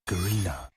Garena.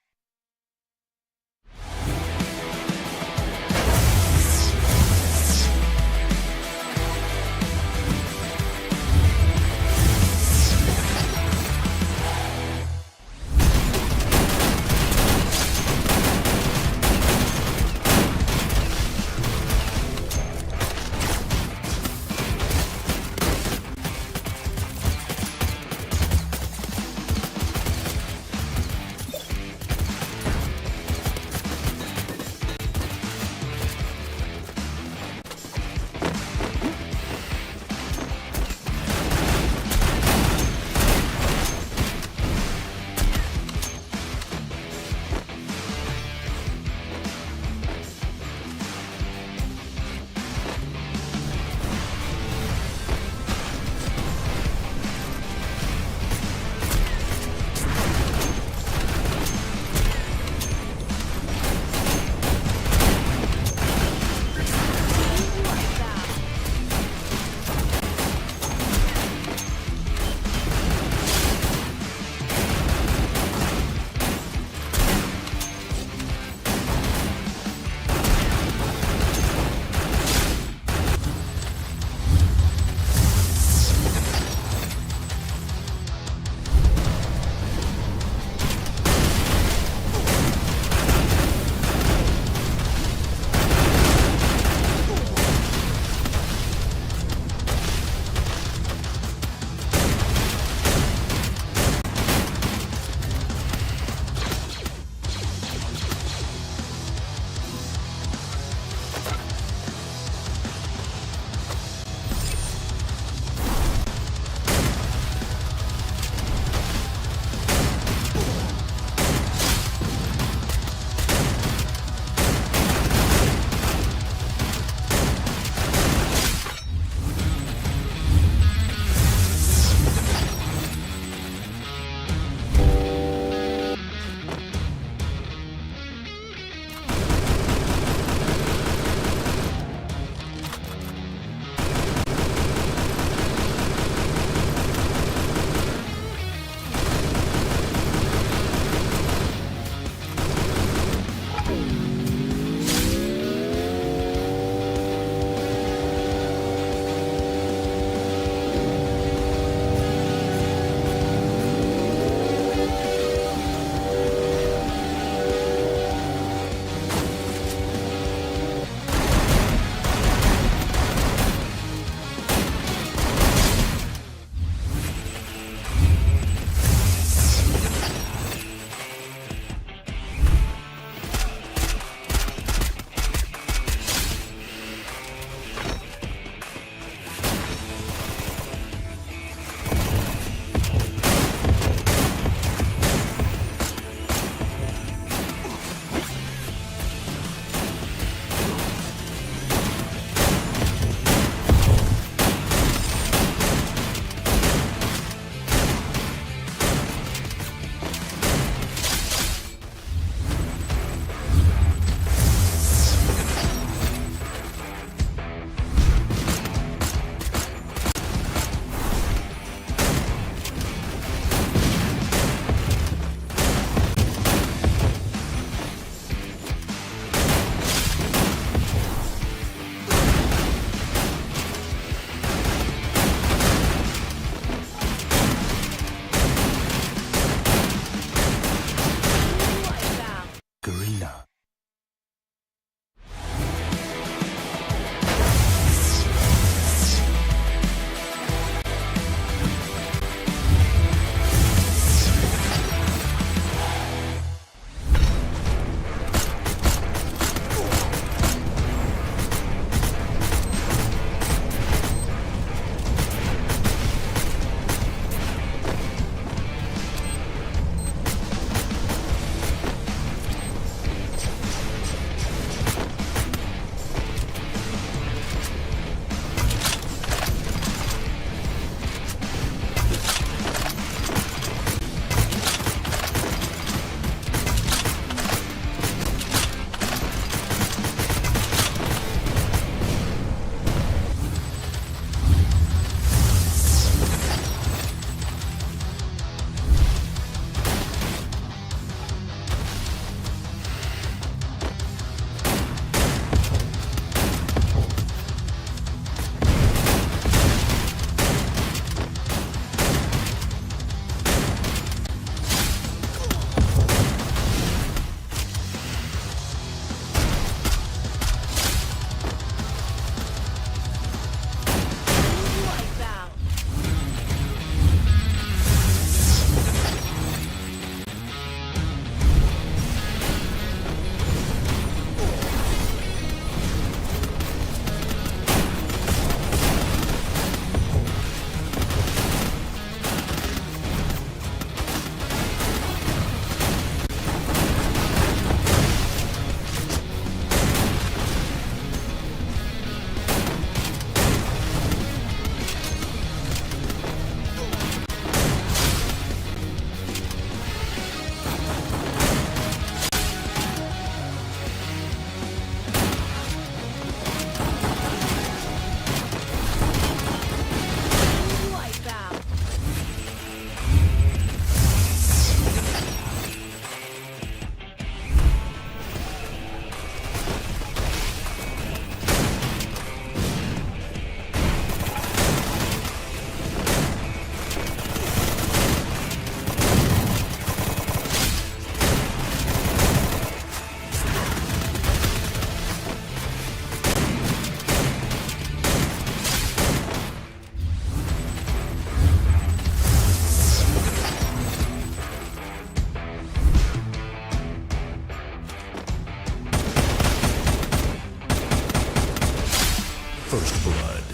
blood.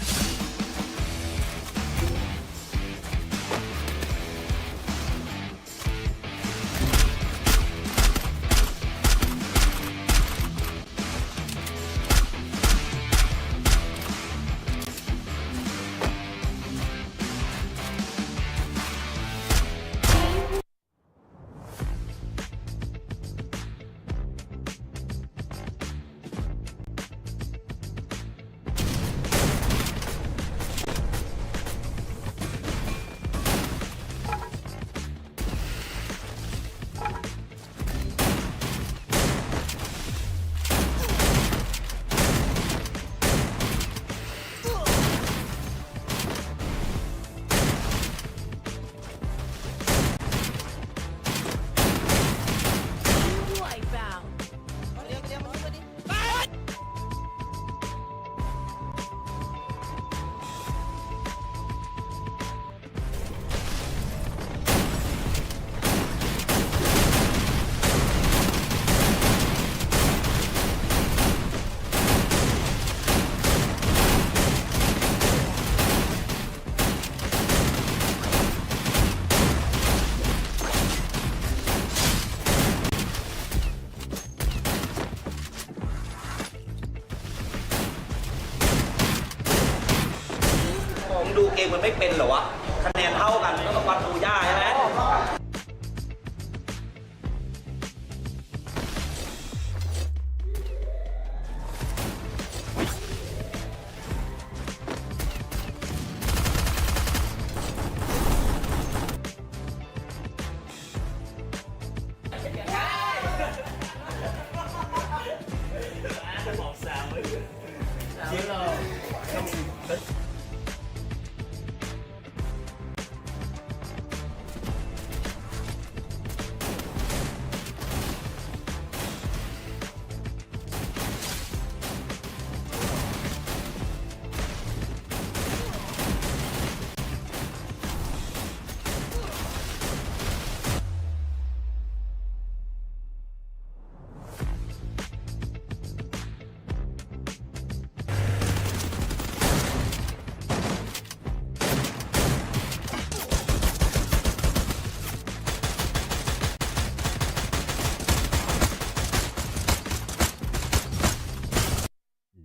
ดูเกมมันไม่เป็นเหรอวะคะแนนเท่ากันก็ต้องวัดดูยากใช่ไหม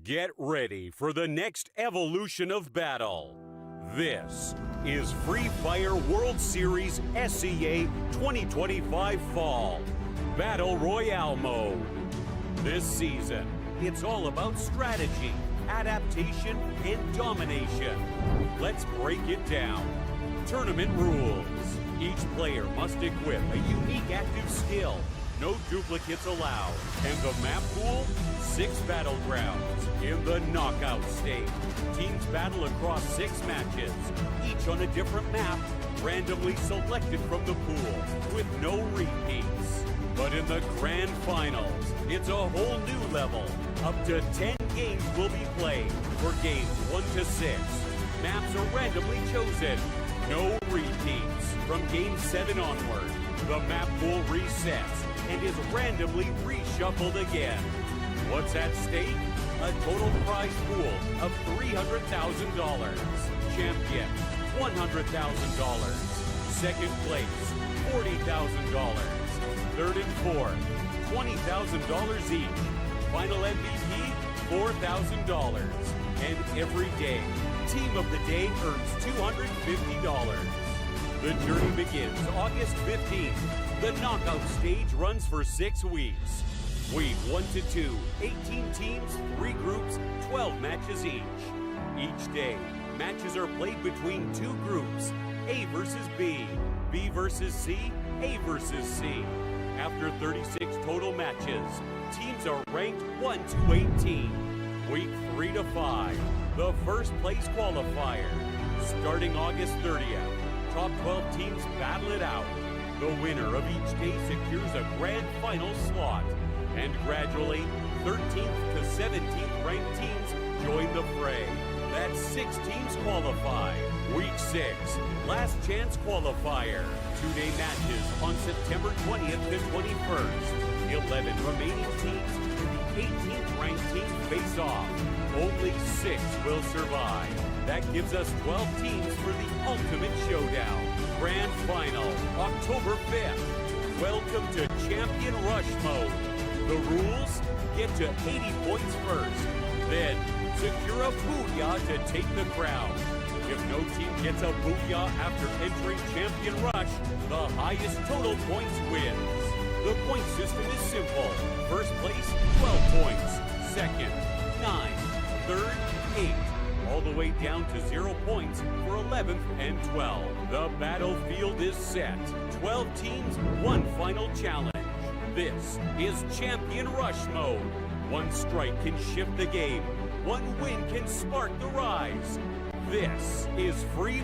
Get ready for the next evolution of battle. This is Free Fire World Series SEA 2025 Fall Battle Royale Mode. This season, it's all about strategy, adaptation, and domination. Let's break it down. Tournament rules. Each player must equip a unique active skill. No duplicates allowed. And the map pool? 6 battlegrounds in the knockout stage. Teams battle across 6 matches, each on a different map, randomly selected from the pool, with no repeats. But in the grand finals, it's a whole new level. Up to 10 games will be played for games 1 to 6. Maps are randomly chosen. No repeats. From game 7 onward, the map pool resets and is randomly reshuffled again. What's at stake? A total prize pool of $300,000. Champion, $100,000. Second place, $40,000. Third and fourth, $20,000 each. Final MVP, $4,000. And every day, Team of the Day earns $250. The journey begins August 15th. The knockout stage runs for 6 weeks. Week 1 to 2, 18 teams, 3 groups, 12 matches each. Each day, matches are played between 2 groups, A versus B, B versus C, A versus C. After 36 total matches, teams are ranked 1 to 18. Week 3 to 5, the first place qualifier. Starting August 30th, top 12 teams battle it out. The winner of each day secures a grand final slot. And gradually, 13th to 17th ranked teams join the fray. That's 6 teams qualify. Week 6, last chance qualifier. 2-day matches on September 20th to 21st. 11 remaining teams can be 18th ranked teams face off. Only 6 will survive. That gives us 12 teams for the ultimate showdown. Grand Final, October 5th. Welcome to Champion Rush Mode. The rules? Get to 80 points first. Then, secure a booyah to take the crown. If no team gets a booyah after entering Champion Rush, the highest total points wins. The point system is simple. First place, 12 points. Second, 9. Third, 8. All the way down to 0 points for 11th and 12. The battlefield is set. 12 teams, 1 final challenge. This is Champion Rush Mode. 1 strike can shift the game. 1 win can spark the rise. This is Free.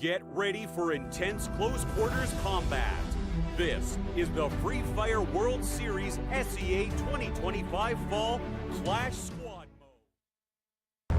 Get ready for intense close quarters combat. This is the Free Fire World Series SEA 2025 Fall Clash Squad Mode.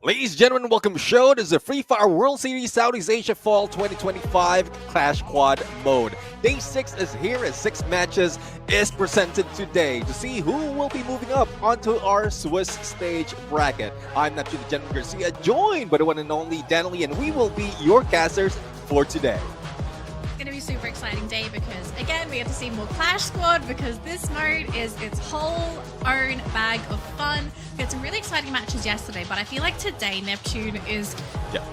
Ladies and gentlemen, welcome to the show. This is the Free Fire World Series Southeast Asia Fall 2025 Clash Squad mode. Day 6 is here and 6 matches is presented today to see who will be moving up onto our Swiss stage bracket. I'm Neptune the Gentleman Garcia, joined by the one and only Danley, and we will be your casters for today. Going to be a super exciting day because again we get to see more Clash Squad because this mode is its whole own bag of fun. We had some really exciting matches yesterday, but I feel like today Neptune is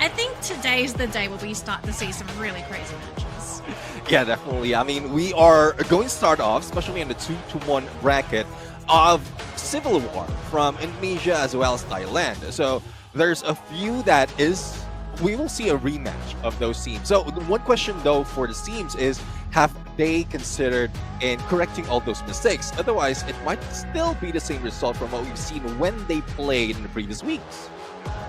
I think today's the day where we start to see some really crazy matches. Yeah, definitely. I mean, we are going to start off, especially in the 2-1 bracket of Civil War from Indonesia as well as Thailand. So there's a few that is we will see a rematch of those teams. So one question though for the teams is, have they considered in correcting all those mistakes? Otherwise, it might still be the same result from what we've seen when they played in the previous weeks.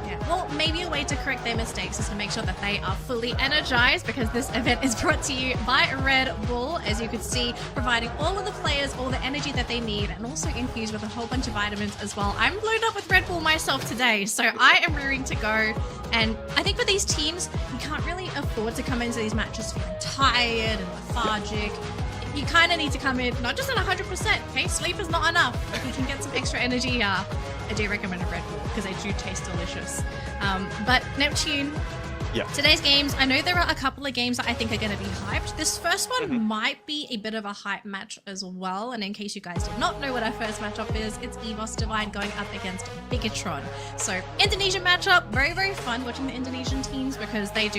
Yeah, well, maybe a way to correct their mistakes is to make sure that they are fully energized, because this event is brought to you by Red Bull, as you could see, providing all of the players all the energy that they need and also infused with a whole bunch of vitamins as well. I'm loaded up with Red Bull myself today, so I am rearing to go. And I think for these teams, you can't really afford to come into these matches feeling tired and lethargic. You kind of need to come in, not just at 100%, okay? Sleep is not enough. If you can get some extra energy, I do recommend a Red Bull because they do taste delicious. But Neptune, today's games, I know there are a couple of games that I think are going to be hyped. This first one might be a bit of a hype match as well. And in case you guys did not know what our first matchup is, it's EVOS Divine going up against Bigatron. So Indonesian matchup, very, very fun watching the Indonesian teams because they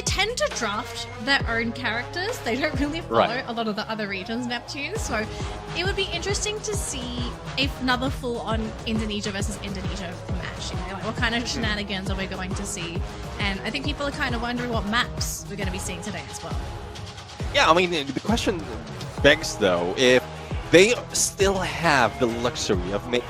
tend to draft their own characters. They don't really follow a lot of the other regions, Neptune. So it would be interesting to see another full-on Indonesia versus Indonesia match. You know, like what kind of shenanigans are we going to see? And I think people are kind of wondering what maps we're going to be seeing today as well. Yeah, I mean, the question begs, though, if they still have the luxury of making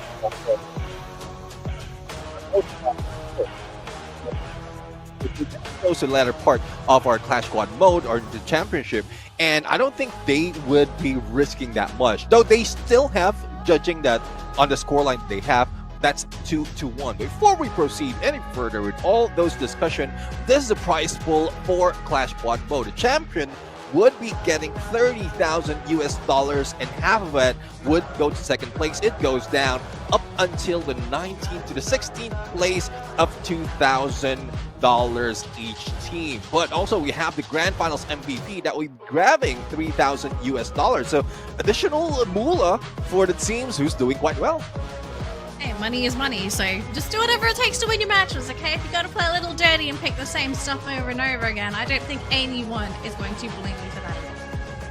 to the latter part of our Clash Squad mode or the championship, and I don't think they would be risking that much, though they still have, judging that on the scoreline they have, that's 2-1. Before we proceed any further with all those discussion, this is a prize pool for Clash Squad mode. The champion would be getting $30,000 and half of it would go to second place. It goes down up until the 19th to the 16th place of $2,000 each team. But also we have the Grand Finals MVP that will be grabbing $3,000. So additional moolah for the teams who's doing quite well. Hey, money is money, so just do whatever it takes to win your matches, okay? If you got to play a little dirty and pick the same stuff over and over again, I don't think anyone is going to blame you for that at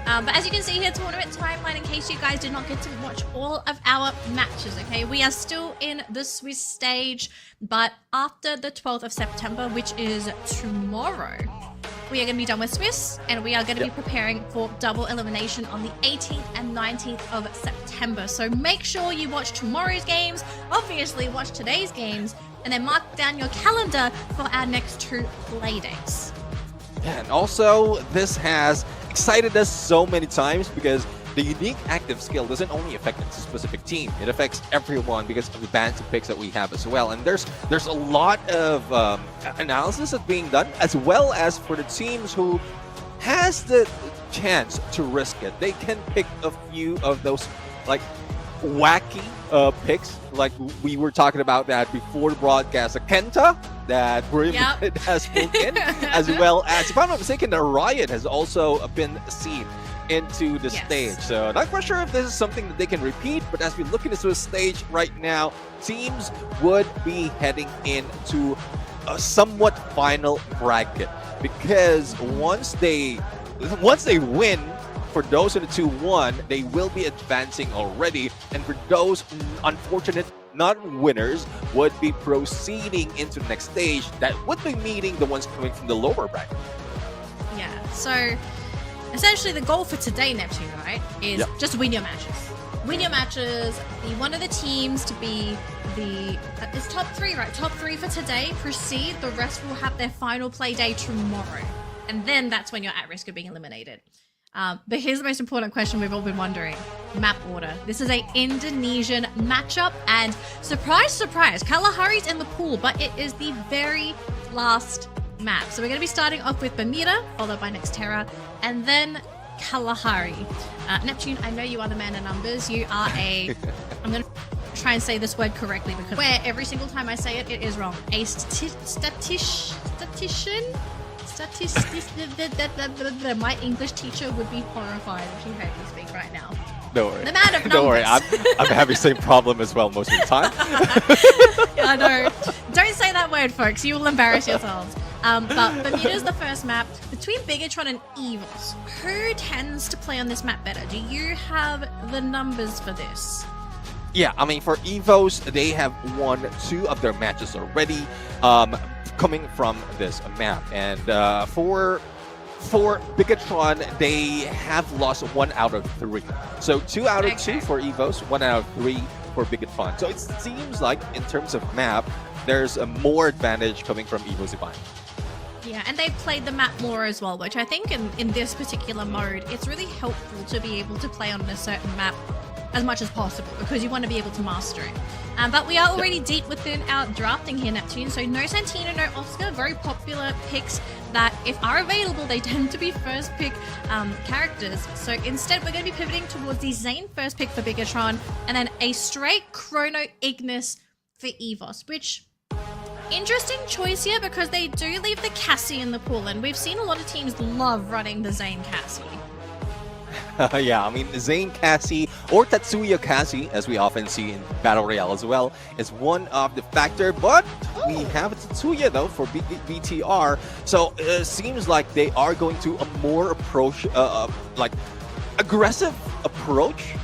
all. But as you can see here, tournament timeline, in case you guys did not get to watch all of our matches, okay? We are still in the Swiss stage, but after the 12th of September, which is tomorrow, we are going to be done with Swiss, and we are going to be preparing for double elimination on the 18th and 19th of September. So make sure you watch tomorrow's games, obviously watch today's games, and then mark down your calendar for our next 2 play dates. And also, this has excited us so many times because the unique active skill doesn't only affect a specific team, it affects everyone because of the bands of picks that we have as well. And there's a lot of analysis that's being done, as well as for the teams who has the chance to risk it. They can pick a few of those like wacky picks, like we were talking about that before the broadcast. Kenta that has spoken, as well as, if I'm not mistaken, the Riot has also been seen into the stage. So not quite sure if this is something that they can repeat, but as we look into the stage right now, teams would be heading into a somewhat final bracket, because once they win, for those in the 2-1, they will be advancing already, and for those unfortunate non-winners would be proceeding into the next stage that would be meeting the ones coming from the lower bracket. Yeah, so essentially the goal for today, Neptune, right, is just win your matches. Win your matches, be one of the teams to be it's top 3, right? Top 3 for today, proceed, the rest will have their final play day tomorrow. And then that's when you're at risk of being eliminated. But here's the most important question we've all been wondering. map order. This is a Indonesian matchup, and surprise, surprise, Kalahari's in the pool, but it is the very last map. So we're going to be starting off with Bermuda, followed by Nextera, and then Kalahari. Neptune, I know you are the man of numbers. You are a... I'm going to try and say this word correctly because where every single time I say it, it is wrong. A statistician? My English teacher would be horrified if she heard me speak right now. Don't worry. The man of numbers. Don't worry, I'm having the same problem as well most of the time. Yeah, I know. Don't say that word, folks. You will embarrass yourselves. But Bermuda's the first map. Between Bigatron and Evos, who tends to play on this map better? Do you have the numbers for this? Yeah, I mean, for Evos, they have won 2 of their matches already, coming from this map. And for Bigatron, they have lost 1 out of 3. So 2 out of 2 for Evos, 1 out of 3 for Bigatron. So it seems like, in terms of map, there's a more advantage coming from Evos Divine. Yeah, and they've played the map more as well, which I think in this particular mode, it's really helpful to be able to play on a certain map as much as possible because you want to be able to master it. But we are already deep within our drafting here, Neptune, so no Santino, no Oscar, very popular picks that if are available, they tend to be first pick characters. So instead, we're going to be pivoting towards the Zane first pick for Bigatron and then a straight Chrono Ignis for Evos, which... interesting choice here because they do leave the Cassie in the pool, and we've seen a lot of teams love running the Zane Cassie. Yeah, I mean, Zane Cassie or Tatsuya Cassie, as we often see in Battle Royale as well, is one of the factor, but we have Tatsuya though for BTR, so it seems like they are going to a more aggressive approach.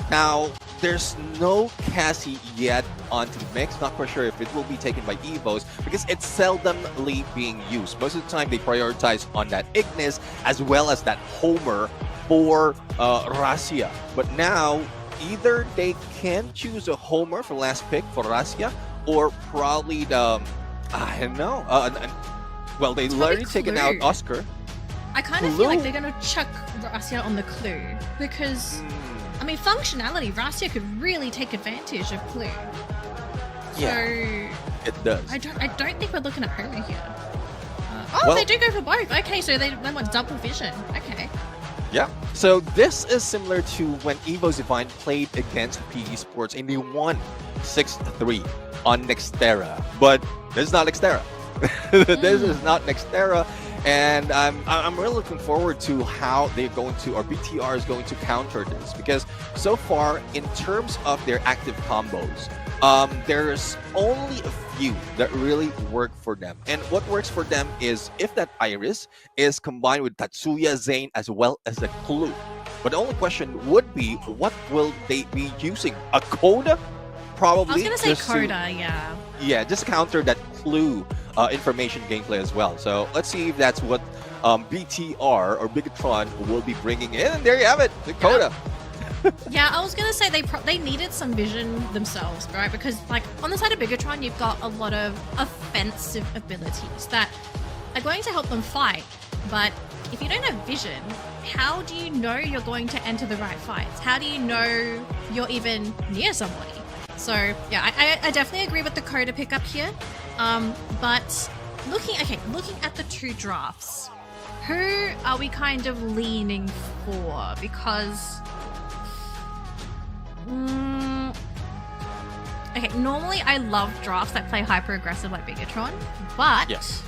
Now, there's no Cassie yet onto the mix. Not quite sure if it will be taken by Evos because it's seldomly being used. Most of the time, they prioritize on that Ignis as well as that Homer for Rasia. But now, either they can choose a Homer for last pick for Rasia, or probably the I don't know. Well, they already taken out Oscar. I kind of feel like they're gonna chuck Rasia on the Clue because. I mean, functionality, Rasia could really take advantage of Clue. Yeah, so, it does. I don't think we're looking at Homer here. Well, they do go for both. Okay, so they want double vision. Okay. Yeah. So this is similar to when Evos Divine played against PE Sports and they won 6-3 on Nextera. But this is not Nextera. This is not Nextera. And I'm really looking forward to how they're going to, or BTR is going to counter this, because so far, in terms of their active combos, there's only a few that really work for them. And what works for them is if that Iris is combined with Tatsuya, Zane, as well as the Clue. But the only question would be, what will they be using? A Coda? Probably. I was going to say Coda, yeah. Yeah, just counter that Clue information gameplay as well. So let's see if that's what BTR or Bigatron will be bringing in. And there you have it, the Coda. Yeah, I was gonna say they needed some vision themselves, right? Because like on the side of Bigatron, you've got a lot of offensive abilities that are going to help them fight. But if you don't have vision, how do you know you're going to enter the right fights? How do you know you're even near somebody? So yeah, I definitely agree with the Coda pickup here. But looking at the 2 drafts, who are we kind of leaning for? Because okay, normally I love drafts that play hyper aggressive like Bigatron, but yes,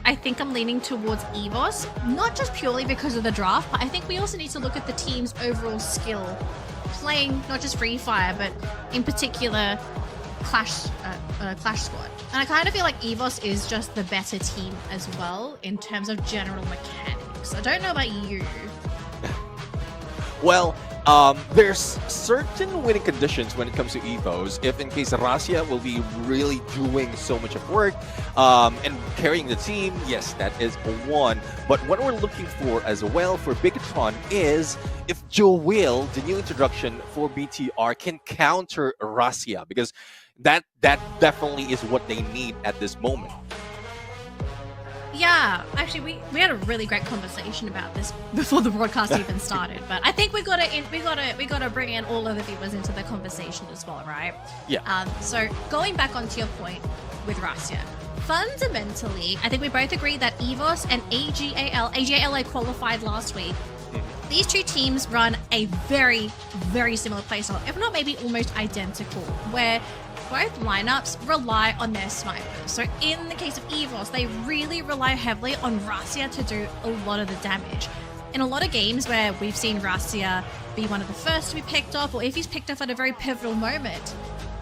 I think I'm leaning towards Evos, not just purely because of the draft, but I think we also need to look at the team's overall skill, playing not just Free Fire, but in particular Clash Squad. And I kind of feel like Evos is just the better team as well in terms of general mechanics. I don't know about you. Well, there's certain winning conditions when it comes to Evos. If in case Rasia will be really doing so much of work and carrying the team, yes, that is one. But what we're looking for as well for Bigatron is if Joel, the new introduction for BTR, can counter Rasia, because that definitely is what they need at this moment. Yeah, actually, we had a really great conversation about this before the broadcast even started. But I think we gotta bring in all of the viewers into the conversation as well, right? Yeah. So going back onto your point with Russia, fundamentally, I think we both agree that EVOS and AGALA qualified last week. These two teams run a very, very similar playstyle, if not maybe almost identical, where both lineups rely on their snipers. So in the case of EVOS, they really rely heavily on Russia to do a lot of the damage. In a lot of games where we've seen Russia be one of the first to be picked off, or if he's picked off at a very pivotal moment,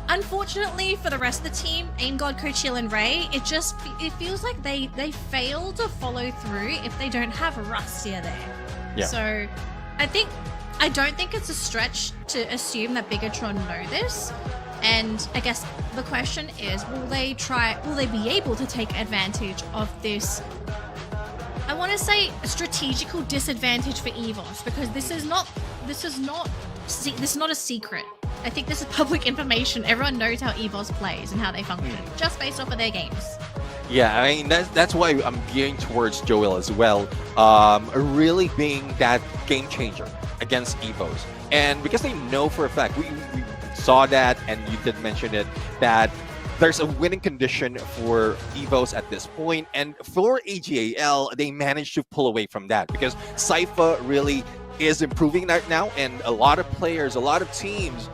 unfortunately for the rest of the team, Aim God, Coachil, and Ray, it feels like they fail to follow through if they don't have Russia there. Yeah. So I don't think it's a stretch to assume that Bigatron know this. And I guess the question is, will they be able to take advantage of this, I want to say, strategical disadvantage for EVOS, because this is not a secret. I think this is public information. Everyone knows how EVOS plays and how they function, just based off of their games. Yeah, I mean, that's why I'm gearing towards Joel as well, really being that game changer against EVOS. And because they know for a fact, we saw that, and you did mention it, that there's a winning condition for EVOS at this point, and for AGAL, they managed to pull away from that because Cypher really is improving right now, and a lot of players, a lot of teams,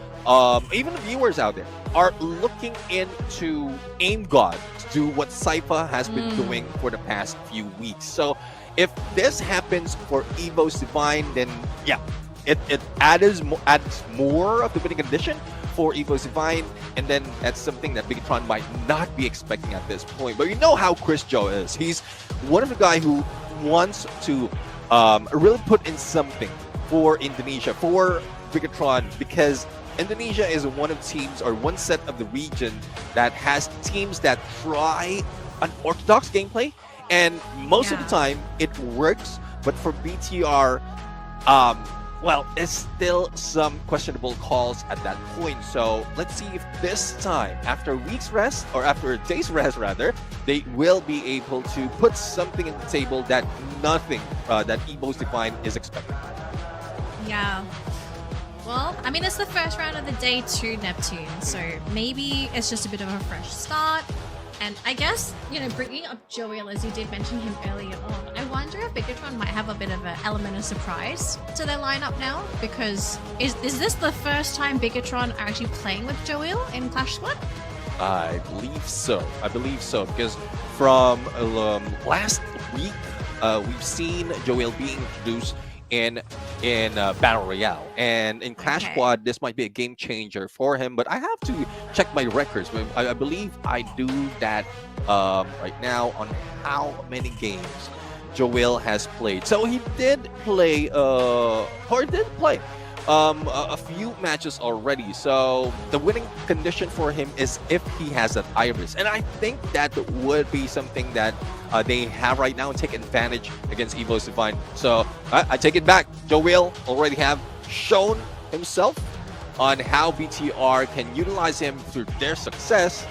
even the viewers out there, are looking into Aim God to do what Cypher has been doing for the past few weeks. So if this happens for EVOS Divine, then yeah, it adds more of the winning condition for EVOS Divine, and then that's something that Bigatron might not be expecting at this point. But you know how Chris Joe is. He's one of the guys who wants to really put in something for Indonesia, for Bigatron, because Indonesia is one of teams, or one set of the region, that has teams that try unorthodox gameplay, and most of the time it works. But for BTR, well, it's still some questionable calls at that point. So let's see if this time, after a week's rest, or after a day's rest rather, they will be able to put something on the table that nothing that EVOS Divine is expecting. Yeah. Well, I mean, it's the first round of the day 2 Neptune, so maybe it's just a bit of a fresh start. And I guess, you know, bringing up Joel, as you did mention him earlier on, I wonder if Bigatron might have a bit of an element of surprise to their lineup now, because is this the first time Bigatron are actually playing with Joel in Clash Squad? I believe so. Because from last week, we've seen Joel being introduced in Battle Royale, and in Clash Squad this might be a game changer for him, but I have to check my records. I believe I do that right now on how many games Joel has played. So he did play a few matches already, so the winning condition for him is if he has that Iris, and I think that would be something that they have right now and take advantage against EVOS Divine. So I take it back. Joel already have shown himself on how BTR can utilize him through their success.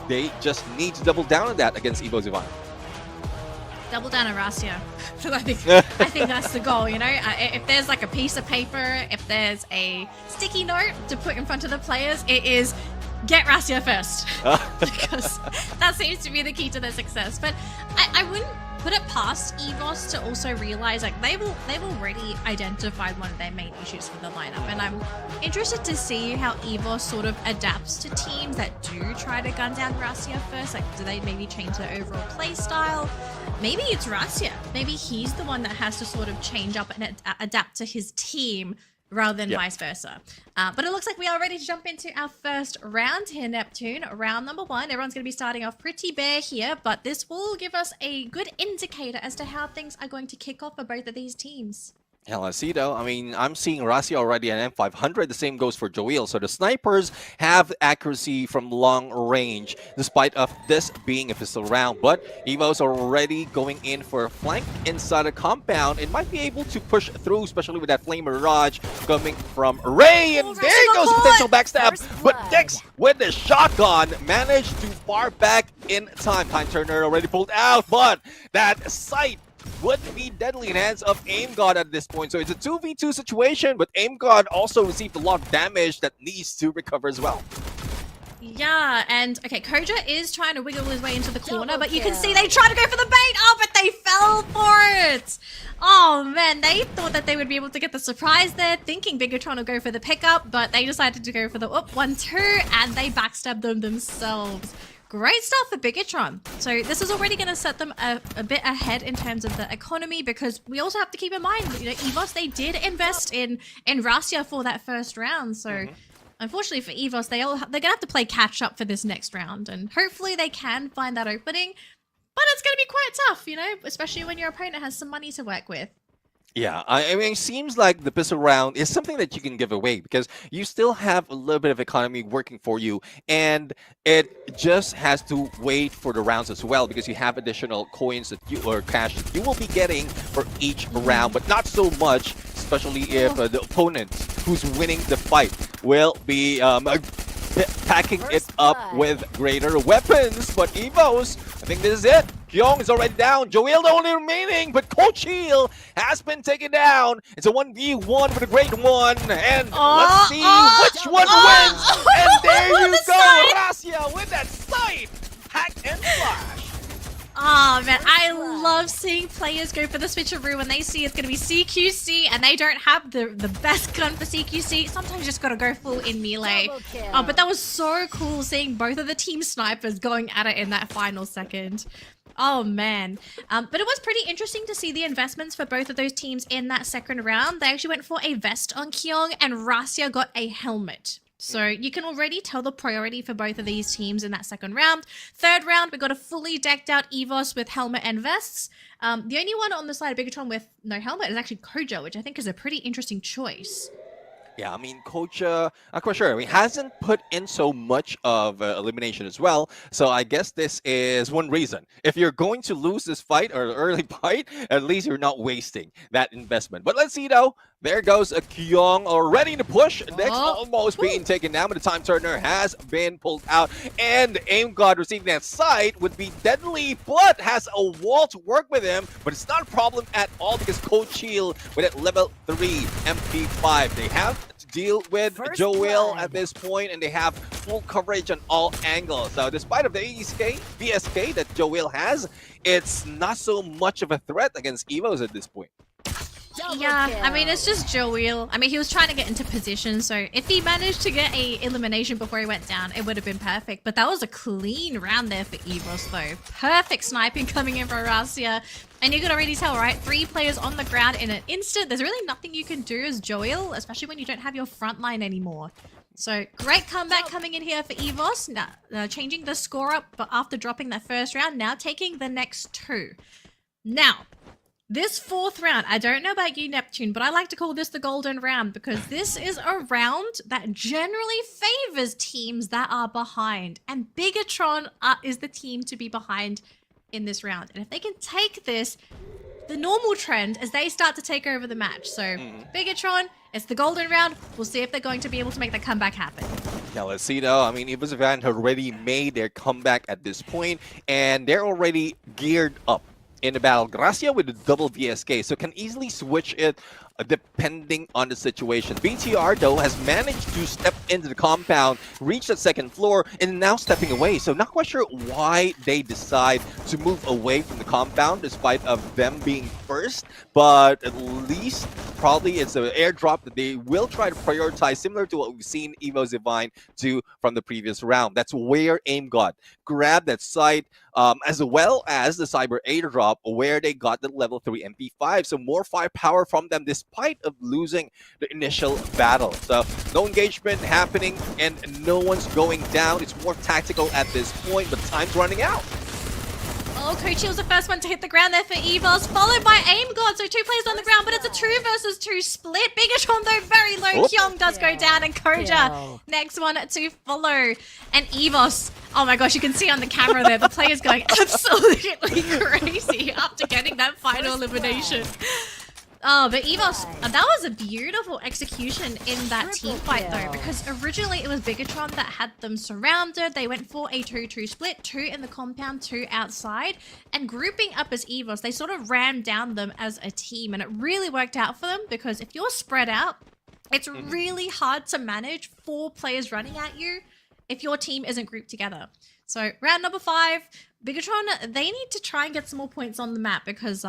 They just need to double down on that against EVOS Divine. Double down on Russia. I think that's the goal, you know? If there's like a piece of paper, if there's a sticky note to put in front of the players, it is get Russia first. Because that seems to be the key to their success. But I wouldn't put it past EVOS to also realize, like, they've already identified one of their main issues for the lineup, and I'm interested to see how EVOS sort of adapts to teams that do try to gun down Russia first. Like, do they maybe change their overall play style? Maybe it's Russia. Maybe he's the one that has to sort of change up and adapt to his team rather than vice versa. But it looks like we are ready to jump into our first round here, Neptune. Round number 1. Everyone's going to be starting off pretty bare here, but this will give us a good indicator as to how things are going to kick off for both of these teams. Yeah, let's see though. I mean, I'm seeing Rasi already at M500. The same goes for Joel. So the snipers have accuracy from long range, despite of this being a pistol round. But Evo's already going in for a flank inside a compound. It might be able to push through, especially with that flame mirage coming from Ray. And there goes the potential backstab. But Dex with the shotgun managed to far back in time. Time Turner already pulled out, but that sight would be deadly in hands of Aim God at this point. So it's a 2v2 situation, but Aim God also received a lot of damage that needs to recover as well. Yeah, and okay, Koja is trying to wiggle his way into the corner, but you can see they try to go for the bait. Oh, but they fell for it. Oh man, they thought that they would be able to get the surprise there, thinking Bigatron would go for the pickup, but they decided to go for the 1-2, and they backstabbed them themselves. Great stuff for Bigatron. So this is already going to set them a bit ahead in terms of the economy, because we also have to keep in mind, you know, EVOS, they did invest in Rasia for that first round. So unfortunately for EVOS, they're going to have to play catch up for this next round, and hopefully they can find that opening. But it's going to be quite tough, you know, especially when your opponent has some money to work with. Yeah, I mean, it seems like the pistol round is something that you can give away because you still have a little bit of economy working for you, and it just has to wait for the rounds as well because you have additional coins that you or cash that you will be getting for each round, but not so much, especially if the opponent who's winning the fight will be packing it up with greater weapons. But Evos, I think this is it. Kyong is already down. Joel the only remaining, but Coach Heel has been taken down. It's a 1v1 with a great one. And let's see which one wins. And there you go, Rasia with that sight. Hack and flash. Oh man, I love seeing players go for the switcheroo when they see it's going to be CQC and they don't have the best gun for CQC. Sometimes you just got to go full in melee. Oh, but that was so cool seeing both of the team snipers going at it in that final second. Oh man. But it was pretty interesting to see the investments for both of those teams in that second round. They actually went for a vest on Kyong and Rasia got a helmet. So you can already tell the priority for both of these teams in that second round. Third round, we got a fully decked out EVOS with helmet and vests. The only one on the side of Bigatron with no helmet is actually Koja, which I think is a pretty interesting choice. Yeah, I mean, Coach, I'm quite sure. He hasn't put in so much of elimination as well. So I guess this is one reason. If you're going to lose this fight or early fight, at least you're not wasting that investment. But let's see, though. There goes a Kyong already to push. Next almost being taken down, but the Time Turner has been pulled out. And Aim God receiving that sight would be deadly, but has a wall to work with him. But it's not a problem at all because Coach Heel with that level 3 MP5. They have to deal with Joel at this point, and they have full coverage on all angles. So despite of the VSK that Joel has, it's not so much of a threat against Evos at this point. Yeah, I mean, it's just Joel. I mean, he was trying to get into position, so if he managed to get a elimination before he went down, it would have been perfect. But that was a clean round there for Evos, though. Perfect sniping coming in for Rasia. And you can already tell, right? 3 players on the ground in an instant. There's really nothing you can do as Joel, especially when you don't have your front line anymore. So, great comeback coming in here for Evos. Now, changing the score up, but after dropping that first round, now taking the next 2. Now, this 4th round, I don't know about you, Neptune, but I like to call this the golden round because this is a round that generally favors teams that are behind. And Bigatron is the team to be behind in this round. And if they can take this, the normal trend is they start to take over the match. So Bigatron, it's the golden round. We'll see if they're going to be able to make the comeback happen. Yeah, let's see though. I mean, Evos Van already made their comeback at this point, and they're already geared up in the battle. Gracia with the double VSK, so can easily switch it depending on the situation. BTR though has managed to step into the compound, reach the 2nd floor, and now stepping away. So not quite sure why they decide to move away from the compound despite of them being first, but at least probably it's an airdrop that they will try to prioritize, similar to what we've seen Evo Divine do from the previous round. That's where Aim got grabbed that site, as well as the Cyber airdrop where they got the level 3 MP5. So more firepower from them despite of losing the initial battle. So no engagement happening and no one's going down. It's more tactical at this point, but time's running out. Oh, Kochi was the first one to hit the ground there for EVOS, followed by AimGod. So 2 players on the ground, but it's a 2 versus 2 split. Bigatron, though, very low. Oop. Kyong does go down, and Koja, next one to follow. And EVOS, oh my gosh, you can see on the camera there, the players going absolutely crazy after getting that final elimination. Oh, but EVOS, that was a beautiful execution in that team fight though, because originally it was Bigatron that had them surrounded. They went for a 2-2 split, 2 in the compound, 2 outside, and grouping up as EVOS, they sort of rammed down them as a team, and it really worked out for them because if you're spread out, it's really hard to manage 4 players running at you if your team isn't grouped together. So round number 5, Bigatron, they need to try and get some more points on the map because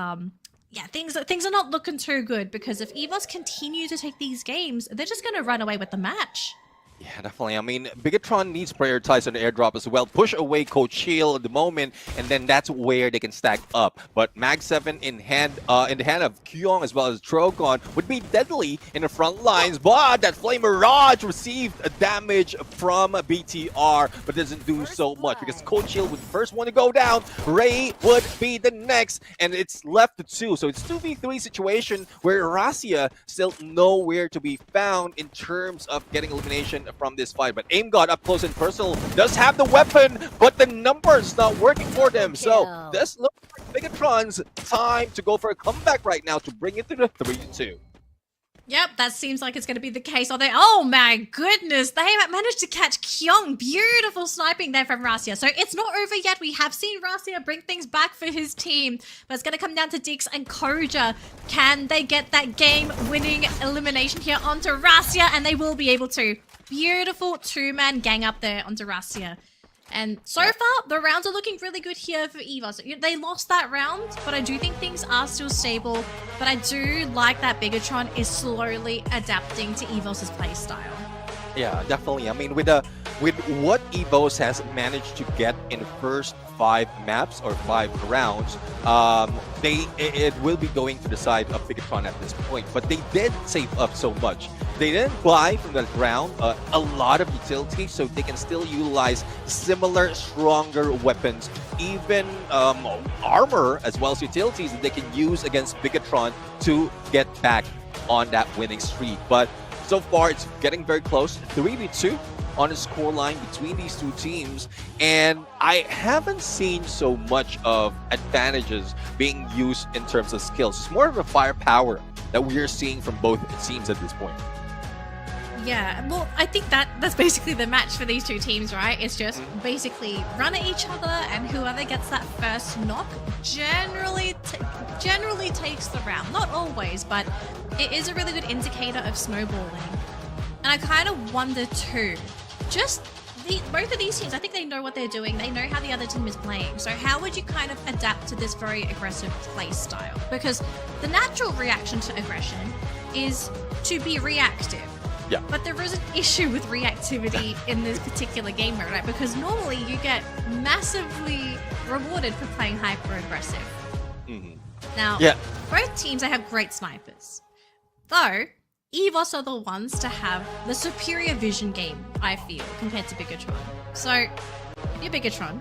yeah, things are not looking too good because if EVOS continue to take these games, they're just going to run away with the match. Yeah, definitely. I mean, Bigatron needs to prioritize on the airdrop as well. Push away Coach Shield at the moment, and then that's where they can stack up. But Mag 7 in the hand of Kyong as well as Drogon would be deadly in the front lines. But that Flame Mirage received a damage from BTR, but doesn't do so much because Coach Shield was the first one to go down. Ray would be the next, and it's left to 2. So it's 2v3 situation where Rasia still nowhere to be found in terms of getting elimination from this fight. But AimGod up close and personal does have the weapon, but the numbers not working for them. So this looks like Bigatron's time to go for a comeback right now to bring it to the 3-2. Yep, that seems like it's going to be the case. Oh my goodness, they have managed to catch Kyong. Beautiful sniping there from Rasia. So it's not over yet. We have seen Rasia bring things back for his team, but it's going to come down to Dix and Koja. Can they get that game-winning elimination here onto Rasia? And they will be able to. Beautiful 2-man gang up there onto Rasia. And so far, the rounds are looking really good here for EVOS. They lost that round, but I do think things are still stable. But I do like that Bigatron is slowly adapting to EVOS's playstyle. Yeah, definitely. I mean, with what EVOS has managed to get in the first 5 maps or 5 rounds, it will be going to the side of Bigatron at this point. But they did save up so much. They didn't buy from that round a lot of utilities, so they can still utilize similar, stronger weapons, even armor as well as utilities that they can use against Bigatron to get back on that winning streak. But so far, it's getting very close, 3v2 on the scoreline between these 2 teams, and I haven't seen so much of advantages being used in terms of skills. It's more of a firepower that we're seeing from both teams at this point. Yeah, well, I think that's basically the match for these 2 teams, right? It's just basically run at each other, and whoever gets that first knock generally takes the round. Not always, but it is a really good indicator of snowballing. And I kind of wonder too, both of these teams, I think they know what they're doing. They know how the other team is playing. So how would you kind of adapt to this very aggressive play style? Because the natural reaction to aggression is to be reactive. Yeah. But there is an issue with reactivity in this particular game mode, right? Because normally you get massively rewarded for playing hyper-aggressive. Now, both teams, they have great snipers. Though, EVOS are the ones to have the superior vision game, I feel, compared to Bigatron. So, if you're Bigatron,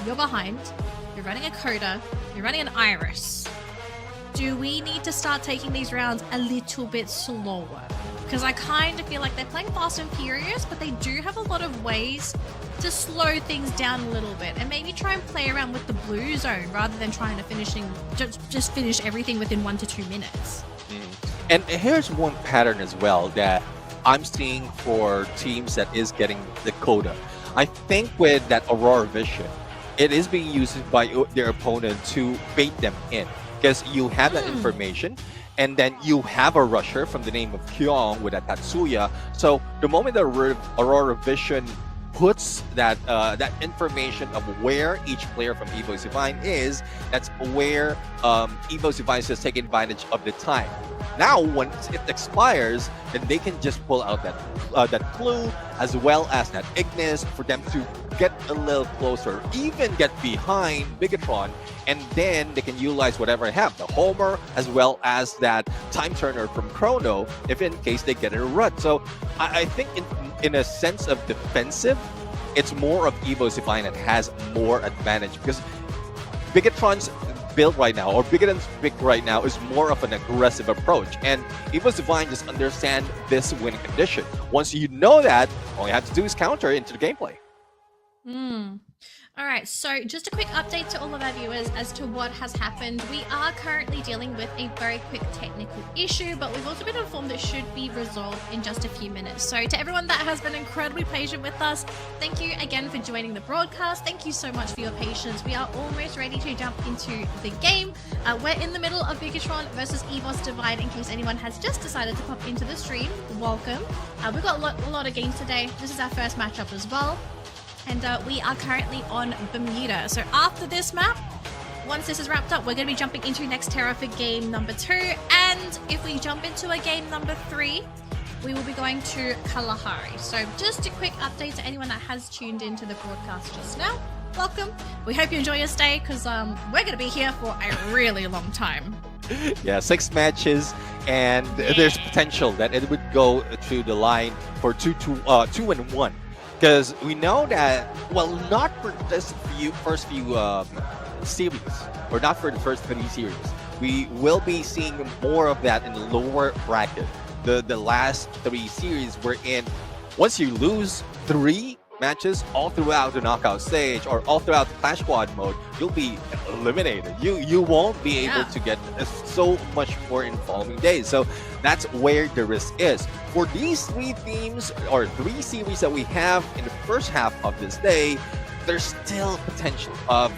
you're behind, you're running a Coda, you're running an Iris. Do we need to start taking these rounds a little bit slower? Because I kind of feel like they're playing fast and furious, but they do have a lot of ways to slow things down a little bit and maybe try and play around with the blue zone rather than trying to just finish everything within 1 to 2 minutes. And here's one pattern as well that I'm seeing for teams that is getting the Coda. I think with that Aurora Vision, it is being used by their opponent to bait them in because you have that information. And then you have a rusher from the name of Kyong with that Tatsuya. So the moment that Aurora Vision puts that information of where each player from EVOS Divine is, that's where EVOS Divine is taking advantage of the time. Now, once it expires, then they can just pull out that clue as well as that Ignis for them to get a little closer, even get behind Bigatron, and then they can utilize whatever I have, the Homer as well as that Time Turner from Chrono, if in case they get in a rut. So I think in a sense of defensive, it's more of EVOS Divine that has more advantage because Bigatron's build right now, or Bigatron's pick right now, is more of an aggressive approach. And Evo's Divine just understand this winning condition. Once you know that, all you have to do is counter into the gameplay. All right, so just a quick update to all of our viewers as to what has happened. We are currently dealing with a very quick technical issue, but we've also been informed it should be resolved in just a few minutes. So to everyone that has been incredibly patient with us, thank you again for joining the broadcast. Thank you so much for your patience. We are almost ready to jump into the game. We're in the middle of Bigatron versus Evo's Divine. In case anyone has just decided to pop into the stream, welcome. We've got a lot of games today. This is our first matchup as well. And we are currently on Bermuda. So after this map, once this is wrapped up, we're going to be jumping into Next Terra for game number 2. And if we jump into a game number 3, we will be going to Kalahari. So just a quick update to anyone that has tuned into the broadcast just now. Welcome. We hope you enjoy your stay, because we're going to be here for a really long time. Yeah, 6 matches, and there's potential that it would go to the line for 2-1. Because we know that, well, not for this first few series, or not for the first 3 series. We will be seeing more of that in the lower bracket. The last 3 series we're in, once you lose 3 matches all throughout the knockout stage or all throughout the Clash Squad mode, you'll be eliminated. You won't be able to get so much more in following days. So that's where the risk is. For these 3 themes or 3 series that we have in the first half of this day, there's still potential of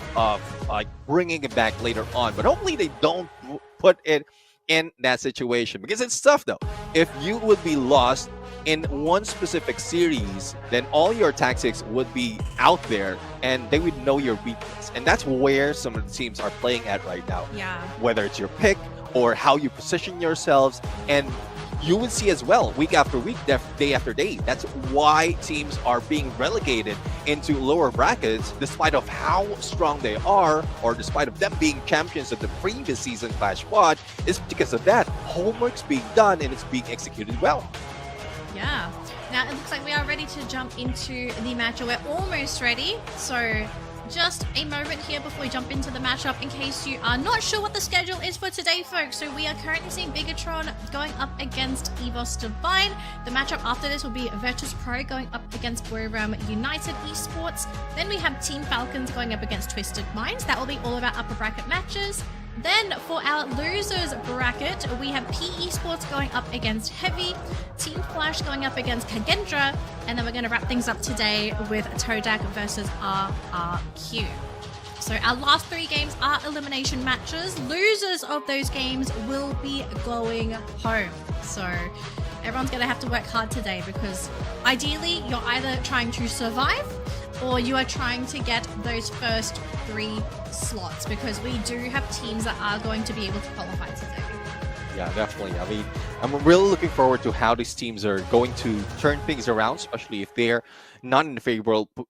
like bringing it back later on. But hopefully they don't put it in that situation, because it's tough though. If you would be lost in one specific series, then all your tactics would be out there and they would know your weakness. And that's where some of the teams are playing at right now. Yeah. Whether it's your pick or how you position yourselves. And you would see as well, week after week, day after day, that's why teams are being relegated into lower brackets despite of how strong they are, or despite of them being champions of the previous season Clash Squad, is because of that. Homework's being done and it's being executed well. Yeah. Now it looks like we are ready to jump into the matchup. We're almost ready. So just a moment here before we jump into the matchup in case you are not sure what the schedule is for today, folks. So we are currently seeing Bigatron going up against Evo's Divine. The matchup after this will be Virtus Pro going up against Royale United Esports. Then we have Team Falcons going up against Twisted Minds. That will be all of our upper bracket matches. Then for our losers bracket, we have PE Sports going up against Heavy, Team Flash going up against Kagendra, and then we're going to wrap things up today with Todak versus RRQ. So our last 3 games are elimination matches. Losers of those games will be going home. So everyone's going to have to work hard today, because ideally you're either trying to survive or you are trying to get those first 3 slots, because we do have teams that are going to be able to qualify today. Yeah, definitely. I mean, I'm really looking forward to how these teams are going to turn things around, especially if they're not in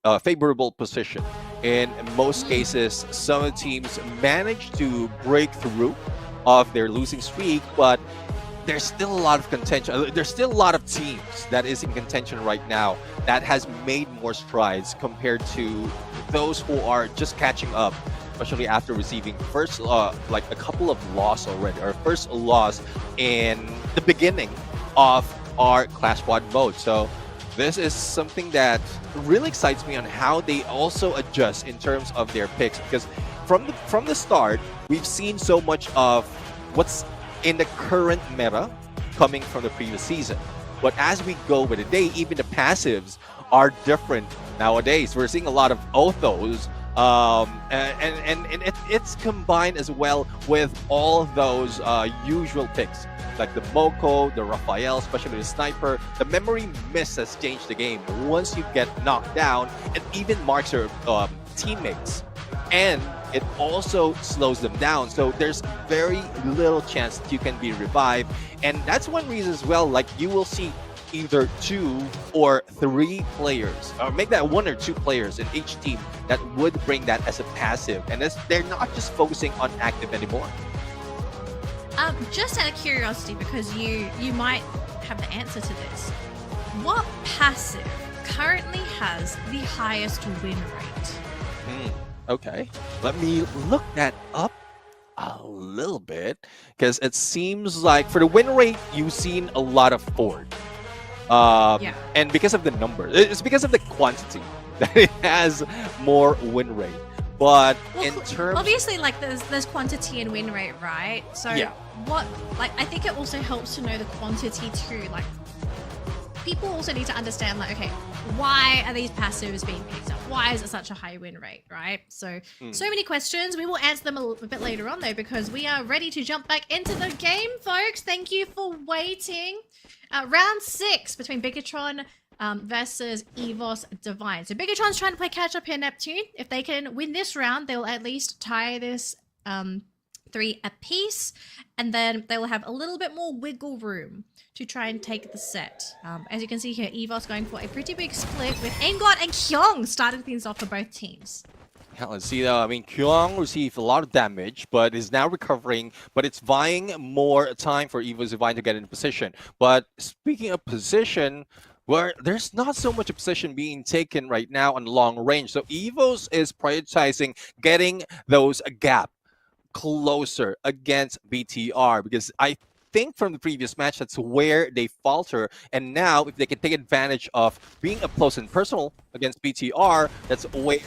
a favorable position. In most cases, some teams manage to break through of their losing streak, but there's still a lot of contention. There's still a lot of teams that is in contention right now that has made more strides compared to those who are just catching up, especially after receiving first like a couple of losses already, or first loss in the beginning of our Clash Squad mode. So this is something that really excites me on how they also adjust in terms of their picks, because from the start we've seen so much of what's in the current meta coming from the previous season. But as we go with the day, even the passives are different nowadays. We're seeing a lot of Othos, and it's combined as well with all those usual picks, like the Moko, the Raphael, especially the Sniper. The memory miss has changed the game. Once you get knocked down, it even marks your teammates, and it also slows them down. So there's very little chance that you can be revived. And that's one reason as well, like you will see either 2 or 3 players, or make that 1 or 2 players in each team that would bring that as a passive. And they're not just focusing on active anymore. Just out of curiosity, because you might have the answer to this, what passive currently has the highest win rate? Okay, let me look that up a little bit because it seems like for the win rate, you've seen a lot of Ford. Yeah. And because of the number, it's because of the quantity that it has more win rate. But Well, in terms, obviously, like there's quantity and win rate, right? So Yeah. what, like, I think it also helps to know the quantity too. Like, people also need to understand, like, okay, why are these passives being picked up? Why is it such a high win rate, right? So many questions. We will answer them a bit later on though, because we are ready to jump back into the game, folks. Thank you for waiting. Round 6 between Bigatron versus Evos Divine. So Bigatron's trying to play catch up here, Neptune. If they can win this round, they'll at least tie this 3 apiece, and then they will have a little bit more wiggle room to try and take the set. As you can see here, Evos going for a pretty big split with Aimgod and Kyong started things off for both teams. yeah, let's see though. I mean, Kyung received a lot of damage, but is now recovering. But it's buying more time for Evo's Divine to get in position. But speaking of position, where there's not so much a position being taken right now on long range. So Evos is prioritizing getting those gap closer against BTR, because I think from the previous match that's where they falter, and now if they can take advantage of being up close and personal against BTR, that's where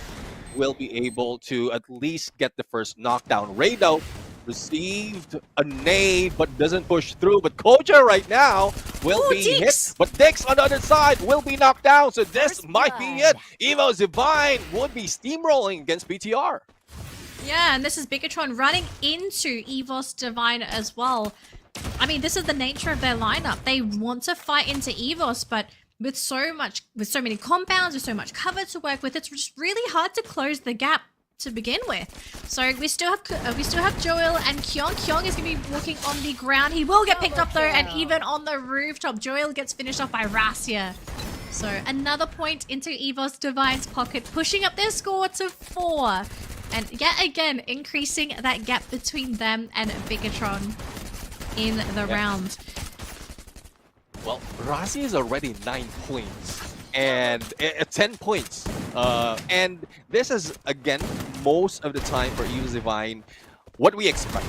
we'll be able to at least get the first knockdown. Rado received a nade but doesn't push through, but Koja right now will be Dix. hit, but Dix on the other side will be knocked down, so this First might be blood. it. Evo's Divine would be steamrolling against BTR. Yeah, and this is Bigatron running into Evos Divine as well. I mean, this is the nature of their lineup. They want to fight into Evos, but with so many compounds, with so much cover to work with, it's just really hard to close the gap to begin with. So we still have Joel and Kyung. Kyung is going to be walking on the ground. He will get picked up though, and even on the rooftop, Joel gets finished off by Rasia. So another point into Evos Divine's pocket, pushing up their score to 4. And yet again, increasing that gap between them and Bigatron in the round. Well, Razi is already 9 points and 10 points. And this is, again, most of the time for Evo's Divine, what we expect.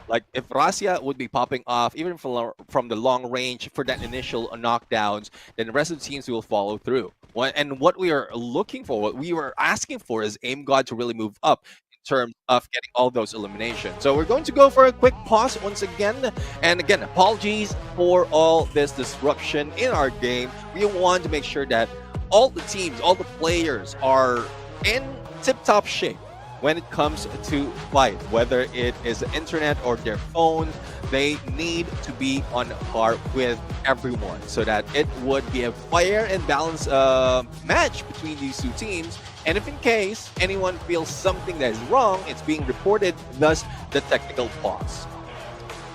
Like, if Rasia would be popping off, even from the long range for that initial knockdowns, then the rest of the teams will follow through. And what we are looking for, what we were asking for is Aimgod to really move up in terms of getting all those eliminations. So we're going to go for a quick pause once again. And again, apologies for all this disruption in our game. We want to make sure that all the teams, all the players are in tip-top shape when it comes to fight, whether it is the internet or their phone. They need to be on par with everyone so that it would be a fair and balanced match between these two teams. And if in case anyone feels something that is wrong, it's being reported, thus the technical pause.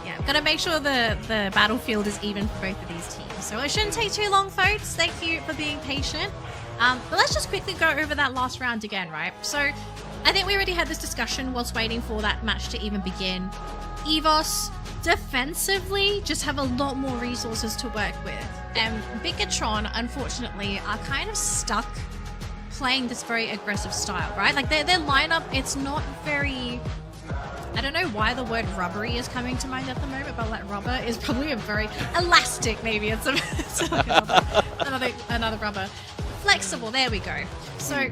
Yeah, gotta make sure the battlefield is even for both of these teams. So it shouldn't take too long, folks. Thank you for being patient. But let's just quickly go over that last round again, right? So I think we already had this discussion whilst waiting for that match to even begin. Evos defensively just have a lot more resources to work with, and Bigatron unfortunately are kind of stuck playing this very aggressive style, right? Like their lineup, it's not very, I don't know why the word rubbery is coming to mind at the moment, but like rubber is probably a very elastic, maybe it's another rubber. Flexible, there we go. So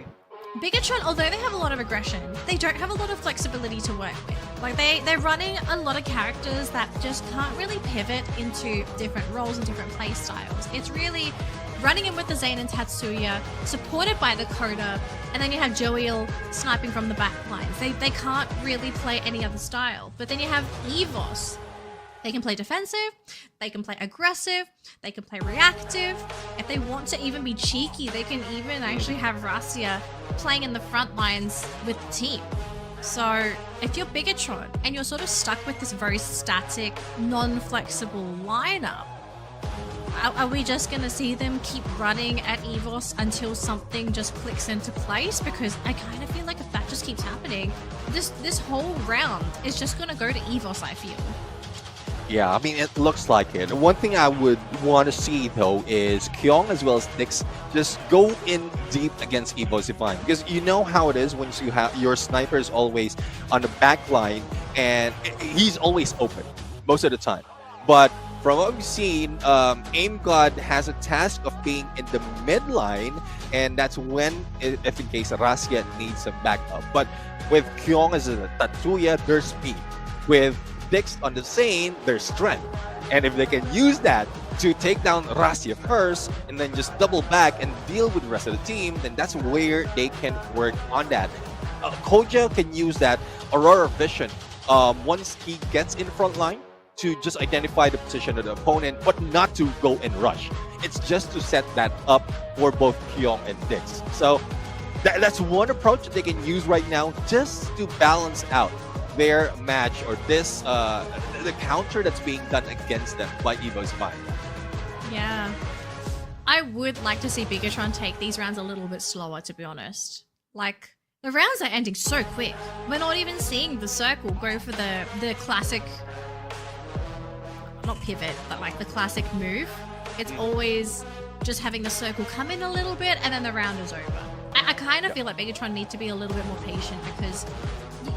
Bigatron, although they have a lot of aggression, they don't have a lot of flexibility to work with. Like they're running a lot of characters that just can't really pivot into different roles and different play styles. It's really running in with the Zane and Tatsuya, supported by the Coda, and then you have Joel sniping from the back lines. They can't really play any other style. But then you have Evos. They can play defensive, they can play aggressive, they can play reactive. If they want to even be cheeky, they can even actually have Rasia playing in the front lines with the team. So if you're Bigatron and you're sort of stuck with this very static, non-flexible lineup, are we just going to see them keep running at Evos until something just clicks into place? Because I kind of feel like if that just keeps happening, this whole round is just going to go to Evos, I feel. Yeah, I mean, it looks like it. One thing I would want to see, though, is Kyong as well as Dix just go in deep against Evo's Divine. Because you know how it is when you have your sniper is always on the back line, and he's always open most of the time. But from what we've seen, Aim God has a task of being in the mid line, and that's when, if in case Rasia needs some backup. But with Kyong as a Tatsuya, there's speed. With Dix on the Zane, their strength. And if they can use that to take down Rasia first and then just double back and deal with the rest of the team, then that's where they can work on that. Koja can use that Aurora Vision once he gets in front line to just identify the position of the opponent, but not to go and rush. It's just to set that up for both Kyong and Dix. So that's one approach that they can use right now just to balance out their match or this the counter that's being done against them by Evo's mind. Yeah. I would like to see Bigatron take these rounds a little bit slower, to be honest. Like, the rounds are ending so quick. We're not even seeing the circle go for the classic, not pivot, but like the classic move. It's always just having the circle come in a little bit and then the round is over. I kind of feel like Bigatron need to be a little bit more patient, because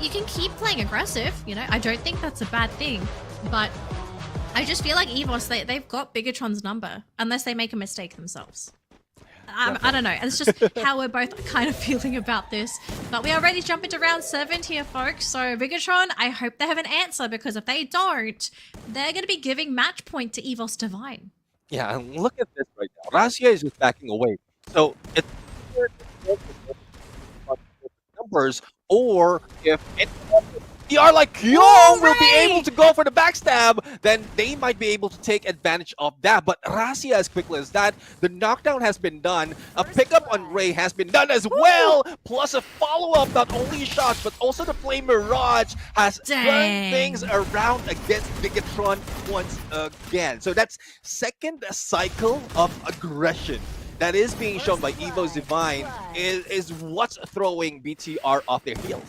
you can keep playing aggressive, you know, I don't think that's a bad thing, but I just feel like EVOS, they've got Bigatron's number, unless they make a mistake themselves. I don't know, it's just how we're both kind of feeling about this. But we are ready to jump into round 7 here, folks. So Bigatron, I hope they have an answer, because if they don't, they're going to be giving match point to EVOS Divine. Yeah, and look at this right now. Rasia is just backing away. So it's numbers, or if PR like Kyong will be able to go for the backstab, then they might be able to take advantage of that. But Rasia, as quickly as that, the knockdown has been done. A pickup on Ray has been done as well. Plus a follow-up, not only shots, but also the Flame Mirage has turned things around against Bigatron once again. So that's second cycle of aggression that is being shown by Evo's Divine is what's throwing BTR off their heels.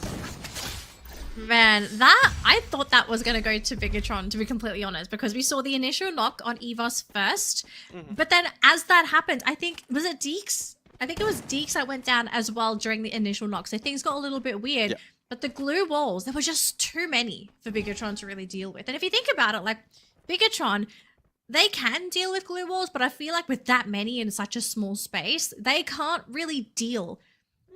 Man, I thought that was going to go to Bigatron, to be completely honest, because we saw the initial knock on EVOS first. But then as that happened, I think, was it Deeks? I think it was Deeks that went down as well during the initial knock. So things got a little bit weird. Yeah. But the glue walls, there were just too many for Bigatron to really deal with. And if you think about it, like, Bigatron, they can deal with glue walls, but I feel like with that many in such a small space, they can't really deal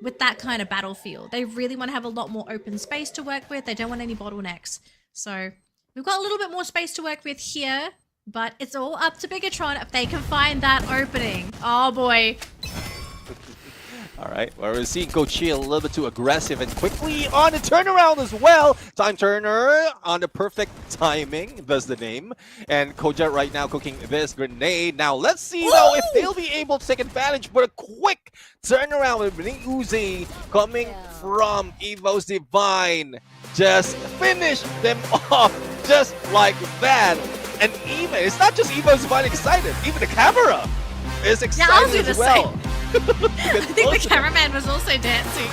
with that kind of battlefield. They really want to have a lot more open space to work with. They don't want any bottlenecks. So we've got a little bit more space to work with here, but it's all up to Bigatron if they can find that opening. Oh boy. All right, well, we're seeing Coach Chi a little bit too aggressive and quickly on the turnaround as well. Time turner on the perfect timing, thus the name. And Koja right now cooking this grenade. Now let's see though if they'll be able to take advantage, but a quick turnaround with Bling Uzi coming from Evo's Divine. Just finish them off just like that. And even, it's not just Evo's Divine excited, even the camera is excited as well. I think the cameraman was also dancing.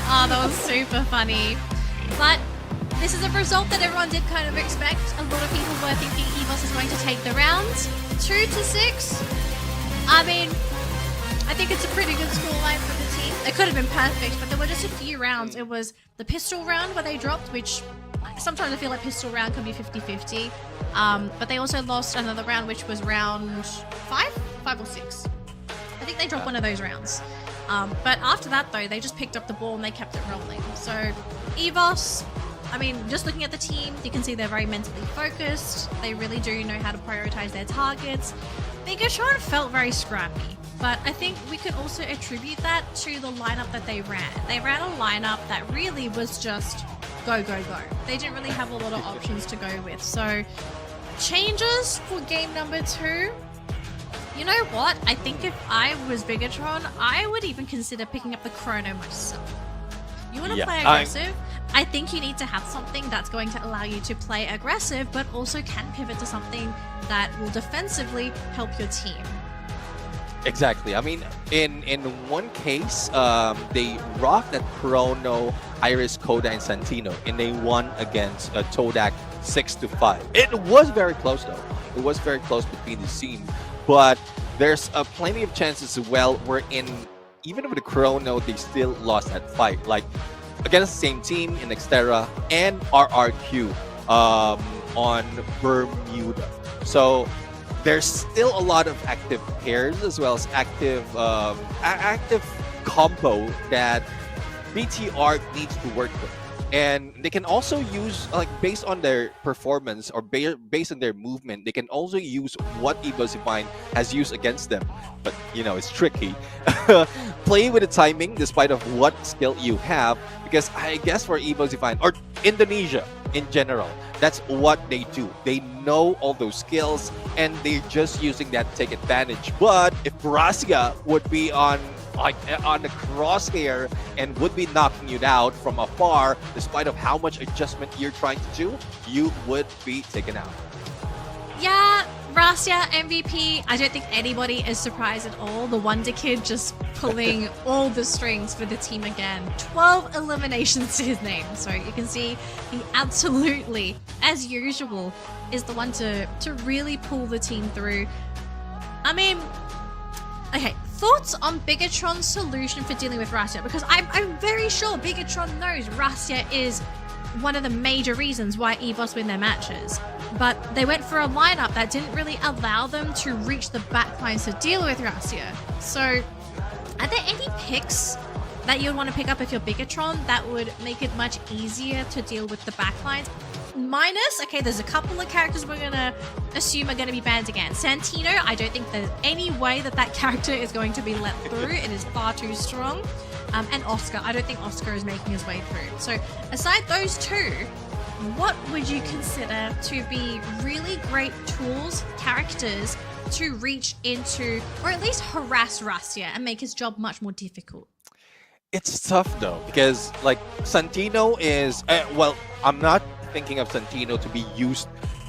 Oh, that was super funny. But this is a result that everyone did kind of expect. A lot of people were thinking EVOS is going to take the rounds. 2-6. I mean, I think it's a pretty good scoreline for the team. It could have been perfect, but there were just a few rounds. It was the pistol round where they dropped, which sometimes I feel like pistol round can be 50-50. But they also lost another round, which was round 5 or 6. I think they dropped one of those rounds. But after that, though, they just picked up the ball and they kept it rolling. So EVOS, I mean, just looking at the team, you can see they're very mentally focused. They really do know how to prioritize their targets. Bigatron felt very scrappy, but I think we could also attribute that to the lineup that they ran. They ran a lineup that really was just go, go, go. They didn't really have a lot of options to go with. So changes for game number 2. You know what? I think if I was Bigatron, I would even consider picking up the chrono myself. You want to play aggressive? I think you need to have something that's going to allow you to play aggressive, but also can pivot to something that will defensively help your team. Exactly. I mean, in one case, they rocked at Chrono, Iris, Koda, and Santino, and they won against Todak 6-5. It was very close though. It was very close between the team, but there's plenty of chances as well wherein even with the Chrono, they still lost that fight. Like against the same team in Xterra and RRQ on Bermuda. So there's still a lot of active pairs as well as active combo that BTR needs to work with. And they can also use, like, based on their performance or based on their movement, they can also use what Evo Divine has used against them. But, you know, it's tricky. Play with the timing despite of what skill you have, because I guess for Evo Divine, or Indonesia in general, that's what they do. They know all those skills, and they're just using that to take advantage. But if Gracia would be on the crosshair and would be knocking you out from afar, despite of how much adjustment you're trying to do, you would be taken out. Yeah, Rasia MVP. I don't think anybody is surprised at all. The Wonder Kid just pulling all the strings for the team again. 12 eliminations to his name. So you can see he absolutely, as usual, is the one to really pull the team through. I mean, okay, thoughts on Bigatron's solution for dealing with Rasia? Because I'm very sure Bigatron knows Rasia is one of the major reasons why EVOS win their matches. But they went for a lineup that didn't really allow them to reach the backlines to deal with Rasia. So, are there any picks that you'd want to pick up if you're Bigatron that would make it much easier to deal with the backlines? Minus, okay, there's a couple of characters we're gonna assume are gonna be banned again. Santino, I don't think there's any way that character is going to be let through. It is far too strong. And Oscar, I don't think Oscar is making his way through. So aside those two, what would you consider to be really great tools, characters to reach into, or at least harass Rasia and make his job much more difficult? It's tough though, because like Santino is, well, I'm not thinking of Santino to be used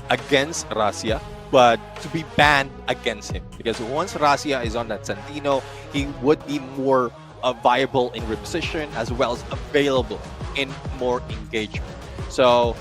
against Rasia, but to be banned against him. Because once Rasia is on that Santino, he would be more viable in reposition as well as available in more engagement. So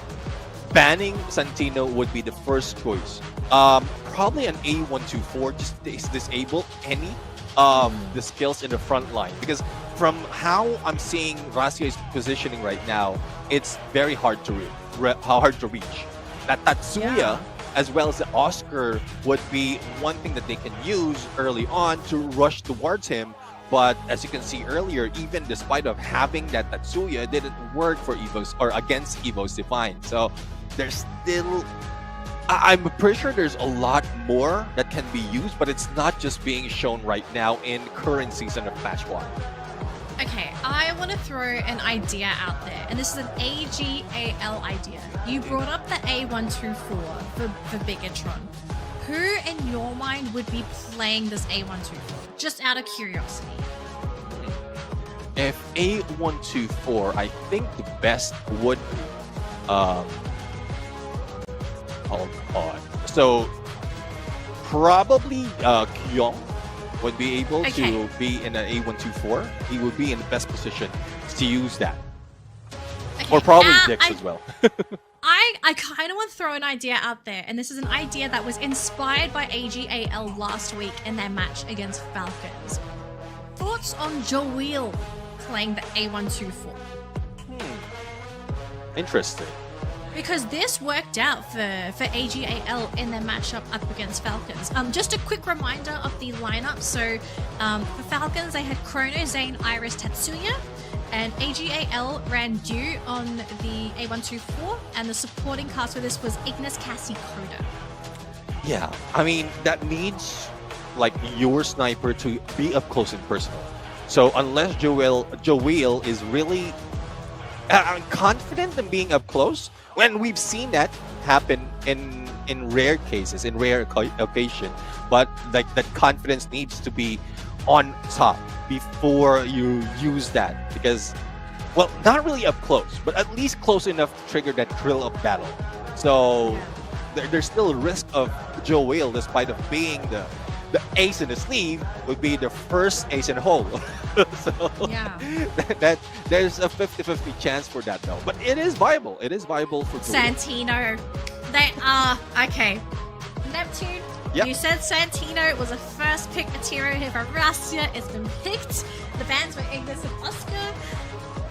banning Santino would be the first choice. Probably an A124 just disable any of the skills in the front line, because from how I'm seeing Rasia's positioning right now, it's very hard to reach. That Tatsuya as well as the Oscar would be one thing that they can use early on to rush towards him. But as you can see earlier, even despite of having that Tatsuya, it didn't work for Evo's or against Evo's Divine. So there's still, I'm pretty sure there's a lot more that can be used, but it's not just being shown right now in current season of Match 1. Okay, I want to throw an idea out there, and this is an AGAL idea. You brought up the A124 for Bigatron. Who in your mind would be playing this A124? Just out of curiosity. If A124, I think the best would be hold on. So probably Kyung would be able to be in an A124. He would be in the best position to use that. Okay. Or probably Dix as well. I kind of want to throw an idea out there, and this is an idea that was inspired by AGAL last week in their match against Falcons. Thoughts on Joel playing the A124? Interesting. Because this worked out for AGAL in their matchup up against Falcons. Just a quick reminder of the lineup. So for Falcons, they had Chrono, Zane, Iris, Tatsuya. And AGAL ran Dew on the A124. And the supporting cast for this was Ignis, Cassie, Coda. Yeah, I mean, that needs like your sniper to be up close and personal. So unless Joel is really confident in being up close, when we've seen that happen in rare cases, in rare occasion, but like that confidence needs to be on top before you use that, because, well, not really up close, but at least close enough to trigger that thrill of battle. So there's still a risk of Joel, despite of being the ace in the sleeve would be the first ace in the hole. So Yeah. that there's a 50-50 chance for that though. But it is viable. It is viable for Jewel. Santino. They are okay. Neptune. Yep. You said Santino was a first pick material here for Russia. It's been picked. The bands were Ignis and Oscar.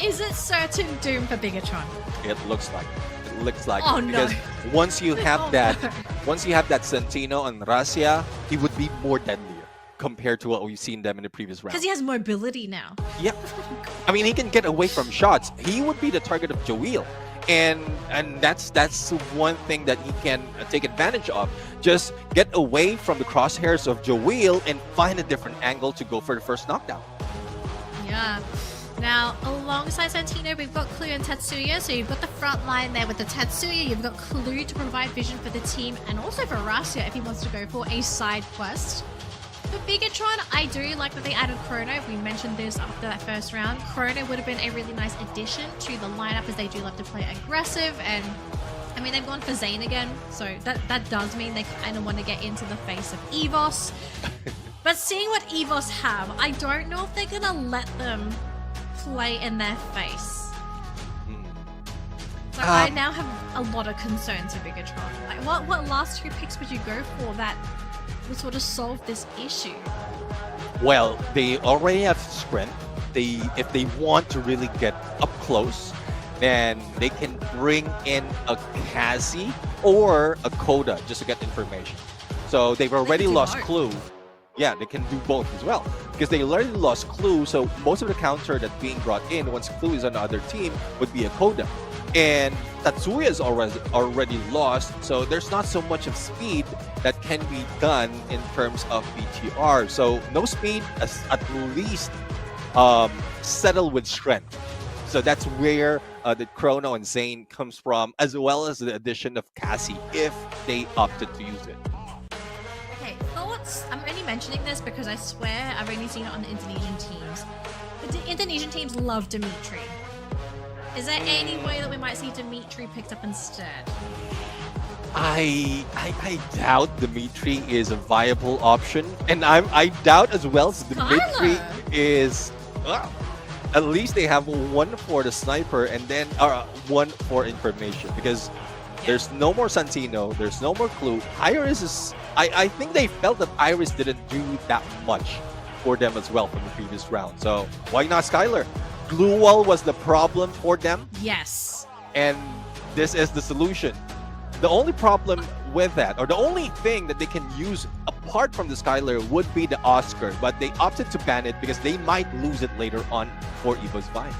Is it certain doom for Bigatron? It looks like. It looks like. Oh, it. no. Because once you have Oh, that, no. once you have that Santino and Russia, he would be more deadlier compared to what we've seen them in the previous round. Because he has mobility now. Yeah. I mean, he can get away from shots. He would be the target of Joel. And that's one thing that he can take advantage of. Just get away from the crosshairs of Joel and find a different angle to go for the first knockdown. Yeah. Now, alongside Santino, we've got Clue and Tatsuya. So you've got the front line there with the Tatsuya. You've got Clue to provide vision for the team, and also for Rasya if he wants to go for a side quest. For Bigatron, I do like that they added Chrono. We mentioned this after that first round. Chrono would have been a really nice addition to the lineup, as they do love to play aggressive. And I mean, they've gone for Zane again, so that does mean they kind of want to get into the face of EVOS. But seeing what EVOS have, I don't know if they're gonna let them play in their face. So I now have a lot of concerns for Bigatron. Like, what last two picks would you go for that would sort of solve this issue? Well, they already have strength. If they want to really get up close, then they can bring in a Cassie or a Coda just to get information. So they've already do lost both. Clue. Yeah, they can do both as well. Because they already lost Clue, so most of the counter that's being brought in once Clue is on the other team would be a Coda. And Tatsuya is already lost, so there's not so much of speed that can be done in terms of BTR. So no speed, at least settle with strength. So that's where the Chrono and Zane comes from, as well as the addition of Cassie, if they opted to use it. Okay, thoughts? I'm only mentioning this because I swear I've only seen it on the Indonesian teams. The Indonesian teams love Dimitri. Is there any way that we might see Dimitri picked up instead? I doubt Dimitri is a viable option, and I doubt as well as Dimitri Skylar. is. At least they have one for the sniper and then one for information, because there's no more Santino, there's no more Clue. Iris is. I think they felt that Iris didn't do that much for them as well from the previous round. So why not Skylar? Glue wall was the problem for them, Yes. and this is the solution. The only problem with that, or the only thing that they can use apart from the Skylar, would be the Oscar, but they opted to ban it because they might lose it later on for Evo's Vine.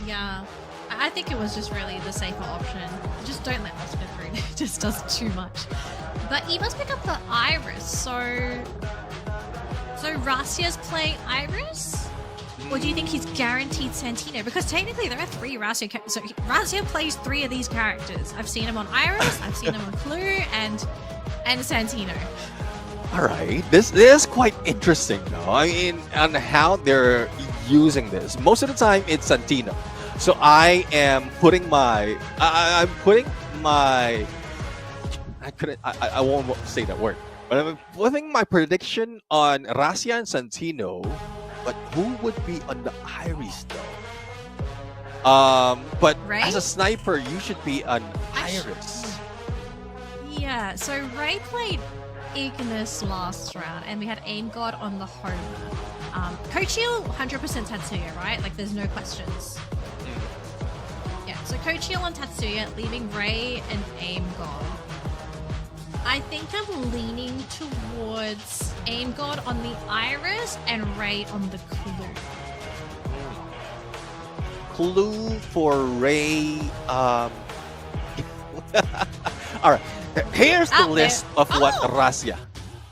Yeah. I think it was just really the safer option. Just don't let Oscar through. It just does too much. But Evo's pick up the Iris, so Rasya's playing Iris? Or do you think he's guaranteed Santino? Because technically there are three Rasya characters. So Rasya plays three of these characters. I've seen him on Iris, I've seen him on Clue, and Santino. All right, this is quite interesting though. I mean, on how they're using this. Most of the time it's Santino. So I am putting my, I won't say that word, but I'm putting my prediction on Rasya and Santino. But who would be on the Iris though? But Ray? as a sniper, you should be on Iris. Yeah, so Ray played Ignis last round, and we had Aim God on the Homer. Coachio 100% Tatsuya, right? Like, there's no questions. Yeah, so Coachio on Tatsuya, leaving Ray and Aim God. I think I'm leaning towards Aim God on the Iris and Ray on the Clue. Clue for Ray. All right, here's the Out list there. of what Oh. Rasya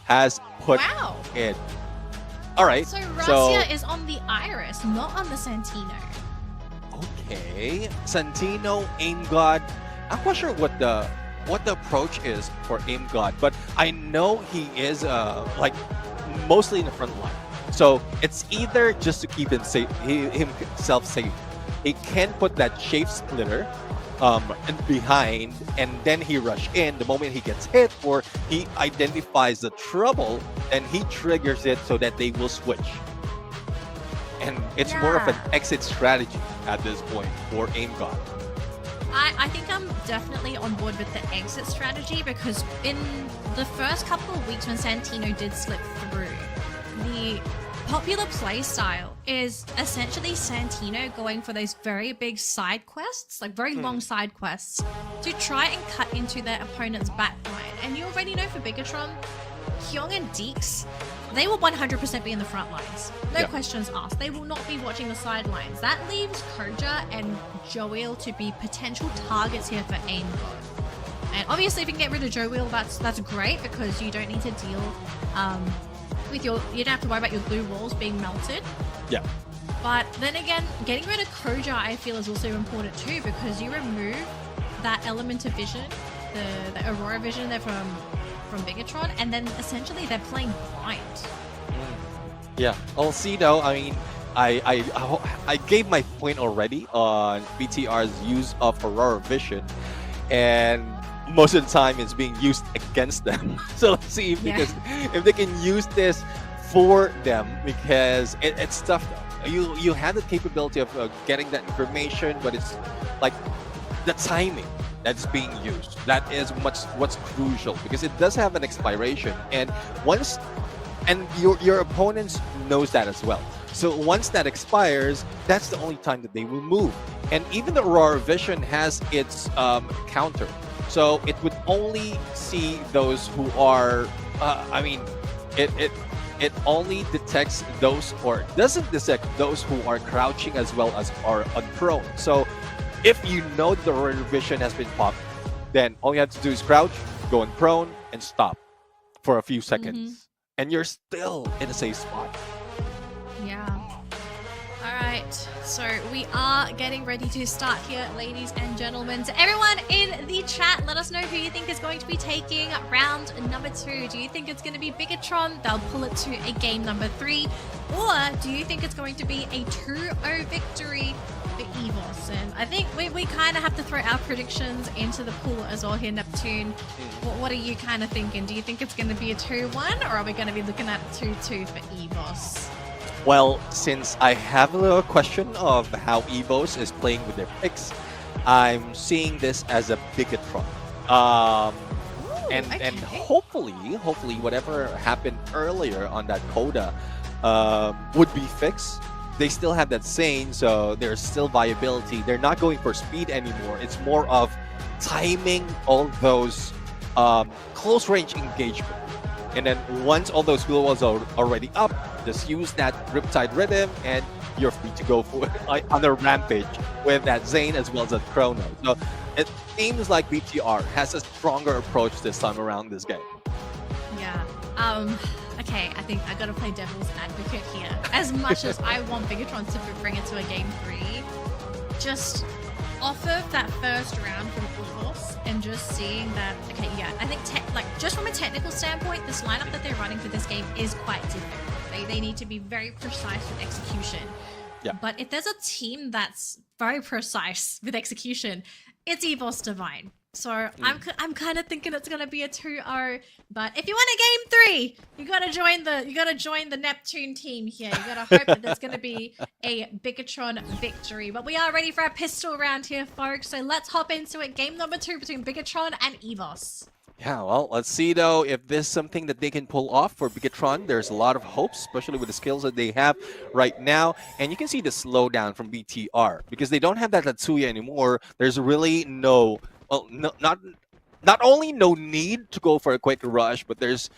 has put Wow. in. All right, So Rasya is on the Iris, not on the Santino. okay, Santino, Aim God. I'm not sure what the approach is for Aim God, but I know he is like mostly in the front line. So it's either just to keep him safe, himself safe. He can put that shape splitter and behind, and then he rush in. The moment he gets hit or he identifies the trouble, and he triggers it so that they will switch. And it's more of an exit strategy at this point for Aim God. I think I'm definitely on board with the exit strategy, because in the first couple of weeks when Santino did slip through, the popular play style is essentially Santino going for those very big side quests, like very long side quests, to try and cut into their opponent's backline. And you already know for Bigatron, Hyung and Deeks, they will 100% be in the front lines. No questions asked. They will not be watching the sidelines. That leaves Koja and Joel to be potential targets here for Aim God. And obviously, if you can get rid of Joel, that's great, because you don't need to deal with you don't have to worry about your blue walls being melted. Yeah. But then again, getting rid of Koja, I feel, is also important too, because you remove that element of vision, the Aurora vision there from Bigatron, and then essentially they're playing blind. Yeah, I'll see though. I mean, I gave my point already on BTR's use of Aurora Vision, and most of the time it's being used against them. So let's see if they can use this for them, because it's tough though. You have the capability of getting that information, but it's like the timing that's being used. That is what's crucial, because it does have an expiration, and your opponents knows that as well. So once that expires, that's the only time that they will move. And even the Aurora Vision has its counter, so it would only see those who are. It only detects those, or doesn't detect those who are crouching as well as are unprone. So if you know the Aurora Vision has been popped, then all you have to do is crouch, go in prone, and stop for a few seconds. And you're still in a safe spot. Yeah. All right. So we are getting ready to start here, ladies and gentlemen. So everyone in the chat, let us know who you think is going to be taking round number 2. Do you think it's going to be Bigatron? They'll pull it to a game number 3. Or do you think it's going to be a 2-0 victory for EVOS? And I think we kind of have to throw our predictions into the pool as well here, Neptune. What are you kind of thinking? Do you think it's going to be a 2-1, or are we going to be looking at a 2-2 for EVOS? Well, since I have a question of how EVOS is playing with their picks, I'm seeing this as a Bigatron. And hopefully whatever happened earlier on that coda would be fixed. They still have that Zane, so there's still viability. They're not going for speed anymore. It's more of timing all those close range engagement. And then once all those blue walls are already up, just use that Riptide Rhythm and you're free to go for on a rampage with that Zane as well as that Chrono. So it seems like BTR has a stronger approach this time around this game. Yeah. Okay, I think I gotta play devil's advocate here. As much as I want Bigatron to bring it to a game 3, just off of that first round from EVOS and just seeing that, okay, yeah, I think just from a technical standpoint, this lineup that they're running for this game is quite difficult. They need to be very precise with execution. Yeah. But if there's a team that's very precise with execution, it's EVOS Divine. So I'm kind of thinking it's gonna be a 2-0. But if you want a game 3, you gotta join the Neptune team here. You gotta hope that there's gonna be a Bigatron victory. But we are ready for our pistol round here, folks. So let's hop into it. Game number 2 between Bigatron and EVOS. Yeah, well, let's see though if this is something that they can pull off for Bigatron. There's a lot of hopes, especially with the skills that they have right now. And you can see the slowdown from BTR because they don't have that Tatsuya anymore. There's really no, well, not only no need to go for a quick rush, but there's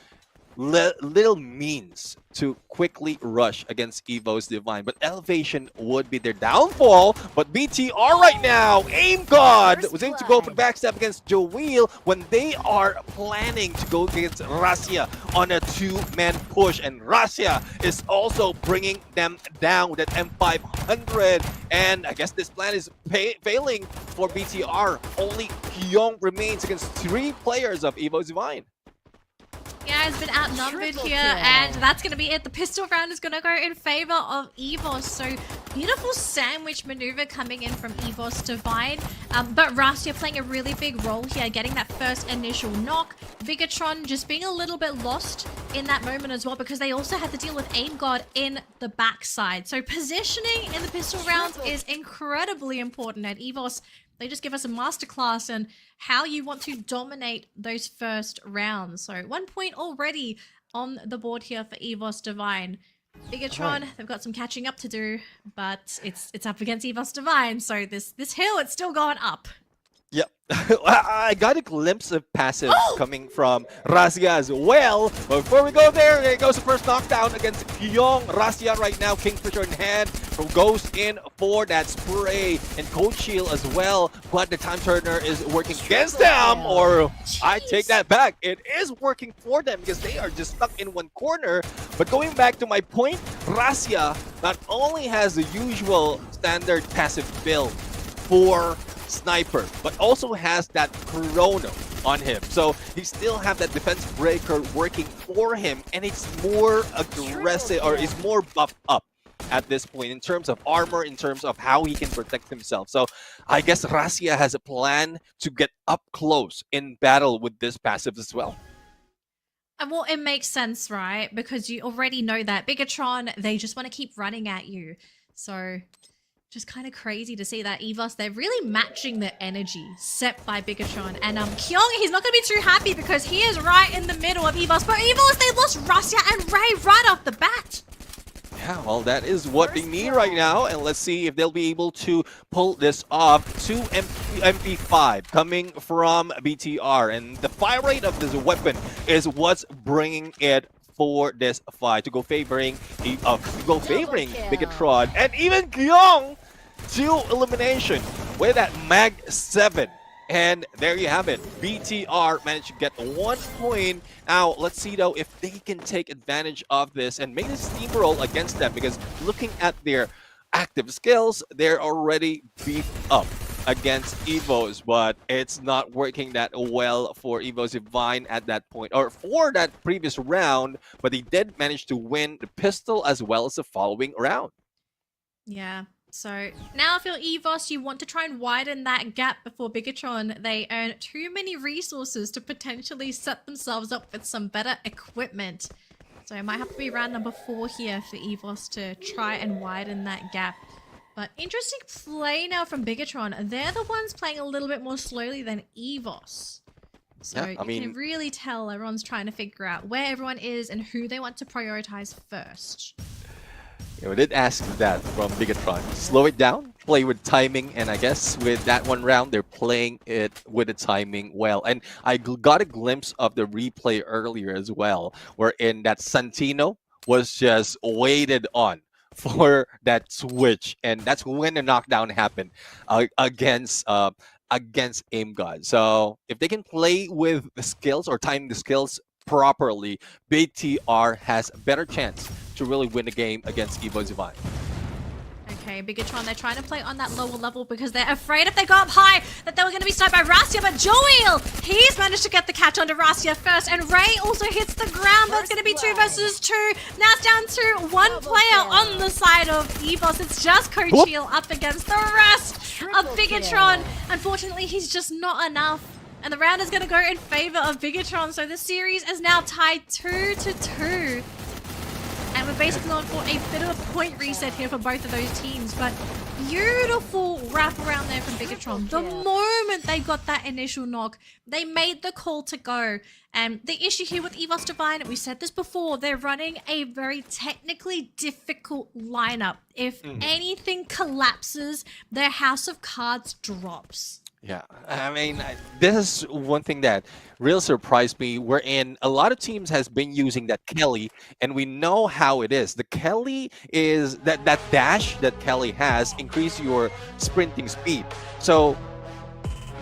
little means to quickly rush against EVOS Divine. But Elevation would be their downfall. But BTR right now, Aim God was able to go for the backstab against Joel when they are planning to go against Russia on a 2-man push. And Russia is also bringing them down with that M500. And I guess this plan is failing for BTR. Only Hyung remains against 3 players of EVOS Divine. Yeah, has been outnumbered here, and that's going to be it. The pistol round is going to go in favor of EVOS. So beautiful sandwich maneuver coming in from EVOS Divine. But Rastia playing a really big role here, getting that first initial knock. Bigatron just being a little bit lost in that moment as well, because they also had to deal with Aim God in the backside. So positioning in the pistol rounds is incredibly important at EVOS. They just give us a masterclass on how you want to dominate those first rounds. So 1 point already on the board here for EVOS Divine. Bigatron, they've got some catching up to do, but it's up against EVOS Divine. So this hill, it's still going up. Yep. I got a glimpse of passive coming from Razia as well. But before we go there goes the first knockdown against Kyong. Razia right now, Kingfisher in hand, goes in for that spray, and Cold Shield as well. But the time turner is working against them, or I take that back. It is working for them because they are just stuck in one corner. But going back to my point, Razia not only has the usual standard passive build for Sniper, but also has that Chrono on him. So he still have that defense breaker working for him, and it's more aggressive, or is more buffed up at this point in terms of armor, in terms of how he can protect himself. So I guess Razia has a plan to get up close in battle with this passive as well. And well, it makes sense, right? Because you already know that Bigatron, they just want to keep running at you. So just kind of crazy to see that EVOS, they're really matching the energy set by Bigatron. And Kyong, he's not going to be too happy because he is right in the middle of EVOS. But EVOS, they lost Razia and Ray right off the bat. Yeah, well, that is what they need right now. And let's see if they'll be able to pull this off. 2 MP5 coming from BTR. And the fire rate of this weapon is what's bringing it for this fight to go favoring Bigatron, and even Kyong to elimination with that Mag 7. And there you have it. BTR managed to get 1 point. Now, let's see though if they can take advantage of this and make a steamroll against them, because looking at their active skills, they're already beefed up against EVOS, but it's not working that well for EVOS Divine at that point, or for that previous round, but they did manage to win the pistol as well as the following round. Yeah, so now if you're EVOS, you want to try and widen that gap before Bigatron. They earn too many resources to potentially set themselves up with some better equipment. So it might have to be round number 4 here for EVOS to try and widen that gap. But interesting play now from Bigatron. They're the ones playing a little bit more slowly than EVOS. So yeah, you can really tell everyone's trying to figure out where everyone is and who they want to prioritize first. Yeah, we did ask that from Bigatron. Slow it down, play with timing, and I guess with that one round, they're playing it with the timing well. And I got a glimpse of the replay earlier as well, wherein that Santino was just waited on for that switch, and that's when the knockdown happened against Aim God. So if they can play with the skills or time the skills properly, BTR has a better chance to really win the game against EVOS Divine. Okay, Bigatron, they're trying to play on that lower level because they're afraid if they go up high that they were going to be sniped by Razia, but Joel, he's managed to get the catch onto Razia first, and Ray also hits the ground, but it's going to be 2 versus 2. Now it's down to 1 player on the side of EVOS. It's just Coachil up against the rest of Bigatron. Unfortunately, he's just not enough, and the round is going to go in favor of Bigatron, so the series is now tied 2-2. And we're basically on for a bit of a point reset here for both of those teams. But beautiful wrap around there from Bigatron. The moment they got that initial knock, they made the call to go. And the issue here with EVOS Divine, we said this before, they're running a very technically difficult lineup. If anything collapses, their house of cards drops. Yeah, I mean, this is one thing that really surprised me, wherein a lot of teams has been using that Kelly, and we know how it is. The Kelly is that dash that Kelly has increase your sprinting speed. So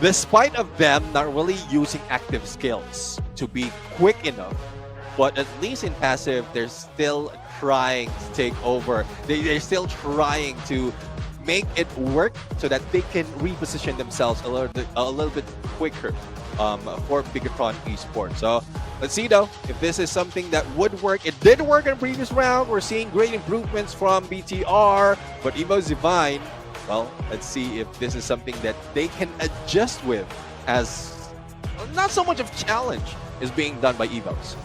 despite of them not really using active skills to be quick enough, but at least in passive, they're still trying to take over. They're still trying to make it work so that they can reposition themselves a little bit quicker for Bigatron Esports. So let's see though if this is something that would work. It did work in the previous round. We're seeing great improvements from BTR, but Evo's Divine, well, let's see if this is something that they can adjust with, as not so much of challenge is being done by Evos.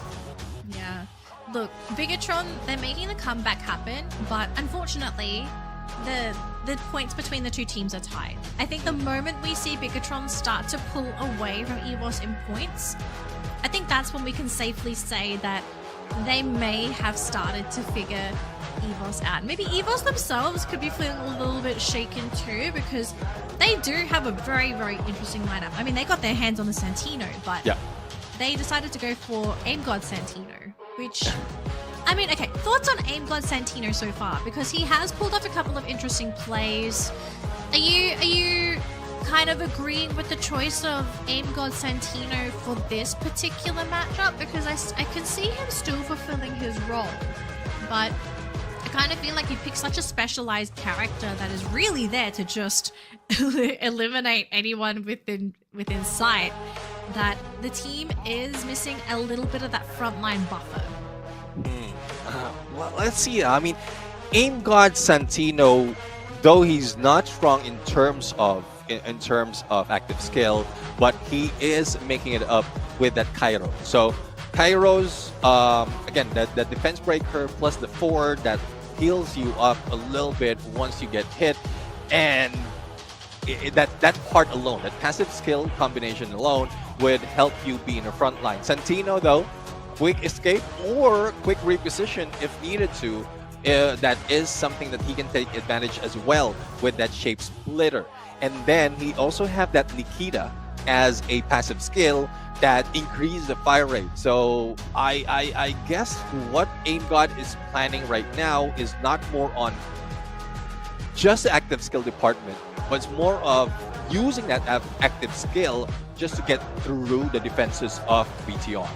Yeah. Look, Bigatron, they're making the comeback happen, but unfortunately, the points between the two teams are tied. I think the moment we see Bigatron start to pull away from EVOS in points, I think that's when we can safely say that they may have started to figure EVOS out. Maybe EVOS themselves could be feeling a little bit shaken too, because they do have a very, very interesting lineup. I mean, they got their hands on the Santino, but they decided to go for Aim God Santino, which... I mean, okay, thoughts on Aim God Santino so far? Because he has pulled off a couple of interesting plays. Are you kind of agreeing with the choice of Aim God Santino for this particular matchup? Because I can see him still fulfilling his role, but I kind of feel like he picked such a specialized character that is really there to just eliminate anyone within sight, that the team is missing a little bit of that frontline buffer. Well, let's see. I mean, Aim God Santino, though he's not strong in terms of active skill, but he is making it up with that Cairo. So Cairo's again that defense breaker plus the forward that heals you up a little bit once you get hit, and that part alone, that passive skill combination alone, would help you be in the front line. Santino though, quick escape or quick reposition if needed to. That is something that he can take advantage as well with that shape splitter. And then he also have that Nikita as a passive skill that increases the fire rate. So I guess what Aim God is planning right now is not more on just the active skill department, but it's more of using that active skill just to get through the defenses of BTR.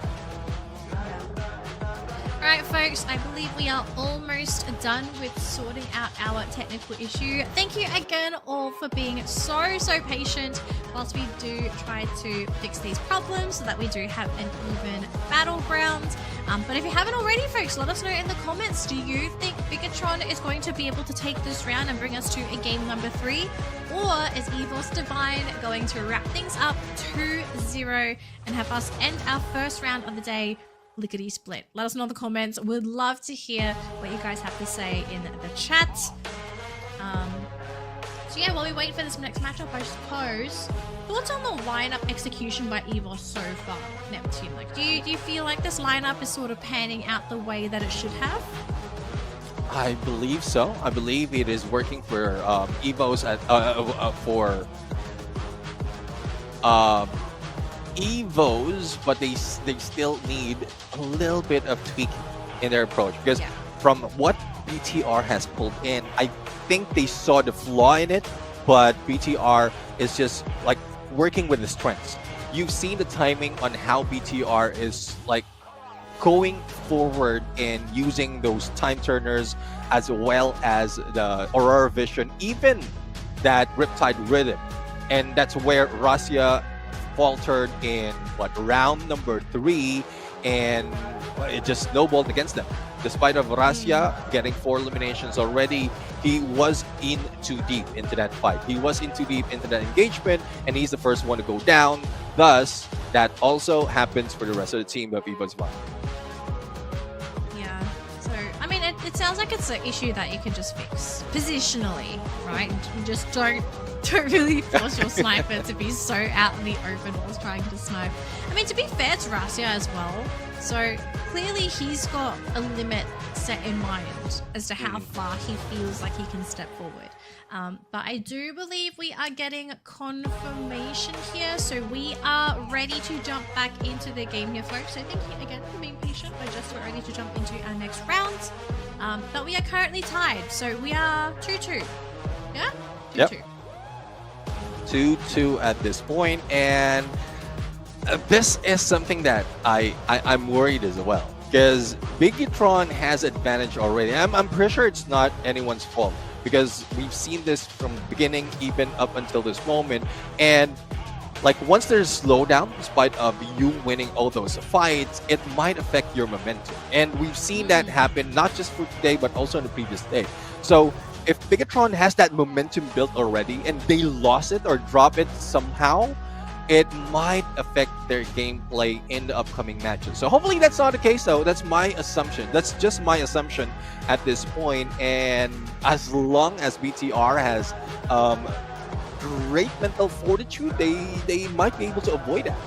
Alright folks, I believe we are almost done with sorting out our technical issue. Thank you again all for being so patient whilst we do try to fix these problems so that we do have an even battleground. But if you haven't already folks, let us know in the comments, do you think Bigatron is going to be able to take this round and bring us to a game number 3? Or is EVOS Divine going to wrap things up 2-0 and have us end our first round of the day lickety split? Let us know in the comments. We'd love to hear what you guys have to say in the chat. So yeah, while we wait for this next matchup, I suppose, thoughts on the lineup execution by EVOS so far, Neptune? Like, do you feel like this lineup is sort of panning out the way that it should have? I believe so. I believe it is working for EVOS for EVOs, but they still need a little bit of tweaking in their approach, because from what BTR has pulled in, I think they saw the flaw in it, but BTR is just like working with the strengths. You've seen the timing on how BTR is like going forward in using those time turners, as well as the Aurora Vision, even that Riptide Rhythm, and that's where Russia faltered in round number 3, and it just snowballed against them. Despite of Russia getting 4 eliminations already, he was in too deep into that fight. He was in too deep into that engagement, and he's the first one to go down. Thus, that also happens for the rest of the team of EVO's One. Yeah, so I mean, it sounds like it's an issue that you can just fix positionally, right? You just don't really force your sniper to be so out in the open whilst trying to snipe. I mean, to be fair to Russia as well, so clearly he's got a limit set in mind as to how far he feels like he can step forward. But I do believe we are getting confirmation here, so we are ready to jump back into the game here, folks. So thank you again for being patient. We're just ready to jump into our next round. But we are currently tied, so we are 2-2. Yeah? 2-2. Yep. 2-2 at this point, and this is something that I'm worried as well, because Bigatron has advantage already. I'm pretty sure it's not anyone's fault, because we've seen this from the beginning even up until this moment, and like once there's slowdown, despite of you winning all those fights, it might affect your momentum. And we've seen that happen not just for today, but also on the previous day. So if Bigatron has that momentum built already and they lost it or drop it somehow, it might affect their gameplay in the upcoming matches. So hopefully that's not the case though. That's my assumption. That's just my assumption at this point. And as long as BTR has great mental fortitude, they might be able to avoid that.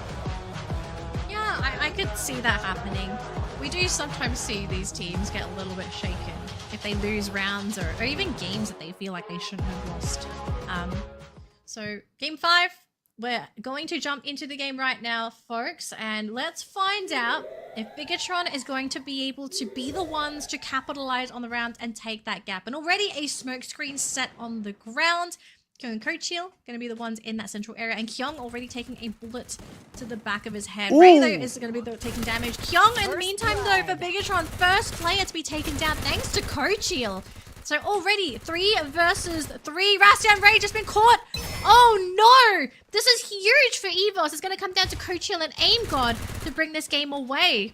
Yeah, I could see that happening. We do sometimes see these teams get a little bit shaken if they lose rounds or even games that they feel like they shouldn't have lost. So game 5, we're going to jump into the game right now, folks, and let's find out if Bigatron is going to be able to be the ones to capitalize on the round and take that gap. And already a smoke screen set on the ground. Kyung and Kochil going to be the ones in that central area, and Kyung already taking a bullet to the back of his head. Ray, though, is going to be taking damage. Kyung, in the meantime, though, for Bigatron, first player to be taken down thanks to Kochil. So already 3 versus 3. Rastia and Ray just been caught. Oh no! This is huge for EVOS. It's going to come down to Kochil and Aim God to bring this game away.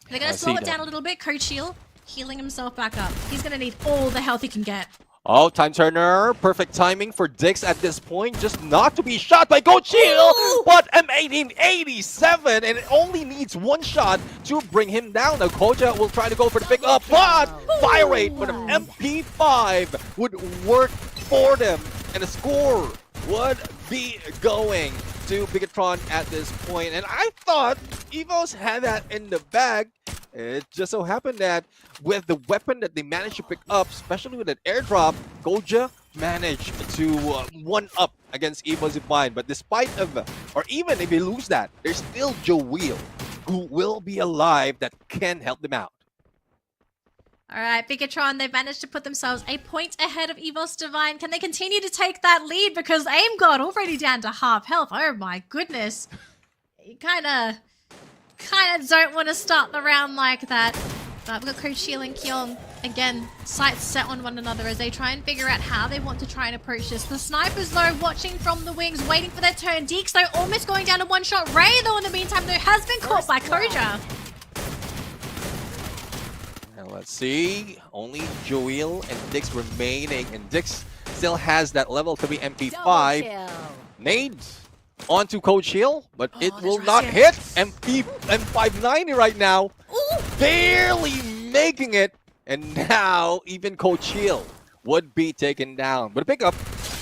They're going to slow it down a little bit. Kochil healing himself back up. He's going to need all the health he can get. Oh, time turner. Perfect timing for Dix at this point. Just not to be shot by Gochil. But M1887. And it only needs 1 shot to bring him down. Now, Koja will try to go for the pick up. But fire rate for the MP5 would work for them. And the score would be going to Bigatron at this point. And I thought EVOS had that in the bag. It just so happened that with the weapon that they managed to pick up, especially with that airdrop, Goja managed to one-up against EVOS Divine. But despite of, or even if they lose that, there's still Joel who will be alive that can help them out. All right, Bigatron, they've managed to put themselves a point ahead of EVOS Divine. Can they continue to take that lead? Because Aim God already down to half health. Oh my goodness. You kind of don't want to start the round like that. But we've got Coach Shiel and Kyung. Again, sights set on one another as they try and figure out how they want to try and approach this. The snipers, though, watching from the wings, waiting for their turn. Deeks, though, almost going down to 1 shot. Ray, though, in the meantime, though, has been caught by Koja. And let's see. Only Joel and Dix remaining. And Dix still has that level to be MP5. Nades onto Coach Hill, but it will not hit. M590 right now. Ooh. Barely making it. And now even Coach Hill would be taken down. But the pickup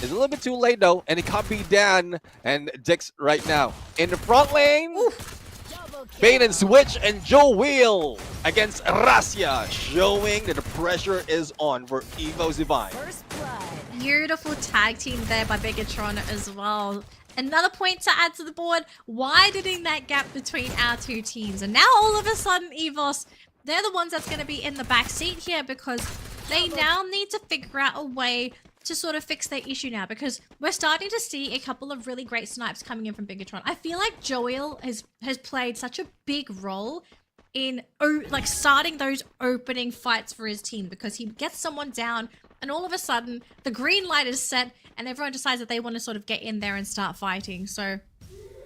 is a little bit too late though, and it can't be done. And Dix right now in the front lane. Bait and switch, and Joel against Rasia, showing that the pressure is on for EVOS Divine. Beautiful tag team there by Bigatron as well. Another point to add to the board, widening that gap between our two teams. And now all of a sudden, EVOS, they're the ones that's going to be in the back seat here because they now need to figure out a way to sort of fix their issue now, because we're starting to see a couple of really great snipes coming in from Bigatron. I feel like Joel has played such a big role in like starting those opening fights for his team, because he gets someone down and all of a sudden the green light is set and everyone decides that they want to sort of get in there and start fighting. So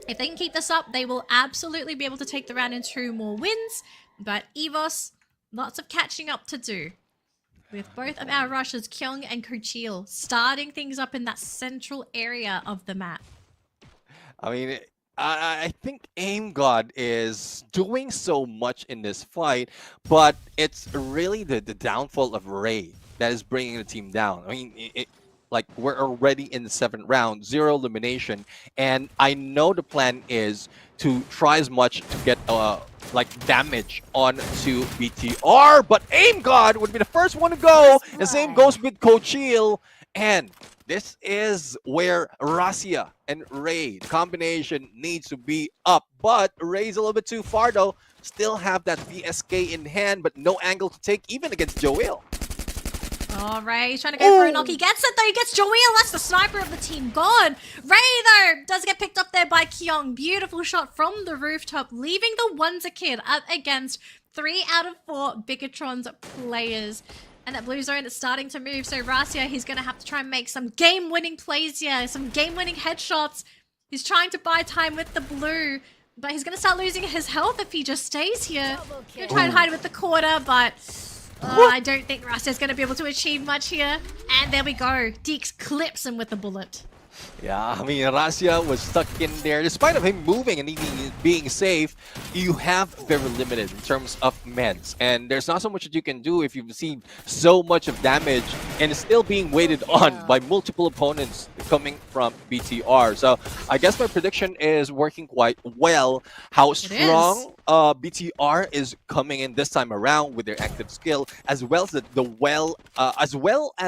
if they can keep this up, they will absolutely be able to take the round in 2 more wins. But EVOS, lots of catching up to do, with both of our rushers, Kyung and Kochil, starting things up in that central area of the map. I mean, I think Aim God is doing so much in this fight, but it's really the downfall of Ray that is bringing the team down. I mean, like, we're already in the 7th round, 0 elimination, and I know the plan is to try as much to get like damage onto BTR, but Aim God would be the first one to go. The same goes with Kochil, and this is where Rasia and Ray, the combination needs to be up, but Ray's a little bit too far though. Still have that VSK in hand, but no angle to take even against Joel. All right, he's trying to go for a knock. He gets it though. He gets Joel. That's the sniper of the team gone. Ray though does get picked up there by Kyung. Beautiful shot from the rooftop, leaving the Wonder Kid up against 3 out of 4 Bigatron's players. And that blue zone is starting to move. So Rasia, he's going to have to try and make some game-winning plays here, some game-winning headshots. He's trying to buy time with the blue, but he's going to start losing his health if he just stays here. He'll try and hide with the quarter, but I don't think Russia's going to be able to achieve much here. And there we go. Deeks clips him with the bullet. Yeah, I mean, Razia was stuck in there. Despite of him moving and being safe, you have very limited in terms of meds. And there's not so much that you can do if you've received so much of damage and it's still being weighted on by multiple opponents coming from BTR. So I guess my prediction is working quite well. How strong BTR is coming in this time around with their active skill, as well as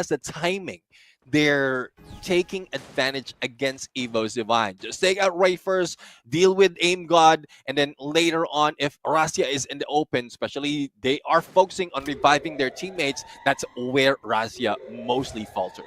the timing. They're taking advantage against Evo's Divine. Just take out Ray first, deal with Aim God, and then later on, if Razia is in the open, especially they are focusing on reviving their teammates, that's where Razia mostly faltered.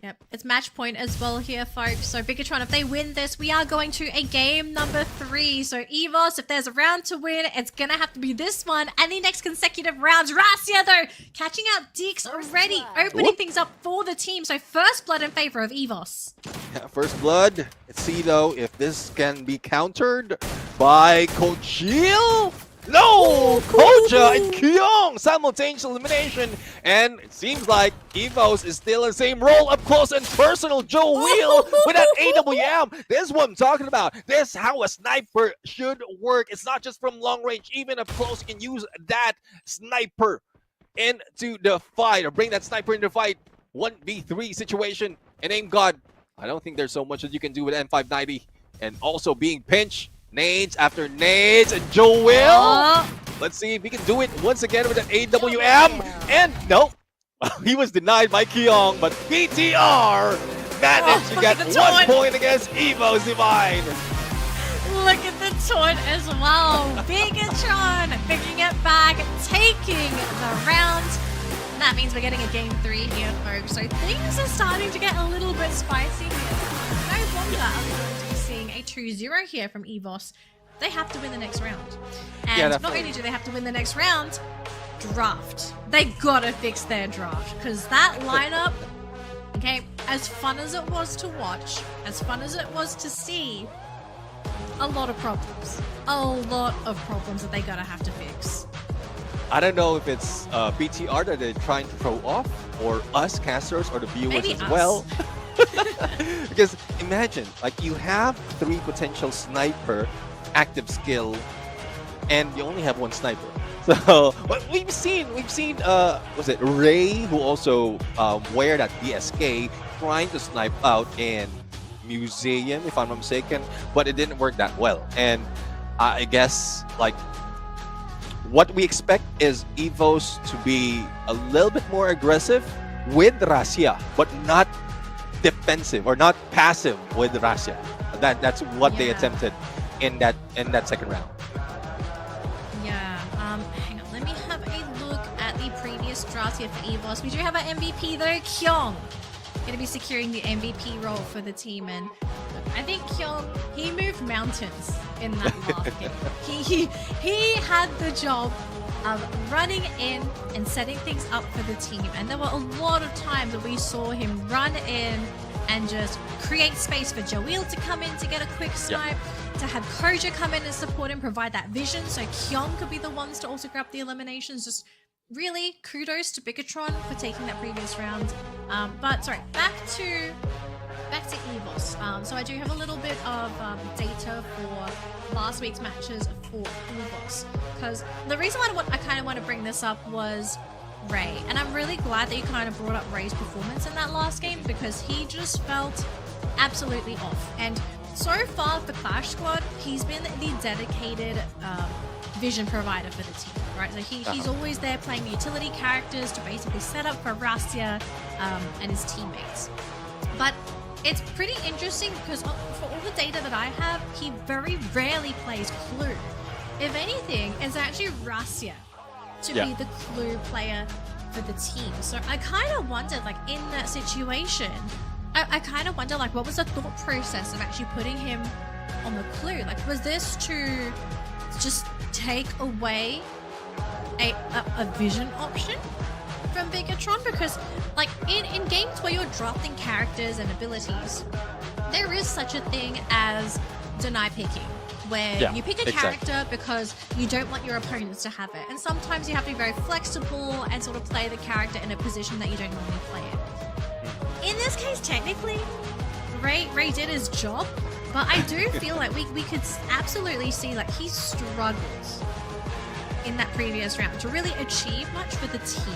Yep, it's match point as well here, folks. So Bigatron, if they win this, we are going to a game number 3. So Evos, if there's a round to win, it's gonna have to be this one and the next consecutive rounds. Razia, though, catching out Deeks already, opening things up for the team. So first blood in favor of Evos. Yeah, first blood. Let's see, though, if this can be countered by Kochil. No! Koja and Kyung! Simultaneous elimination. And it seems like Evos is still in the same role, up close and personal. Joe Wheel with that AWM. This is what I'm talking about. This is how a sniper should work. It's not just from long range. Even up close, you can use that sniper into the fight, or bring that sniper into the fight. 1v3 situation. And Aim God, I don't think there's so much that you can do with M590. And also being pinched. Nades after nades, and Joe Will. Let's see if he can do it once again with an AWM. And no, he was denied by Kyung, but BTR managed to get 1 point against Evo's Divine. Look at the taunt as well. Bigatron picking it back, taking the round. That means we're getting a game 3 here, folks. So things are starting to get a little bit spicy here. No wonder are we going to be seeing a 2-0 here from Evos. They have to win the next round. And not only do they have to win the next round, draft. They gotta fix their draft. Because that lineup, okay, as fun as it was to watch, as fun as it was to see, a lot of problems. A lot of problems that they gotta have to fix. I don't know if it's BTR that they're trying to throw off, or us casters, or the viewers Maybe as us. well. Because imagine, like, you have 3 potential sniper active skill, and you only have 1 sniper. So we've seen was it Ray, who also wear that BSK, trying to snipe out in Museum, if I'm not mistaken, but it didn't work that well. And I guess, like, what we expect is Evos to be a little bit more aggressive with Razia, but not defensive or not passive with Razia. That's what they attempted in that second round. Yeah, hang on, let me have a look at the previous draft here for Evos. We do have our MVP though, Kyung. Gonna be securing the MVP role for the team, and I think Kyung, he moved mountains in that last game. He had the job of running in and setting things up for the team, and there were a lot of times that we saw him run in and just create space for Joel to come in to get a quick snipe, to have Koja come in and support him, provide that vision, so Kyung could be the ones to also grab the eliminations. Just really kudos to Bigatron for taking that previous round. But sorry, back to Evos. So I do have a little bit of data for last week's matches for Evos, because the reason why I kind of want to bring this up was Ray, and I'm really glad that you kind of brought up Ray's performance in that last game, because he just felt absolutely off. And so far for Clash Squad, he's been the dedicated vision provider for the team, right? So he's always there playing the utility characters to basically set up for Razia and his teammates. But it's pretty interesting because for all the data that I have, he very rarely plays Clue. If anything, it's actually Razia to be the Clue player for the team. So I kind of wondered, like, in that situation, I kind of wonder, like, what was the thought process of actually putting him on the Clue? Like, was this to just take away a vision option from Bigatron? Because, like, in games where you're drafting characters and abilities, there is such a thing as deny picking, where Yeah, you pick a exactly. character because you don't want your opponents to have it. And sometimes you have to be very flexible and sort of play the character in a position that you don't normally play it. In this case, technically, Ray did his job, but I do feel like we could absolutely see like he struggled in that previous round to really achieve much for the team.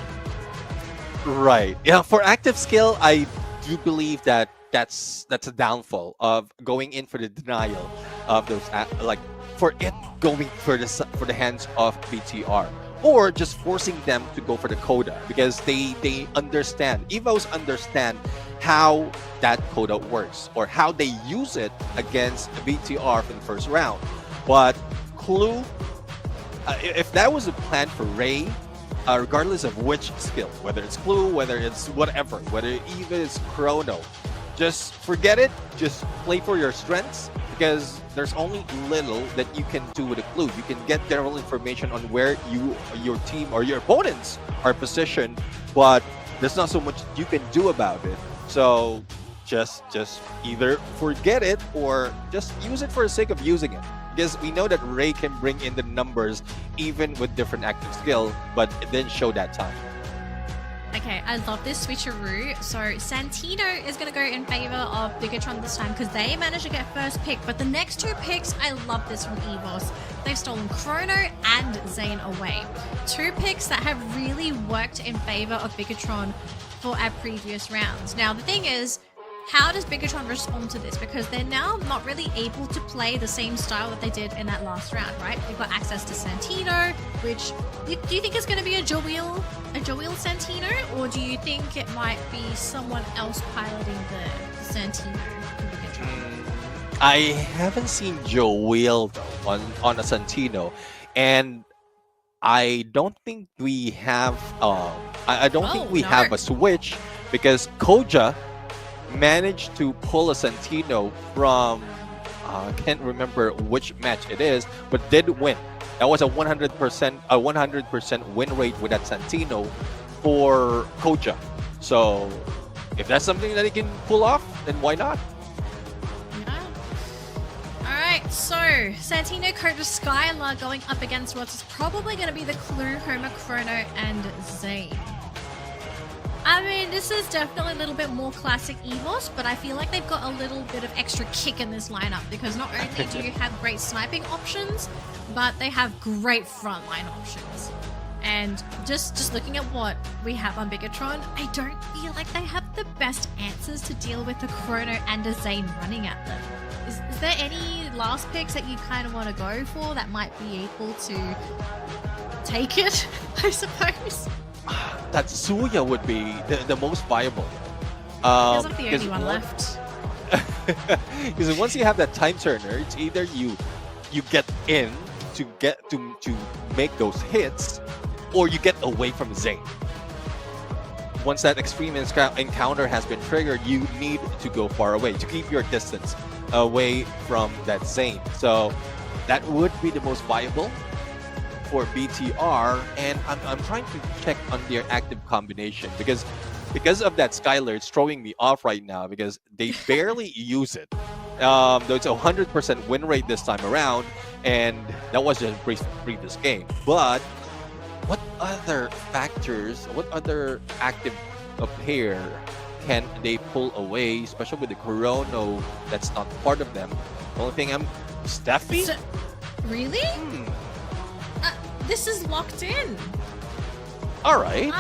Right. Yeah, for active skill, I do believe that that's a downfall of going in for the denial of those like for it going for the hands of BTR, or just forcing them to go for the coda, because they understand, Evos understand how that coda works or how they use it against BTR for the first round. But Clue, if that was a plan for Ray, regardless of which skill, whether it's Clue, whether it's whatever, whether even it's Chrono, just forget it. Just play for your strengths, because there's only little that you can do with a Clue. You can get general information on where your team or your opponents are positioned, but there's not so much you can do about it. So just either forget it or just use it for the sake of using it. Because we know that Ray can bring in the numbers even with different active skill, but it didn't show that time. Okay, I love this switcheroo. So Santino is going to go in favor of Bigatron this time because they managed to get first pick. But the next two picks, I love this from EVOS. They've stolen Chrono and Zane away. Two picks that have really worked in favor of Bigatron for our previous rounds. Now, the thing is, how does Bigatron respond to this? Because they're now not really able to play the same style that they did in that last round, right? They've got access to Santino, which do you think it's going to be a Joel Santino, or do you think it might be someone else piloting the Santino for Bigatron? I haven't seen Joel though on a Santino, and I don't think we have. I don't think we have a switch, because Koja managed to pull a Santino from I can't remember which match it is, but did win. That was a 100% win rate with that Santino for Koja. So if that's something that he can pull off, then why not? Yeah. Alright, so Santino, Koja, Skylar going up against what is probably going to be the Clue, Homer, Chrono, and Zane. I mean, this is definitely a little bit more classic EVOS, but I feel like they've got a little bit of extra kick in this lineup, because not only do you have great sniping options, but they have great frontline options. And just looking at what we have on Bigatron, I don't feel like they have the best answers to deal with the Chrono and a Zane running at them. Is there any last picks that you kind of want to go for that might be able to take it, I suppose? Tatsuya would be the most viable. Feels like the only one left. Because once you have that time turner, it's either you get in to make those hits, or you get away from Zane. Once that extreme encounter has been triggered, you need to go far away to keep your distance away from that Zane. So that would be the most viable for BTR, and I'm trying to check on their active combination, because of that Skylar, it's throwing me off right now, because they barely use it. Though it's a 100% win rate this time around, and that was just previous game. But what other factors, what other active pair can they pull away, especially with the Chrono that's not part of them? The only thing Steffi? So, really? This is locked in. All right.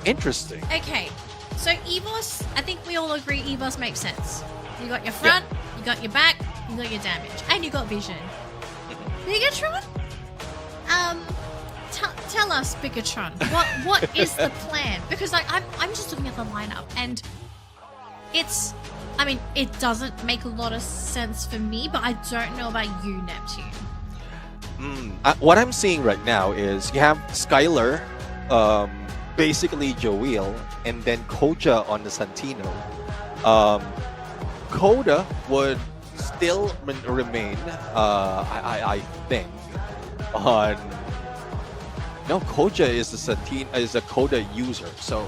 Interesting. Okay, so EVOS, I think we all agree EVOS makes sense. You got your front, you got your back, you got your damage, and you got vision. Bigatron? Tell us, Bigatron, what is the plan? Because like I'm just looking at the lineup, and it doesn't make a lot of sense for me, but I don't know about you, Neptune. What I'm seeing right now is you have Skylar, basically Joel, and then Koja on the Santino. Coda would still remain, I think, on. No, Koja is a Coda user, so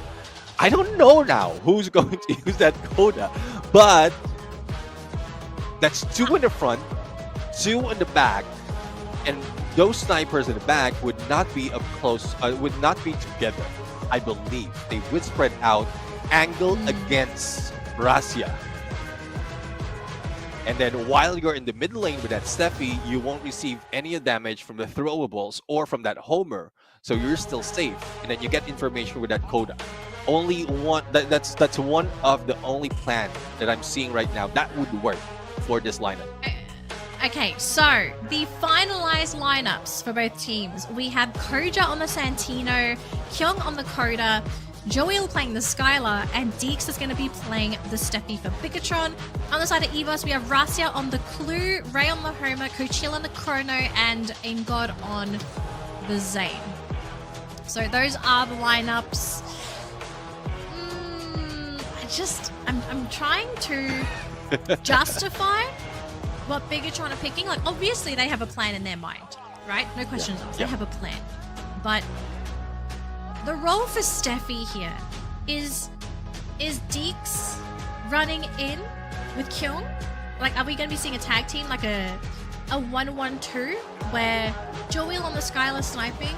I don't know now who's going to use that Coda, but That's 2 in the front, 2 in the back, and those snipers in the back would not be up close, would not be together. I believe they would spread out, angle against Russia. And then while you're in the mid lane with that Steffi, you won't receive any damage from the throwables or from that Homer. So you're still safe. And then you get information with that Coda. Only one, that's one of the only plan that I'm seeing right now that would work for this lineup. Okay, so the finalized lineups for both teams. We have Koja on the Santino, Kyung on the Coda, Joel playing the Skylar, and Deeks is going to be playing the Steffi for Bigatron. On the side of EVOS, we have Rasia on the Clue, Ray on the Homer, Coachella on the Chrono, and Ingod on the Zane. So those are the lineups. I'm trying to justify what Bigatron are picking. Like, obviously they have a plan in their mind, right? No questions asked. They have a plan. But the role for Steffi here is Deeks running in with Kyung? Like, are we going to be seeing a tag team, like a 1-1-2, where Joel on the Skylar sniping,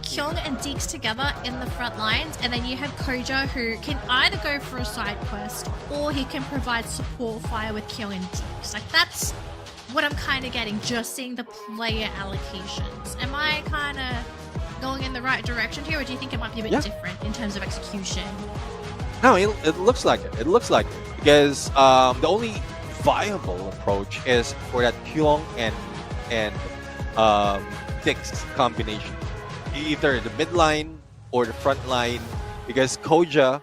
Kyung and Deeks together in the front lines, and then you have Koja, who can either go for a side quest or he can provide support fire with Kyung and Deeks. Like, that's what I'm kind of getting, just seeing the player allocations. Am I kind of going in the right direction here, or do you think it might be a bit different in terms of execution? No, it looks like it. It looks like it. Because the only viable approach is for that Kyung and Deeks combination. Either the mid line or the front line, because Koja,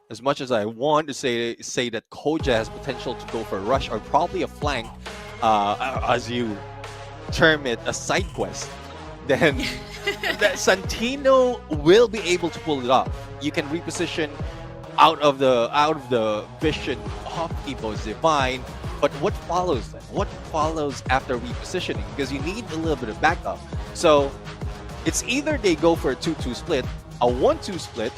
as much as I want to say that Koja has potential to go for a rush or probably a flank, as you term it, a side quest, then that Santino will be able to pull it off. You can reposition out of the vision of Evo's Divine, but what follows then? What follows after repositioning? Because you need a little bit of backup. So it's either they go for a 2-2 split, a 1-2 split,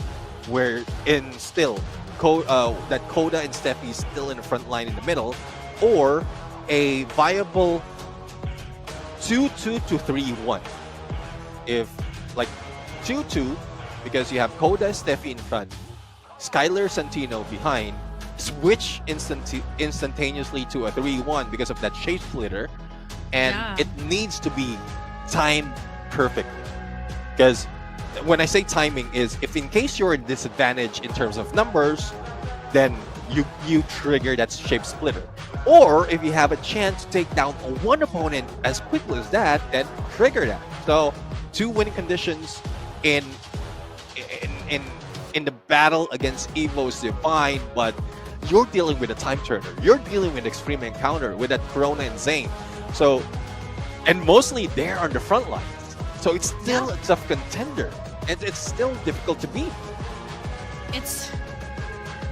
where in still that Coda and Steffi is still in the front line in the middle, or a viable 2-2 to 3-1. If like 2-2, because you have Coda, Steffi in front, Skylar, Santino behind, switch instantaneously to a 3-1 because of that shape splitter, and it needs to be timed perfectly. Because when I say timing is, if in case you're at disadvantage in terms of numbers, then you trigger that shape splitter. Or if you have a chance to take down one opponent as quickly as that, then trigger that. So 2 winning conditions in the battle against Evo's Divine, but you're dealing with a time turner. You're dealing with extreme encounter with that Corona and Zane. So, and mostly they're on the front lines. So it's still a tough contender, and it's still difficult to beat.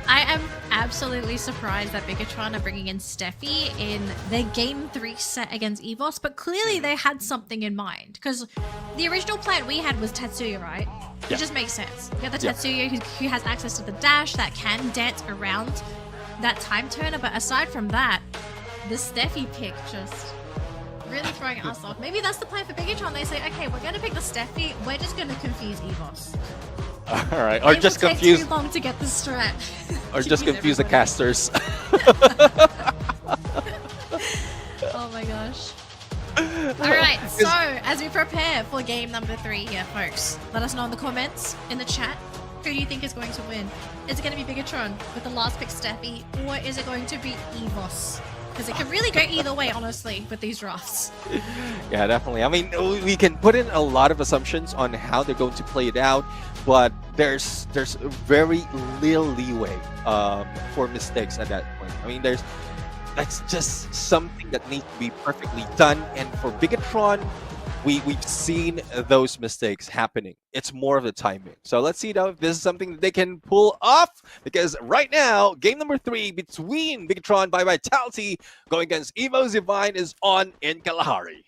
I am absolutely surprised that Bigatron are bringing in Steffi in their Game 3 set against EVOS, but clearly they had something in mind. Because the original plan we had was Tetsuya, right? It just makes sense. You have the Tetsuya who has access to the dash that can dance around that time turner, but aside from that, the Steffi pick just really throwing us off. Maybe that's the plan for Bigatron. They say, okay, we're going to pick the Steffi. We're just going to confuse EVOS. All right, or just confuse. Too long to get the strat. Or just confuse the casters. Oh my gosh. All right, so as we prepare for game number 3 here, folks, let us know in the comments, in the chat, who do you think is going to win? Is it going to be Bigatron with the last pick Steffi, or is it going to be EVOS? Because it can really go either way, honestly, with these drafts. Yeah, definitely. I mean, we can put in a lot of assumptions on how they're going to play it out, but there's very little leeway for mistakes at that point. I mean, that's just something that needs to be perfectly done. And for Bigatron, we've seen those mistakes happening. It's more of the timing. So let's see though if this is something that they can pull off, because right now game number 3 between Bigatron by Vitality going against Evo's Divine is on in Kalahari.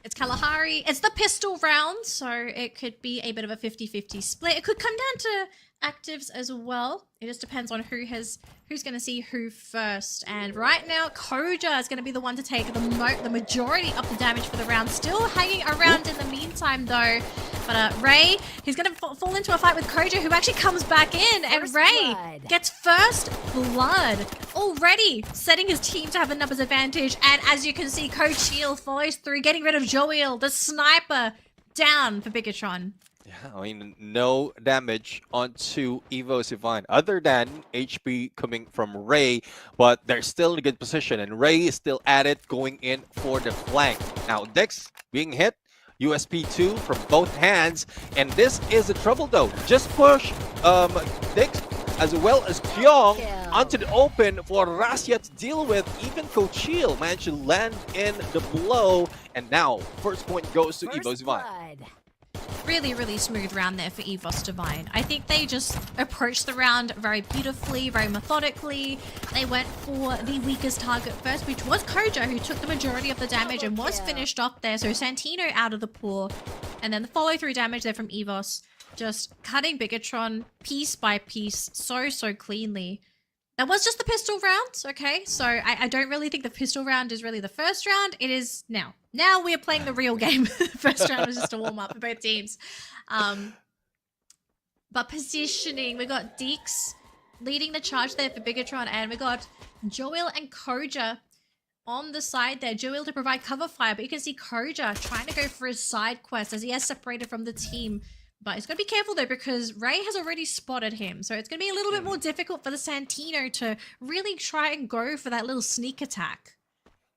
It's Kalahari. It's the pistol round, so it could be a bit of a 50-50 split. It could come down to actives as well. It just depends on who's going to see who first. And right now, Koja is going to be the one to take the majority of the damage for the round. Still hanging around in the meantime, though. But Ray, he's going to fall into a fight with Koja, who actually comes back in. And Ray gets first blood, already setting his team to have a numbers advantage. And as you can see, Coachil follows through, getting rid of Joel, the sniper, down for Bigatron. Yeah, I mean, no damage onto Evo Divine other than HP coming from Ray, but they're still in a good position, and Ray is still at it, going in for the flank. Now, Dix being hit, USP2 from both hands, and this is the trouble though. Just push Dix as well as Kyung onto the open for Rasya to deal with. Even Coachil managed to land in the blow, and now first point goes to Evo Divine. Really, really smooth round there for EVOS Divine. I think they just approached the round very beautifully, very methodically. They went for the weakest target first, which was Koja, who took the majority of the damage and was finished off there. So Santino out of the pool. And then the follow-through damage there from EVOS, just cutting Bigatron piece by piece so cleanly. That was just the pistol round, okay? So I don't really think the pistol round is really the first round. It is now. Now we are playing the real game. The first round was just a warm-up for both teams. But positioning, we got Deeks leading the charge there for Bigatron, and we got Joel and Koja on the side there. Joel to provide cover fire, but you can see Koja trying to go for his side quest as he has separated from the team. But he's got to be careful though, because Ray has already spotted him. So it's going to be a little bit more difficult for the Santino to really try and go for that little sneak attack.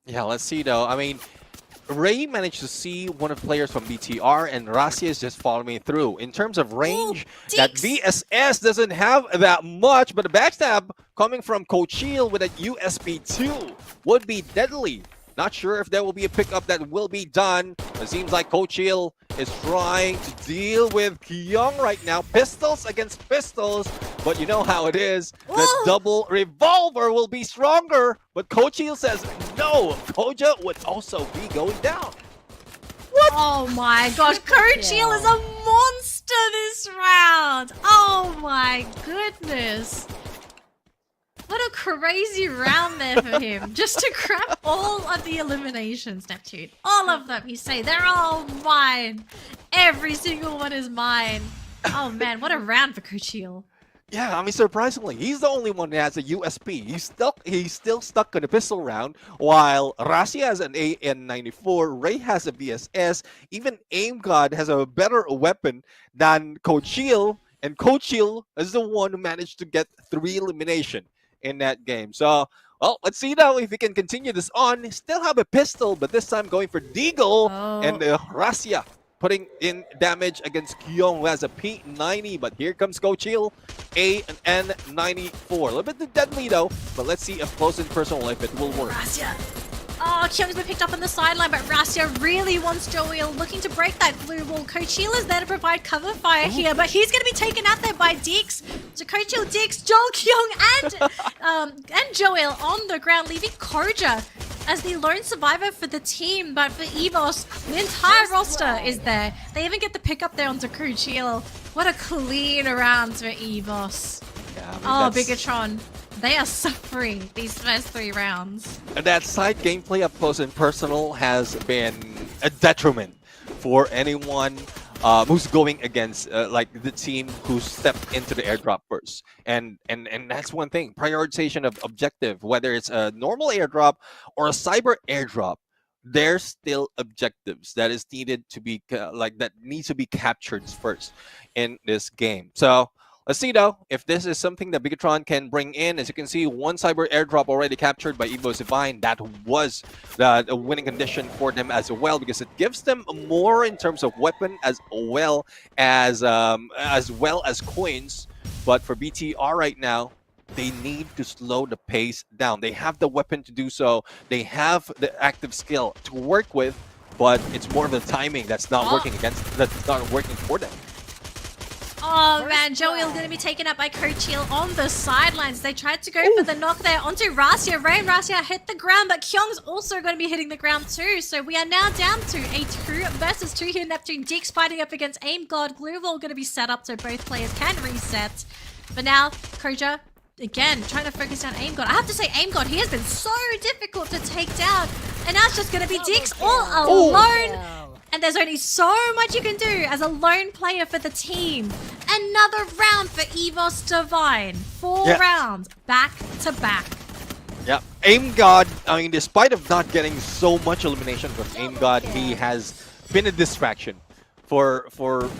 Yeah, let's see though. I mean, Ray managed to see one of the players from BTR, and Rasya is just following through. In terms of range, that VSS doesn't have that much, but the backstab coming from Coachil with a USP2 would be deadly. Not sure if there will be a pickup that will be done. It seems like Coachil is trying to deal with Kyung right now. Pistols against pistols, but you know how it is. The double revolver will be stronger, but Coachil says no. Koja would also be going down. What? Oh my gosh, Coachil is a monster this round. Oh my goodness. What a crazy round there for him. Just to grab all of the eliminations, Neptune. All of them. You say, they're all mine. Every single one is mine. Oh man, what a round for Coachil. Yeah, I mean, surprisingly, he's the only one that has a USP. He's still stuck in the pistol round, while Rasya has an AN94, Ray has a VSS, even Aim God has a better weapon than Coachil, and Coachil is the one who managed to get 3 eliminations in that game. So, well, let's see now if we can continue this on. Still have a pistol, but this time going for Deagle and Rasya putting in damage against Kyung, who has a P90. But here comes Coachil, AN94. A little bit deadly though, but let's see if close and personal if it will work. Rasya. Oh, Kyung's been picked up on the sideline, but Rasya really wants Joel, looking to break that blue wall. Coachil is there to provide cover fire here, but he's going to be taken out there by Dix. So Coachil, Dix, Joel, Kyung, and Joel on the ground, leaving Koja as the lone survivor for the team. But for EVOS, the entire roster is there. They even get the pick up there onto Coachil. What a clean round for EVOS. Yeah, I mean, Bigatron. They are suffering these first 3 rounds. And that side gameplay up close and personal has been a detriment for anyone who's going against like the team who stepped into the airdrop first. And that's one thing, prioritization of objective, whether it's a normal airdrop or a cyber airdrop. There's still objectives that is needed to be that needs to be captured first in this game. So let's see though if this is something that Bigatron can bring in. As you can see, 1 cyber airdrop already captured by EVO Divine. That was the winning condition for them as well, because it gives them more in terms of weapon as well as coins. But for BTR right now, they need to slow the pace down. They have the weapon to do so. They have the active skill to work with, but it's more of the timing that's not working for them. Oh man, Joey is going to be taken up by Kochil on the sidelines. They tried to go for the knock there onto Rasia. Rain Rasia hit the ground, but Kyung's also going to be hitting the ground too. So we are now down to a 2 versus 2 here. Neptune Dix fighting up against Aim God. Glue Wall going to be set up so both players can reset. But now, Koja, again, trying to focus down Aim God. I have to say, Aim God, he has been so difficult to take down. And now it's just going to be Dix all alone. And there's only so much you can do as a lone player for the team. Another round for EVOS Divine. 4 rounds back to back. Yeah, Aim God, I mean, despite of not getting so much elimination from Aim God, he has been a distraction for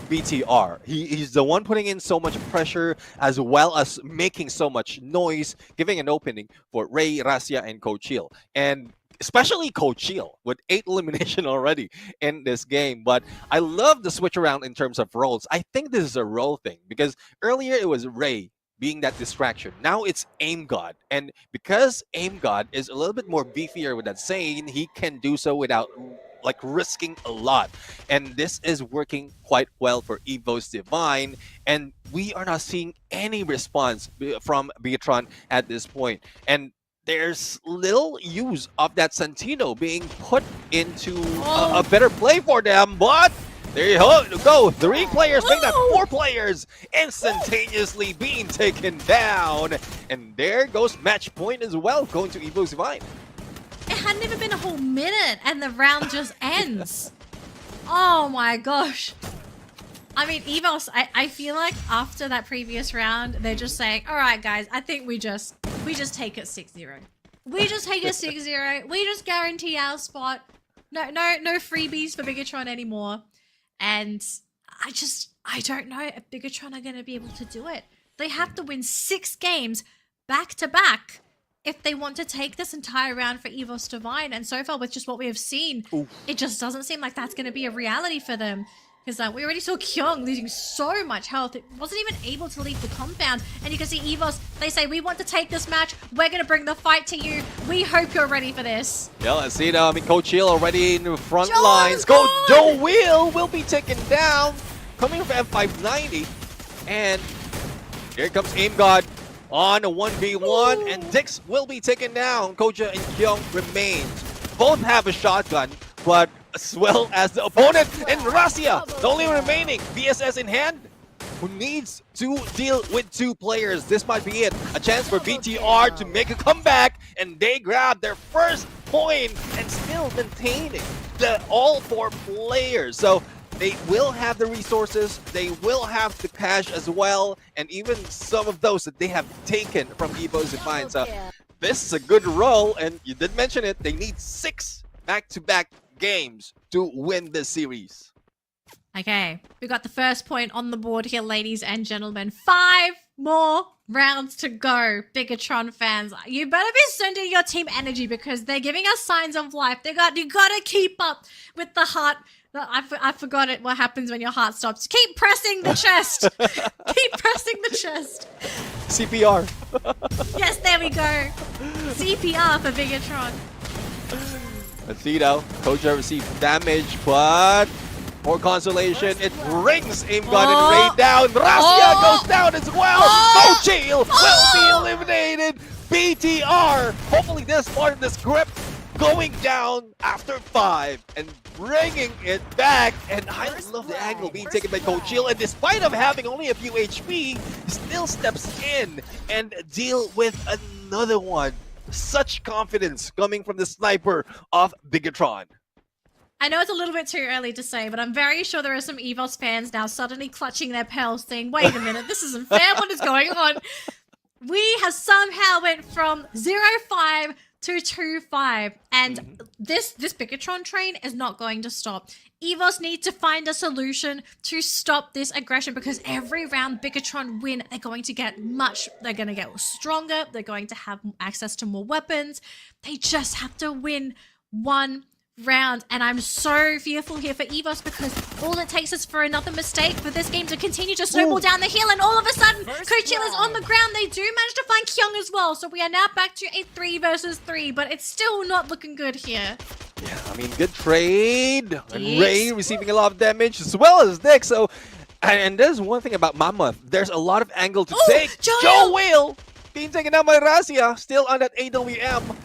BTR. He's the one putting in so much pressure as well as making so much noise, giving an opening for Ray, Rasia, and Kochil. And especially Kochil with 8 elimination already in this game. But I love the switch around in terms of roles. I think this is a role thing because earlier it was Ray being that distraction. Now it's Aim God. And because Aim God is a little bit more beefier with that saying, he can do so without like risking a lot. And this is working quite well for EVOS Divine. And we are not seeing any response from Bigatron at this point. And there's little use of that Santino being put into a better play for them, but there you go. 3 players, make that 4 players instantaneously being taken down. And there goes match point as well, going to EVOS Divine. It hadn't even been a whole minute and the round just ends. Oh my gosh. I mean, EVOS, I feel like after that previous round, they're just saying, all right, guys, I think we just take it 6-0. We just take it 6-0. We just guarantee our spot. No freebies for Bigatron anymore. And I don't know if Bigatron are going to be able to do it. They have to win 6 games back to back if they want to take this entire round for EVOS Divine. And so far, with just what we have seen, it just doesn't seem like that's going to be a reality for them. Because we already saw Kyung losing so much health. It wasn't even able to leave the compound. And you can see EVOS, they say, we want to take this match. We're going to bring the fight to you. We hope you're ready for this. Yeah, let's see now. I mean, Kochil already in the front lines. Joe will be taken down. Coming from F590. And here comes Aim God on a 1v1. And Dix will be taken down. Koja and Kyung remains. Both have a shotgun, but as well as the opponent, and Rasia, the only remaining VSS in hand, who needs to deal with 2 players. This might be it. A chance for BTR to make a comeback, and they grab their first point and still maintaining all 4 players. So they will have the resources, they will have the cash as well, and even some of those that they have taken from EVOS Divine. So this is a good role, and you did mention it, they need 6 back-to-back games to win the series. Okay, we got the first point on the board here, ladies and gentlemen. 5 more rounds to go, Bigatron fans. You better be sending your team energy because they're giving us signs of life. You gotta keep up with the heart. I forgot it. What happens when your heart stops? Keep pressing the chest. Keep pressing the chest. CPR. Yes, there we go. CPR for Bigatron. Let's see now. Koja received damage, but for consolation, it brings Aim God and Ray down. Rasia goes down as well. Kochil will be eliminated. BTR, hopefully this part of the script, going down after 5 and bringing it back. And I love the angle being taken by Kochil. And despite of having only a few HP, he still steps in and deal with another one. Such confidence coming from the sniper of Bigatron. I know it's a little bit too early to say, but I'm very sure there are some EVOS fans now suddenly clutching their pearls saying, wait a minute, this isn't fair, what is going on? We have somehow went from 0-5 to 2-5, and this Bigatron train is not going to stop. EVOS need to find a solution to stop this aggression because every round Bigatron win, they're going to get stronger, they're going to have access to more weapons. They just have to win 1 round, and I'm so fearful here for EVOS because all it takes is for another mistake for this game to continue to snowball down the hill, and all of a sudden Kochil is on the ground. They do manage to find Kyung as well, so we are now back to a 3 versus 3, but it's still not looking good here. Yeah, I mean, good trade. And Ray receiving a lot of damage as well as Dick. So And there's one thing about Mammoth. There's a lot of angle to Oh, take. Joel! Joe Will being taken out by Razia. Still on that AWM.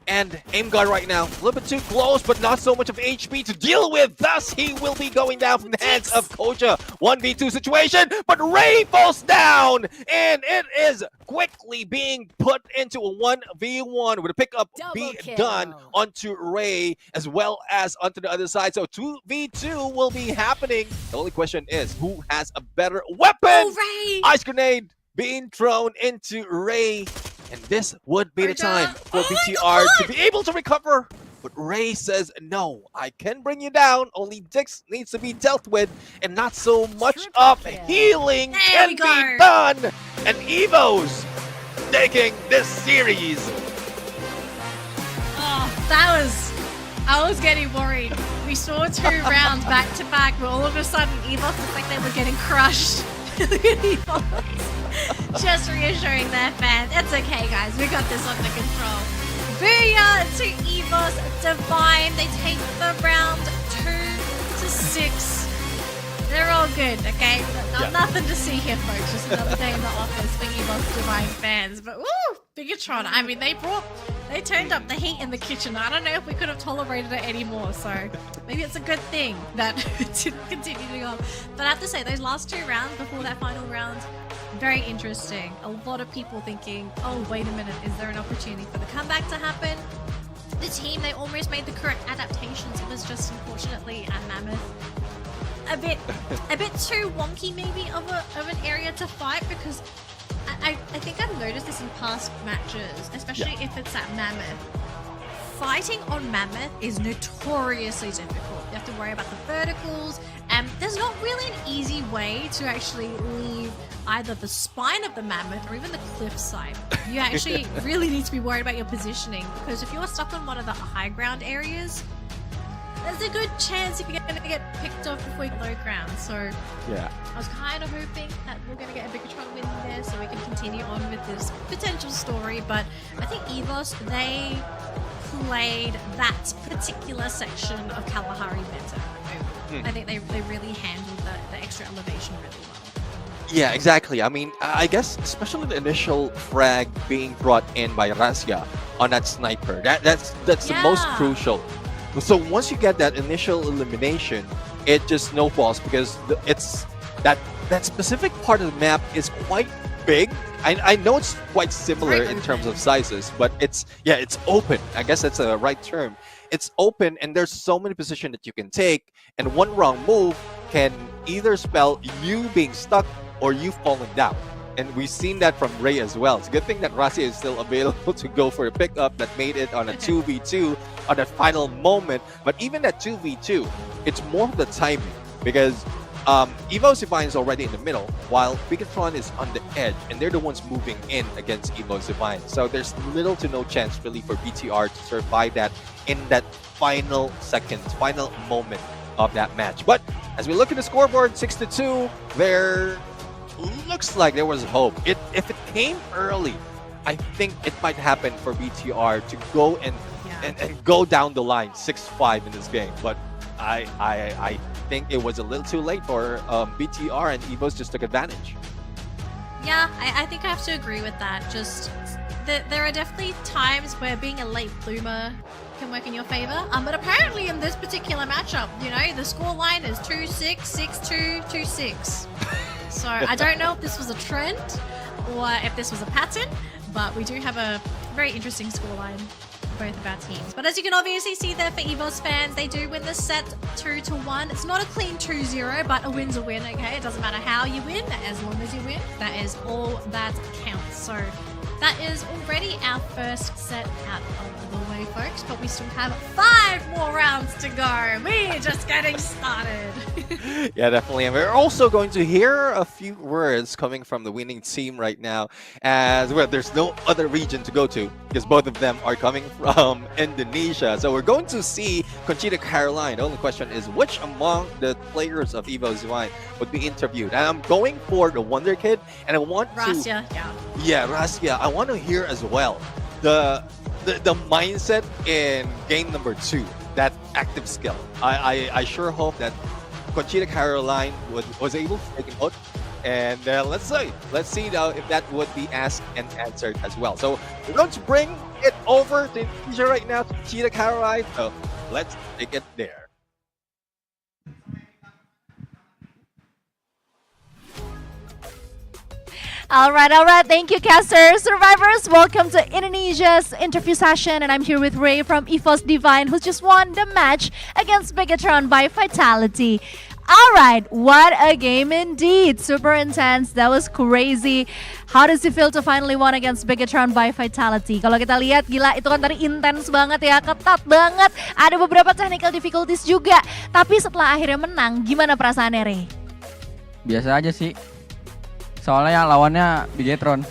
And aim guard right now. A little bit too close, but not so much of HP to deal with. Thus, he will be going down from the hands of Koja. 1v2 situation, but Ray falls down. And it is quickly being put into a 1v1 with a pickup being done onto Ray as well as onto the other side. So 2v2 will be happening. The only question is, who has a better weapon? Oh, Ray! Ice grenade being thrown into Ray. And this would be the time for BTR to be able to recover. But Ray says, no, I can bring you down. Only Dix needs to be dealt with. And not so much of healing can be done. And Evo's taking this series. Oh, I was getting worried. We saw 2 rounds back to back, but all of a sudden Evos looked like they were getting crushed. Look at Evos. Just reassuring their fans. It's okay, guys. We got this under control. Booyah to Evos Divine. They take the round 2-6. They're all good, okay? Nothing to see here, folks. Just another day in the office for Evos Divine fans. But woo, Bigatron. I mean, they turned up the heat in the kitchen. I don't know if we could have tolerated it anymore. So maybe it's a good thing that it didn't continue to go. But I have to say, those last 2 rounds before that final round, very interesting. A lot of people thinking, oh, wait a minute, is there an opportunity for the comeback to happen? The team, they almost made the correct adaptations. It was just, unfortunately, at Mammoth, a bit too wonky maybe of an area to fight, because I think I've noticed this in past matches, especially if it's at Mammoth. Fighting on Mammoth is notoriously difficult. You have to worry about the verticals, and there's not really an easy way to actually leave either the spine of the Mammoth or even the cliffside. You actually really need to be worried about your positioning, because if you're stuck on one of the high ground areas, there's a good chance if you're going to get picked off before you get low ground. So yeah, I was kind of hoping that we're going to get a Bigatron win there so we can continue on with this potential story. But I think Evos, they played that particular section of Kalahari better. I think they really handled the extra elevation really well. Yeah, exactly. I mean, I guess especially the initial frag being brought in by Razia on that sniper. That's the most crucial. So once you get that initial elimination, it just snowballs, because it's that specific part of the map is quite big. I know it's quite similar in terms of sizes, but it's open. I guess that's the right term. It's open, and there's so many positions that you can take, and one wrong move can either spell you being stuck or you falling down. And we've seen that from Ray as well. It's a good thing that Razia is still available to go for a pickup that made it on a 2v2 on that final moment. But even that 2v2, it's more of the timing, because Evo's Divine is already in the middle, while Bigatron is on the edge, and they're the ones moving in against Evo's Divine. So there's little to no chance really for BTR to survive that in that final seconds, final moment of that match. But as we look at the scoreboard, 6-2, there looks like there was hope. If it came early, I think it might happen for BTR to go and go down the line 6-5 in this game. But I think it was a little too late for BTR, and Evos just took advantage. Yeah, I think I have to agree with that. Just there are definitely times where being a late bloomer can work in your favor. But apparently in this particular matchup, you know, the score line is 2-6, 6-2, 2-6. So I don't know if this was a trend or if this was a pattern, but we do have a very interesting scoreline for both of our teams. But as you can obviously see there for Evos fans, they do win the set 2-1. It's not a clean 2-0, but a win's a win, okay? It doesn't matter how you win, as long as you win. That is all that counts. So that is already our first set out of the way, folks, but we still have 5 more rounds to go. We're just getting started. Yeah, definitely. And we're also going to hear a few words coming from the winning team right now, as well. There's no other region to go to, because both of them are coming from Indonesia. So we're going to see Conchita Caroline. The only question is, which among the players of Evo's Divine would be interviewed? And I'm going for the Wonder Kid, and I want Razia, Razia. I want to hear as well the mindset in game number 2, that active skill. I sure hope that Conchita Caroline was able to take him out. And let's see now if that would be asked and answered as well. So we're going to bring it over to Indonesia right now to Conchita Caroline. So let's take it there. All right. Thank you, Caster. Survivors, welcome to Indonesia's interview session. And I'm here with Ray from EFOS Divine, who's just won the match against Bigatron by Vitality. All right, what a game indeed. Super intense. That was crazy. How does it feel to finally win against Bigatron by Vitality? Kalau kita lihat, gila, itu kan tadi intens banget ya, ketat banget. Ada beberapa technical difficulties juga. Tapi setelah akhirnya menang, gimana perasaannya, Ray? Biasa aja sih. Soalnya lawannya Bigatron.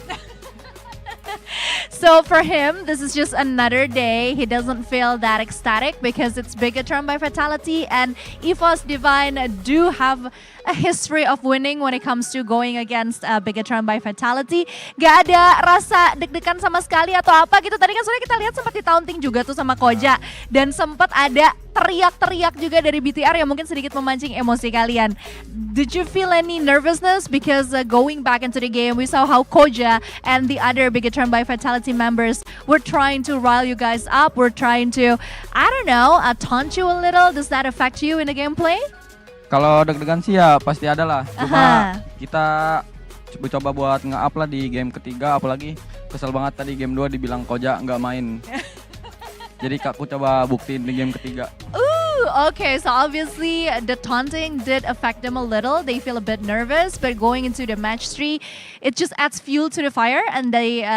So for him, this is just another day. He doesn't feel that ecstatic because it's Bigatron by Vitality, and EFOS Divine do have a history of winning when it comes to going against Bigatron by Vitality. Gak ada rasa deg-degan sama sekali atau apa gitu. Tadi kan soalnya kita lihat sempat di-taunting juga tuh sama Koja, dan sempat ada teriak-teriak juga dari BTR yang mungkin sedikit memancing emosi kalian. Did you feel any nervousness? Because going back into the game, we saw how Koja and the other Bigatron by Vitality members were trying to rile you guys up. We're trying to, I don't know, taunt you a little. Does that affect you in the gameplay? Kalau deg-degan sih ya pasti ada lah. Cuma kita coba buat nge-up lah di game ketiga. Apalagi kesel banget tadi game 2 dibilang Koja nggak main. Jadi aku coba buktiin di game ketiga. Ooh, okay, so obviously the taunting did affect them a little. They feel a bit nervous, but going into the match 3, it just adds fuel to the fire, and they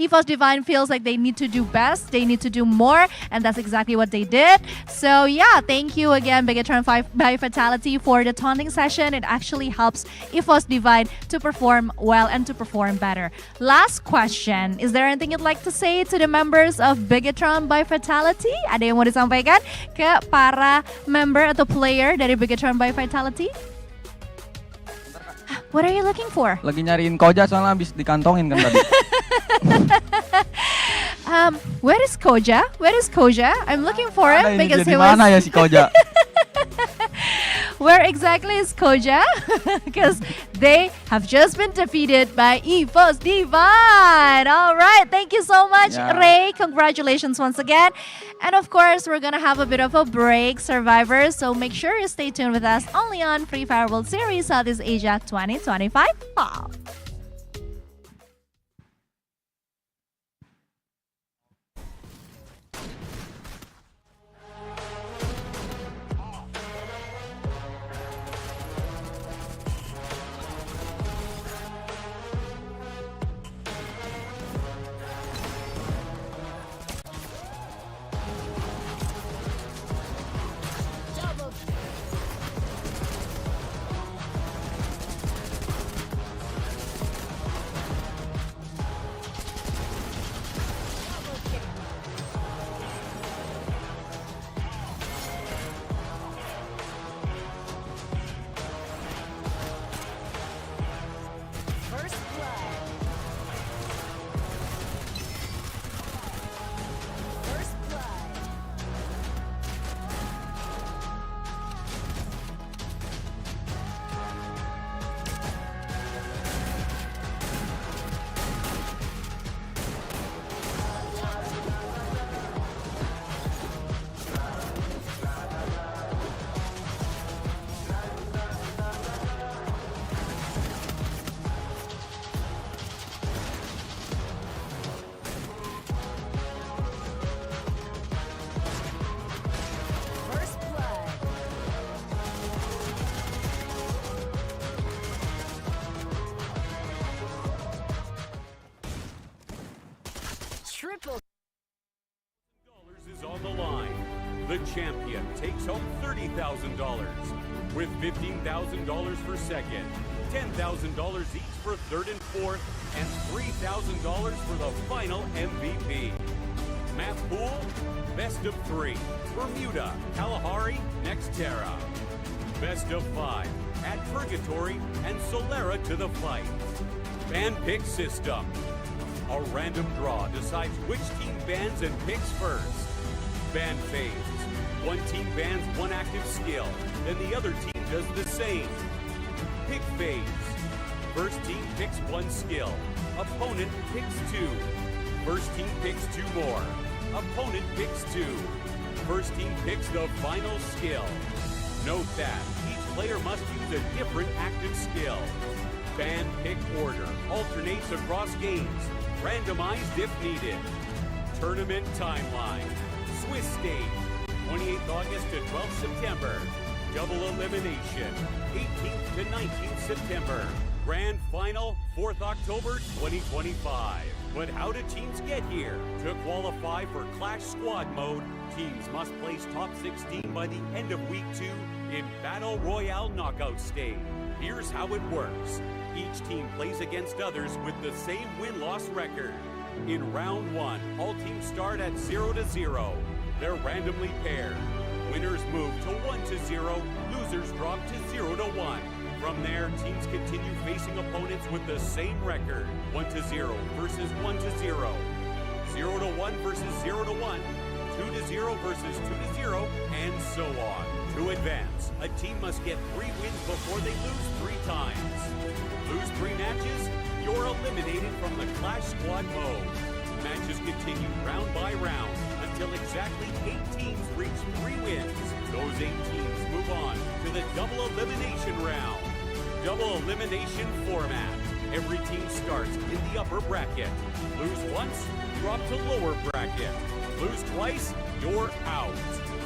EFOS Divine feels like they need to do best, they need to do more, and that's exactly what they did. So yeah, thank you again, Bigatron by Vitality, for the taunting session. It actually helps EFOS Divine to perform well and to perform better. Last question, is there anything you'd like to say to the members of Bigatron by Vitality? Ada yang mau disampaikan ke para member atau player dari Bigatron by Vitality? What are you looking for? Lagi nyariin Koja soalnya habis dikantongin kan tadi. Where is Koja? Where is Koja? I'm looking for him because he was... Mana ya si Koja? Where exactly is Koja? Because they have just been defeated by EFOS Divine. All right, thank you so much, Ray. Congratulations once again. And of course, we're going to have a bit of a break, survivors. So make sure you stay tuned with us only on Free Fire World Series Southeast Asia 2025. Wow. Is on the line. The champion takes home $30,000 with $15,000 for second, $10,000 each for third and fourth, and $3,000 for the final MVP. Map pool, best of 3. Bermuda, Kalahari, Nextera. Best of 5. Add Purgatory and Solera to the fight. Ban pick system. A random draw decides which team bans and picks first. Ban phase. One team bans one active skill, then the other team does the same. Pick phase. First team picks 1 skill. Opponent picks 2. First team picks 2 more. Opponent picks 2. First team picks the final skill. Note that each player must use a different active skill. Fan pick order alternates across games, randomized if needed. Tournament timeline. Swiss stage, 28th August to 12th September. Double elimination, 18th to 19th September. Grand final, 4th October 2025. But how do teams get here? To qualify for Clash Squad mode, teams must place top 16 by the end of Week 2 in Battle Royale knockout stage. Here's how it works. Each team plays against others with the same win-loss record. In round 1, all teams start at 0-0. They're randomly paired. Winners move to 1-0, losers drop to 0-1. From there, teams continue facing opponents with the same record. 1-0 versus 1-0. 0-1 versus 0-1. 2-0 versus 2-0, and so on. To advance, a team must get 3 wins before they lose 3 times. Lose 3 matches, you're eliminated from the Clash Squad mode. Matches continue round by round until exactly 8 teams reach 3 wins. Those 8 teams move on to the double elimination round. Double elimination format. Every team starts in the upper bracket. Lose once, drop to lower bracket. Lose twice, you're out.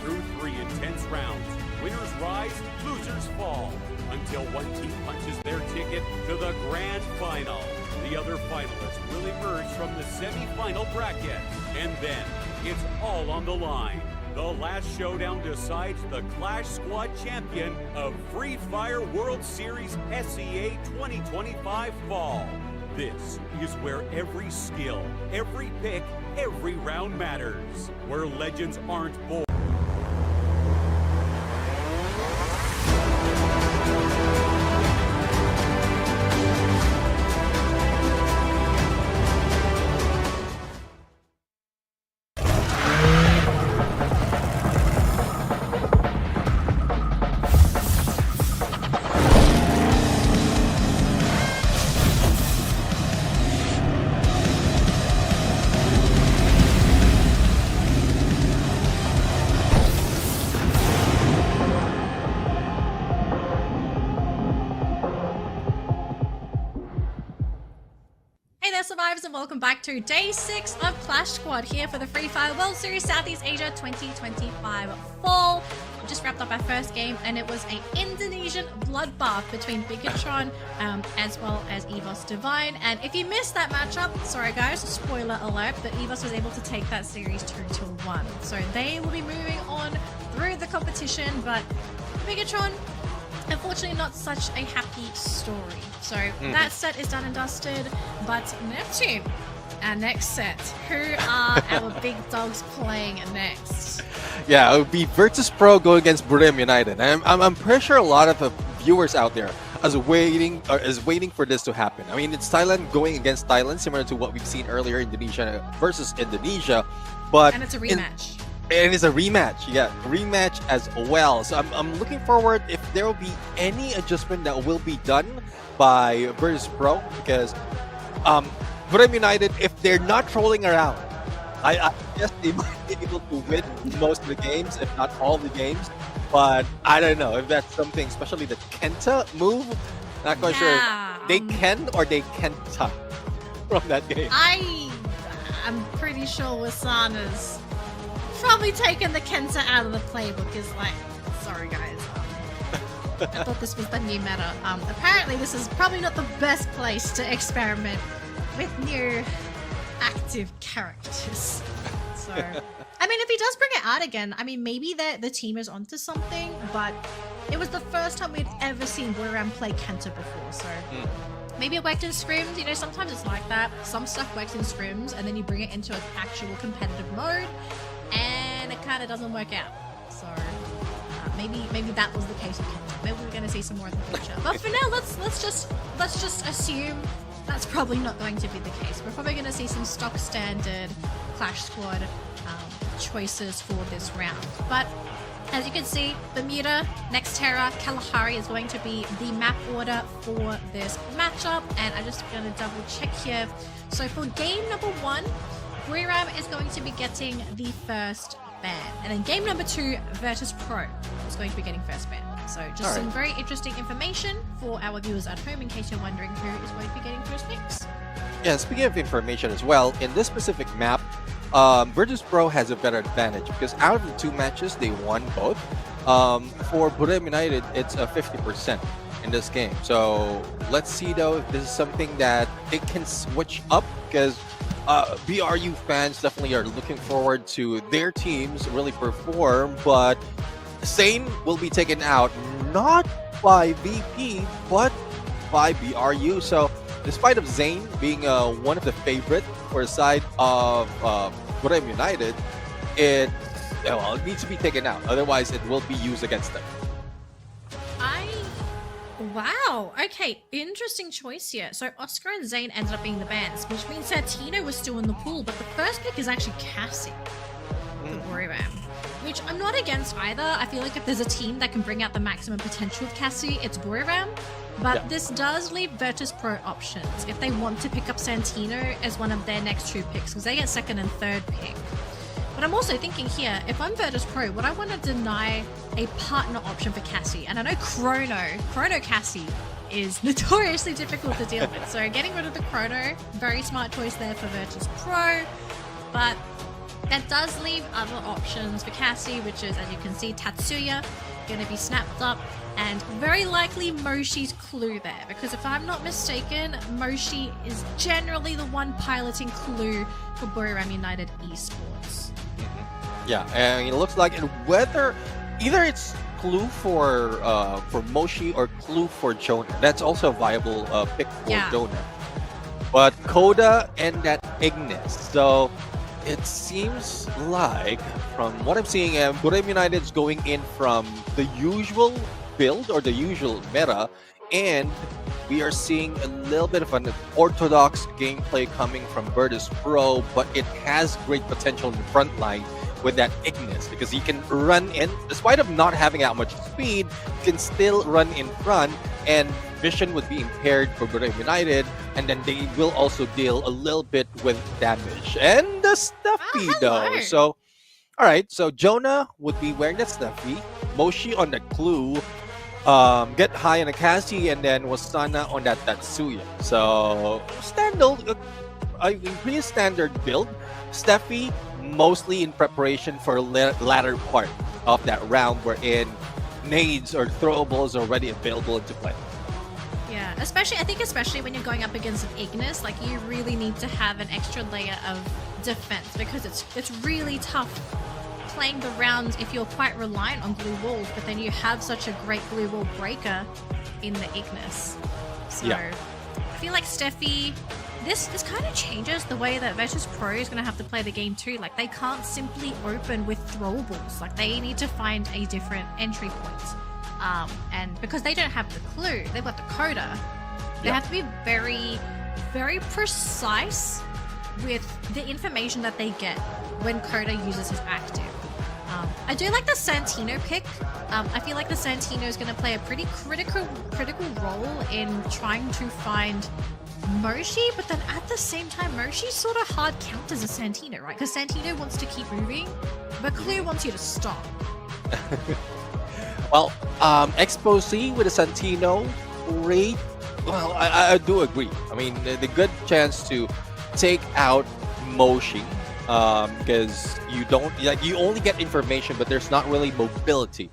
Through 3 intense rounds, winners rise, losers fall, until one team punches their ticket to the grand final. The other finalists will emerge from the semi-final bracket, and then it's all on the line. The last showdown decides the Clash Squad champion of Free Fire World Series SEA 2025 Fall. This is where every skill, every pick, every round matters. Where legends aren't born. Survivors, and welcome back to day 6 of Clash Squad here for the Free Fire World Series Southeast Asia 2025 Fall. We just wrapped up our first game and it was an Indonesian bloodbath between Bigatron as well as EVOS Divine. And if you missed that matchup, sorry guys, spoiler alert, but EVOS was able to take that series 2-1. So they will be moving on through the competition, but Bigatron, unfortunately not such a happy story. So that set is done and dusted, but Neptune, our next set, who are our big dogs playing next? Yeah, it would be Virtus Pro go against Brim United. I'm pretty sure a lot of the viewers out there is waiting for this to happen. I mean, it's Thailand going against Thailand, similar to what we've seen earlier, Indonesia versus Indonesia, but and it's a rematch. It is a rematch, yeah, rematch as well. So I'm looking forward if there will be any adjustment that will be done by Virtus Pro, because Brim United, if they're not trolling around, I guess they might be able to win most of the games, if not all the games. But I don't know if that's something, especially the Kenta move. Not quite sure if they can or they can't from that game. I'm pretty sure Wasana's probably taken the Kenta out of the playbook. Is like, sorry guys, I thought this was the new meta. Apparently this is probably not the best place to experiment with new active characters. So, I mean, if he does bring it out again, I mean, maybe the team is onto something, but it was the first time we'd ever seen Boyram play Kenta before, so maybe it worked in scrims. You know, sometimes it's like that. Some stuff works in scrims, and then you bring it into an actual competitive mode, and it kind of doesn't work out. So maybe that was the case with Kenta. Maybe we're going to see some more in the future. But for now, let's just assume that's probably not going to be the case. We're probably going to see some stock standard Clash Squad choices for this round. But As you can see, Bermuda, Nextera, Kalahari is going to be the map order for this matchup. And I'm just going to double check here. So for game number 1, Buriram is going to be getting the first ban. And then game number 2, Virtus Pro is going to be getting first ban. So just some very interesting information for our viewers at home in case you're wondering who is going to be getting first picks. Yeah, speaking of information as well, in this specific map, Virtus Pro has a better advantage because out of the 2 matches, they won both. For Buriram United, it's a 50% in this game. So let's see though if this is something that it can switch up, because BRU fans definitely are looking forward to their teams really perform, but Zane will be taken out not by VP but by BRU. So despite of Zane being one of the favorite for the side of Buriram United, it needs to be taken out. Otherwise, it will be used against them. Wow. Okay, interesting choice here. So Oscar and Zane ended up being the bans, which means Santino was still in the pool, but the first pick is actually Cassie for Buriram, which I'm not against either. I feel like if there's a team that can bring out the maximum potential of Cassie, it's Buriram. But this does leave Virtus Pro options if they want to pick up Santino as one of their next 2 picks, because they get second and third pick. But I'm also thinking here, if I'm Virtus Pro, would I want to deny a partner option for Cassie? And I know Chrono Cassie is notoriously difficult to deal with. So getting rid of the Chrono, very smart choice there for Virtus Pro. But that does leave other options for Cassie, which is, as you can see, Tatsuya going to be snapped up, and very likely Moshi's Clue there, because if I'm not mistaken, Moshi is generally the one piloting Clue for Buriram United Esports. Yeah, and it looks like whether either it's Clue for Moshi or Clue for Jonah. That's also a viable pick for Jonah. But Coda and that Ignis. So it seems like, from what I'm seeing, Buriram United is going in from the usual build or the usual meta, and we are seeing a little bit of an orthodox gameplay coming from Virtus Pro, but it has great potential in the front line with that Ignis, because he can run in, despite of not having that much speed, can still run in front, and vision would be impaired for Buriram United, and then they will also deal a little bit with damage. And the Stuffy though, so alright, so Jonah would be wearing the Stuffy, Moshi on the Clue, Get High on the Cassie, and then Wasana on that Tatsuya. So pretty standard build. Steffi mostly in preparation for latter part of that round, wherein nades or throwables are already available into play. Yeah, especially when you're going up against an Ignis, like you really need to have an extra layer of defense, because it's really tough playing the rounds if you're quite reliant on glue walls, but then you have such a great glue wall breaker in the Ignis. So I feel like Steffi, this kind of changes the way that Virtus Pro is going to have to play the game too. Like, they can't simply open with throwables. Like, they need to find a different entry point. And because they don't have the clue, they've got the coda, they have to be very, very precise with the information that they get when coda uses his active. I do like the Santino pick. I feel like the Santino is going to play a pretty critical role in trying to find Moshi, but then at the same time, Moshi's sort of hard counters a Santino, right? Because Santino wants to keep moving, but Clue wants you to stop. Well, Expose with a Santino rate, well, I do agree. I mean, the good chance to take out Moshi, because you only get information, but there's not really mobility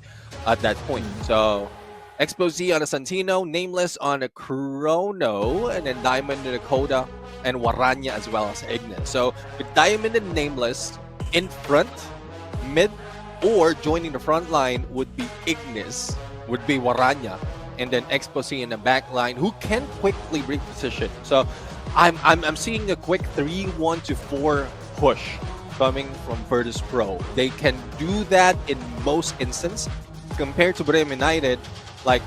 at that point. So Expose on a Santino, Nameless on a Chrono, and then Diamond and a Coda, and Waranya as well as Ignis. So with Diamond and Nameless in front, mid, or joining the front line would be Ignis, would be Waranya, and then Expose in the back line, who can quickly reposition. So I'm seeing a quick 3-1 to 4 push coming from Virtus Pro. They can do that in most instances compared to Buriram United. Like,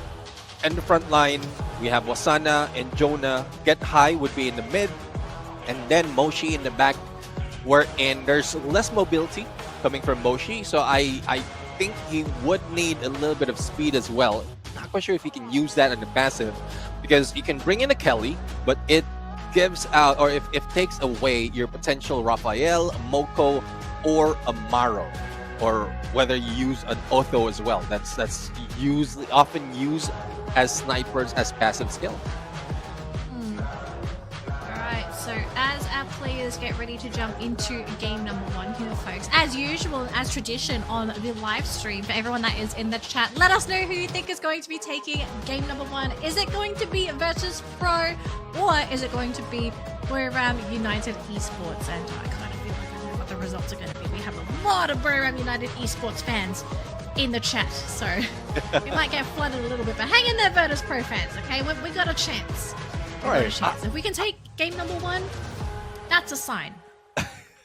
in the front line, we have Wasana and Jonah. Get High would be in the mid, and then Moshi in the back, wherein there's less mobility coming from Moshi. So I think he would need a little bit of speed as well. Not quite sure if he can use that in the passive, because you can bring in a Kelly, but it gives out, or if takes away your potential Raphael, Moko, or a Maro, or whether you use an Otho as well. That's usually often used as snipers as passive skill. Alright, so as our players get ready to jump into game number 1 here, folks, as usual, as tradition on the live stream, for everyone that is in the chat, let us know who you think is going to be taking game number 1. Is it going to be Virtus Pro, or is it going to be Buriram United Esports? And I kind of feel like I know what the results are going to be. We have a lot of Buriram United Esports fans in the chat, so we might get flooded a little bit, but hang in there, Virtus Pro fans, okay? We got a chance. All right. If we can take game number 1, that's a sign.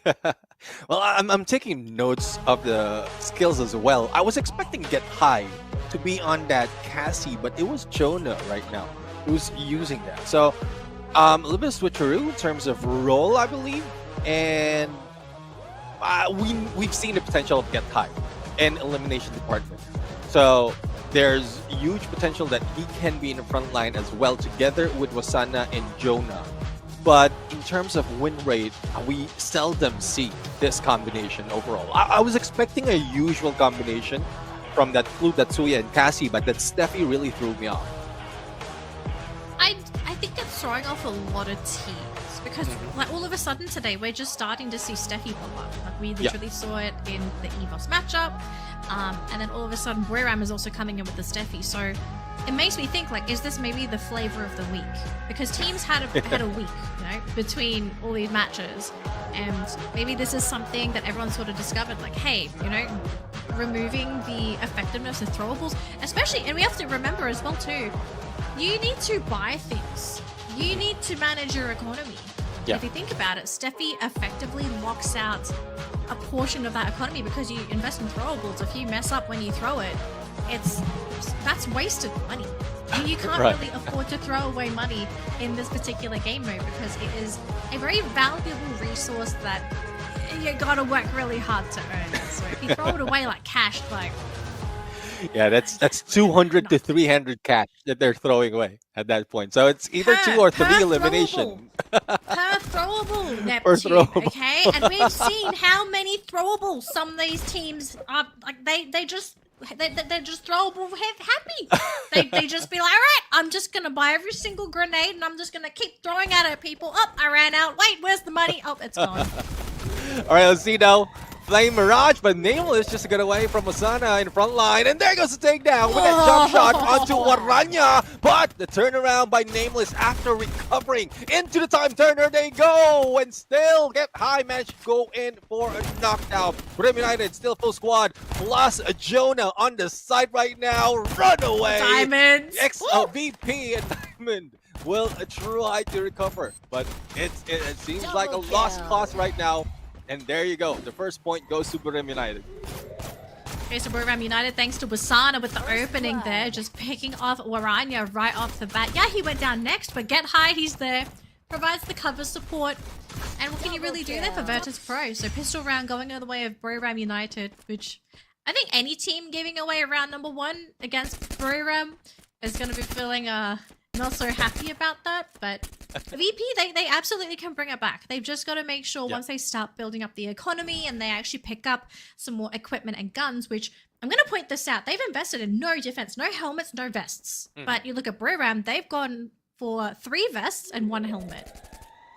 Well, I'm taking notes of the skills as well. I was expecting Get High to be on that Cassie, but it was Jonah right now who's using that. So a little bit of switcheroo in terms of role, I believe, and we've seen the potential of Get High in elimination department. So there's huge potential that he can be in the front line as well, together with Wasana and Jonah. But in terms of win rate, we seldom see this combination overall. I was expecting a usual combination from that Flute, Tatsuya, and Cassie, but that Steffi really threw me off. I think it's throwing off a lot of teams, because like all of a sudden today we're just starting to see Steffi pop up. Like we literally saw it in the EVOS matchup, and then all of a sudden Buriram is also coming in with the Steffi. So it makes me think, like, is this maybe the flavor of the week? Because teams had a week, you know, between all these matches, and maybe this is something that everyone sort of discovered, like, hey, you know, removing the effectiveness of throwables, especially, and we have to remember as well too, you need to buy things. You need to manage your economy. Yeah. If you think about it, Steffi effectively locks out a portion of that economy because you invest in throwables. If you mess up when you throw it, that's wasted money. You can't Right. really afford to throw away money in this particular game mode, because it is a very valuable resource that you gotta work really hard to earn. So if you throw it away like cash, like, Yeah, that's 200 to 300 cash that they're throwing away at that point. So it's either 2 or 3 elimination. Per throwable, Neptune, Per throwable. okay? And we've seen how many throwables some of these teams are, like, they're just throwable happy. They just be like, all right, I'm just gonna buy every single grenade and I'm just gonna keep throwing at it, people. Oh, I ran out. Wait, where's the money? Oh, it's gone. All right, let's see now. Flame Mirage, but Nameless just to get away from Asana in front line. And there goes the takedown with that jump shot onto Waranya. But the turnaround by Nameless after recovering into the time turner, they go. And still Get High managed to go in for a knockdown. Brim United still full squad. Plus Jonah on the side right now. Run away. Diamonds. VP and Diamond will try to recover. But it seems like a lost cause right now. And there you go. The first point goes to Buriram United. Okay, so Buriram United, thanks to Wasana with the opening there, just picking off Waranya right off the bat. Yeah, he went down next, but Get High, he's there. Provides the cover support. And what can you really do there for Virtus Pro? So pistol round going all the way of Buriram United, which I think any team giving away round number 1 against Buriram is going to be feeling not so happy about that, but VP, they absolutely can bring it back. They've just got to make sure once they start building up the economy and they actually pick up some more equipment and guns, which I'm going to point this out. They've invested in no defense, no helmets, no vests. But you look at Buriram, they've gone for 3 vests and 1 helmet.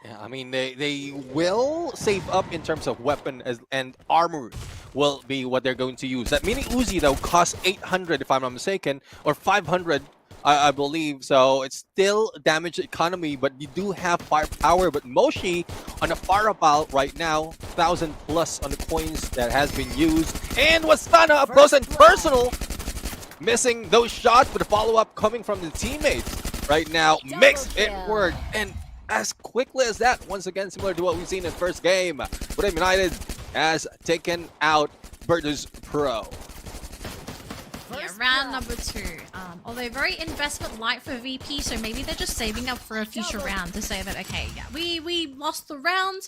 Yeah, I mean, they will save up in terms of weapon and armor will be what they're going to use. That mini Uzi, though, costs 800 if I'm not mistaken, or 500 I believe. So it's still damaged economy, but you do have firepower. But Moshi on a fireball right now, 1,000 plus on the coins that has been used. And Wasana up close and personal, missing those shots, but a follow-up coming from the teammates right now makes it work. And as quickly as that, once again, similar to what we've seen in the first game, Buriram United has taken out Virtus Pro. Yeah, round number 2. Although very investment light for VP, so maybe they're just saving up for a future round to say that, okay, yeah, we lost the round,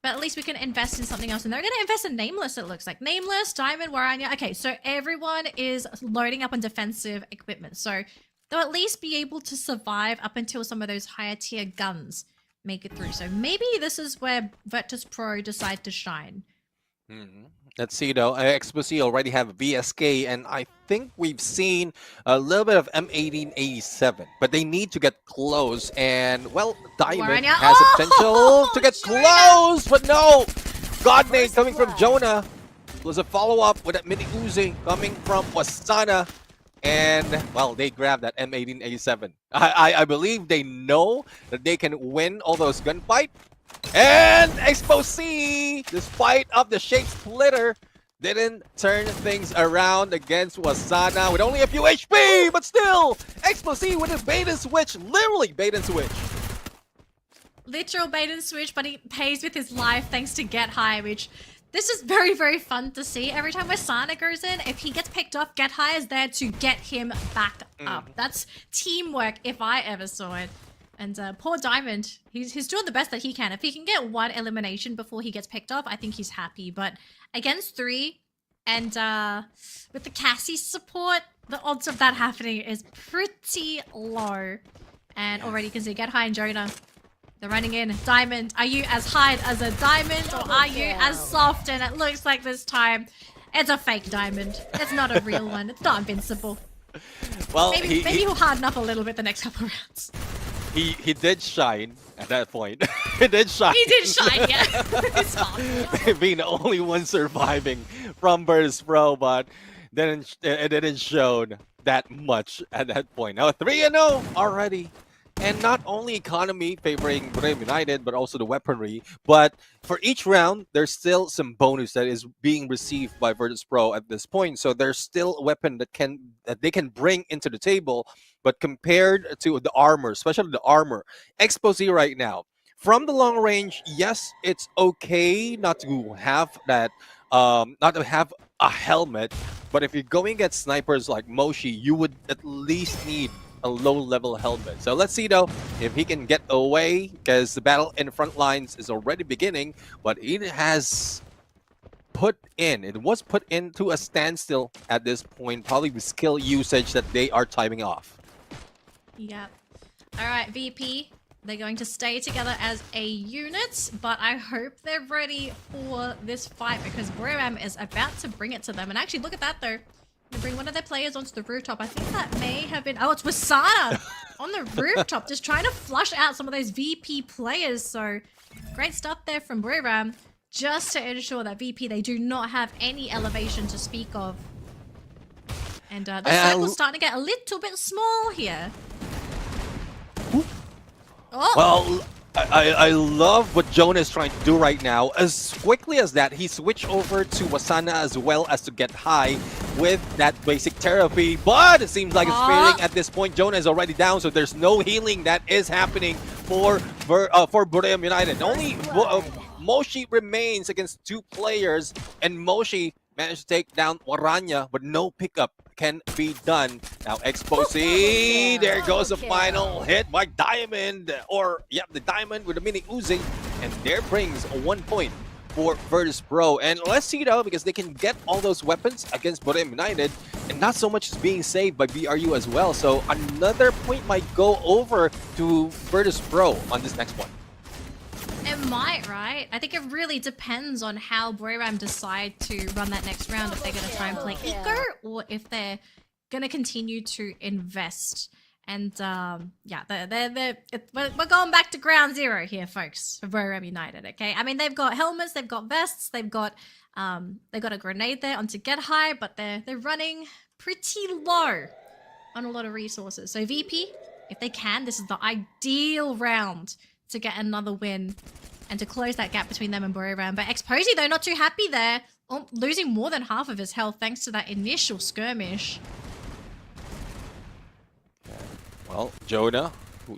But at least we can invest in something else. And they're going to invest in Nameless, it looks like. Nameless, Diamond, Waranya. Okay, so everyone is loading up on defensive equipment. So they'll at least be able to survive up until some of those higher tier guns make it through. So maybe this is where Virtus Pro decide to shine. Let's see though. Exposé already have VSK, and I think we've seen a little bit of M1887, but they need to get close. And well, Diamond Waranya. has a potential to get Jonah. close, but no. God name coming from Jonah was a follow up with that mini Uzi coming from Wasana. And well, they grabbed that M1887. I believe they know that they can win all those gunfight. And Exposé, despite of the shape splitter, didn't turn things around against Wasana with only a few HP, but still, Exposé with a bait and switch, literally bait and switch. Literal bait and switch, but he pays with his life thanks to Get High, which this is very, very fun to see. Every time Wasana goes in, if he gets picked off, Get High is there to get him back up. That's teamwork if I ever saw it. And poor Diamond, he's doing the best that he can. If he can get one elimination before he gets picked off, I think he's happy. But against 3, and with the Cassie support, the odds of that happening is pretty low. And already you can see Get High and Jonah. They're running in. Diamond, are you as high as a diamond, or are you as soft? And it looks like this time it's a fake diamond. It's not a real one. It's not invincible. Well, Maybe he'll harden up a little bit the next couple of rounds. He did shine at that point. He did shine. He did shine, yeah. It's fine. Being the only one surviving from Virtus Pro, but it didn't show that much at that point. Now 3-0 already. And not only economy favoring Brave United, but also the weaponry. But for each round, there's still some bonus that is being received by Virtus Pro at this point. So there's still a weapon that they can bring into the table. But compared to the armor, especially the armor, Exposé right now, from the long range, yes, it's okay not to have that, not to have a helmet. But if you're going against snipers like Moshi, you would at least need a low-level helmet. So let's see though if he can get away, because the battle in the front lines is already beginning, but it was put into a standstill at this point, probably with skill usage that they are timing off. Yep. All right, VP. They're going to stay together as a unit, but I hope they're ready for this fight because Boram is about to bring it to them. And actually, look at that though. They bring one of their players onto the rooftop. I think that may have been... Oh, it's Wasana on the rooftop, just trying to flush out some of those VP players. So, great stuff there from Boram, just to ensure that VP, they do not have any elevation to speak of. And the circle's starting to get a little bit small here. Oh. Well, I love what Jonah is trying to do right now. As quickly as that, he switched over to Wasana as well as to Get High with that basic therapy. But it seems like it's failing at this point. Jonah is already down, so there's no healing that is happening for Boreum United. Only Moshi remains against 2 players, and Moshi managed to take down Waranya, but no pickup can be done. Now Exposé, there goes the final hit by Diamond, the Diamond with a mini Uzi, and there brings 1 point for Virtus Pro. And let's see though, because they can get all those weapons against Boreum United, and not so much is being saved by BRU as well. So another point might go over to Virtus Pro on this next one. It might, right? I think it really depends on how Boram decide to run that next round, if they're going to try and play eco or if they're going to continue to invest. And yeah, we're going back to ground zero here, folks, for Boram United, okay? I mean, they've got helmets, they've got vests, they've got a grenade there onto Get High, but they're running pretty low on a lot of resources. So VP, if they can, this is the ideal round to get another win and to close that gap between them and Boram. But Exposé, though, not too happy there. Losing more than half of his health thanks to that initial skirmish. Well, Jonah,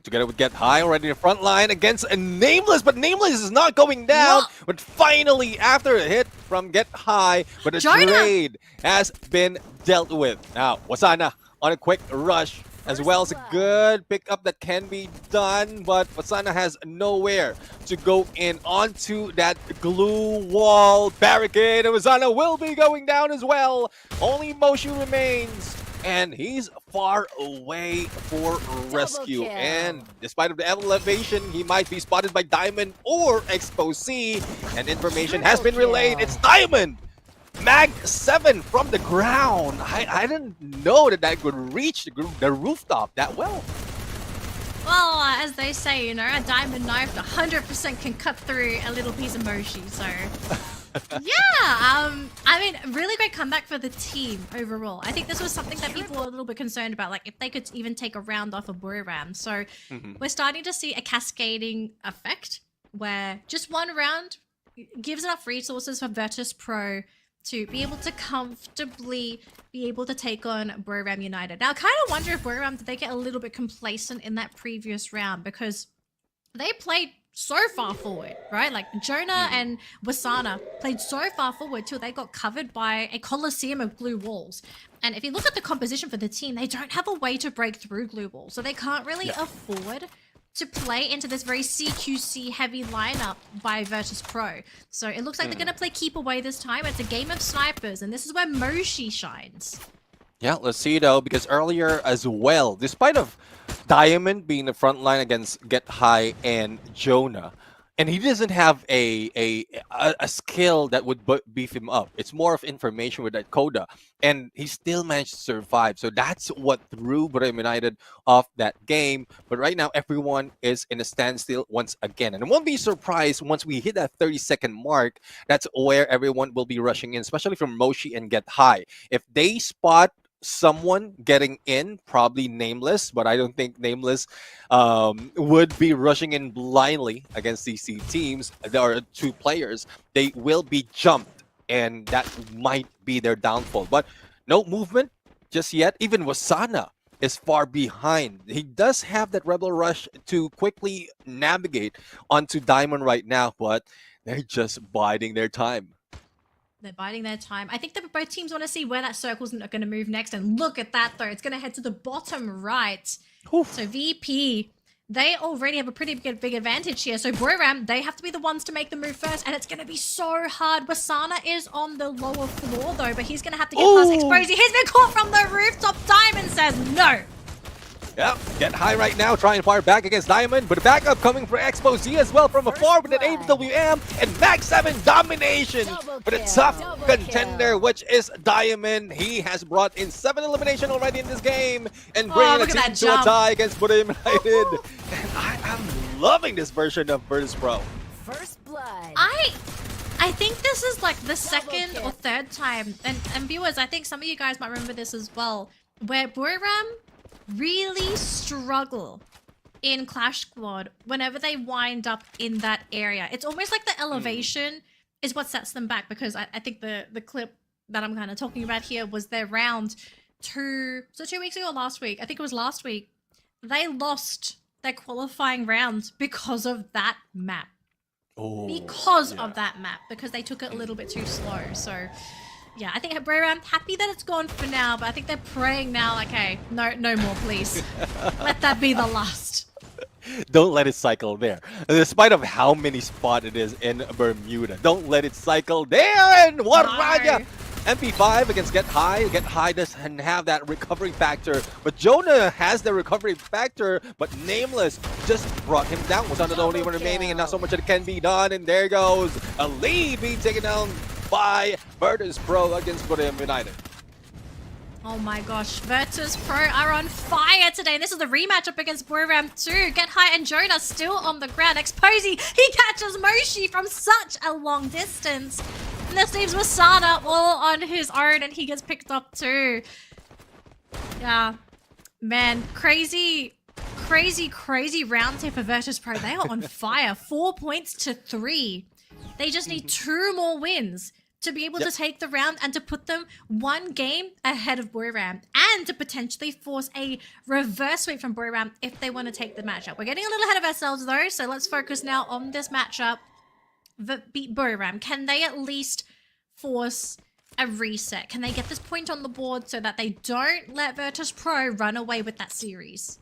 together with Get High, already in the front line against a Nameless, but Nameless is not going down. What? But finally, after a hit from Get High, but a trade has been dealt with. Now, Wasana on a quick rush as well as a good pickup that can be done, but Wasana has nowhere to go in onto that glue wall barricade, and Wasana will be going down as well. Only Moshi remains, and he's far away for rescue. And despite of the elevation, he might be spotted by Diamond or Expo C, and information has been relayed. It's Diamond! Mag 7 from the ground. I didn't know that could reach the rooftop that well. Well, as they say, you know, a diamond knife 100% can cut through a little piece of mochi, so... yeah, I mean, really great comeback for the team overall. I think this was something that people were a little bit concerned about, like if they could even take a round off of Buriram. So we're starting to see a cascading effect where just one round gives enough resources for Virtus Pro to be able to comfortably be able to take on Buriram United. Now, I kind of wonder if Buriram, did they get a little bit complacent in that previous round because they played so far forward, right? Like Jonah and Wasana played so far forward till they got covered by a coliseum of glue walls. And if you look at the composition for the team, they don't have a way to break through glue walls. So they can't really afford to play into this very CQC heavy lineup by Virtus Pro. So it looks like they're going to play keep away this time. It's a game of snipers, and this is where Moshi shines. Yeah, let's see though, because earlier as well, despite of Diamond being the front line against Get High and Jonah, and he doesn't have a skill that would beef him up. It's more of information with that Coda, and he still managed to survive. So that's what threw Buriram United off that game. But right now, everyone is in a standstill once again. And I won't be surprised once we hit that 30-second mark, that's where everyone will be rushing in, especially from Moshi and Get High. If they spot someone getting in, probably Nameless, but I don't think Nameless would be rushing in blindly against these two teams. There are two players. They will be jumped, and that might be their downfall. But no movement just yet. Even Wasana is far behind. He does have that Rebel Rush to quickly navigate onto Diamond right now, but they're just biding their time. They're biding their time. I think that both teams want to see where that circle's going to move next. And look at that, though. It's going to head to the bottom right. Oof. So VP, they already have a pretty big advantage here. So Buriram, they have to be the ones to make the move first. And it's going to be so hard. Wasana is on the lower floor, though. But he's going to have to get past Exposy. He's been caught from the rooftop. Diamond says no. Yep, Get High right now, trying to fire back against Diamond, but a backup coming for Expo Z as well from afar with an FFWM and Mag 7 domination. But a tough contender, which is Diamond. He has brought in 7 elimination already in this game and bringing the team to a tie against Buriram United. And I am loving this version of Virtus Pro. First blood. I think this is like the second or third time, and viewers, I think some of you guys might remember this as well, where Buriram really struggle in Clash Squad whenever they wind up in that area. It's almost like the elevation is what sets them back, because I think the clip that I'm kind of talking about here was their round 2 weeks ago or last week. I think it was last week. They lost their qualifying round because of that map. Because of that map, because they took it a little bit too slow. So yeah, I think Buriram happy that it's gone for now, but I think they're praying now, like, hey, no more, please. Let that be the last. Don't let it cycle there. Despite of how many spot it is in Bermuda, don't let it cycle there. And what Raja? MP5 against Get High. Get High doesn't have that recovery factor, but Jonah has the recovery factor, but Nameless just brought him down. Was the only one remaining, and not so much that can be done. And there goes a lead being taken down by Virtus Pro against Buriram United. Oh my gosh, Virtus Pro are on fire today. And this is the rematch up against Buriram 2. Get High and Jonah still on the ground. Exposy, he catches Moshi from such a long distance. And this leaves Wasana all on his own, and he gets picked up too. Yeah, man, crazy round here for Virtus Pro. They are on fire. 4 points to 3. They just need 2 more wins to be able to take the round and to put them 1 game ahead of Buriram, and to potentially force a reverse sweep from Buriram if they want to take the matchup. We're getting a little ahead of ourselves though, so let's focus now on this matchup. Beat Buriram. Can they at least force a reset? Can they get this point on the board so that they don't let Virtus Pro run away with that series?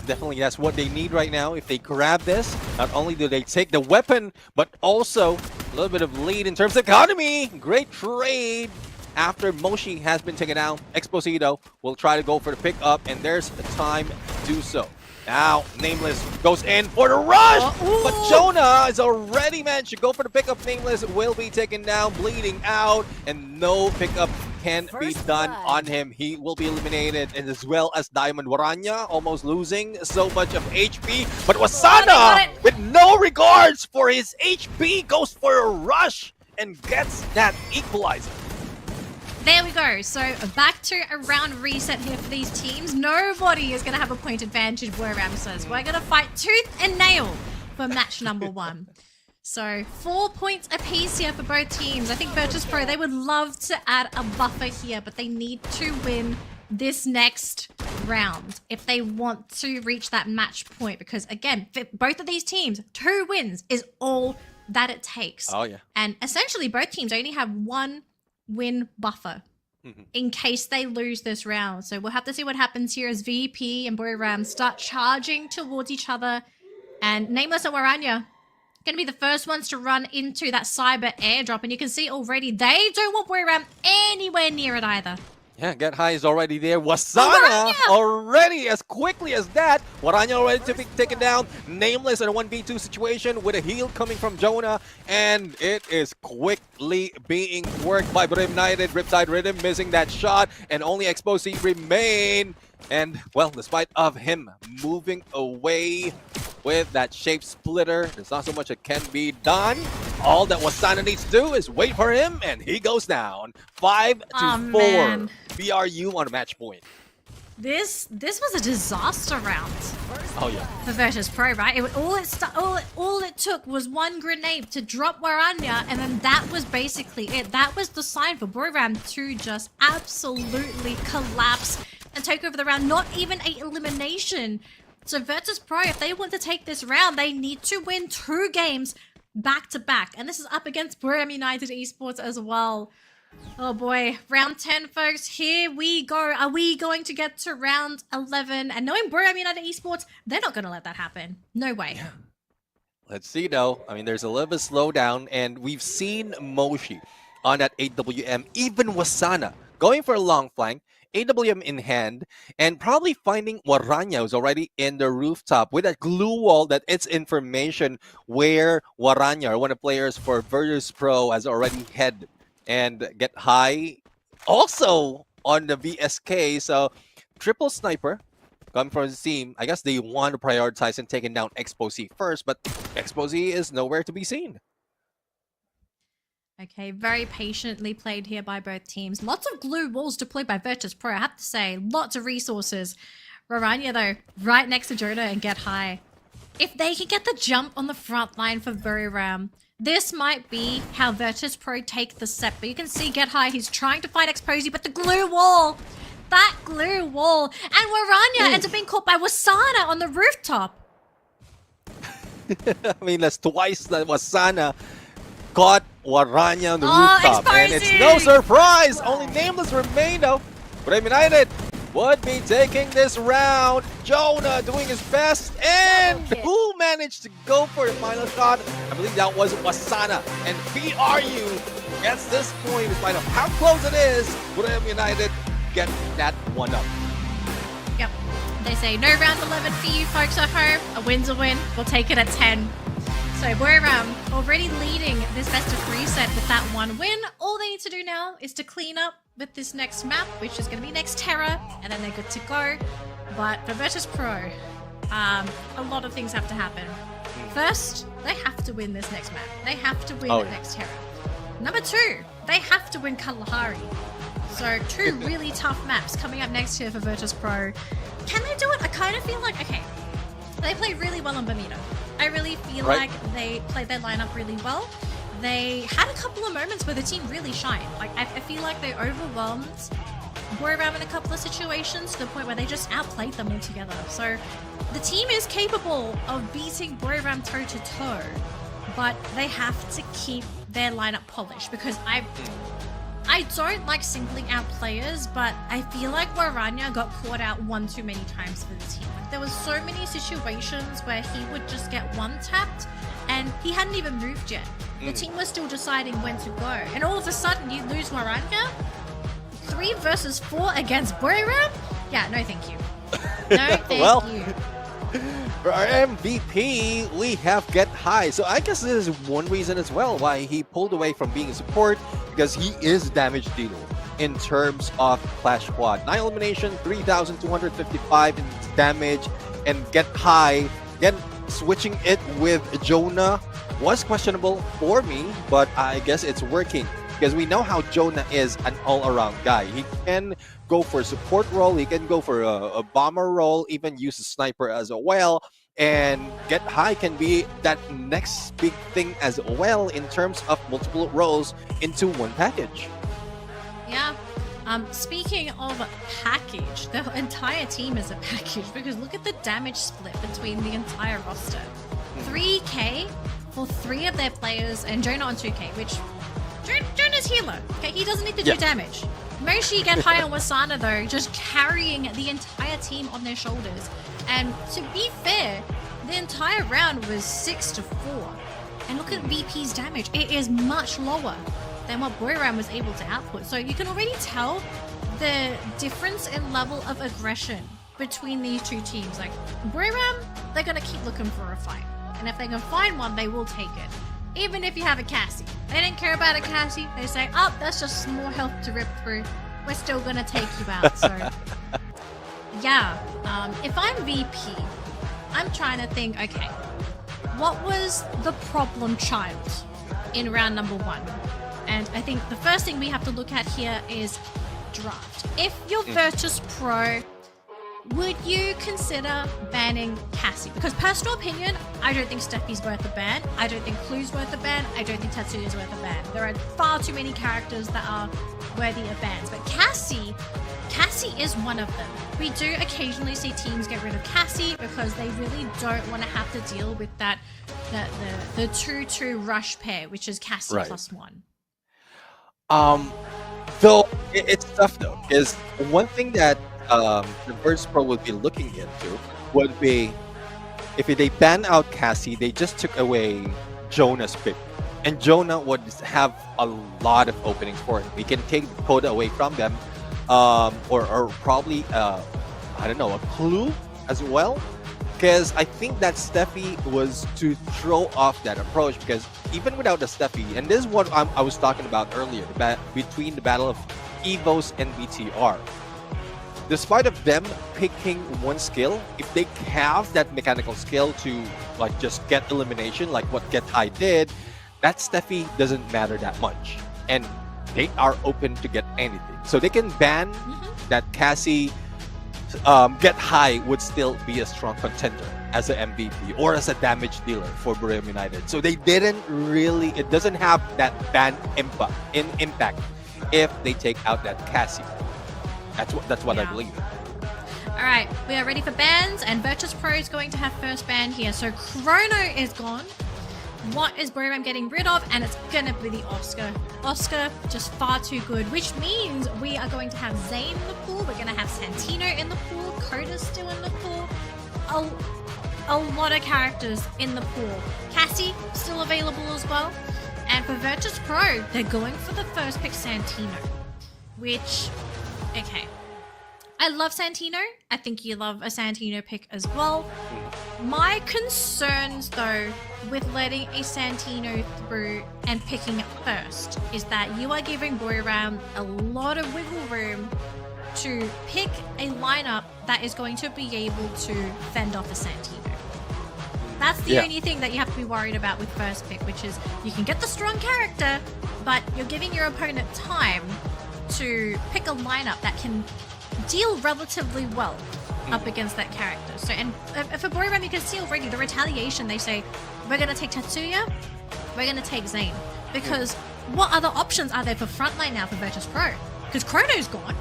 Definitely, that's what they need right now. If they grab this, not only do they take the weapon, but also a little bit of lead in terms of economy. Great trade. After Moshi has been taken out, Exposito will try to go for the pickup, and there's the time to do so. Now, Nameless goes in for the rush, but Jonah is already managed to go for the pickup. Nameless will be taken down, bleeding out, and no pickup can be done on him. He will be eliminated, and as well as Diamond Waranya, almost losing so much of HP. But Wasana, with no regards for his HP, goes for a rush and gets that equalizer. There we go. So back to a round reset here for these teams. Nobody is going to have a point advantage, Boyram says. We're going to fight tooth and nail for match number 1. So 4 points apiece here for both teams. I think Virtus Pro, they would love to add a buffer here, but they need to win this next round if they want to reach that match point. Because again, for both of these teams, 2 wins is all that it takes. Oh, yeah. And essentially both teams only have 1 win buffer in case they lose this round. So we'll have to see what happens here as VP and Boyram start charging towards each other. And Nameless and Waranya going to be the first ones to run into that cyber airdrop. And you can see already they don't want Boyram anywhere near it either. Yeah, Get High is already there. Wasana already as quickly as that. Waranya already to be taken down. Nameless in a 1v2 situation with a heal coming from Jonah. And it is quickly being worked by Brim United. Riptide Rhythm missing that shot. And only Exposee remain. And, well, despite of him moving away with that shape splitter, there's not so much that can be done. All that Wasana needs to do is wait for him, and he goes down. 5-4. Man. BRU on a match point. This was a disaster round Oh, yeah. for Virtus Pro, right? All it took was 1 grenade to drop Waranya, and then that was basically it. That was the sign for Boyram to just absolutely collapse and take over the round. Not even an elimination. So Virtus Pro, if they want to take this round, they need to win 2 games back to back. And this is up against Boyram United Esports as well. Oh boy, round 10, folks. Here we go. Are we going to get to round 11? And knowing Boyram United Esports, they're not going to let that happen. No way. Yeah. Let's see, though. I mean, there's a little bit slowdown, and we've seen Moshi on that AWM, even Wasana going for a long flank. AWM in hand, and probably finding Waranya, who's already in the rooftop with a glue wall that it's information where Waranya, or one of the players for Virtus Pro, has already head and Get High also on the VSK. So triple sniper coming from the team. I guess they want to prioritize and taking down Exposee first, but Exposee is nowhere to be seen. Okay, very patiently played here by both teams. Lots of glue walls deployed by Virtus Pro, I have to say. Lots of resources. Waranya, though, right next to Jonah and Get High. If they can get the jump on the front line for Boyram, this might be how Virtus Pro take the set. But you can see Get High, he's trying to fight Exposee, but the glue wall, that glue wall. And Waranya ends up being caught by Wasana on the rooftop. I mean, that's twice that Wasana caught Waranya on the rooftop. Exposee! And it's no surprise! Only Nameless remained, though. Brim United would be taking this round. Jonah doing his best. And who managed to go for the final shot? I believe that was Wasana. And BRU gets this point in spite of how close it is. Brim United get that one up. Yep. They say no round 11 for you folks at home. A win's a win. We'll take it at 10. So Boyram already leading this best of 3 set with that 1 win. All they need to do now is to clean up with this next map, which is going to be next Terra, and then they're good to go. But for Virtus Pro, a lot of things have to happen. First, they have to win this next map. They have to win next Terra. Number 2, they have to win Kalahari. So 2 really tough maps coming up next here for Virtus Pro. Can they do it? I kind of feel like, okay, they play really well on Bermuda. I really feel like they played their lineup really well. They had a couple of moments where the team really shined. Like I feel like they overwhelmed Boyram in a couple of situations to the point where they just outplayed them altogether. So the team is capable of beating Boyram toe-to-toe, but they have to keep their lineup polished because I don't like singling out players, but I feel like Waranya got caught out one too many times for the team. Like, there was so many situations where he would just get one tapped and he hadn't even moved yet. The team was still deciding when to go. And all of a sudden you lose Waranya? 3 versus 4 against Buriram? Yeah, no thank you. No thank Well, you. For our MVP, we have Get High. So I guess this is one reason as well why he pulled away from being a support, because he is damage dealer in terms of Clash Squad. 9 elimination, 3,255 in damage, and Get High. Again, switching it with Jonah was questionable for me, but I guess it's working. Because we know how Jonah is an all-around guy. He can go for a support role, he can go for a bomber role, even use a sniper as well. And Get High can be that next big thing as well in terms of multiple roles into one package. Yeah. Speaking of package, the entire team is a package because look at the damage split between the entire roster. 3k for 3 of their players and Jonah on 2k, which Jonah's healer. Okay, he doesn't need to do damage. Moshi, Get High, and Wasana though, just carrying the entire team on their shoulders. And to be fair, the entire round was 6-4. And look at VP's damage; it is much lower than what Buriram was able to output. So you can already tell the difference in level of aggression between these two teams. Like Buriram, they're gonna keep looking for a fight, and if they can find one, they will take it. Even if you have a Cassie. They don't care about a Cassie. They say, oh, that's just more health to rip through. We're still gonna take you out. So, yeah. If I'm VP, I'm trying to think, okay, what was the problem child in round number 1? And I think the first thing we have to look at here is draft. If you're Virtus Pro, would you consider banning Cassie? Because personal opinion, I don't think Steffi's worth a ban. I don't think Clue's worth a ban. I don't think Tatsuya's worth a ban. There are far too many characters that are worthy of bans. But Cassie is one of them. We do occasionally see teams get rid of Cassie because they really don't want to have to deal with that the 2-2 rush pair, which is Cassie plus 1. Though it's tough though, because one thing that the Virtus Pro would be looking into would be if they ban out Cassie, they just took away Jonah's pick, and Jonah would have a lot of openings for him. We can take the quota away from them, or probably I don't know, a Clue as well, because I think that Steffi was to throw off that approach, because even without the Steffi, and this is what I was talking about earlier, between the battle of Evos and BTR. Despite of them picking one skill, if they have that mechanical skill to like just get elimination, like what Get High did, that Steffi doesn't matter that much, and they are open to get anything. So they can ban that Cassie. Get High would still be a strong contender as an MVP or as a damage dealer for Buriram United. So they didn't really. It doesn't have that ban impact if they take out that Cassie. That's what I believe. Alright, we are ready for bans, and Virtus Pro is going to have first ban here. So Chrono is gone. What is Buriram getting rid of? And it's gonna be the Oscar. Oscar, just far too good, which means we are going to have Zane in the pool. We're gonna have Santino in the pool. Coda's still in the pool. A lot of characters in the pool. Cassie, still available as well. And for Virtus Pro, they're going for the first pick Santino. Which, okay. I love Santino. I think you love a Santino pick as well. My concerns, though, with letting a Santino through and picking it first is that you are giving Buriram a lot of wiggle room to pick a lineup that is going to be able to fend off a Santino. That's the only thing that you have to be worried about with first pick, which is you can get the strong character, but you're giving your opponent time to pick a lineup that can deal relatively well up against that character. So, and for Buriram, you can see already the retaliation. They say, we're going to take Tatsuya, we're going to take Zane. Because what other options are there for frontline now for Virtus Pro? Because Chrono's gone.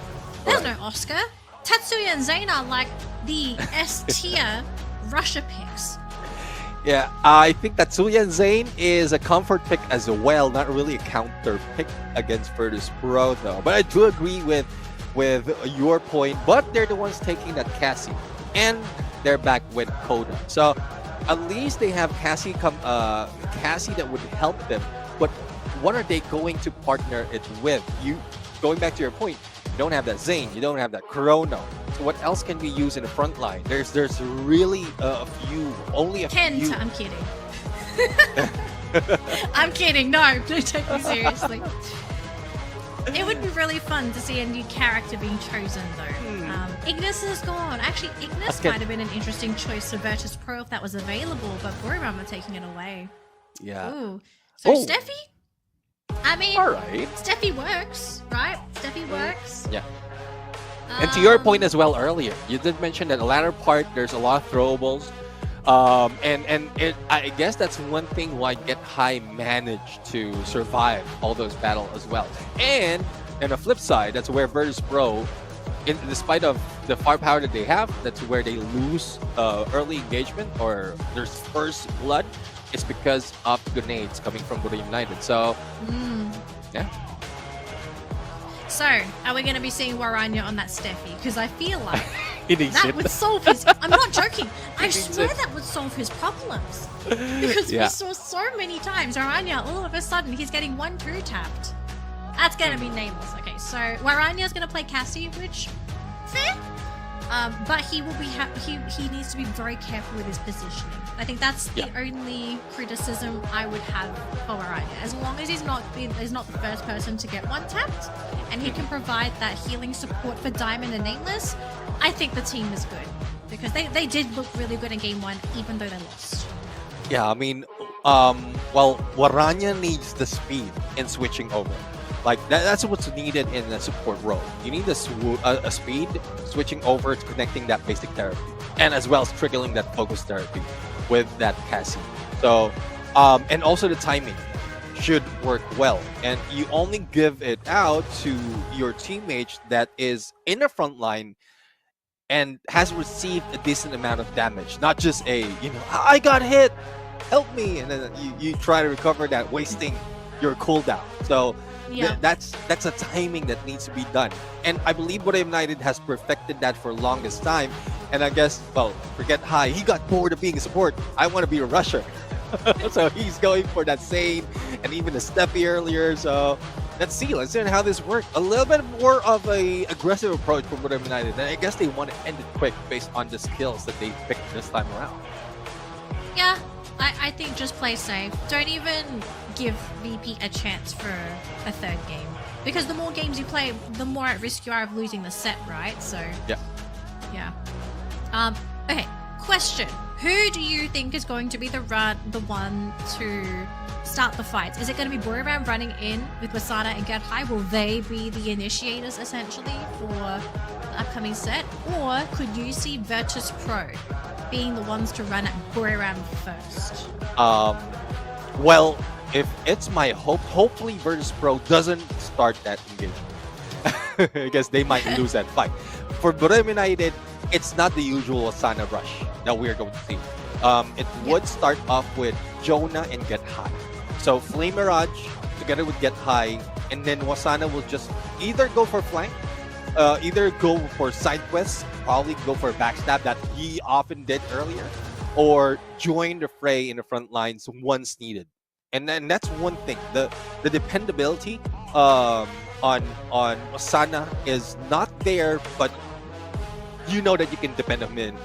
There's no Oscar. Tatsuya and Zane are like the S tier Russia picks. Yeah, I think Tatsuya and Zane is a comfort pick as well, not really a counter pick against Virtus Pro though. But I do agree with your point, but they're the ones taking that Cassie, and they're back with Coda. So at least they have Cassie Cassie that would help them. But what are they going to partner it with? Going back to your point, you don't have that Zane, you don't have that Chrono. So what else can we use in the front line? There's really a few, only a Kent, few. I'm kidding. I'm kidding. No, don't take me seriously. It would be really fun to see a new character being chosen, though. Ignis is gone. Actually, Ignis might have been an interesting choice for Virtus Pro if that was available, but Boriram are taking it away. Yeah. Ooh. So Steffi? I mean, All right. Steffi works, right? Steffi works. Yeah. And to your point as well earlier, you did mention that the latter part, there's a lot of throwables. I guess that's one thing why Get High managed to survive all those battles as well. And on the flip side, that's where Virtus Pro, despite of the firepower that they have, that's where they lose early engagement or their first blood. It's because of grenades coming from Buddha United. So, yeah. So, are we going to be seeing Waranya on that Steffi? Because I feel like It needs that it. would solve his... I'm not joking. I swear that would solve his problems. Because we saw so many times Waranya, all of a sudden, he's getting 1-2 tapped. That's going to be nameless. Okay, so Waranya's going to play Cassie, which... fair. But he will be he needs to be very careful with his positioning. I think that's the only criticism I would have for Waranya. As long as he's not the first person to get one tapped, and he can provide that healing support for Diamond and Nameless, I think the team is good because they did look really good in game 1, even though they lost. Yeah, I mean, well, Waranya needs the speed in switching over. Like that's what's needed in a support role. You need a speed switching over to connecting that basic therapy, and as well as triggering that focus therapy with that Cassie. So, and also the timing should work well. And you only give it out to your teammate that is in the front line and has received a decent amount of damage, not just I got hit, help me, and then you try to recover that, wasting your cooldown. So. Yeah. That's a timing that needs to be done, and I believe Buddha United has perfected that for longest time. And I guess, well, forget High, he got bored of being a support. I want to be a rusher. So he's going for that Zane and even the Steffi earlier. So let's see how this works. A little bit more of a aggressive approach from Buddha United, and I guess they want to end it quick based on the skills that they picked this time around. Yeah, I think just play safe. Don't even give VP a chance for a third game. Because the more games you play, the more at risk you are of losing the set, right? So, yeah. Okay, question. Who do you think is going to be the one to start the fights? Is it going to be Boriram running in with Wasana and Get High? Will they be the initiators, essentially, for the upcoming set? Or could you see Virtus Pro being the ones to run at Boriram first? Well, if it's my hope, hopefully Virtus Pro doesn't start that engagement. Because they might lose that fight. For Buddha United, it's not the usual Asana rush that we're going to see. It would start off with Jonah and Get High. So Flame Mirage together with Get High, and then Wasana will just either go for flank, either go for side quests, probably go for backstab that he often did earlier, or join the fray in the front lines once needed. And then that's one thing. The dependability on Wasana is not there, but you know that you can depend on him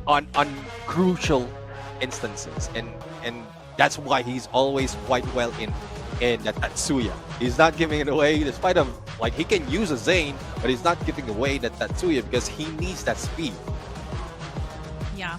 on crucial instances, and that's why he's always quite well in that Tatsuya. He's not giving it away, despite of he can use a Zane, but he's not giving away that Tatsuya because he needs that speed. Yeah.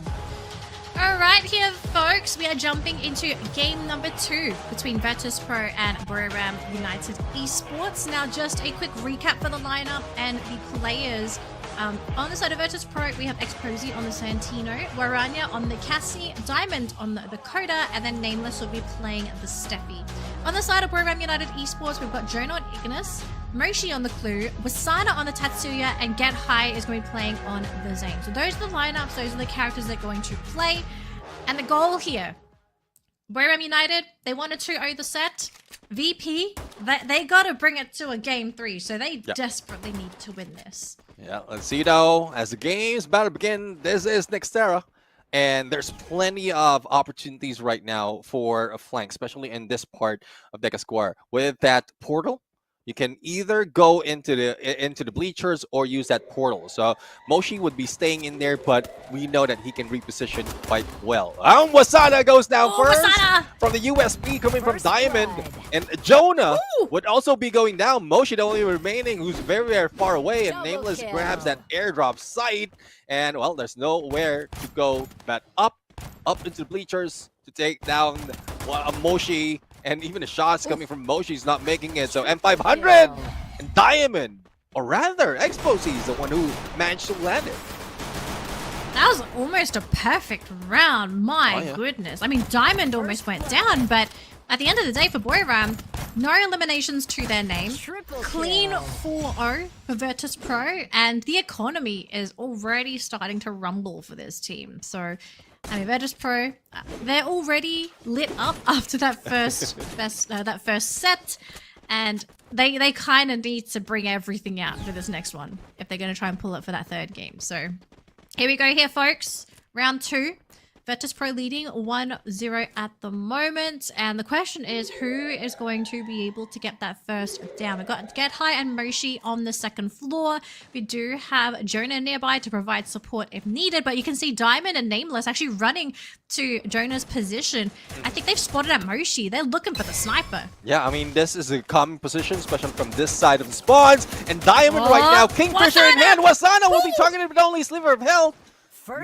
Alright here, folks, we are jumping into game number 2 between Virtus Pro and Boriram United Esports. Now, just a quick recap for the lineup and the players. On the side of Virtus Pro, we have Exposy on the Santino, Waranya on the Cassie, Diamond on the Coda, and then Nameless will be playing the Steffi. On the side of Boriram United Esports, we've got Jonah on Ignis, Moshi on the Clue, Wasana on the Tatsuya, and Get High is going to be playing on the Zane. So those are the lineups, those are the characters that are going to play. And the goal here Buriram United, they wanted to 2-0 the set. VP, they got to bring it to a game 3, so they desperately need to win this. Yeah, let's see though. As the game's about to begin, this is Nextera. And there's plenty of opportunities right now for a flank, especially in this part of Deca Square. With that portal, you can either go into the bleachers or use that portal. So Moshi would be staying in there, but we know that he can reposition quite well. Wasana goes down first Wasana! from the USB coming from Diamond. And Jonah would also be going down. Moshi, the only remaining, who's very, very far away. And Nameless grabs that airdrop site. And, well, there's nowhere to go but up into the bleachers to take down Moshi. And even the shots coming from Moshi's not making it. So M500 and Diamond, or rather, Exposé is the one who managed to land it. That was almost a perfect round. My goodness. I mean, Diamond almost went down, but at the end of the day for Buriram, no eliminations to their name. Clean 4-0 for Virtus Pro, and the economy is already starting to rumble for this team. So, I mean, Virtus Pro, they're already lit up after that first set, and they kind of need to bring everything out for this next one if they're going to try and pull it for that third game. So, here we go here, folks. Round 2. Virtus Pro leading 1-0 at the moment. And the question is, who is going to be able to get that first down? We've got Get High and Moshi on the second floor. We do have Jonah nearby to provide support if needed. But you can see Diamond and Nameless actually running to Jonah's position. I think they've spotted at Moshi. They're looking for the sniper. Yeah, I mean, this is a common position, especially from this side of the spawns. And Diamond right now, Kingfisher in hand. Wasana will be targeted with only sliver of health.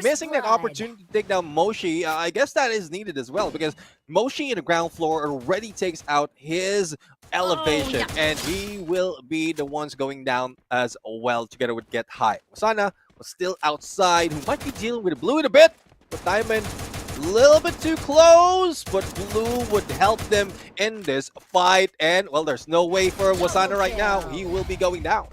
Missing that opportunity to take down Moshi. I guess that is needed as well, because Moshi in the ground floor already takes out his elevation, and he will be the ones going down as well together with Get High. Wasana was still outside, who might be dealing with Blue in a bit, but Diamond a little bit too close, but Blue would help them in this fight. And, well, there's no way for Wasana right now. He will be going down.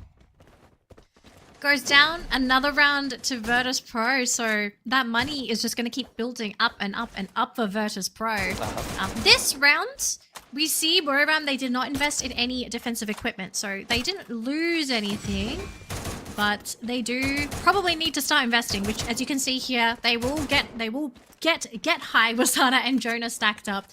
Goes down, another round to Virtus Pro, so that money is just going to keep building up and up and up for Virtus Pro. This round, we see Buriram, they did not invest in any defensive equipment, so they didn't lose anything, but they do probably need to start investing, which, as you can see here, they will get High, Wasana and Jonah stacked up.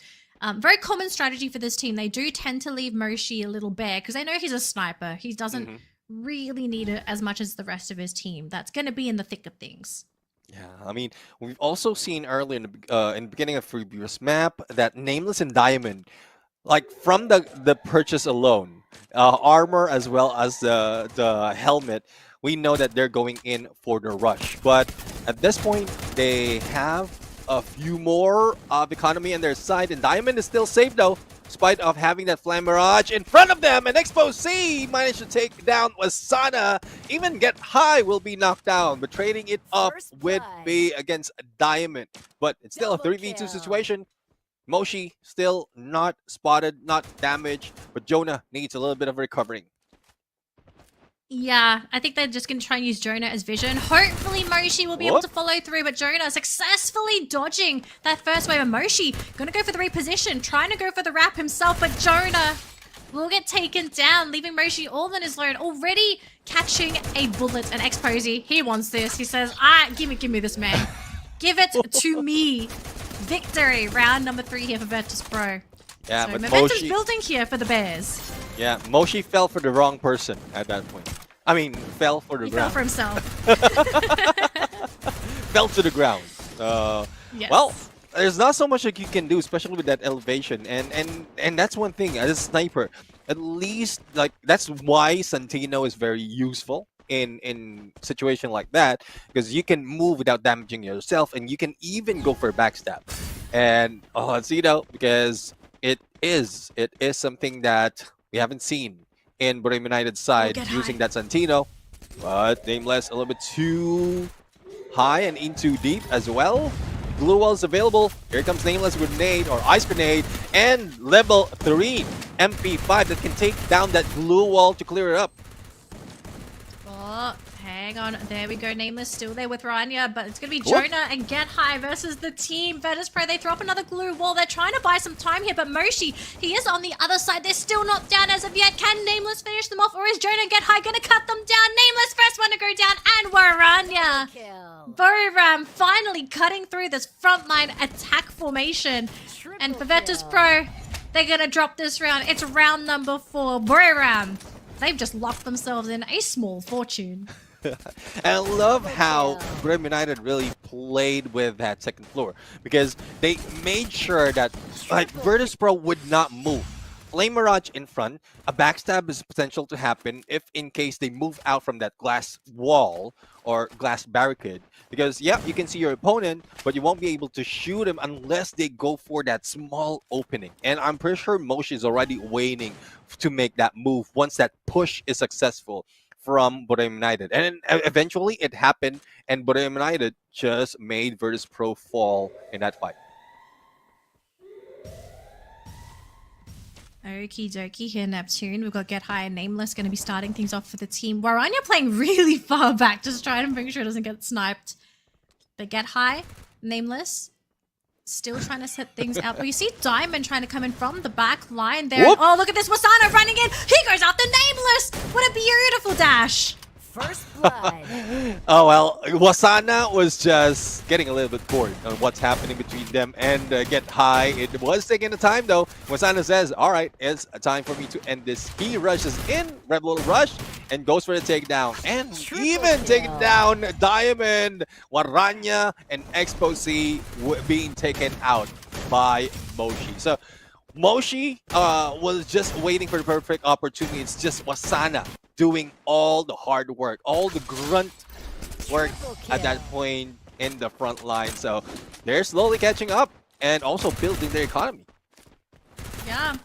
Very common strategy for this team. They do tend to leave Moshi a little bare because they know he's a sniper. He doesn't really need it as much as the rest of his team. That's going to be in the thick of things. Yeah, I mean, we've also seen earlier in the beginning of Freebureau's map that Nameless and Diamond, like from the purchase alone, armor as well as the helmet, we know that they're going in for the rush. But at this point, they have a few more of economy on their side, and Diamond is still safe though, in spite of having that Flame Mirage in front of them. And Exposé managed to take down Wasana. Even Get High will be knocked down, but trading it up with B against Diamond. But it's still a 3v2 situation. Moshi still not spotted, not damaged, but Jonah needs a little bit of recovering. Yeah, I think they're just going to try and use Jonah as vision. Hopefully Moshi will be able to follow through, but Jonah successfully dodging that first wave of Moshi. Going to go for the reposition, trying to go for the wrap himself, but Jonah will get taken down, leaving Moshi all on his own, already catching a bullet. And Exposé, he wants this. He says, give me this, man. Give it to me. Victory, round number 3 here for Virtus Pro. Yeah, so but momentum's Moshi building here for the Bears. Yeah, Moshi fell for the wrong person at that point. I mean, fell for the ground. Fell for himself. Fell to the ground. Yes. Well, there's not so much that you can do, especially with that elevation. And that's one thing, as a sniper, at least, like, that's why Santino is very useful in situation like that, because you can move without damaging yourself, and you can even go for a backstab. And, because it is something that we haven't seen in Buriram United's side using that Santino, but Nameless a little bit too high and in too deep as well. Blue walls available. Here comes Nameless with nade or ice grenade and level 3 MP5 that can take down that blue wall to clear it up. Oh, hang Hang on, there we go. Nameless still there with Rania, but it's going to be Jonah and Get High versus the team. Virtus.pro, they throw up another glue wall. They're trying to buy some time here, but Moshi, he is on the other side. They're still not down as of yet. Can Nameless finish them off, or is Jonah and Get High going to cut them down? Nameless first one to go down, and Waranya. Boriram finally cutting through this frontline attack formation. And for Virtus.pro, they're going to drop this round. It's round number 4. Boriram, they've just locked themselves in a small fortune. And I love how Brim United really played with that second floor, because they made sure that Virtus.pro would not move. Flame Mirage in front, a backstab is potential to happen if in case they move out from that glass wall or glass barricade. Because, yeah, you can see your opponent, but you won't be able to shoot him unless they go for that small opening. And I'm pretty sure Moshi is already waiting to make that move once that push is successful from Brim United. And eventually it happened, and Brim United just made Virtus.pro fall in that fight. Okie dokie here, Neptune. We've got Get High and Nameless going to be starting things off for the team. Waranya playing really far back, just trying to make sure it doesn't get sniped. But Get High, Nameless, still trying to set things out. But you see Diamond trying to come in from the back line there. Whoop. Oh, look at this. Wasana running in. He goes out the Nameless. What a beautiful dash. First blood. Oh, well, Wasana was just getting a little bit bored on what's happening between them and Get High. It was taking the time, though. Wasana says, all right, it's time for me to end this. He rushes in, Red Bull Rush, and goes for the takedown. And even taking down Diamond, Waranya, and Exposé being taken out by Moshi. So Moshi was just waiting for the perfect opportunity. It's just Wasana doing all the hard work, all the grunt work at that point in the front line. So they're slowly catching up and also building their economy. Yeah.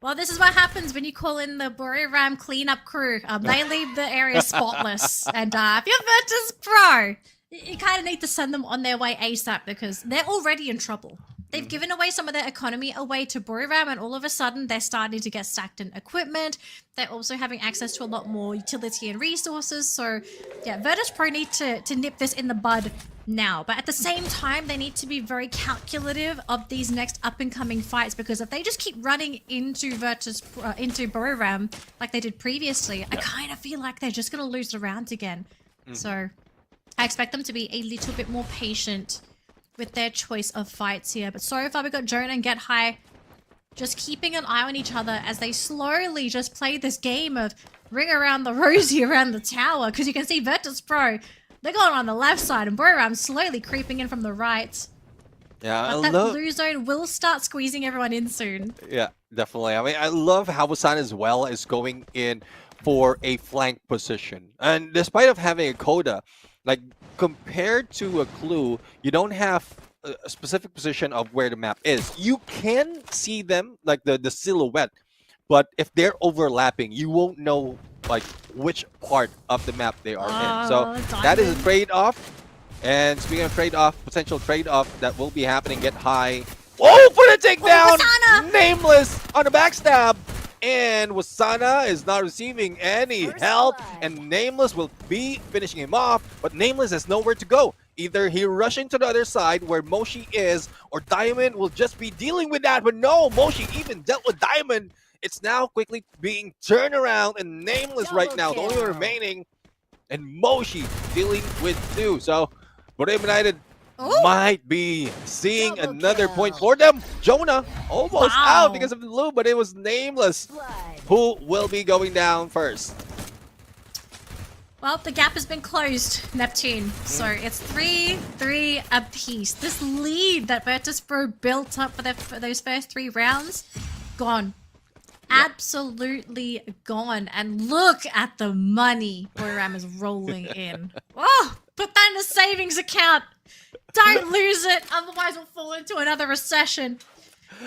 Well, this is what happens when you call in the Boriram cleanup crew. They leave the area spotless. And if you're Virtus.pro, you kind of need to send them on their way ASAP because they're already in trouble. They've given away some of their economy away to Boriram, and all of a sudden they're starting to get stacked in equipment. They're also having access to a lot more utility and resources. So yeah, Virtus.pro need to nip this in the bud now. But at the same time, they need to be very calculative of these next up-and-coming fights, because if they just keep running into into Boriram like they did previously, I kind of feel like they're just going to lose the round again. So I expect them to be a little bit more patient with their choice of fights here. But so far we've got Jonah and Get High just keeping an eye on each other as they slowly just play this game of ring around the rosy around the tower, because you can see Virtus.pro, they're going on the left side and Boriram slowly creeping in from the right. Yeah, But that blue zone will start squeezing everyone in soon. Yeah, definitely. I mean, I love how Wasana as well is going in for a flank position. And despite of having a coda, like compared to a clue, you don't have a specific position of where the map is. You can see them, like the silhouette, but if they're overlapping, you won't know like which part of the map they are in. So that is a trade-off. And speaking of trade-off, potential trade-off that will be happening, Get High. Oh, for the takedown! Wasana! Nameless on the backstab. And Wasana is not receiving any help, and Nameless will be finishing him off, but Nameless has nowhere to go. Either he rushing to the other side where Moshi is, or Diamond will just be dealing with that, but no, Moshi even dealt with Diamond. It's now quickly being turned around, and Nameless right now, the only remaining, and Moshi dealing with 2. So, Brim United might be seeing another point for them. Jonah almost out because of the loop, but it was Nameless who will be going down first. Well, the gap has been closed, Neptune. So it's 3-3 apiece. This lead that Virtus.pro built up for those first 3 rounds, gone. Absolutely gone. And look at the money Boriram is rolling in. Oh, put that in a savings account. Don't lose it, otherwise we'll fall into another recession.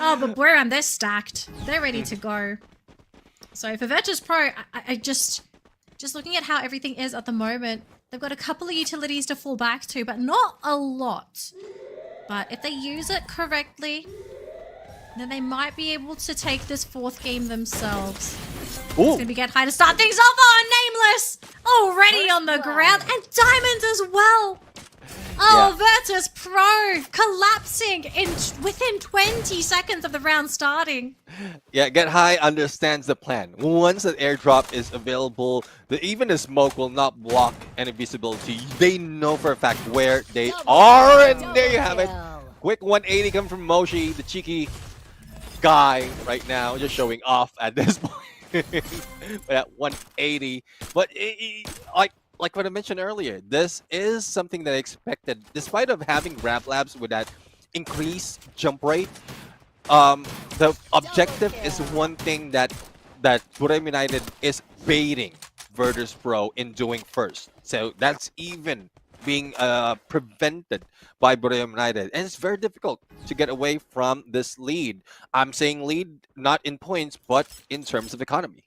Oh, but Boriram, they're stacked. They're ready to go. So for Virtus.pro, I just looking at how everything is at the moment, they've got a couple of utilities to fall back to, but not a lot. But if they use it correctly, then they might be able to take this 4th game themselves. It's gonna be Get High to start things off. Oh, Nameless already on the ground, and Diamond as well. Oh, Virtus Pro collapsing within 20 seconds of the round starting. Yeah, Get High understands the plan. Once an airdrop is available, even the smoke will not block any visibility. They know for a fact where they are, and there you have it. Quick 180 coming from Moshi, the cheeky guy right now, just showing off at this point. But at 180, but like what I mentioned earlier, this is something that I expected. Despite of having grab labs with that increased jump rate, the objective is one thing that Buram United is baiting Virtus Pro in doing first. So that's even being prevented by Buram United, and it's very difficult to get away from this lead. I'm saying lead not in points, but in terms of economy.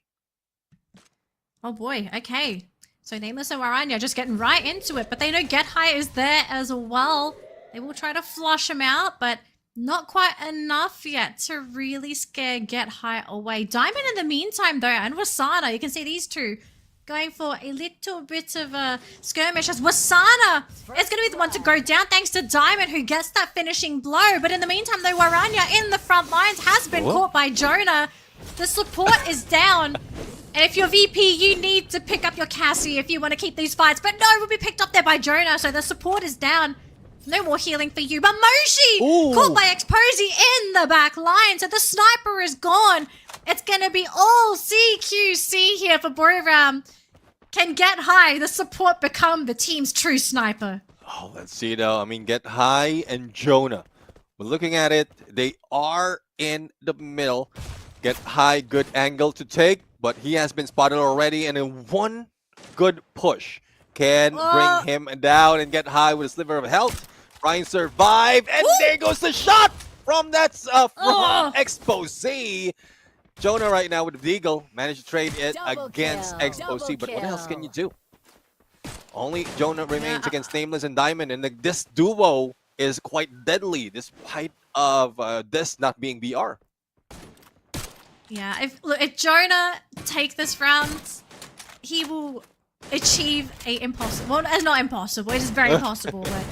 Oh boy, okay. So Nameless and Waranya just getting right into it, but they know Get High is there as well. They will try to flush him out, but not quite enough yet to really scare Get High away. Diamond in the meantime though, and Wasana, you can see these two going for a little bit of a skirmish as Wasana is going to be the one to go down thanks to Diamond, who gets that finishing blow. But in the meantime though, Waranya in the front lines has been caught by Jonah. The support is down. And if you're VP, you need to pick up your Cassie if you want to keep these fights. But no, it will be picked up there by Jonah, so the support is down. No more healing for you. But Moshi caught by Exposy in the back line, so the sniper is gone. It's going to be all CQC here for Buriram. Can Get High, the support, become the team's true sniper? Oh, let's see though. I mean, Get High and Jonah. We're looking at it. They are in the middle. Get High, good angle to take, but he has been spotted already, and in one good push can bring him down and Get High with a sliver of health. Ryan survive, and there goes the shot from from Exposé. Jonah right now with the Deagle managed to trade it against Exposé, but what else can you do? Only Jonah remains against Nameless and Diamond, and this duo is quite deadly despite of this not being BR. Yeah, if Jonah take this round, he will achieve a impossible. Well, it's not impossible. It is very possible, but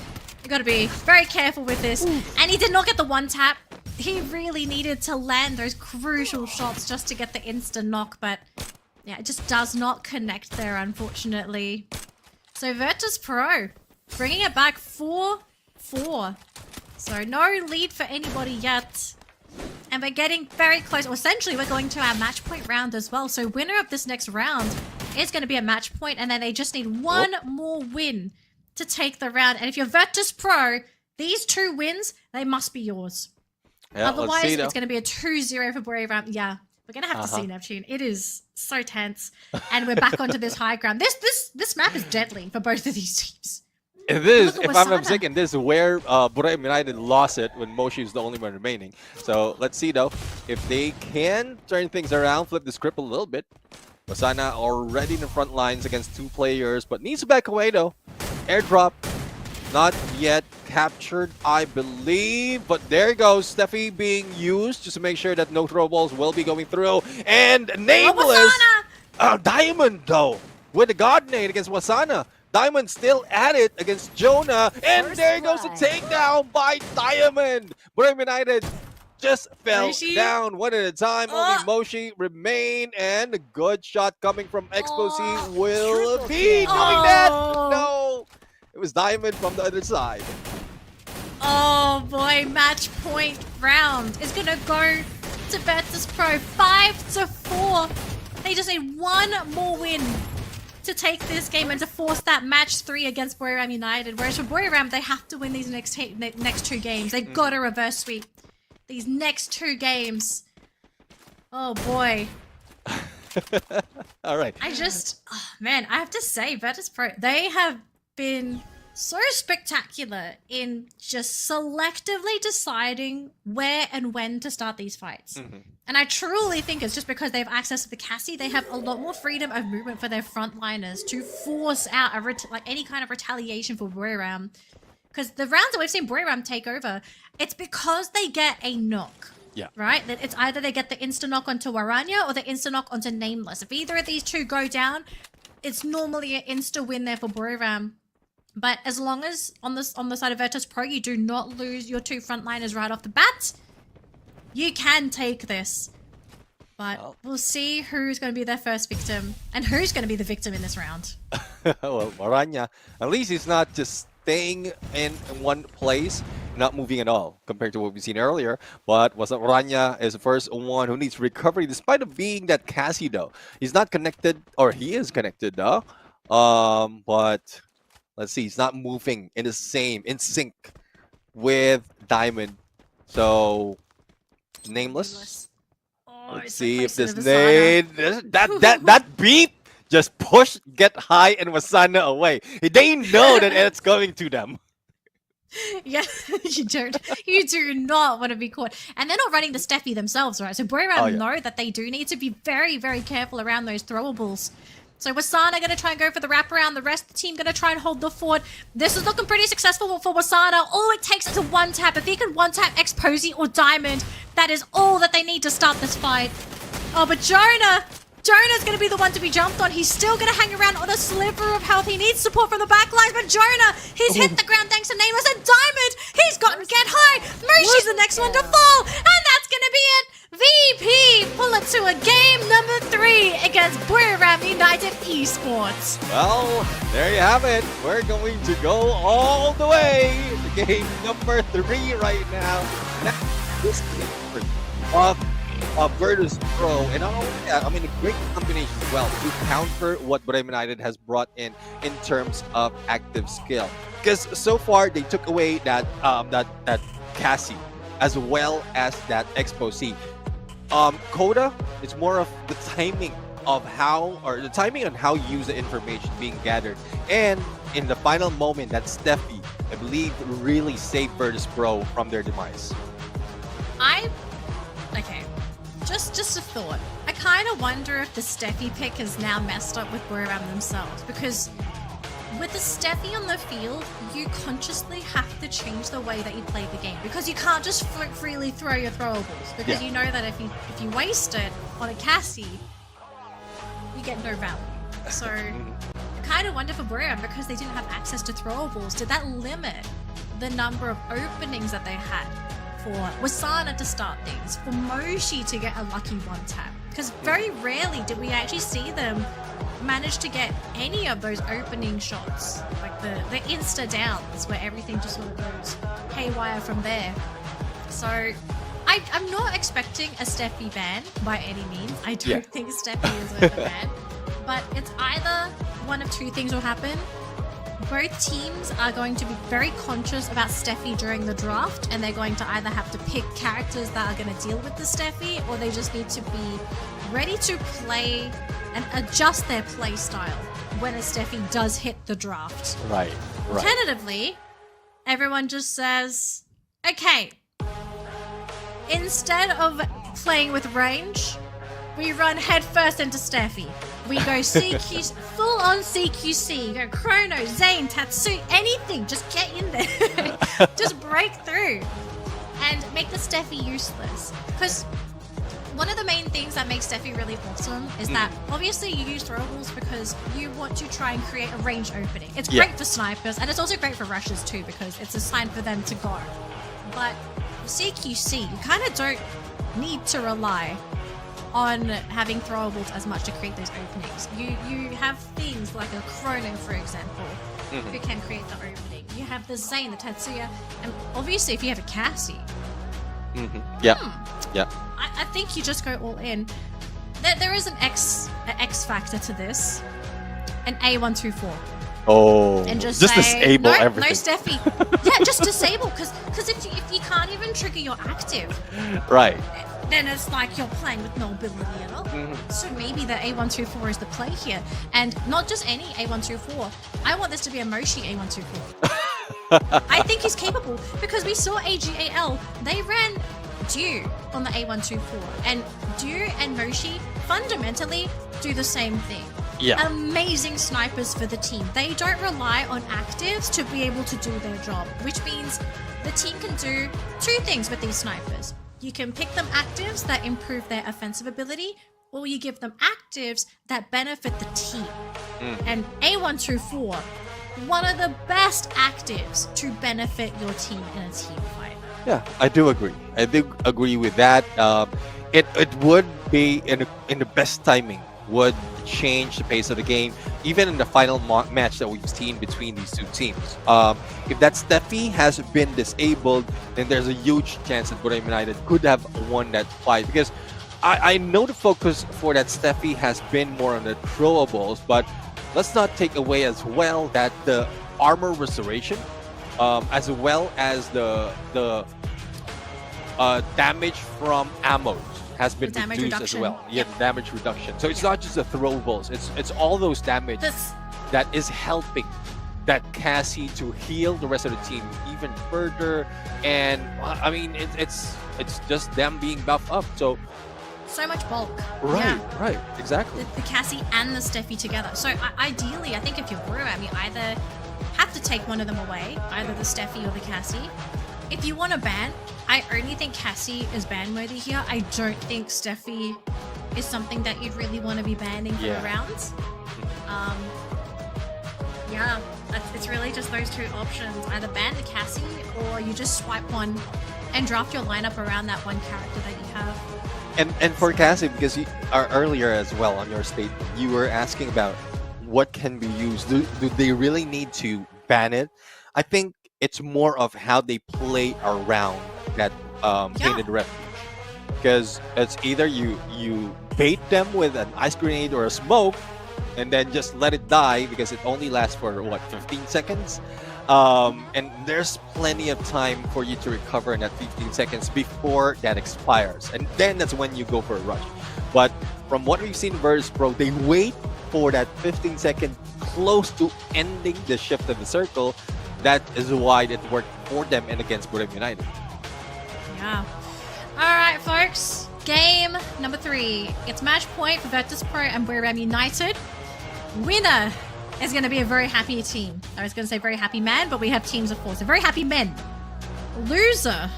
you got to be very careful with this. And he did not get the one tap. He really needed to land those crucial shots just to get the instant knock, but yeah, it just does not connect there, unfortunately. So Virtus Pro bringing it back 4-4. So no lead for anybody yet. And we're getting very close. Well, essentially, we're going to our match point round as well. So winner of this next round is going to be a match point, and then they just need one more win to take the round. And if you're Virtus Pro, these 2 wins, they must be yours. Yeah, otherwise, it's going to be a 2-0 for Buriram. Yeah, we're going to have to see Neptune. It is so tense. And we're back onto this high ground. This map is deadly for both of these teams. It is, if I'm not mistaken, this is where Buram United lost it when Moshi is the only one remaining. So let's see though, if they can turn things around, flip the script a little bit. Wasana already in the front lines against 2 players, but needs to back away though. Airdrop, not yet captured, I believe. But there goes Steffi being used just to make sure that no throw balls will be going through. And Nameless, Diamond though, with the God Nade against Wasana. Diamond still at it against Jonah, and there goes a takedown by Diamond. Buram United just fell down one at a time. Only Moshi remain, and a good shot coming from Exposé will be doing that. No, it was Diamond from the other side. Oh boy, match point round is gonna go to Virtus Pro 5-4. They just need one more win to take this game and to force that match 3 against Buriram United. Whereas for Buriram, they have to win these next 2 games. They've got to reverse sweep these next 2 games. Oh boy. All right. Man, I have to say, Virtus Pro, they have been so spectacular in just selectively deciding where and when to start these fights. And I truly think it's just because they have access to the Cassie, they have a lot more freedom of movement for their frontliners to force out any kind of retaliation for Buriram. Because the rounds that we've seen Buriram take over, it's because they get a knock Yeah. Right? That it's either they get the insta knock onto Waranya or the insta knock onto Nameless. If either of these two go down, it's normally an insta win there for Buriram. But as long as on the side of Virtus Pro, you do not lose your two frontliners right off the bat, you can take this. But we'll see who's going to be their first victim and who's going to be the victim in this round. Well, Maranya, at least he's not just staying in one place, not moving at all, compared to what we've seen earlier. But Maranya is the first one who needs recovery, despite of being that Cassie, though. He's not connected, or he is connected, though. But let's see, he's not moving in sync with Diamond. So, Nameless. Let's see if this nade, that beep just get High and Wasana away. They know that it's coming to them. Yeah, you do not want to be caught. And they're not running the Steffi themselves, right? So Buriram know that they do need to be very, very careful around those throwables. So Wasana going to try and go for the wraparound. The rest of the team going to try and hold the fort. This is looking pretty successful for Wasana. All it takes is a one tap. If he can one tap X-Posy or Diamond, that is all that they need to start this fight. Oh, but Jonah's going to be the one to be jumped on. He's still going to hang around on a sliver of health. He needs support from the backlines, but Jonah, he's hit the ground thanks to Nameless, and Diamond, he's gotten Get High. Mushi's the next one to fall, and that's going to be it. VP pull it to a game number 3 against Buriram United Esports. Well, there you have it. We're going to go all the way to game number 3 right now. This of Virtus Pro, and not only that, I mean, a great combination as well to counter what Buriram United has brought in terms of active skill. Because so far they took away that Cassie as well as that Expo-C. Coda, it's more of the timing of how, or the timing on how you use the information being gathered. And in the final moment, that Steffi, I believe, really saved Virtus Pro from their demise. Okay, just a thought. I kind of wonder if the Steffi pick has now messed up with Buriram themselves, because with the Steffi on the field, you consciously have to change the way that you play the game, because you can't just freely throw your throwables, because you know that if you waste it on a Cassie, you get no value. So I kind of wonder for Buriram, because they didn't have access to throwables, did that limit the number of openings that they had for Wasana to start things, for Moshi to get a lucky one tap? Because very rarely did we actually see them manage to get any of those opening shots, like the insta downs where everything just sort of goes haywire from there. So I'm not expecting a Steffi ban by any means. I don't think Steffi is a ban, but it's either one of two things will happen. Both teams are going to be very conscious about Steffi during the draft, and they're going to either have to pick characters that are going to deal with the Steffi, or they just need to be ready to play and adjust their play style when a Steffi does hit the draft. Right. Alternatively, everyone just says, okay, instead of playing with range, we run headfirst into Steffi. We go CQ, full on CQC. Go Chrono, Zane, Tatsu, anything. Just get in there. Just break through and make the Steffi useless. Because one of the main things that makes Steffi really awesome is that obviously you use throwables because you want to try and create a range opening. It's great for snipers, and it's also great for rushers too, because it's a sign for them to go. But CQC, you kind of don't need to rely on having throwables as much to create those openings. You have things like a Chrono, for example, who can create the opening. You have the Zane, the Tatsuya, and obviously if you have a Cassie, I think you just go all in. There is an X factor to this, an A124. Oh, and just say, disable no, everything. No Steffi. Yeah, just disable, because if you can't even trigger your active, right, then it's like you're playing with no ability at all. So maybe the A124 is the play here. And not just any A124. I want this to be a Moshi A124. I think he's capable, because we saw AGAL, they ran Dew on the A124. And Dew and Moshi fundamentally do the same thing. Yeah. Amazing snipers for the team. They don't rely on actives to be able to do their job, which means the team can do two things with these snipers. You can pick them actives that improve their offensive ability, or you give them actives that benefit the team. And A124, one of the best actives to benefit your team in a team fight. Yeah, I do agree. I do agree with that. It would be in the best timing, would change the pace of the game, even in the final match that we've seen between these two teams. If that Steffi has been disabled, then there's a huge chance that Borneo United could have won that fight, because I know the focus for that Steffi has been more on the throwables, but let's not take away as well that the armor restoration, as well as the damage from ammo has been damage reduced reduction. as well. Yeah, Yep. the damage reduction. So it's not just the throwables, it's all those damage that is helping that Cassie to heal the rest of the team even further. And I mean, it's just them being buffed up. So much bulk. right, Yeah. right, exactly. The Cassie and the Steffi together. So ideally, I think if you're Borneo, you either have to take one of them away, either the Steffi or the Cassie. If you want to ban, I only think Cassie is ban worthy here. I don't think Steffi is something that you'd really want to be banning for the rounds. Yeah, it's really just those two options. Either ban the Cassie or you just swipe one and draft your lineup around that one character that you have. And for Cassie, because you are earlier as well on your statement, you were asking about what can be used. Do they really need to ban it? I think it's more of how they play around that painted refuge. Because it's either you bait them with an ice grenade or a smoke, and then just let it die because it only lasts for what, 15 seconds. And there's plenty of time for you to recover in that 15 seconds before that expires, and then that's when you go for a rush. But from what we've seen in Virtus Pro, they wait for that 15 second close to ending the shift of the circle. That is why it worked for them and against Borneo United. Yeah. Alright, folks. Game number 3. It's match point for Virtus Pro and Borneo United. Winner is going to be a very happy team. I was going to say very happy man, but we have teams of 4, so very happy men. Loser,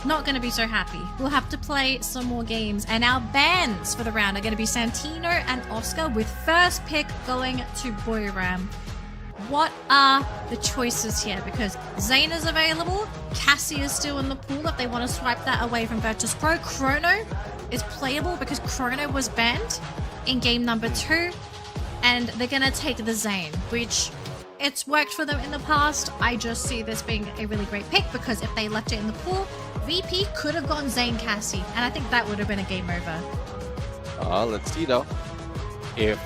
not going to be so happy. We'll have to play some more games. And our bans for the round are going to be Santino and Oscar, with first pick going to Boyram. What are the choices here? Because Zane is available, Cassie is still in the pool if they want to swipe that away from Virtus Pro. Chrono is playable because Chrono was banned in game number 2. And they're going to take the Zane, which it's worked for them in the past. I just see this being a really great pick because if they left it in the pool, VP could have gone Zane Cassie, and I think that would have been a game over. Let's see though. If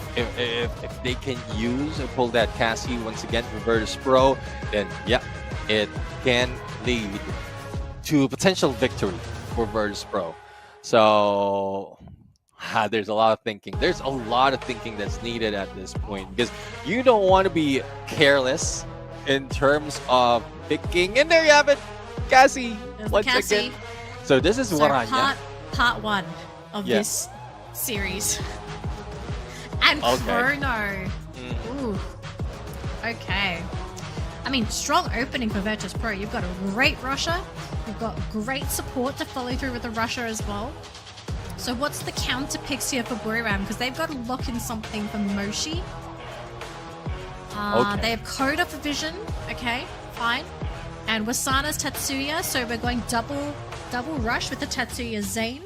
they can use and pull that Cassie once again for Virtus Pro, then yeah, it can lead to potential victory for Virtus Pro. So there's a lot of thinking. There's a lot of thinking that's needed at this point, because you don't want to be careless in terms of picking. And there you have it, Cassie once again. So this is what part 1 of this series. And Chrono. Ooh. Okay. I mean, strong opening for Virtus Pro. You've got a great rusher. You've got great support to follow through with the rusher as well. So what's the counter picks here for Buriram? Because they've got to lock in something for Moshi. They have Coda for Vision. Okay, fine. And Wasana's Tatsuya. So we're going double rush with the Tatsuya Zane.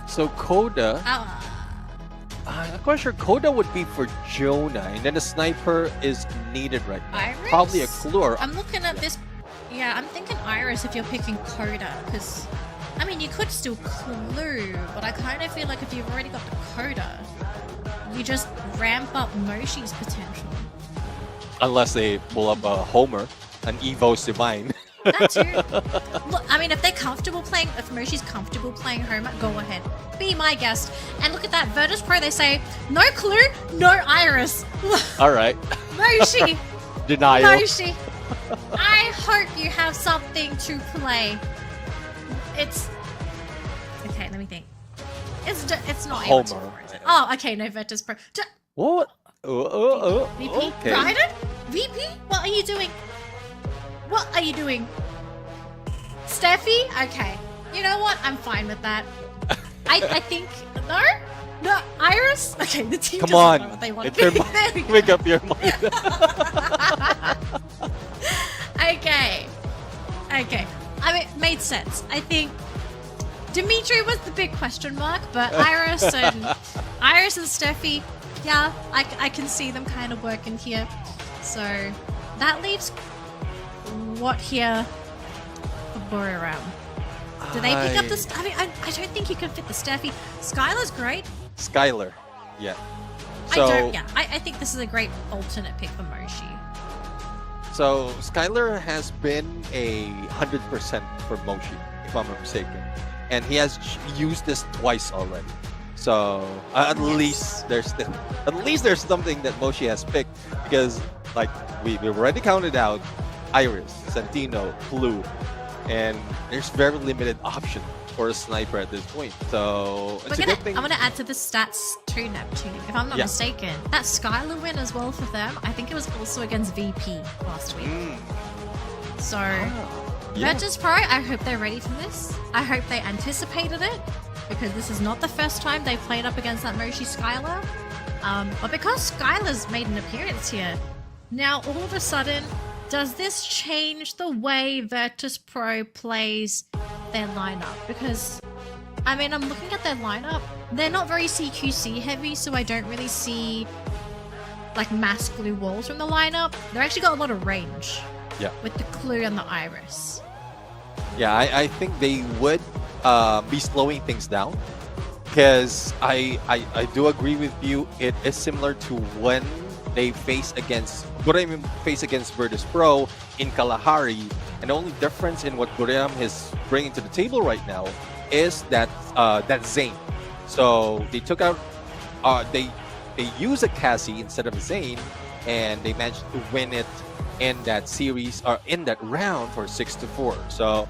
So Coda, I'm not quite sure. Coda would be for Jonah, and then the sniper is needed right now. Iris? Probably a Clue. I'm looking at this. Yeah, I'm thinking Iris if you're picking Coda, because I mean you could still Clue, but I kind of feel like if you've already got the Coda, you just ramp up Moshi's potential. Unless they pull up a Homer, an Evo's Divine. That too. Look, I mean, if they're comfortable playing, if Moshi's comfortable playing Homer, go ahead. Be my guest. And look at that, Virtus Pro, they say, no Clue, no Iris. All right. Moshi. Denial. Moshi. I hope you have something to play. It's... Okay, let me think. It's not Homer. Oh, okay, no, Virtus Pro. What? VP? Okay. Raiden? VP? What are you doing? What are you doing? Steffi? Okay. You know what? I'm fine with that. I think... No? No, Iris? Okay, the team Come doesn't on. know what they want. It's your There we go. Make up your mind. Okay. Okay. I mean, it made sense. I think Dimitri was the big question mark, but Iris and Steffi, yeah, I can see them kind of working here. So that leaves what here for Buriram? Do they pick up the? I mean, I don't think you can fit the Steffi. Skylar's great. Skylar. Yeah. I think this is a great alternate pick for Moshi. So Skylar has been 100% for Moshi, if I'm not mistaken, and he has used this twice already. So at least there's something that Moshi has picked, because like we've already counted out Iris, Santino, Blue, and there's very limited option for a sniper at this point. So it's a good thing. I'm gonna add to the stats too, Neptune. If I'm not mistaken, that Skylar win as well for them. I think it was also against VP last week. So Virtus Pro, I hope they're ready for this. I hope they anticipated it, because this is not the first time they've played up against that Moshi Skylar. But because Skylar's made an appearance here, now all of a sudden, does this change the way Virtus Pro plays their lineup? Because, I mean, I'm looking at their lineup. They're not very CQC heavy, so I don't really see like mass glue walls from the lineup. They've actually got a lot of range. Yeah. With the Clue and the Iris. Yeah, I think they would be slowing things down, because I do agree with you. It is similar to when they face against Virtus Pro in Kalahari, and the only difference in what Buriram is bringing to the table right now is that Zane. So they took out they use a Cassie instead of a Zane, and they managed to win it in that series, or in that round, for 6-4. So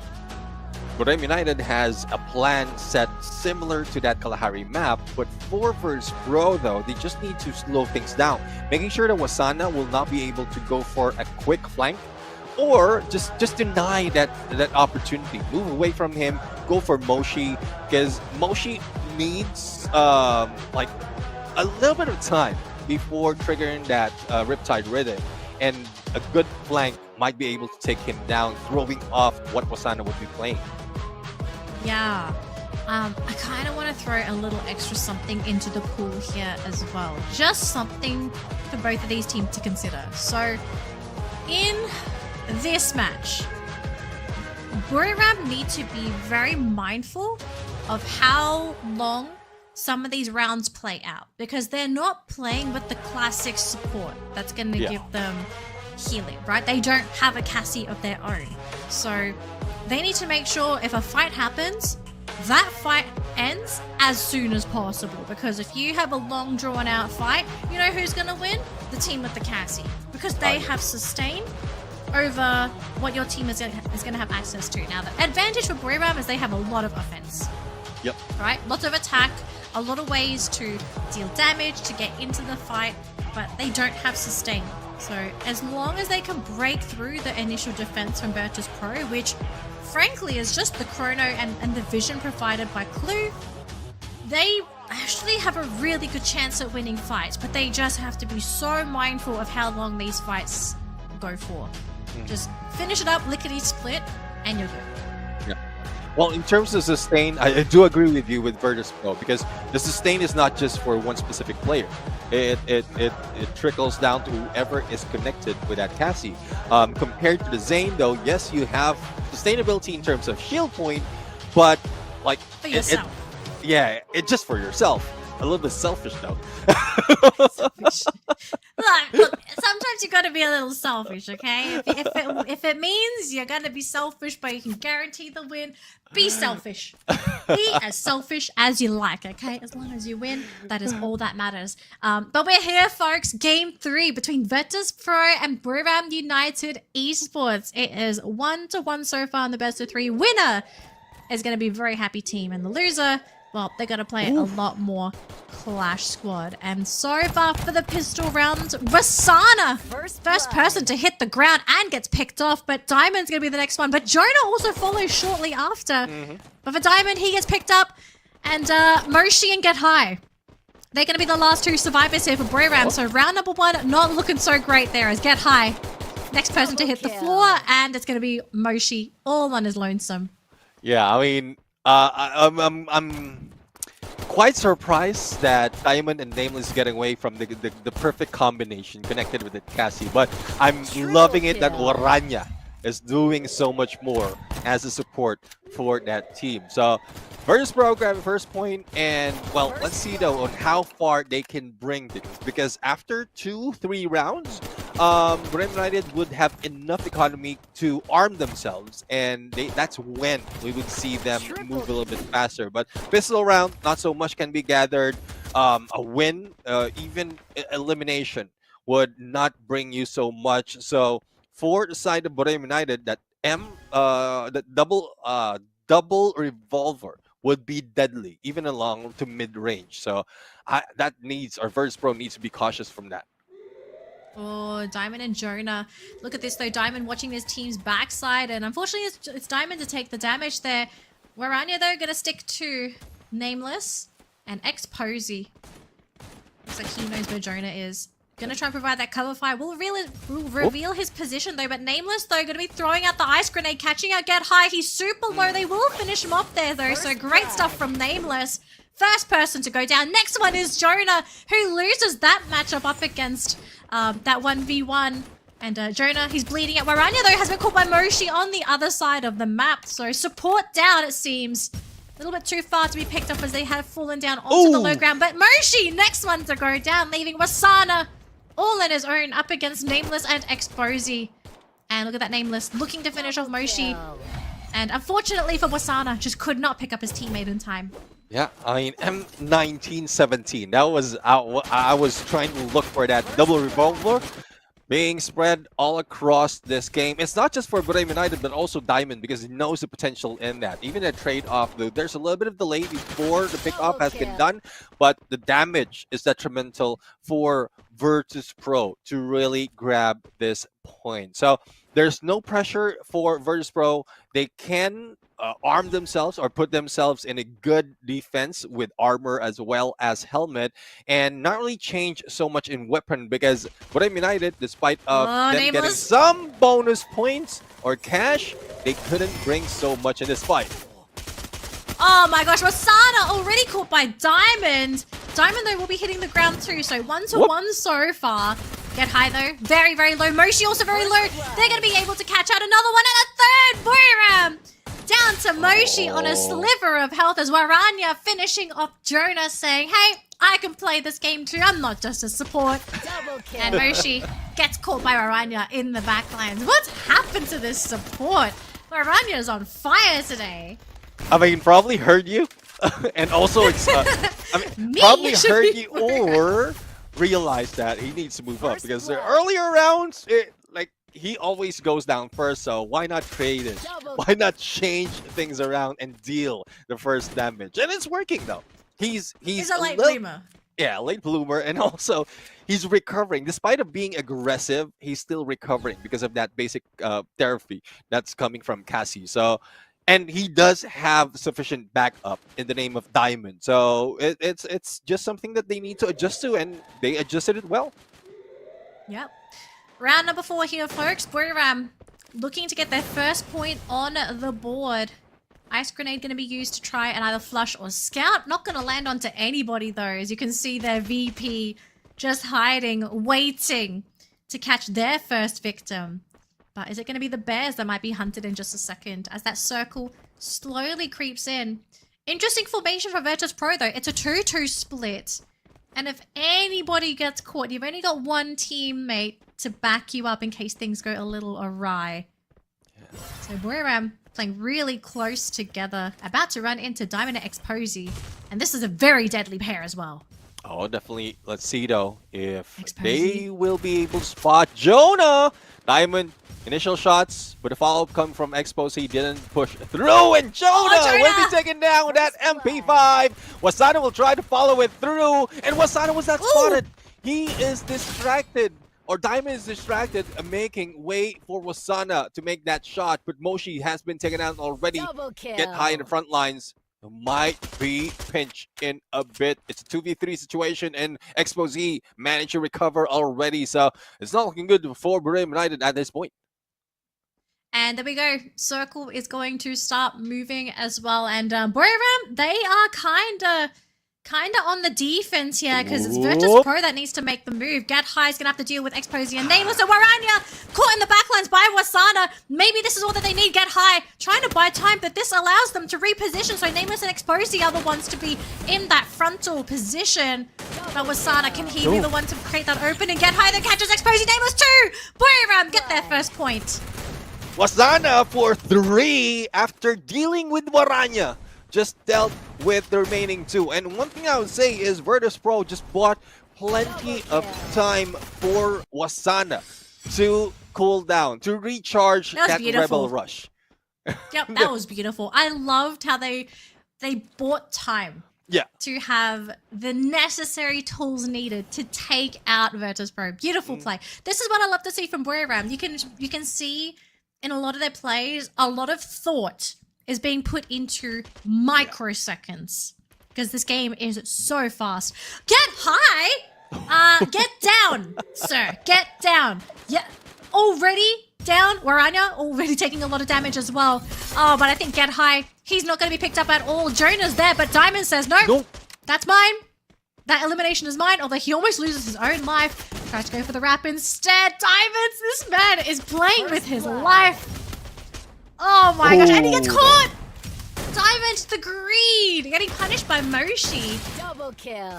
Buriram United has a plan set similar to that Kalahari map, but for Virtus Pro though, they just need to slow things down, making sure that Wasana will not be able to go for a quick flank, or just deny that opportunity. Move away from him, go for Moshi, because Moshi needs like a little bit of time before triggering that Riptide Rhythm, and a good flank might be able to take him down, throwing off what Wasana would be playing. Yeah. I kind of want to throw a little extra something into the pool here as well. Just something for both of these teams to consider. So, in this match, Buriram need to be very mindful of how long some of these rounds play out, because they're not playing with the classic support that's going to give them healing, right? They don't have a Cassie of their own. So they need to make sure if a fight happens, that fight ends as soon as possible, because if you have a long drawn out fight, you know who's going to win? The team with the Cassie, because they have sustain over what your team is going to have access to. Now, the advantage for Buriram is they have a lot of offense. Yep. Right? Lots of attack, a lot of ways to deal damage, to get into the fight, but they don't have sustain. So as long as they can break through the initial defense from Virtus Pro, which frankly is just the chrono and the vision provided by Clue, they actually have a really good chance at winning fights, but they just have to be so mindful of how long these fights go for. Just finish it up, lickety split, and you're good. Well, in terms of sustain, I do agree with you with Virtus Pro, because the sustain is not just for one specific player. It trickles down to whoever is connected with that Cassie. Compared to the Zane, though, yes, you have sustainability in terms of shield point, but like For yourself. It's just for yourself. A little bit selfish, though. Selfish. Look, sometimes you gotta be a little selfish, okay? If it means you're gonna be selfish, but you can guarantee the win, be selfish. Be as selfish as you like, okay? As long as you win, that is all that matters. But we're here, folks. Game 3 between Virtus Pro and Buriram United Esports. It is 1-1 so far in the best of 3. Winner is going to be a very happy team, and the loser well, they're going to play a lot more Clash Squad. And so far for the pistol round, Rasana, first person to hit the ground and gets picked off, but Diamond's going to be the next one. But Jonah also follows shortly after. But for Diamond, he gets picked up, and Moshi and Get High. They're going to be the last two survivors here for Boyram. So round number one, not looking so great there as Get High. Next person to hit the floor, and it's going to be Moshi all on his lonesome. Yeah, I mean, I'm quite surprised that Diamond and Nameless getting away from the perfect combination connected with the Cassie, but I'm loving it that Waranya is doing so much more as a support for that team. So first program, first point, and well, let's see though on how far they can bring this, because after 2-3 rounds, Brem United would have enough economy to arm themselves, and that's when we would see them move a little bit faster. But pistol round, not so much can be gathered. A win, even elimination, would not bring you so much. So for the side of Borem United, that that double revolver would be deadly, even along to mid-range. So that needs, our Virtus Pro needs to be cautious from that. Oh, Diamond and Jonah. Look at this though, Diamond watching his team's backside, and unfortunately it's Diamond to take the damage there. Waranya though gonna stick to Nameless and X-Posey. Looks like he knows where Jonah is. Gonna try and provide that cover fire. We'll reveal his position though, but Nameless though gonna be throwing out the ice grenade, catching out Get High. He's super low. They will finish him off there though, so great stuff from Nameless. First person to go down. Next one is Jonah, who loses that matchup up against that 1v1. And Jonah, he's bleeding out. Waranya though has been caught by Moshi on the other side of the map, so support down it seems. A little bit too far to be picked up as they have fallen down onto the low ground. But Moshi, next one to go down, leaving Wasana all on his own up against Nameless and X-Posey. And look at that Nameless looking to finish off Moshi. And unfortunately for Wasana, just could not pick up his teammate in time. Yeah, I mean, M1917. That was, I was trying to look for that double revolver being spread all across this game. It's not just for Brave United, but also Diamond, because he knows the potential in that. Even a trade-off, there's a little bit of delay before the pick-up has been done, but the damage is detrimental for Virtus Pro to really grab this point. So there's no pressure for Virtus Pro. They can arm themselves or put themselves in a good defense with armor as well as helmet, and not really change so much in weapon, because Brave United, despite of them getting some bonus points or cash, they couldn't bring so much in this fight. Oh my gosh, Wasana already caught by Diamond. Diamond though will be hitting the ground too, so 1-to-1 so far. Get High though, very, very low. Moshi also very low. They're going to be able to catch out another one, and a third Boyram. Down to Moshi on a sliver of health as Waranya finishing off Jonah, saying, hey, I can play this game too. I'm not just a support. And Moshi gets caught by Waranya in the backlines. What's happened to this support? Waranya is on fire today. I mean, probably heard you. And also, it's, probably heard you or realized that he needs to move up, because the earlier rounds, he always goes down first, so why not trade it? Why not change things around and deal the first damage? And it's working though. He's a late bloomer. Yeah, late bloomer, and also he's recovering. Despite of being aggressive, he's still recovering because of that basic therapy that's coming from Cassie. So, and he does have sufficient backup in the name of Diamond. So it's just something that they need to adjust to, and they adjusted it well. Yep. Round number 4 here, folks. Boyram looking to get their first point on the board. Ice grenade going to be used to try and either flush or scout. Not going to land onto anybody though. As you can see, their VP just hiding, waiting to catch their first victim. But is it going to be the bears that might be hunted in just a second as that circle slowly creeps in? Interesting formation for Virtus Pro though. It's a 2-2 split. And if anybody gets caught, you've only got one teammate to back you up in case things go a little awry. Yeah. So Boyram playing really close together, about to run into Diamond and X-Posey. And this is a very deadly pair as well. Oh, definitely. Let's see though if they will be able to spot Jonah. Diamond, initial shots, but the follow-up come from Expose. He didn't push through, and Jonah will be taken down with that MP5. Wasana will try to follow it through, and Wasana was not spotted. He is distracted, or Diamond is distracted, making way for Wasana to make that shot, but Moshi has been taken out already. Get high in the front lines. Might be pinched in a bit. It's a 2v3 situation, and Expose managed to recover already, so it's not looking good for Brim United at this point. And there we go. Circle is going to start moving as well. And Buriram, they are kind of on the defense here because it's Virtus Pro that needs to make the move. Get High is going to have to deal with Expose and Nameless. So Waranya caught in the backlines by Wasana. Maybe this is all that they need. Get High trying to buy time, but this allows them to reposition. So Nameless and Expose are the ones to be in that frontal position. But Wasana, can he be the one to create that opening? Get High that catches Expose. Nameless too. Buriram get their first point. Wasana for 3 after dealing with Waranya. Just dealt with the remaining 2. And one thing I would say is Virtus Pro just bought plenty of time for Wasana to cool down, to recharge that Rebel Rush. Yep, that was beautiful. I loved how they bought time to have the necessary tools needed to take out Virtus Pro. Beautiful play. This is what I love to see from Buriram. You can see in a lot of their plays, a lot of thought is being put into microseconds because this game is so fast. Get high! Get down, sir. Get down. Yeah, already down. Waranya already taking a lot of damage as well. Oh, but I think Get High, he's not going to be picked up at all. Jonah's there, but Diamond says, no, that's mine. That elimination is mine, although he almost loses his own life. Tries to go for the wrap instead. Diamonds, this man is playing with his life. Oh my gosh, and he gets caught! Diamond, the greed! Getting punished by Moshi. Double kill.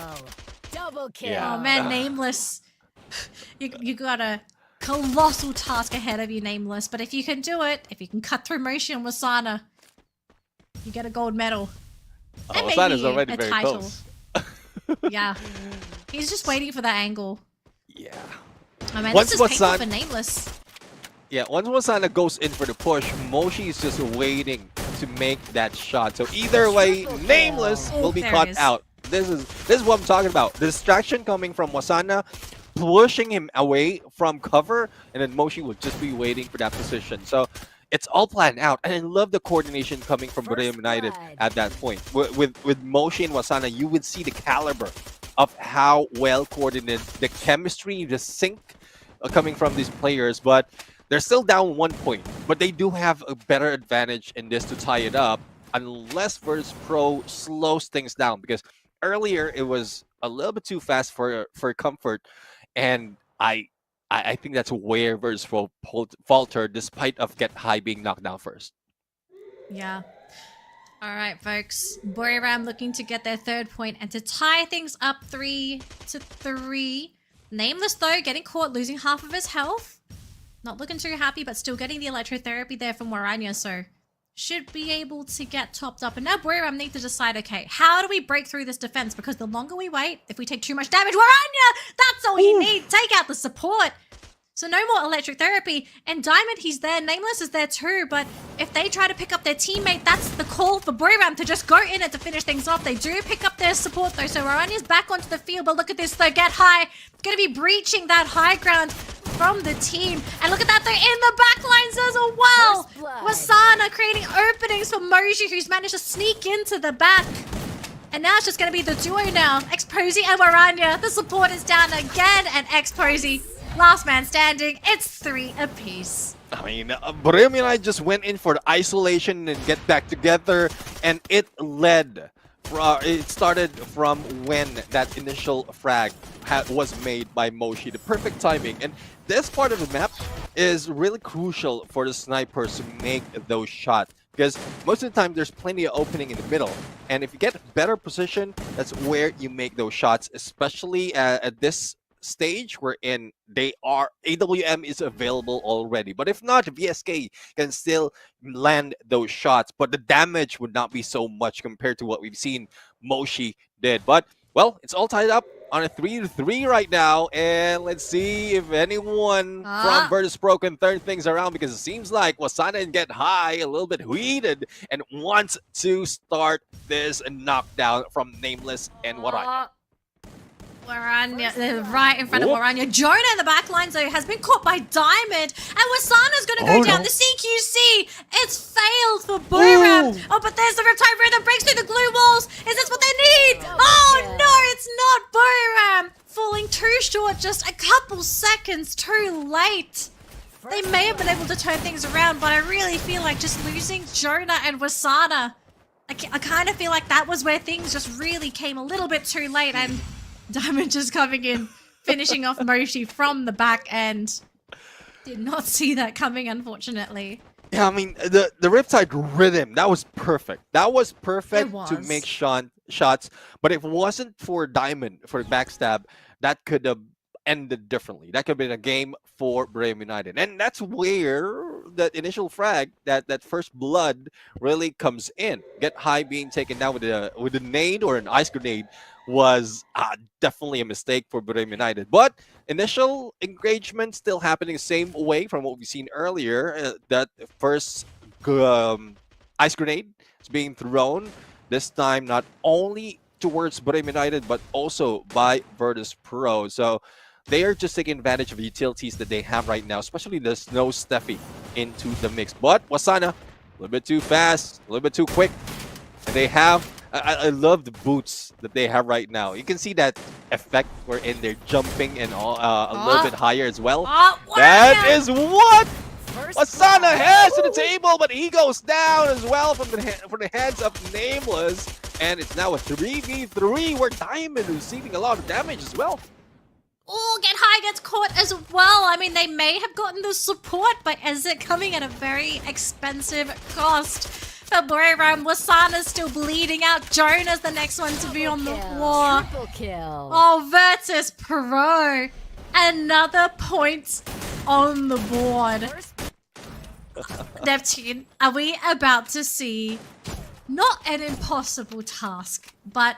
Double kill. Yeah. Oh man, Nameless. You got a colossal task ahead of you, Nameless. But if you can do it, if you can cut through Moshi and Wasana, you get a gold medal. And Wasana's maybe already a very title. close. Yeah. He's just waiting for that angle. Yeah. Oh man, Once this is painful Wasana- for Nameless. Yeah, once Wasana goes in for the push, Moshi is just waiting to make that shot. So either way, Nameless will be there caught it is. out. This is what I'm talking about. The distraction coming from Wasana, pushing him away from cover, and then Moshi will just be waiting for that position. So it's all planned out, and I love the coordination coming from Brim United at that point. With Moshi and Wasana, you would see the caliber of how well coordinated, the chemistry, the sync coming from these players, but they're still down 1 point, but they do have a better advantage in this to tie it up unless Virtus Pro slows things down, because earlier it was a little bit too fast for comfort, and I think that's where Virtus Pro faltered despite of Get High being knocked down first. Yeah. All right, folks. Buriram looking to get their 3rd point and to tie things up 3-3. Nameless, though, getting caught, losing half of his health. Not looking too happy, but still getting the electrotherapy there from Waranya, so should be able to get topped up. And now Buriram need to decide, okay, how do we break through this defense? Because the longer we wait, if we take too much damage, Waranya, that's all you need. Take out the support. So no more electric therapy. And Diamond, he's there. Nameless is there too. But if they try to pick up their teammate, that's the call for Buriram to just go in and to finish things off. They do pick up their support though. So Waranya's back onto the field. But look at this though. Get High. Going to be breaching that high ground from the team. And look at that. They're in the backlines as well. Wasana creating openings for Moji, who's managed to sneak into the back. And now it's just going to be the duo now. Exposy and Waranya. The support is down again. And Exposy, last man standing. It's 3 apiece. I mean, Brim and I just went in for the isolation and get back together, and it led. It started from when that initial frag was made by Moshi. The perfect timing. And this part of the map is really crucial for the snipers to make those shots, because most of the time there's plenty of opening in the middle. And if you get better position, that's where you make those shots, especially at this stage wherein AWM is available already. But if not, VSK can still land those shots, but the damage would not be so much compared to what we've seen Moshi did. But well, it's all tied up. on a 3-3 right now, and let's see if anyone from Virtus.pro can turn things around, because it seems like Wasana get high, a little bit heated, and wants to start this knockdown from Nameless and Waranya. Waranya, they're right in front of Waranya. Jonah in the back line, though, has been caught by Diamond, and Wasana's going to go down. No. The CQC, it's failed for Booram. Oh, but there's the Riptide Rhythm, breaks through the glue walls. Is this what they need? Oh, no, it's not Booram. Falling too short, just a couple seconds too late. They may have been able to turn things around, but I really feel like just losing Jonah and Wasana, I kind of feel like that was where things just really came a little bit too late, and Diamond just coming in, finishing off Moshi from the back end. Did not see that coming, unfortunately. Yeah, I mean, the Riptide Rhythm, that was perfect. That was perfect It to was. make shots, but if it wasn't for Diamond, for the backstab, that could have ended differently. That could have been a game for Brave United. And that's where that initial frag, that first blood really comes in. Get High being taken down with a nade or an ice grenade was definitely a mistake for Brave United. But initial engagement still happening the same way from what we've seen earlier. That first ice grenade is being thrown, this time not only towards Brave United, but also by Virtus.pro. So they are just taking advantage of the utilities that they have right now, especially the Snow Steffi into the mix. But Wasana, a little bit too fast, a little bit too quick. And they have, I love the boots that they have right now. You can see that effect wherein they're jumping and all, a little bit higher as well. That is what Wasana has to the table, but he goes down as well from the hands of Nameless. And it's now a 3v3 where Diamond is receiving a lot of damage as well. Oh, Get High gets caught as well. I mean, they may have gotten the support, but is it coming at a very expensive cost? For Booram, Wasana's still bleeding out. Jonah's the next one to be on the floor. Triple kill. Oh, Virtus.pro. Another point on the board. Neptune, are we about to see not an impossible task, but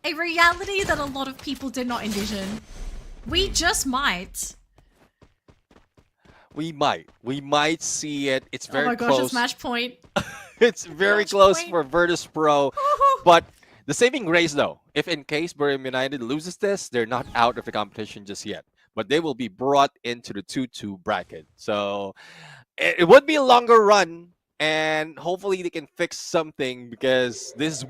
a reality that a lot of people did not envision? We just might. We might see it. It's very Oh my gosh, close. it's match point. It's very Match close point. for Virtus.pro. But the saving grace, though, if in case Buriram United loses this, they're not out of the competition just yet. But they will be brought into the 2-2 bracket. So it would be a longer run. And hopefully they can fix something, because this is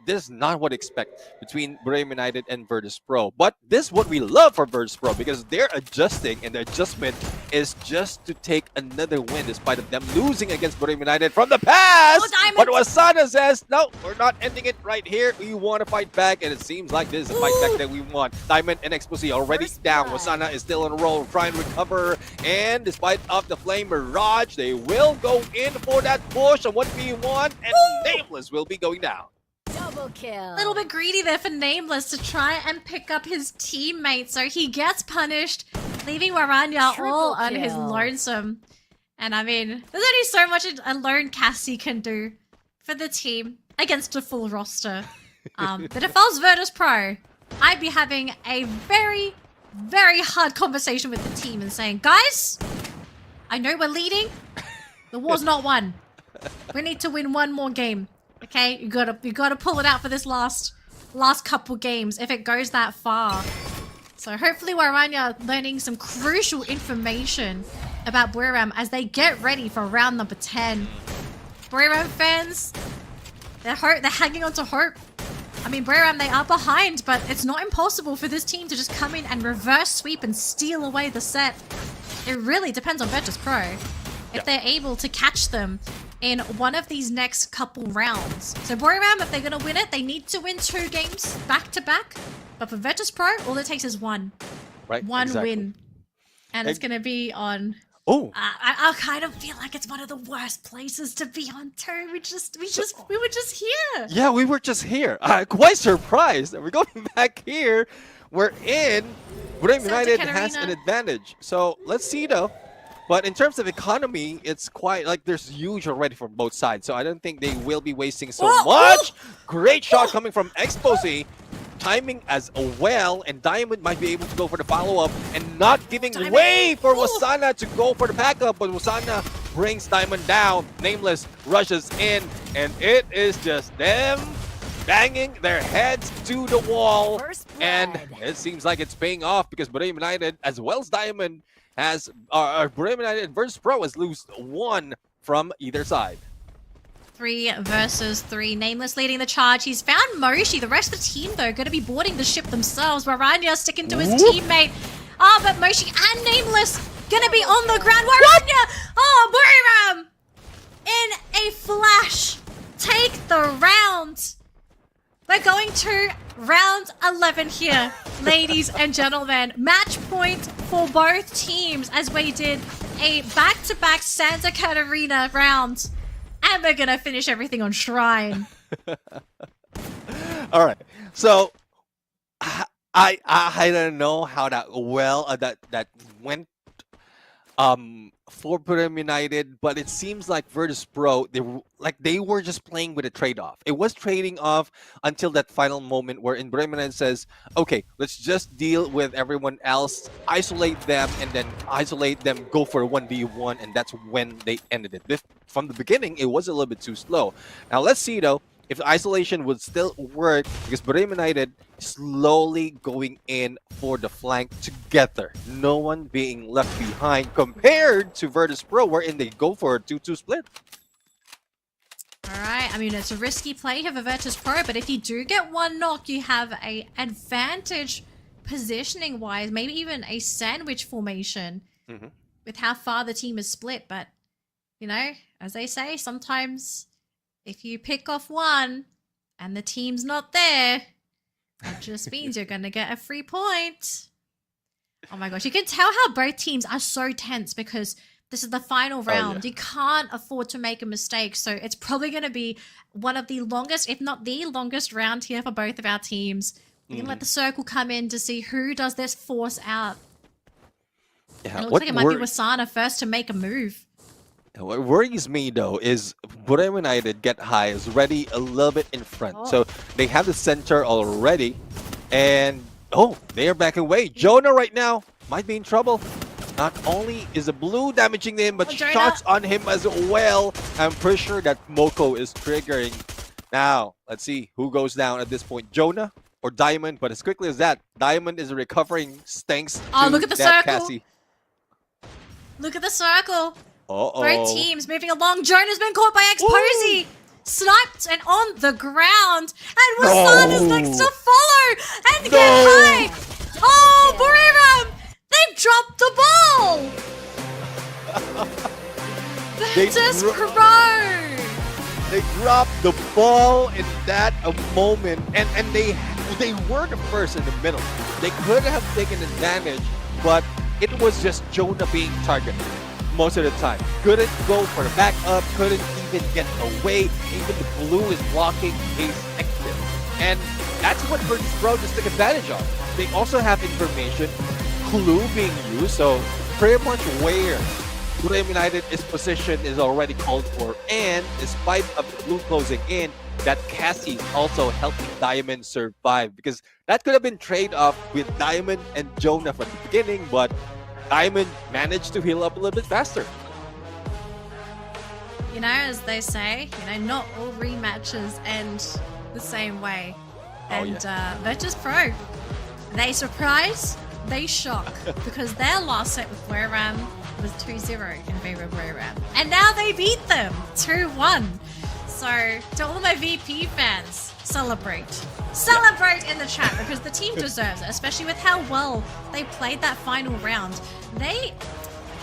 this is not what I expect between Buriram United and Virtus.pro. But this is what we love for Virtus.pro, because they're adjusting, and the adjustment is just to take another win despite of them losing against Buriram United from the past. Diamond! But Wasana says, no, we're not ending it right here. We want to fight back, and it seems like this is a fight back that we want. Diamond and Exposé already down. Wasana is still on a roll, trying to recover, and despite of the Flame Barrage, they will go in for that push on 1v1, and Nameless will be going down. Double kill. A little bit greedy there for Nameless to try and pick up his teammate, so he gets punished, leaving Waranya Triple all on his kill. lonesome. And I mean, there's only so much a lone Cassie can do for the team against a full roster. But if I was Virtus.pro, I'd be having a very, very hard conversation with the team and saying, guys, I know we're leading. The war's not won. We need to win one more game. Okay, you gotta pull it out for this last couple games if it goes that far. So hopefully Waranya are learning some crucial information about Buriram as they get ready for round number 10. Buriram fans, they're hanging on to hope. I mean, Buriram, they are behind, but it's not impossible for this team to just come in and reverse sweep and steal away the set. It really depends on Virtus.pro. If they're able to catch them in one of these next couple rounds. So Buriram, if they're going to win it, they need to win 2 games back-to-back. But for Virtus.pro, all it takes is one. Right? One Exactly. win. And it's going to be on... Oh, I kind of feel like it's one of the worst places to be on too. We were just here. yeah, we were just here. Quite surprised that we're going back here. We're in. Buriram Santa United has Catarina. an advantage. So let's see, though. But in terms of economy, it's quite like there's huge already from both sides. So I don't think they will be wasting so much. Great shot coming from Exposé. timing as well, and Diamond might be able to go for the follow-up and not giving Diamond. way for Ooh. Wasana to go for the backup, but Wasana brings Diamond down. Nameless rushes in, and it is just them banging their heads to the wall. First And blood. it seems like it's paying off because Brave United, as well as Diamond, has Brave United and Virtus.pro has lost one from either side. 3 versus 3. Nameless leading the charge. He's found Moshi. The rest of the team, though, going to be boarding the ship themselves. Waranya sticking to his teammate. Oh, but Moshi and Nameless going to be on the ground. Waranya! Oh, Buriram! In a flash. Take the round. We're going to round 11 here, ladies and gentlemen. Match point for both teams as we did a back-to-back Santa Catarina round. And we're gonna finish everything on Shrine. All right, so I don't know how that that went for Brave United, but it seems like Virtus.pro they were just playing with a trade-off. It was trading off until that final moment where Brave United says, "Okay, let's just deal with everyone else, isolate them, and then isolate them, go for a 1v1," and that's when they ended it. From the beginning, it was a little bit too slow. Now let's see though if the isolation would still work, because Brave United slowly going in for the flank together. No one being left behind compared to Virtus.pro, wherein they go for a 2-2 split. Alright, I mean, it's a risky play here for Virtus.pro, but if you do get one knock, you have a advantage positioning-wise, maybe even a sandwich formation with how far the team is split. But, you know, as they say, sometimes if you pick off one and the team's not there, that just means you're going to get a free point. Oh my gosh, you can tell how both teams are so tense because this is the final round. Yeah. You can't afford to make a mistake. So it's probably going to be one of the longest, if not the longest round here for both of our teams. We're going to let the circle come in to see who does this force out. Yeah, And it looks like it might be Wasana first to make a move. What worries me though is Brave United get high is already a little bit in front. So they have the center already, and they are backing away. Jonah right now might be in trouble. Not only is the blue damaging him, but Jonah. shots on him as well. I'm pretty sure that Moko is triggering. Now, let's see who goes down at this point, Jonah or Diamond. But as quickly as that, Diamond is recovering thanks to Look at the that circle. Cassie. Look at the circle. Uh-oh. Both teams moving along. Jonah's been caught by Exposy. Sniped and on the ground. And Wasana's next to follow and get high. Oh, Buriram! They've dropped the ball! Virtus.pro! They dropped the ball in that moment, and they were the first in the middle. They could have taken advantage, but it was just Jonah being targeted most of the time. Couldn't go for the backup, couldn't even get away. Even the blue is blocking his exit. And that's what Virtus.pro just took advantage of. They also have information, clue being used, so pretty much where Brave United is positioned is already called for, and despite of the blue closing in, that Cassie is also helping Diamond survive, because that could have been trade-off with Diamond and Jonah from the beginning, but Diamond managed to heal up a little bit faster. You know, as they say, not all rematches end the same way. And Virtus.pro, they surprise, they shock, because their last set with Buriram was 2-0 in favor of Buriram. And now they beat them 2-1. So, to all my VP fans, celebrate. Celebrate in the chat, because the team deserves it, especially with how well they played that final round. They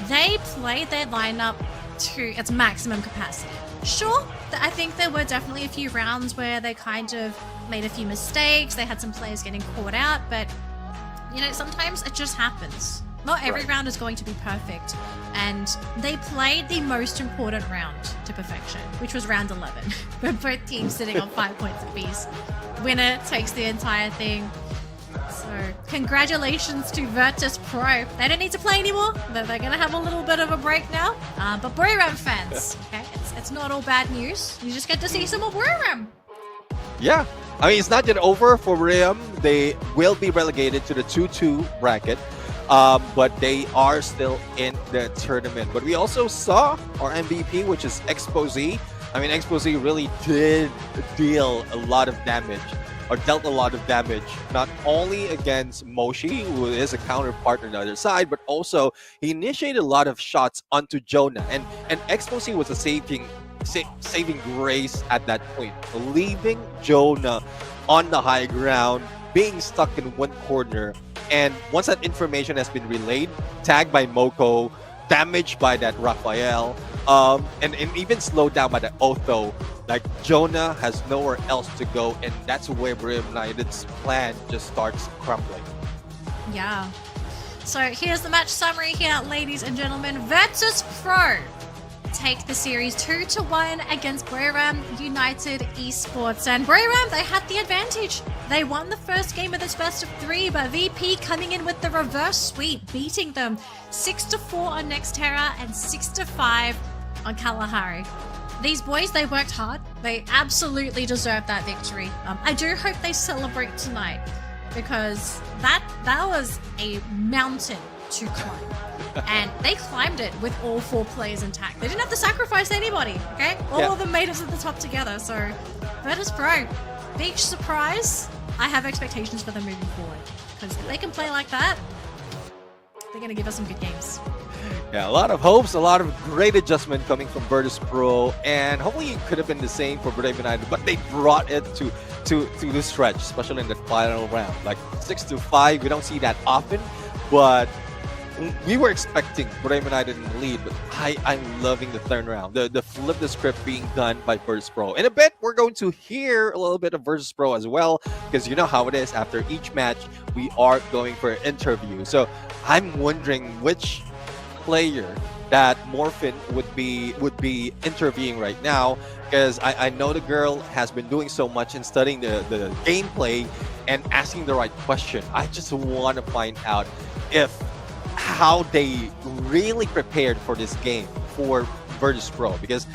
played their lineup to its maximum capacity. Sure, I think there were definitely a few rounds where they kind of made a few mistakes. They had some players getting caught out, but sometimes it just happens. Not every round is going to be perfect. And they played the most important round to perfection, which was round 11, where both teams sitting on 5 points apiece. Winner takes the entire thing. So, congratulations to Virtus.pro. They don't need to play anymore. They're going to have a little bit of a break now. But Buriram fans, okay, it's not all bad news. You just get to see some more Buriram. Yeah, I mean, it's not yet over for Rim. They will be relegated to the 2-2 bracket, but they are still in the tournament. But we also saw our MVP, which is Expose. I mean, Expose really did deal a lot of damage, or dealt a lot of damage, not only against Moshi, who is a counterpart on the other side, but also he initiated a lot of shots onto Jonah. And Expose was a saving grace at that point, leaving Jonah on the high ground, being stuck in one corner. And once that information has been relayed, tagged by Moko, damaged by that Raphael, and even slowed down by the Otho, like Jonah has nowhere else to go, and that's where Brim United's plan just starts crumbling. Yeah. So here's the match summary here, ladies and gentlemen. Virtus Pro take the series 2-1 against Buriram United Esports. And Buriram, they had the advantage. They won the first game of this best of 3, but VP coming in with the reverse sweep, beating them 6-4 on Nextera and 6-5 on Kalahari. These boys, they worked hard. They absolutely deserve that victory. I do hope they celebrate tonight, because that was a mountain to climb. And they climbed it with all 4 players intact. They didn't have to sacrifice anybody, okay? All of them made it to the top together. So, Virtus Pro, big surprise. I have expectations for them moving forward, because if they can play like that, they're going to give us some good games. Yeah, a lot of hopes, a lot of great adjustment coming from Virtus Pro, and hopefully it could have been the same for Brave United, but they brought it to the stretch, especially in the final round. Like 6-5, we don't see that often, but we were expecting Brave United in the lead, but I'm loving the turnaround, the flip the script being done by Virtus Pro. In a bit, we're going to hear a little bit of Virtus Pro as well, because you know how it is. After each match, we are going for an interview. So I'm wondering which player that Morphin would be interviewing right now, because I know the girl has been doing so much in studying the gameplay and asking the right question. I just want to find out how they really prepared for this game for Virtus Pro, because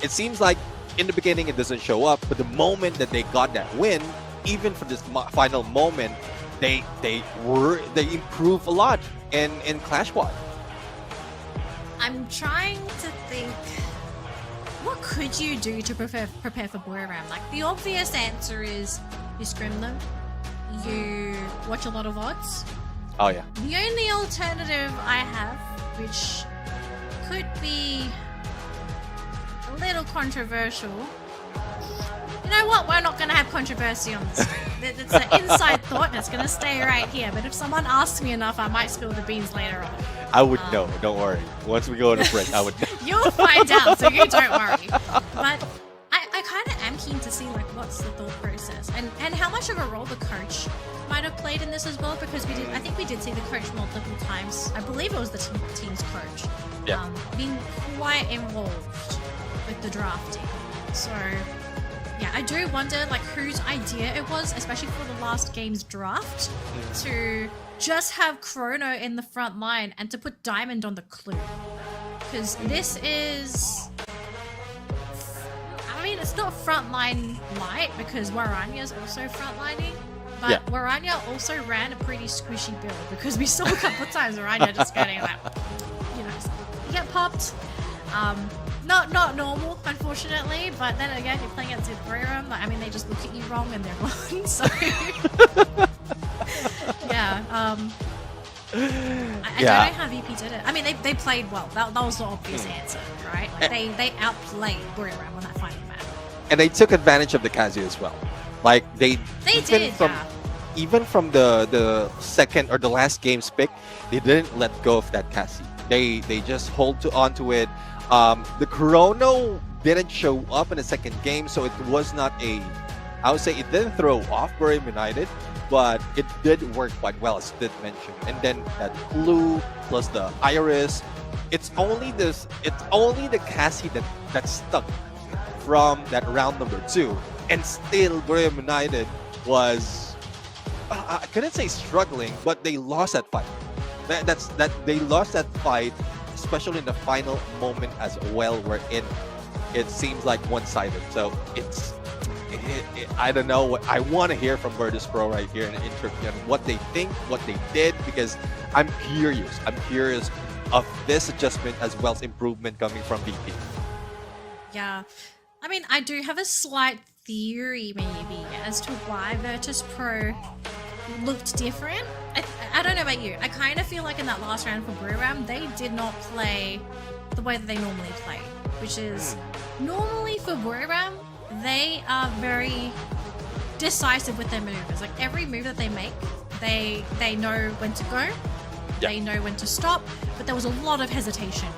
it seems like in the beginning it doesn't show up, but the moment that they got that win, even for this final moment, they improve a lot in Clash Squad. I'm trying to think, what could you do to prepare for Buriram? Like, the obvious answer is you scrim them, you watch a lot of odds. Oh yeah. The only alternative I have, which could be a little controversial. You know what? We're not going to have controversy on this. It's an inside thought, and it's going to stay right here. But if someone asks me enough, I might spill the beans later on. I would know. Don't worry. Once we go on a break, I would know. You'll find out, so you don't worry. But I kind of am keen to see, like, what's the thought process and how much of a role the coach might have played in this as well, because I think we did see the coach multiple times. I believe it was the team's coach. Yeah. Being quite involved with the drafting. So yeah, I do wonder like whose idea it was, especially for the last game's draft, to just have Chrono in the front line and to put Diamond on the clue. Because this is, I mean, it's not frontline light, because Waranya's also frontlining, but Waranya also ran a pretty squishy build, because we saw a couple of times Waranya just getting like, you know, get popped. Not normal, unfortunately, but then again, you're playing against Buriram, like, I mean, they just look at you wrong and they're wrong, so yeah. I don't know how VP did it. I mean, they played well. That was the obvious answer, right? Like, they outplayed Buriram on that final map. And they took advantage of the Kazi as well. Like they did, even from the second or the last game's pick, they didn't let go of that Kazi. They just hold onto it. The Chrono didn't show up in the second game, so it was not I would say it didn't throw off Buriram United, but it did work quite well, as did mention. And then that Clue plus the Iris, it's only the Cassie that stuck from that round number 2, and still Buriram United was, I couldn't say struggling, but they lost that fight. They lost that fight, especially in the final moment as well, wherein it seems like one-sided. So I don't know what I want to hear from Virtus Pro right here in the interview and what they think, what they did, because I'm curious. I'm curious of this adjustment as well as improvement coming from VP. Yeah. I mean, I do have a slight theory maybe as to why Virtus Pro looked different. I don't know about you. I kind of feel like in that last round for Buram, they did not play the way that they normally play, which is normally for Buram, they are very decisive with their moves. Like every move that they make, they know when to go, they know when to stop, but there was a lot of hesitation.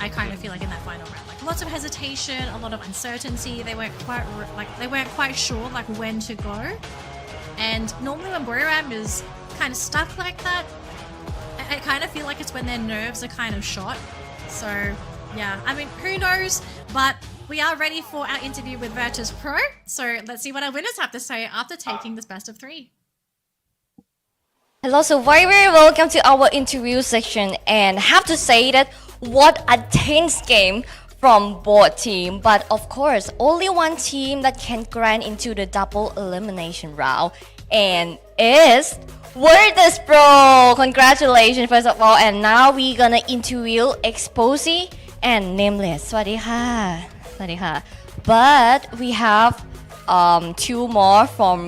I kind of feel like in that final round, like lots of hesitation, a lot of uncertainty. They weren't quite sure like when to go. And normally when Buram is kind of stuck like that, I kind of feel like it's when their nerves are kind of shot. So yeah, I mean, who knows? But we are ready for our interview with Virtus Pro. So let's see what our winners have to say after taking this best of 3. Hello, so very welcome to our interview section, and have to say that what a tense game from both team, but of course only one team that can grant into the double elimination round, and is Virtus Pro. Congratulations first of all, and now we gonna interview Exposy and Nameless. สวัสดีค่ะ สวัสดีค่ะ but we have 2 more from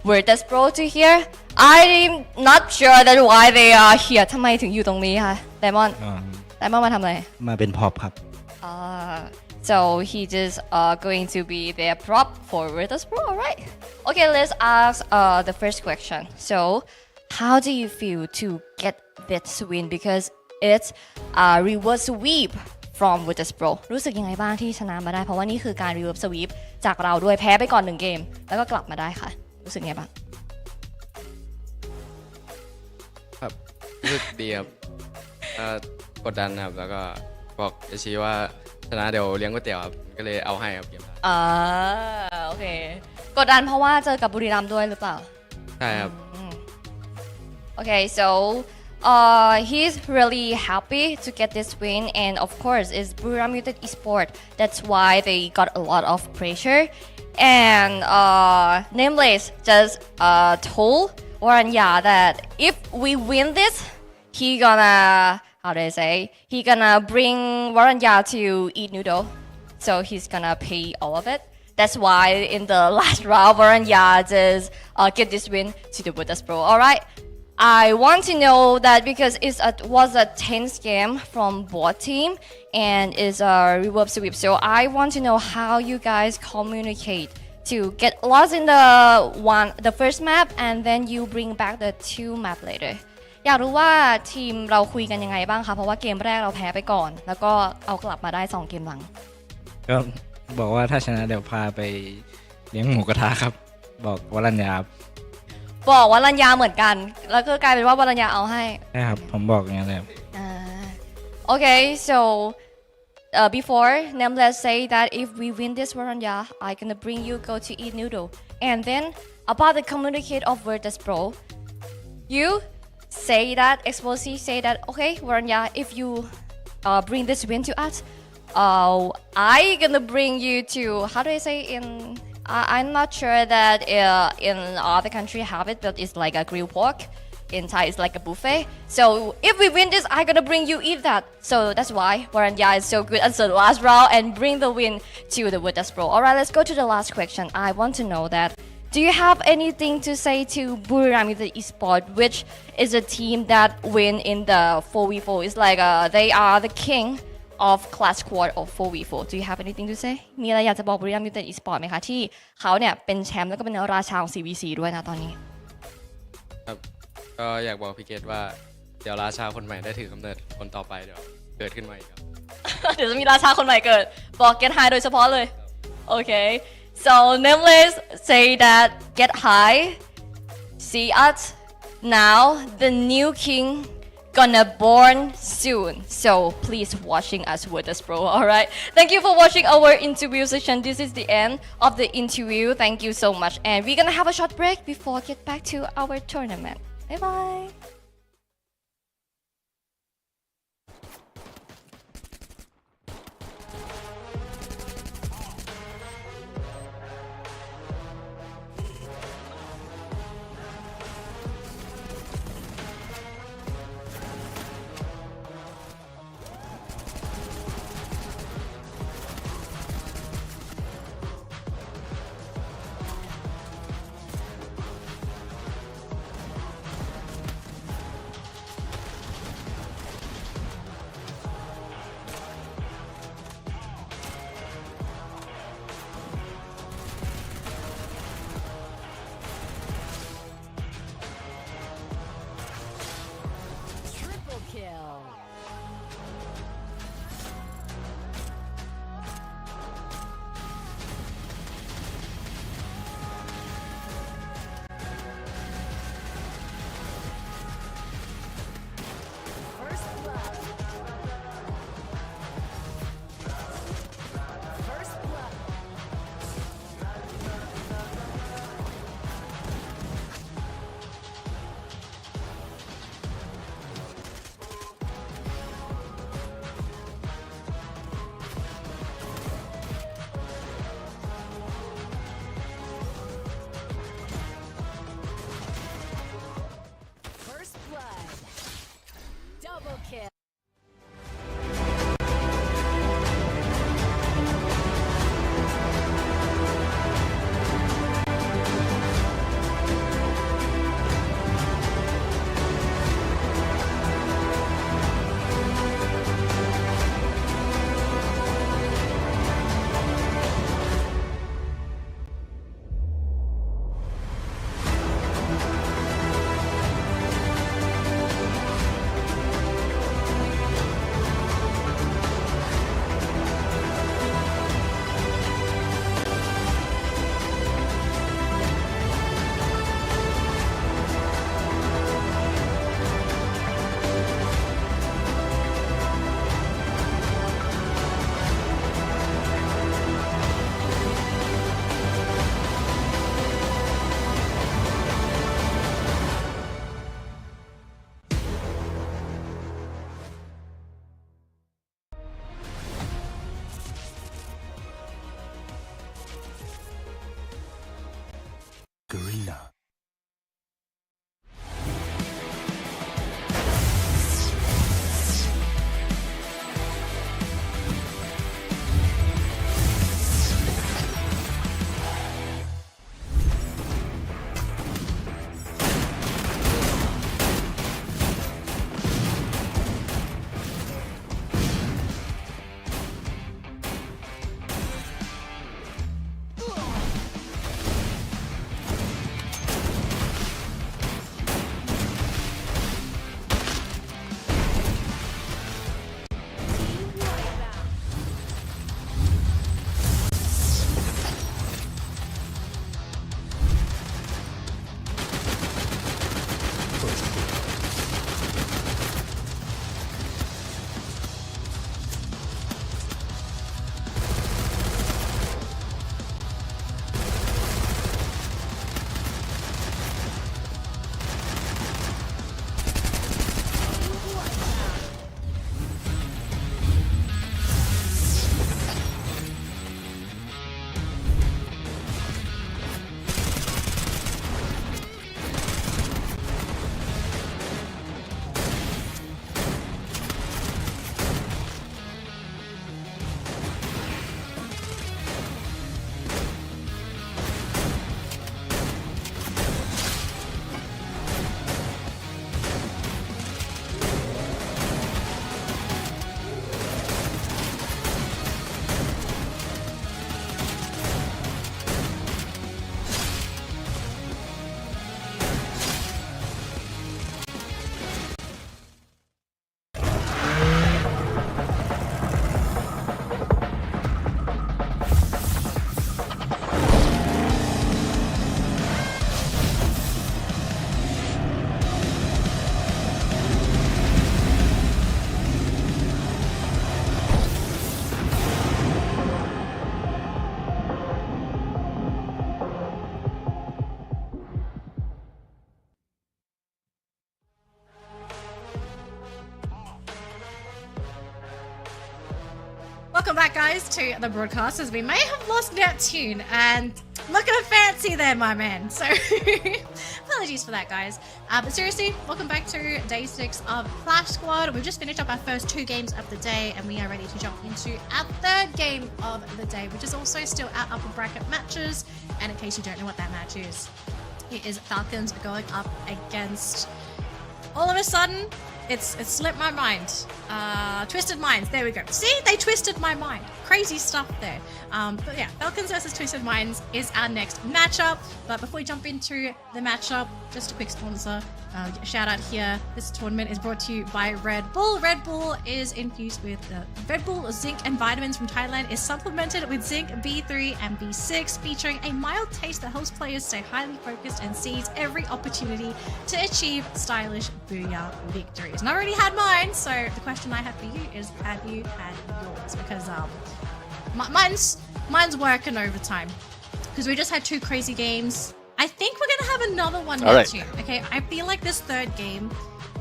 Virtus Pro to here. I'm not sure that why they are here. ทำไมถึงอยู่ตรงนี้คะ Diamond มาทำอะไร มาเป็นพ็อปครับ so he just going to be their prop for Virtus Pro, alright? Okay, let's ask the first question. So, how do you feel to get this win? Because it's a reverse sweep from Virtus Pro. รู้สึกยังไงบ้างที่ชนะมาได้ เพราะว่านี่คือการ reverse sweep จากเราด้วยแพ้ไปก่อน1เกมแล้วก็กลับมาได้ค่ะ รู้สึกยังไงบ้าง ครับรู้สึกดีครับกดดันครับแล้วก็บอกเอชีว่าชนะเดี๋ยวเลี้ยงก๋วยเตี๋ยวครับก็เลยเอาให้ครับเกมนั้นโอเคกดดันเพราะว่าเจอกับบุรีรัมย์ด้วยหรือเปล่าใช่ครับOkay, so he's really happy to get this win, and of course it's Buriram United Esport. That's why they got a lot of pressure. And Nameless just told Waranya that if we win this, he gonna he gonna bring Waranya to eat noodle. So he's gonna pay all of it. That's why in the last round, Waranya just get this win to the Virtus Pro. Alright. I want to know that because it was a tense game from both team and it's a reverse sweep. So I want to know how you guys communicate to get lost in the first map and then you bring back the 2 map later. อยากรู้ว่าทีมเราคุยกันยังไงบ้างคะเพราะว่าเกมแรกเราแพ้ไปก่อนแล้วก็เอากลับมาได้2เกมหลังก็บอกว่าถ้าชนะเดี๋ยวพาไปเลี้ยงหมูกระทะครับบอกวรัญญาบอกวรัญญาเหมือนกันแล้วก็กลายเป็นว่าวรัญญาเอาให้ใช่ครับผมบอกอย่างนั้นเลยOkay, so before Nameless say that if we win this Waranya, I gonna bring you go to eat noodle. And then about the communicate of Virtus Pro, you say that Exposy say that okay Waranya, if you bring this win to us, I gonna bring you to how do I say in I'm not sure that in other country have it, but it's like a grilled pork. In Thai, it's like a buffet. So if we win this, I'm gonna bring you eat that. So that's why Waranya is so good at the last round and bring the win to the Virtus Pro. Alright, let's go to the last question. I want to know that do you have anything to say to Buriram United Esport, which is a team that win in the 4v4? It's like they are the king of class squad of 4v4. Do you have anything to say? มีอะไรอยากจะบอกบุรีรัมย์ยูไนเต็ดอีสปอร์ตไหมคะที่เขาเนี่ยเป็นแชมป์แล้วก็เป็นราชาของ CVC ด้วยนะตอนนี้ครับก็อยากบอกพี่เกตว่าเดี๋ยวราชาคนใหม่ได้ถือกำเนิดคนต่อไปเดี๋ยวเกิดขึ้นมาอีกครับ เดี๋ยวจะมีราชาคนใหม่เกิดบอก Get High โดยเฉพาะเลย Okay, so Nameless say that Get High see us now the new king gonna born soon, so please watching us with us bro. Alright, thank you for watching our interview session. This is the end of the interview. Thank you so much, and we're gonna have a short break before get back to our tournament. Bye bye. Welcome back, guys, to the broadcast, as we may have lost Neptune, and looking fancy there, my man. So, apologies for that, guys. But seriously, welcome back to day 6 of Clash Squad. We've just finished up our first 2 games of the day, and we are ready to jump into our 3rd game of the day, which is also still our upper bracket matches. And in case you don't know what that match is, it is Falcons going up against... All of a sudden, it slipped my mind. Twisted Minds, there we go. See, they twisted my mind. Crazy stuff there. But yeah, Falcons versus Twisted Minds is our next matchup. But before we jump into the matchup, just a quick sponsor. Shout out here. This tournament is brought to you by Red Bull. Red Bull is infused with Red Bull zinc and vitamins from Thailand, is supplemented with zinc B3 and B6, featuring a mild taste that helps players stay highly focused and seize every opportunity to achieve stylish booyah victories. And I already had mine, so the question I have for you is, have you had yours? Because mine's working overtime, because we just had 2 crazy games. I think we're gonna have another one next year. Okay, I feel like this 3rd game,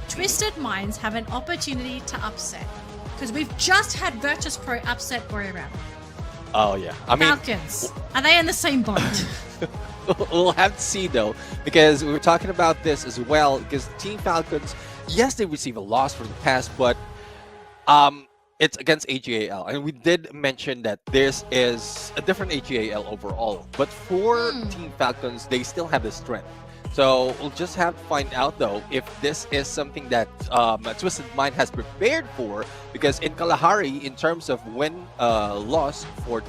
Twisted Minds have an opportunity to upset, because we've just had Virtus Pro upset Royale. Oh yeah, I mean, Falcons, are they in the same boat? We'll have to see though, because we were talking about this as well. Because Team Falcons, yes, they receive a loss from the past, but it's against AGAL, and we did mention that this is a different AGAL overall. But for Team Falcons, they still have the strength. So we'll just have to find out though if this is something that Twisted Mind has prepared for. Because in Kalahari, in terms of win loss for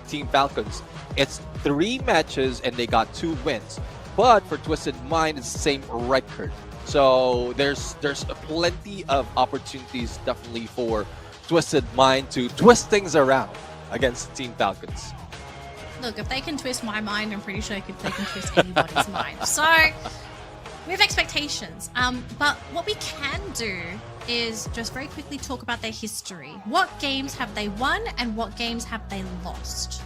Team Falcons, it's 3 matches and they got 2 wins. But for Twisted Mind, it's the same record. So there's plenty of opportunities definitely for Twisted Mind to twist things around against Team Falcons. Look, if they can twist my mind, I'm pretty sure they can twist anybody's mind. So we have expectations. But what we can do is just very quickly talk about their history. What games have they won and what games have they lost?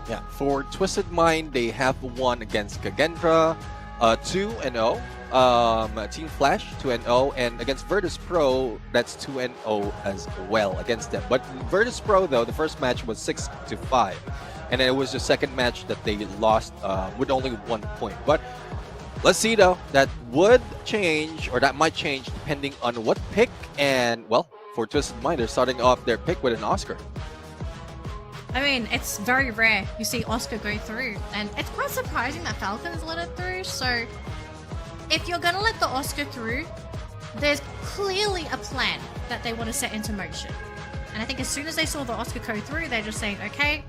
Yeah, for Twisted Mind, they have won against Kagendra 2-0. Team Flash 2-0, and against Virtus Pro, that's 2-0 as well against them. But Virtus Pro though, the first match was 6-5, and then it was the second match that they lost with only 1 point. But let's see though, that would change, or that might change depending on what pick. And well, for Twisted Mind, they're starting off their pick with an Oscar. I mean, it's very rare you see Oscar go through, and it's quite surprising that Falcons let it through. So if you're going to let the Oscar through, there's clearly a plan that they want to set into motion. And I think as soon as they saw the Oscar go through, they're just saying, okay,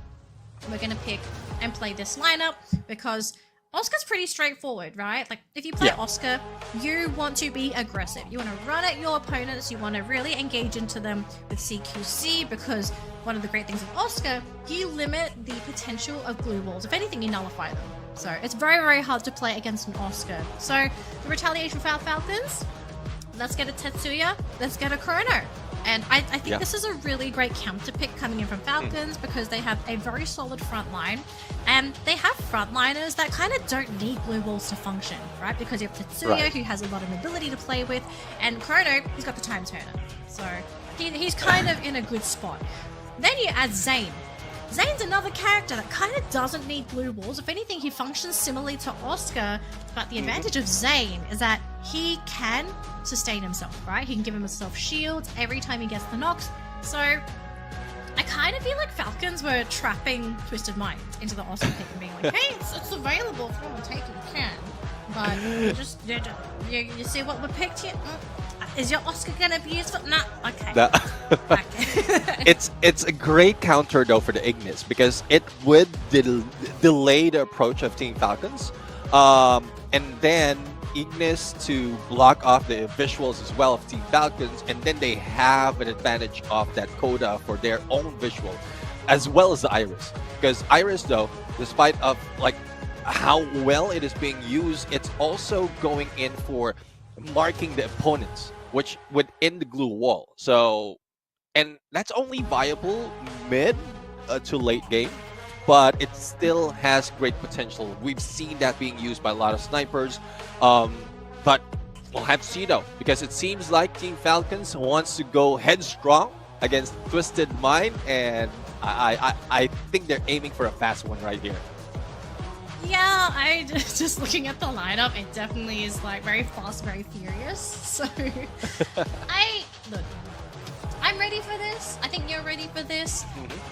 we're going to pick and play this lineup, because Oscar's pretty straightforward, right? Like, if you play Oscar, you want to be aggressive. You want to run at your opponents. You want to really engage into them with CQC, because one of the great things of Oscar, you limit the potential of glue walls. If anything, you nullify them. So it's very, very hard to play against an Oscar. So the retaliation for our Falcons, let's get a Tetsuya, let's get a Chrono. And I think this is a really great counter pick coming in from Falcons because they have a very solid front line. And they have frontliners that kind of don't need blue walls to function, right? Because you have Tetsuya, who has a lot of mobility to play with, and Chrono, he's got the time turner. So he's kind of in a good spot. Then you add Zane. Zane's another character that kind of doesn't need blue walls. If anything, he functions similarly to Oscar, but the advantage of Zane is that he can sustain himself, right? He can give himself shields every time he gets the knocks. So I kind of feel like Falcons were trapping Twisted Mind into the Oscar pick and being like, hey, it's available if you want to take it, you can. But you see what we picked here? Is your Oscar gonna be useful? Nah, okay. It's a great counter though for the Ignis because it would delay the approach of Team Falcons, and then Ignis to block off the visuals as well of Team Falcons, and then they have an advantage of that coda for their own visual, as well as the Iris. Because Iris though, despite of like how well it is being used, it's also going in for marking the opponents, which within the glue wall. So, and that's only viable mid to late game, but it still has great potential. We've seen that being used by a lot of snipers, but we'll have to see though, because it seems like Team Falcons wants to go headstrong against Twisted Mind, and I think they're aiming for a fast one right here. Yeah, I just looking at the lineup, it definitely is like very fast, very furious. So I'm ready for this. I think you're ready for this.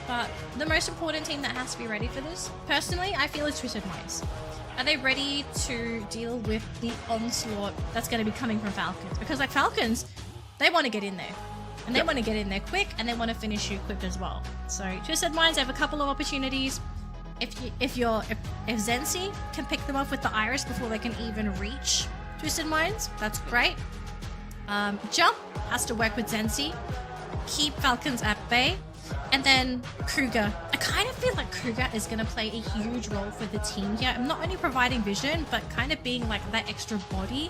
But the most important team that has to be ready for this, personally, I feel is Twisted Minds. Are they ready to deal with the onslaught that's going to be coming from Falcons? Because like Falcons, they want to get in there. And they want to get in there quick, and they want to finish you quick as well. So Twisted Minds have a couple of opportunities. If Zensi can pick them off with the Iris before they can even reach Twisted Minds, that's great. Jump has to work with Zensi, keep Falcons at bay, and then Kruger. I kind of feel like Kruger is going to play a huge role for the team here. I'm not only providing vision, but kind of being like that extra body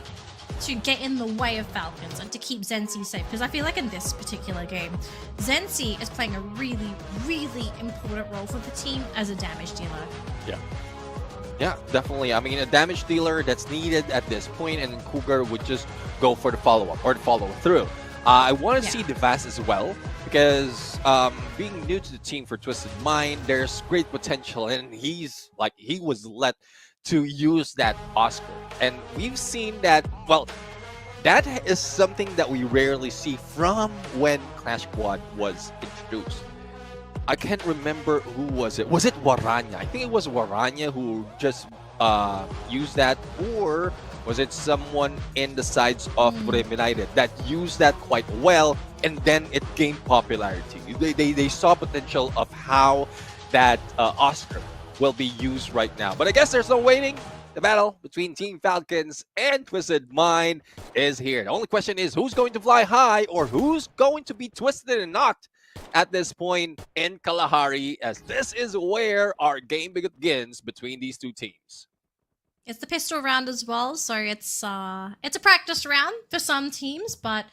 to get in the way of Falcons and to keep Zensi safe. Because I feel like in this particular game, Zensi is playing a really, really important role for the team as a damage dealer. Yeah, definitely. I mean, a damage dealer that's needed at this point, and Cougar would just go for the follow-up or the follow-through. I want to see Devas as well, because being new to the team for Twisted Mind, there's great potential, and he was let to use that Oscar. And we've seen that, well, that is something that we rarely see from when Clash Squad was introduced. I can't remember who was it. Was it Waranya? I think it was Waranya who just used that, or was it someone in the sides of United that used that quite well, and then it gained popularity. They saw potential of how that Oscar will be used right now. But I guess there's no waiting. The battle between Team Falcons and Twisted Mind is here. The only question is who's going to fly high, or who's going to be twisted and knocked at this point in Kalahari, as this is where our game begins between these two teams. It's the pistol round as well, so it's a practice round for some teams, but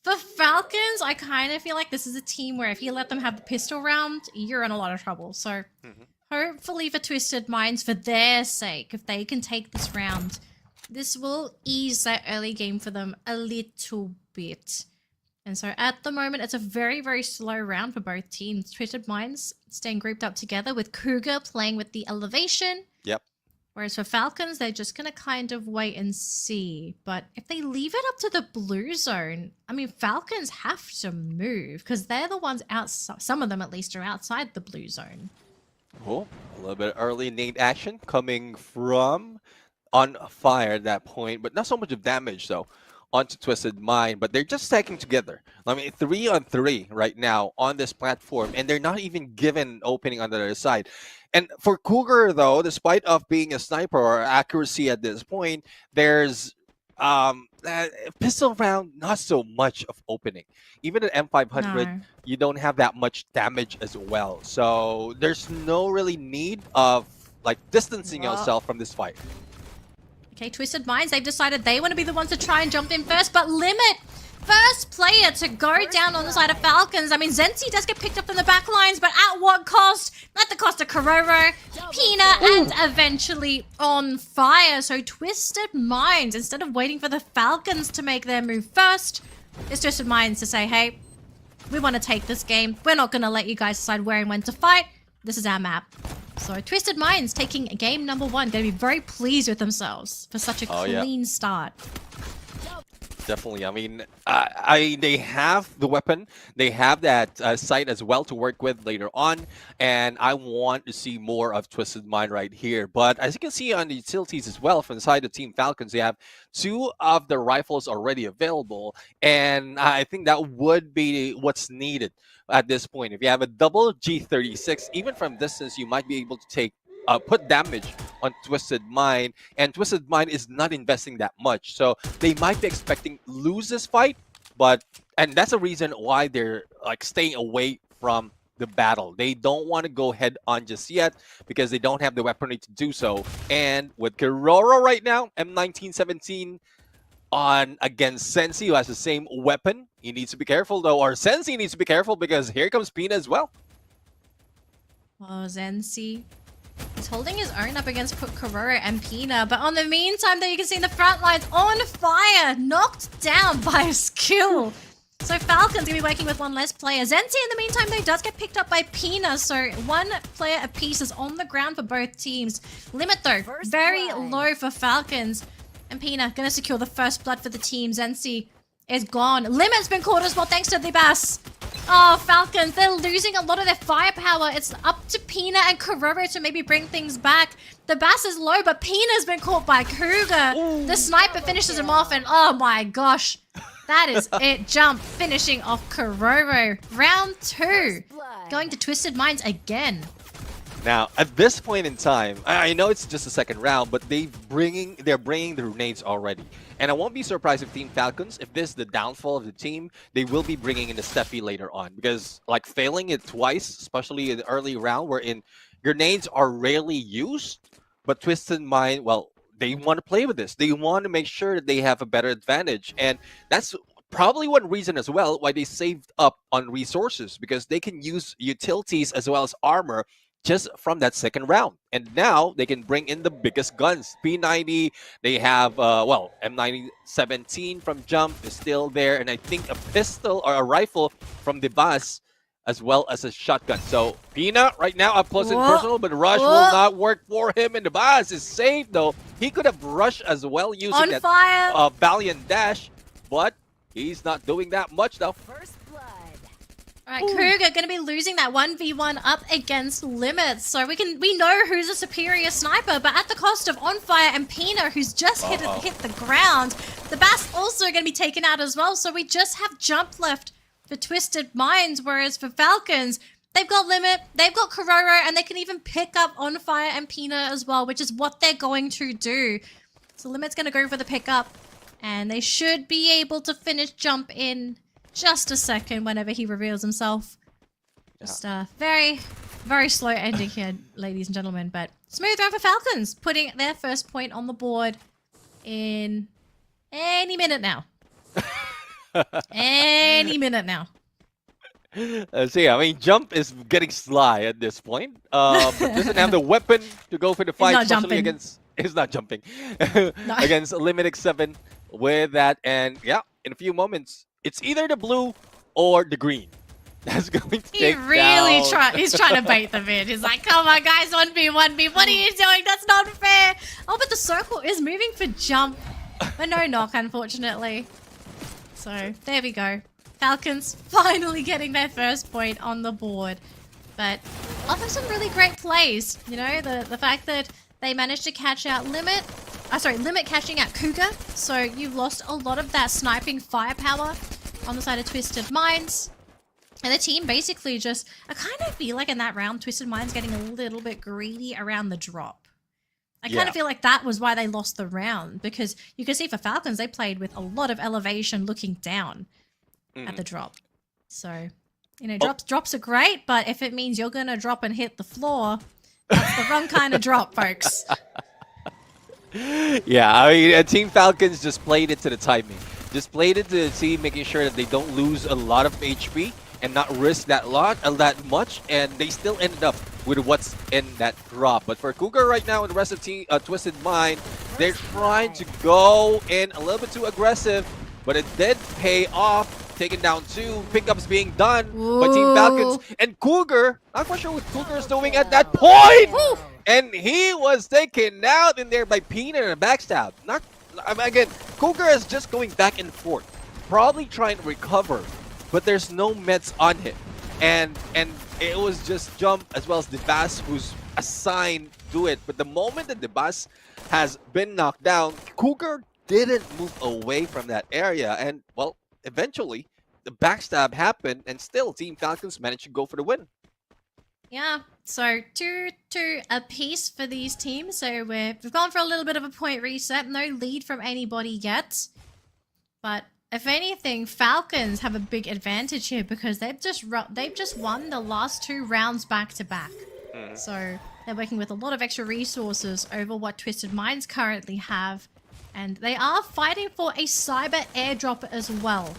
for Falcons, I kind of feel like this is a team where if you let them have the pistol round, you're in a lot of trouble. So hopefully for Twisted Minds, for their sake, if they can take this round, this will ease that early game for them a little bit. And so at the moment, it's a very, very slow round for both teams. Twisted Minds staying grouped up together with Cougar playing with the elevation. Yep. Whereas for Falcons, they're just going to kind of wait and see. But if they leave it up to the blue zone, I mean, Falcons have to move because they're the ones outside. Some of them at least are outside the blue zone. Oh, a little bit early nade action coming from On Fire at that point, but not so much of damage though onto Twisted Mind, but they're just stacking together. I mean, 3-on-3 right now on this platform, and they're not even given an opening on the other side. And for Cougar though, despite of being a sniper or accuracy at this point, there's pistol round, not so much of opening. Even at M500, you don't have that much damage as well. So there's no really need of like distancing yourself from this fight. Okay, Twisted Minds, they've decided they want to be the ones to try and jump in first, but Limit, first player to go down on the side of Falcons. I mean, Zenzi does get picked up in the back lines, but at what cost? At the cost of Kororo, Pina, and eventually On Fire. So Twisted Minds, instead of waiting for the Falcons to make their move first, it's Twisted Minds to say, hey, we want to take this game. We're not going to let you guys decide where and when to fight. This is our map. So Twisted Minds taking game number 1. Going to be very pleased with themselves for such a clean start. Definitely. I mean, they have the weapon. They have that sight as well to work with later on. And I want to see more of Twisted Mind right here. But as you can see on the utilities as well, from the side of Team Falcons, they have 2 of the rifles already available. And I think that would be what's needed at this point. If you have a double G36, even from distance, you might be able to take put damage on Twisted Mind, and Twisted Mind is not investing that much, so they might be expecting lose this fight, and that's a reason why they're like staying away from the battle. They don't want to go head on just yet because they don't have the weaponry to do so. And with Kororo right now, M1917 on against Sensi, who has the same weapon, he needs to be careful though, or Sensi needs to be careful because here comes Pina as well. Oh, Zenzi. He's holding his own up against Kororo and Pina, but on the meantime, there you can see in the front lines, On Fire, knocked down by a skill. So Falcon's gonna be working with one less player. Zenzi, in the meantime, though, does get picked up by Pina, so 1 player apiece is on the ground for both teams. Limit, though, very low for Falcons. And Pina gonna secure the first blood for the team. Zenzi is gone. Limit's been caught as well, thanks to the Bass. Oh, Falcons, they're losing a lot of their firepower. It's up to Pina and Kororo to maybe bring things back. The Bass is low, but Pina's been caught by Cougar. Ooh. The sniper finishes him off, and oh my gosh. That is it. Jump finishing off Kororo. Round 2. Going to Twisted Minds again. Now, at this point in time, I know it's just the second round, but they're bringing the grenades already. And I won't be surprised if Team Falcons, if this is the downfall of the team, they will be bringing in the Steffi later on. Because, like, failing it twice, especially in the early round, wherein grenades are rarely used, but Twisted Mind, well, they want to play with this. They want to make sure that they have a better advantage. And that's probably one reason as well why they saved up on resources, because they can use utilities as well as armor just from that second round. And now they can bring in the biggest guns. P90, they have, well, M1917 from Jump is still there. And I think a pistol or a rifle from the Bus, as well as a shotgun. So Pina right now up close and personal, but rush will not work for him. And the Bus is safe though. He could have rushed as well using On that fire. Valiant dash, but he's not doing that much though. Alright, Cougar gonna be losing that 1v1 up against Limit. So we know who's a superior sniper, but at the cost of On Fire and Pina, who's just hit the ground. The Bass also gonna be taken out as well, so we just have Jump left for Twisted Minds, whereas for Falcons, they've got Limit, they've got Kororo, and they can even pick up On Fire and Pina as well, which is what they're going to do. So Limit's gonna go for the pickup, and they should be able to finish Jump in just a second whenever he reveals himself. Just very, very slow ending here, ladies and gentlemen, but smooth round for Falcons, putting their first point on the board in any minute now. Any minute now. So yeah, I mean, Jump is getting sly at this point, but doesn't have the weapon to go for the fight, especially against. He's not jumping against Limit X7 with that, and yeah, in a few moments, it's either the blue or the green that's going to take down. He's trying to bait them in. He's like, come on, guys, 1v1v. What are you doing? That's not fair. Oh, but the circle is moving for Jump, but no knock, unfortunately. So there we go. Falcons finally getting their first point on the board. But off of some really great plays. You know, the fact that they managed to catch out Limit. Limit catching out Cougar. So you've lost a lot of that sniping firepower on the side of Twisted Minds. And the team basically just, I kind of feel like in that round, Twisted Minds getting a little bit greedy around the drop. I kind of feel like that was why they lost the round, because you can see for Falcons, they played with a lot of elevation looking down at the drop. So, you know, drops are great, but if it means you're going to drop and hit the floor, That's the wrong kind of drop, folks. Yeah, I mean, Team Falcons just played into the timing. Just played into the team, making sure that they don't lose a lot of HP and not risk that much, and they still ended up with what's in that drop. But for Cougar right now and the rest of team Twisted Mind, they're trying to go in a little bit too aggressive, but it did pay off. Taken down 2, pickups being done by Team Falcons, and Cougar, not quite sure what Cougar is doing at that point, and he was taken out in there by Peanut and a backstab. Again, Cougar is just going back and forth, probably trying to recover, but there's no meds on him, and it was just Jump as well as the Bass who's assigned to it. But the moment that the Bass has been knocked down, Cougar didn't move away from that area, and well, eventually the backstab happened, and still Team Falcons managed to go for the win. Yeah, so 2-2 apiece for these teams. So we've gone for a little bit of a point reset. No lead from anybody yet. But if anything, Falcons have a big advantage here because they've just won the last 2 rounds back to back. So they're working with a lot of extra resources over what Twisted Minds currently have. And they are fighting for a cyber airdrop as well.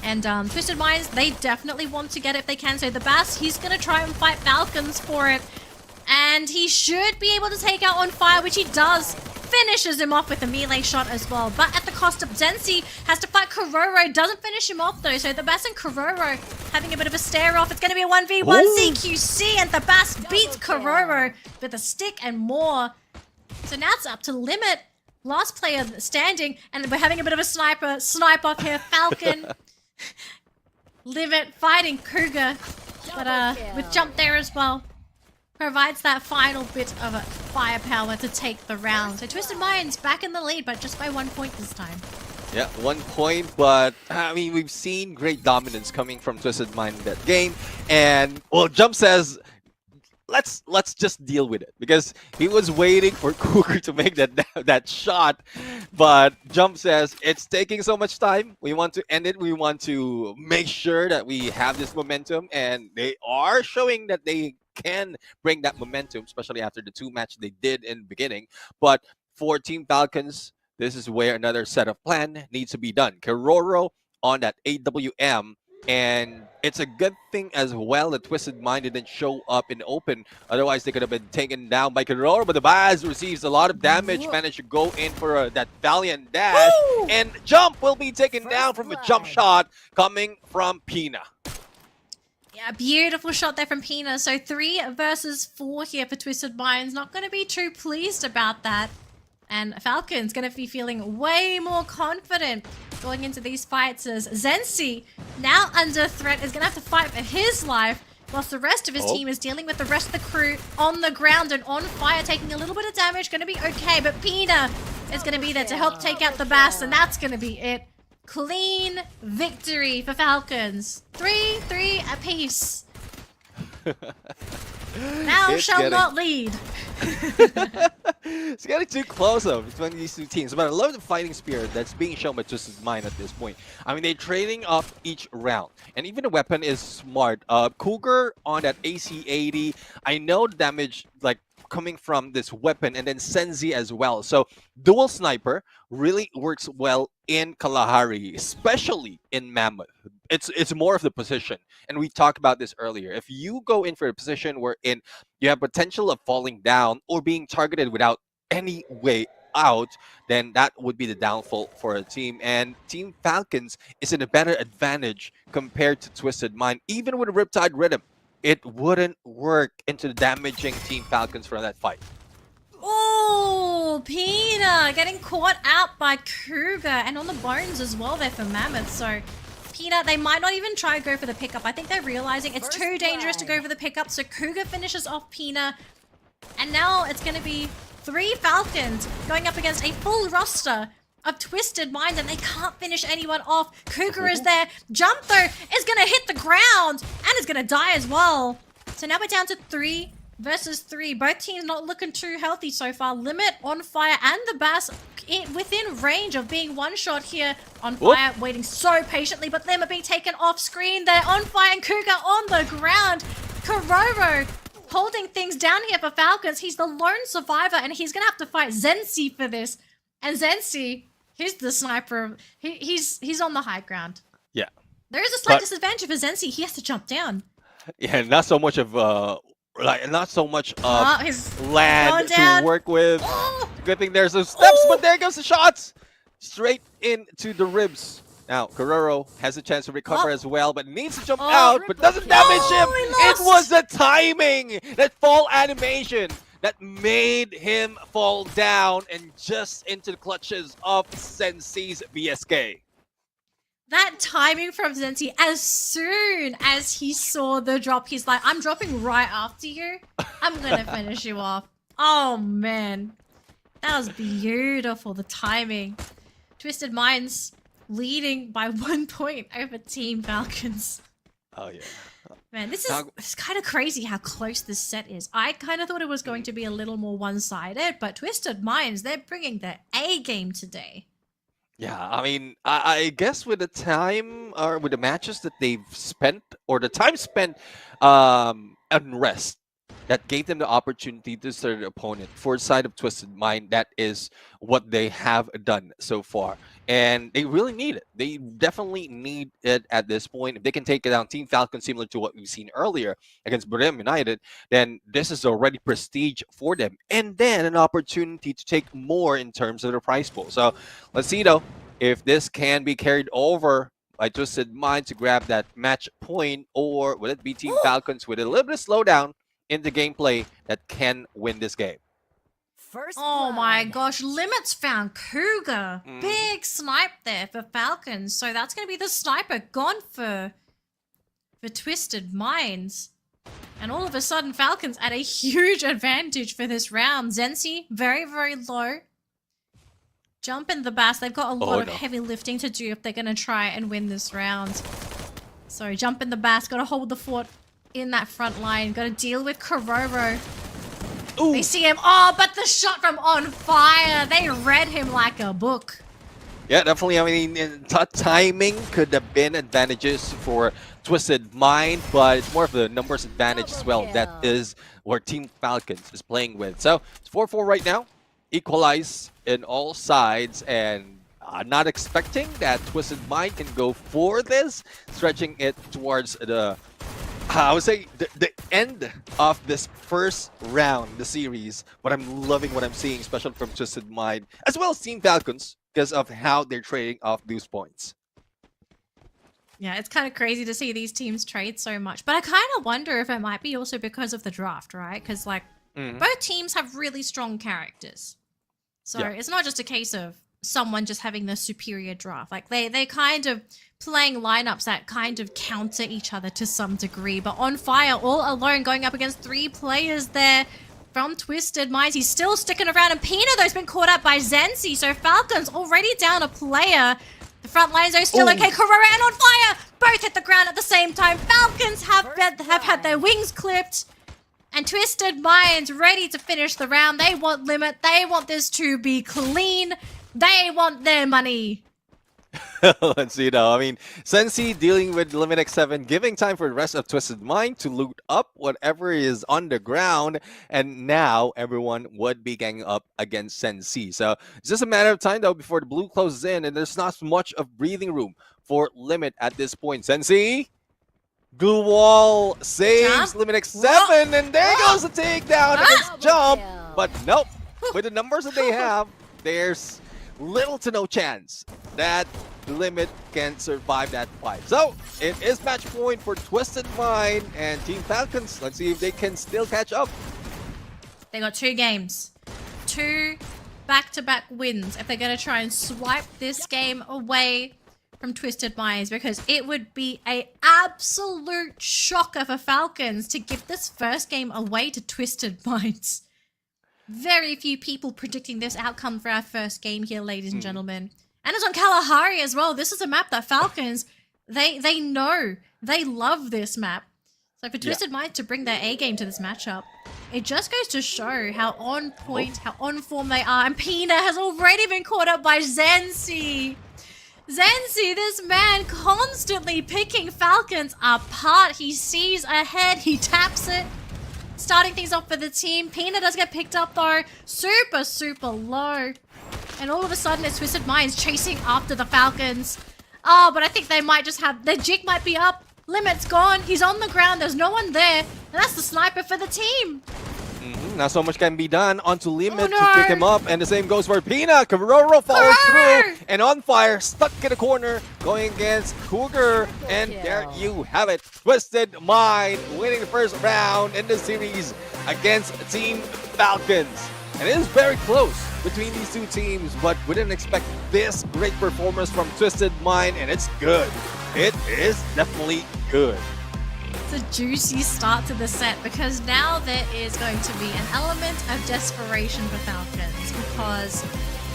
And Twisted Minds, they definitely want to get it if they can. So the Bass, he's going to try and fight Falcons for it. And he should be able to take out On Fire, which he does. Finishes him off with a melee shot as well. But at the cost of Zensi, has to fight Kororo. Doesn't finish him off though. So the Bass and Kororo having a bit of a stare off. It's going to be a 1v1 CQC. And the Bass beats Kororo with a stick and more. So now it's up to Limit. Last player standing. And we're having a bit of a snipe off here. Falcon. Limit fighting Cougar, but with Jump there as well, provides that final bit of firepower to take the round. So Twisted Minds back in the lead, but just by 1 point this time. Yeah, 1 point, but I mean, we've seen great dominance coming from Twisted Mind in that game, and well, Jump says, let's just deal with it, because he was waiting for Cougar to make that shot, but Jump says it's taking so much time. We want to end it. We want to make sure that we have this momentum, and they are showing that they can bring that momentum, especially after the 2 matches they did in the beginning. But for Team Falcons, this is where another set of plan needs to be done. Kororo on that AWM. And it's a good thing as well that Twisted Mind didn't show up in the open. Otherwise, they could have been taken down by Kororo. But the Baz receives a lot of damage, managed to go in for that valiant dash. Woo! And Jump will be taken down from a jump shot coming from Pina. Yeah, beautiful shot there from Pina. So 3 versus 4 here for Twisted Minds. Not going to be too pleased about that. And Falcon's going to be feeling way more confident going into these fights, as Zensi, now under threat, is going to have to fight for his life, whilst the rest of his team is dealing with the rest of the crew on the ground and On Fire, taking a little bit of damage. Going to be okay, but Pina is going to be there to help take out the Bass, and that's going to be it. Clean victory for Falcons. 3-3 apiece. Now shall not lead. It's getting too close between these 2 teams, but I love the fighting spirit that's being shown by Twisted Mind at this point. I mean, they're trading up each round, and even the weapon is smart. Cougar on that AC-80, I know the damage like coming from this weapon, and then Senzi as well. So dual sniper really works well in Kalahari, especially in Mammoth. It's more of the position, and we talked about this earlier. If you go in for a position wherein you have potential of falling down or being targeted without any way out, then that would be the downfall for a team. And Team Falcons is in a better advantage compared to Twisted Mind. Even with a Riptide Rhythm, it wouldn't work into the damaging Team Falcons for that fight. Oh, Pina getting caught out by Cougar, and on the bones as well there for Mammoth. So Pina, they might not even try to go for the pickup. I think they're realizing it's too dangerous to go for the pickup. So Cougar finishes off Pina, and now it's going to be 3 Falcons going up against a full roster of Twisted Minds, and they can't finish anyone off. Cougar is there. Jump, though, is going to hit the ground and is going to die as well. So now we're down to 3 versus 3. Both teams not looking too healthy so far. Limit, On Fire, and the Bass within range of being one-shot here. On Fire waiting so patiently, but them are being taken off screen. They're On Fire and Cougar on the ground. Kororo holding things down here for Falcons. He's the lone survivor, and he's gonna have to fight Zensi for this. And Zensi, he's the sniper. He's on the high ground. Yeah. There is a slight disadvantage for Zensi. He has to jump down. Yeah, not so much of not so much of he's land going to down. work with. Oh. Good thing there's some steps, but there goes the shots straight into the ribs. Now Guerrero has a chance to recover as well, but needs to jump out, but doesn't damage him. It was the timing, that fall animation that made him fall down and just into the clutches of Sensi's BSK. That timing from Zensi, as soon as he saw the drop, he's like, I'm dropping right after you. I'm gonna finish you off. Oh man, that was beautiful, the timing. Twisted Minds leading by 1 point over Team Falcons. Oh yeah. Man, this is kind of crazy how close this set is. I kind of thought it was going to be a little more one-sided, but Twisted Minds, they're bringing their A game today. Yeah, I mean, I guess with the time or with the matches that they've spent, or the time spent on rest, that gave them the opportunity to serve the opponent. For the side of Twisted Mind, that is what they have done so far. And they really need it. They definitely need it at this point. If they can take it down Team Falcon, similar to what we've seen earlier against Brim United, then this is already prestige for them. And then an opportunity to take more in terms of the prize pool. So let's see, though, if this can be carried over by Twisted Mind to grab that match point, or will it be Team Falcons with a little bit of slowdown in the gameplay that can win this game? Oh my gosh, Limits found Cougar. Big snipe there for Falcons. So that's going to be the sniper gone for Twisted Minds. And all of a sudden, Falcons at a huge advantage for this round. Zensi, very, very low. Jump in the bass. They've got a lot of heavy lifting to do if they're going to try and win this round. So jump in the bass. Got to hold the fort in that front line. Got to deal with Kororo. Ooh. They see him. Oh, but the shot from On Fire. They read him like a book. Yeah, definitely. I mean, timing could have been advantages for Twisted Mind, but it's more of the numbers advantage as well. That is what Team Falcons is playing with. So it's 4-4 right now. Equalize in all sides, and I'm not expecting that Twisted Mind can go for this, stretching it towards the I would say the end of this first round, the series. But I'm loving what I'm seeing, especially from Twisted Mind, as well as Team Falcons, because of how they're trading off those points. Yeah, it's kind of crazy to see these teams trade so much. But I kind of wonder if it might be also because of the draft, right? Because, like, both teams have really strong characters. So it's not just a case of someone just having the superior draft. Like, they kind of playing lineups that kind of counter each other to some degree. But On Fire all alone going up against 3 players there from Twisted Minds. He's still sticking around. And Pina, though, has been caught up by Zensi. So Falcons already down a player. The front lines are still okay. Corona and On Fire both hit the ground at the same time. Falcons have had their wings clipped. And Twisted Minds ready to finish the round. They want limit. They want this to be clean. They want their money. Let's see now. I mean, Sensi dealing with Limit X7, giving time for the rest of Twisted Mind to loot up whatever is on the ground. And now everyone would be ganging up against Sensi. So it's just a matter of time, though, before the blue closes in. And there's not much of breathing room for Limit at this point. Sensi, glue wall saves Limit X7. And there goes the takedown against Jump. But nope, with the numbers that they have, there's little to no chance that Limit can survive that fight. So it is match point for Twisted Mind and Team Falcons. Let's see if they can still catch up. They got 2 games, 2 back-to-back wins if they're going to try and swipe this game away from Twisted Minds, because it would be an absolute shocker for Falcons to give this first game away to Twisted Minds. Very few people predicting this outcome for our first game here, ladies and gentlemen. And it's on Kalahari as well. This is a map that Falcons, they know. They love this map. So for Twisted Minds to bring their A game to this matchup, it just goes to show how on point, how on form they are. And Pina has already been caught up by Zensi. Zensi, this man constantly picking Falcons apart. He sees ahead, he taps it. starting things off for the team. Pina does get picked up though, super low. And all of a sudden it's Twisted Minds chasing after the Falcons. Oh, but I think they might just have, their jig might be up. Limit's gone, he's on the ground, there's no one there. And that's the sniper for the team. Not so much can be done onto Limit no. to pick him up, and the same goes for Pina. Karoro follows through and on fire, stuck in the corner, going against Cougar, and there you have it. Twisted Mind winning the first round in the series against Team Falcons. And it is very close between these two teams, but we didn't expect this great performance from Twisted Mind, and it's good. It is definitely good. It's a juicy start to the set because now there is going to be an element of desperation for Falcons because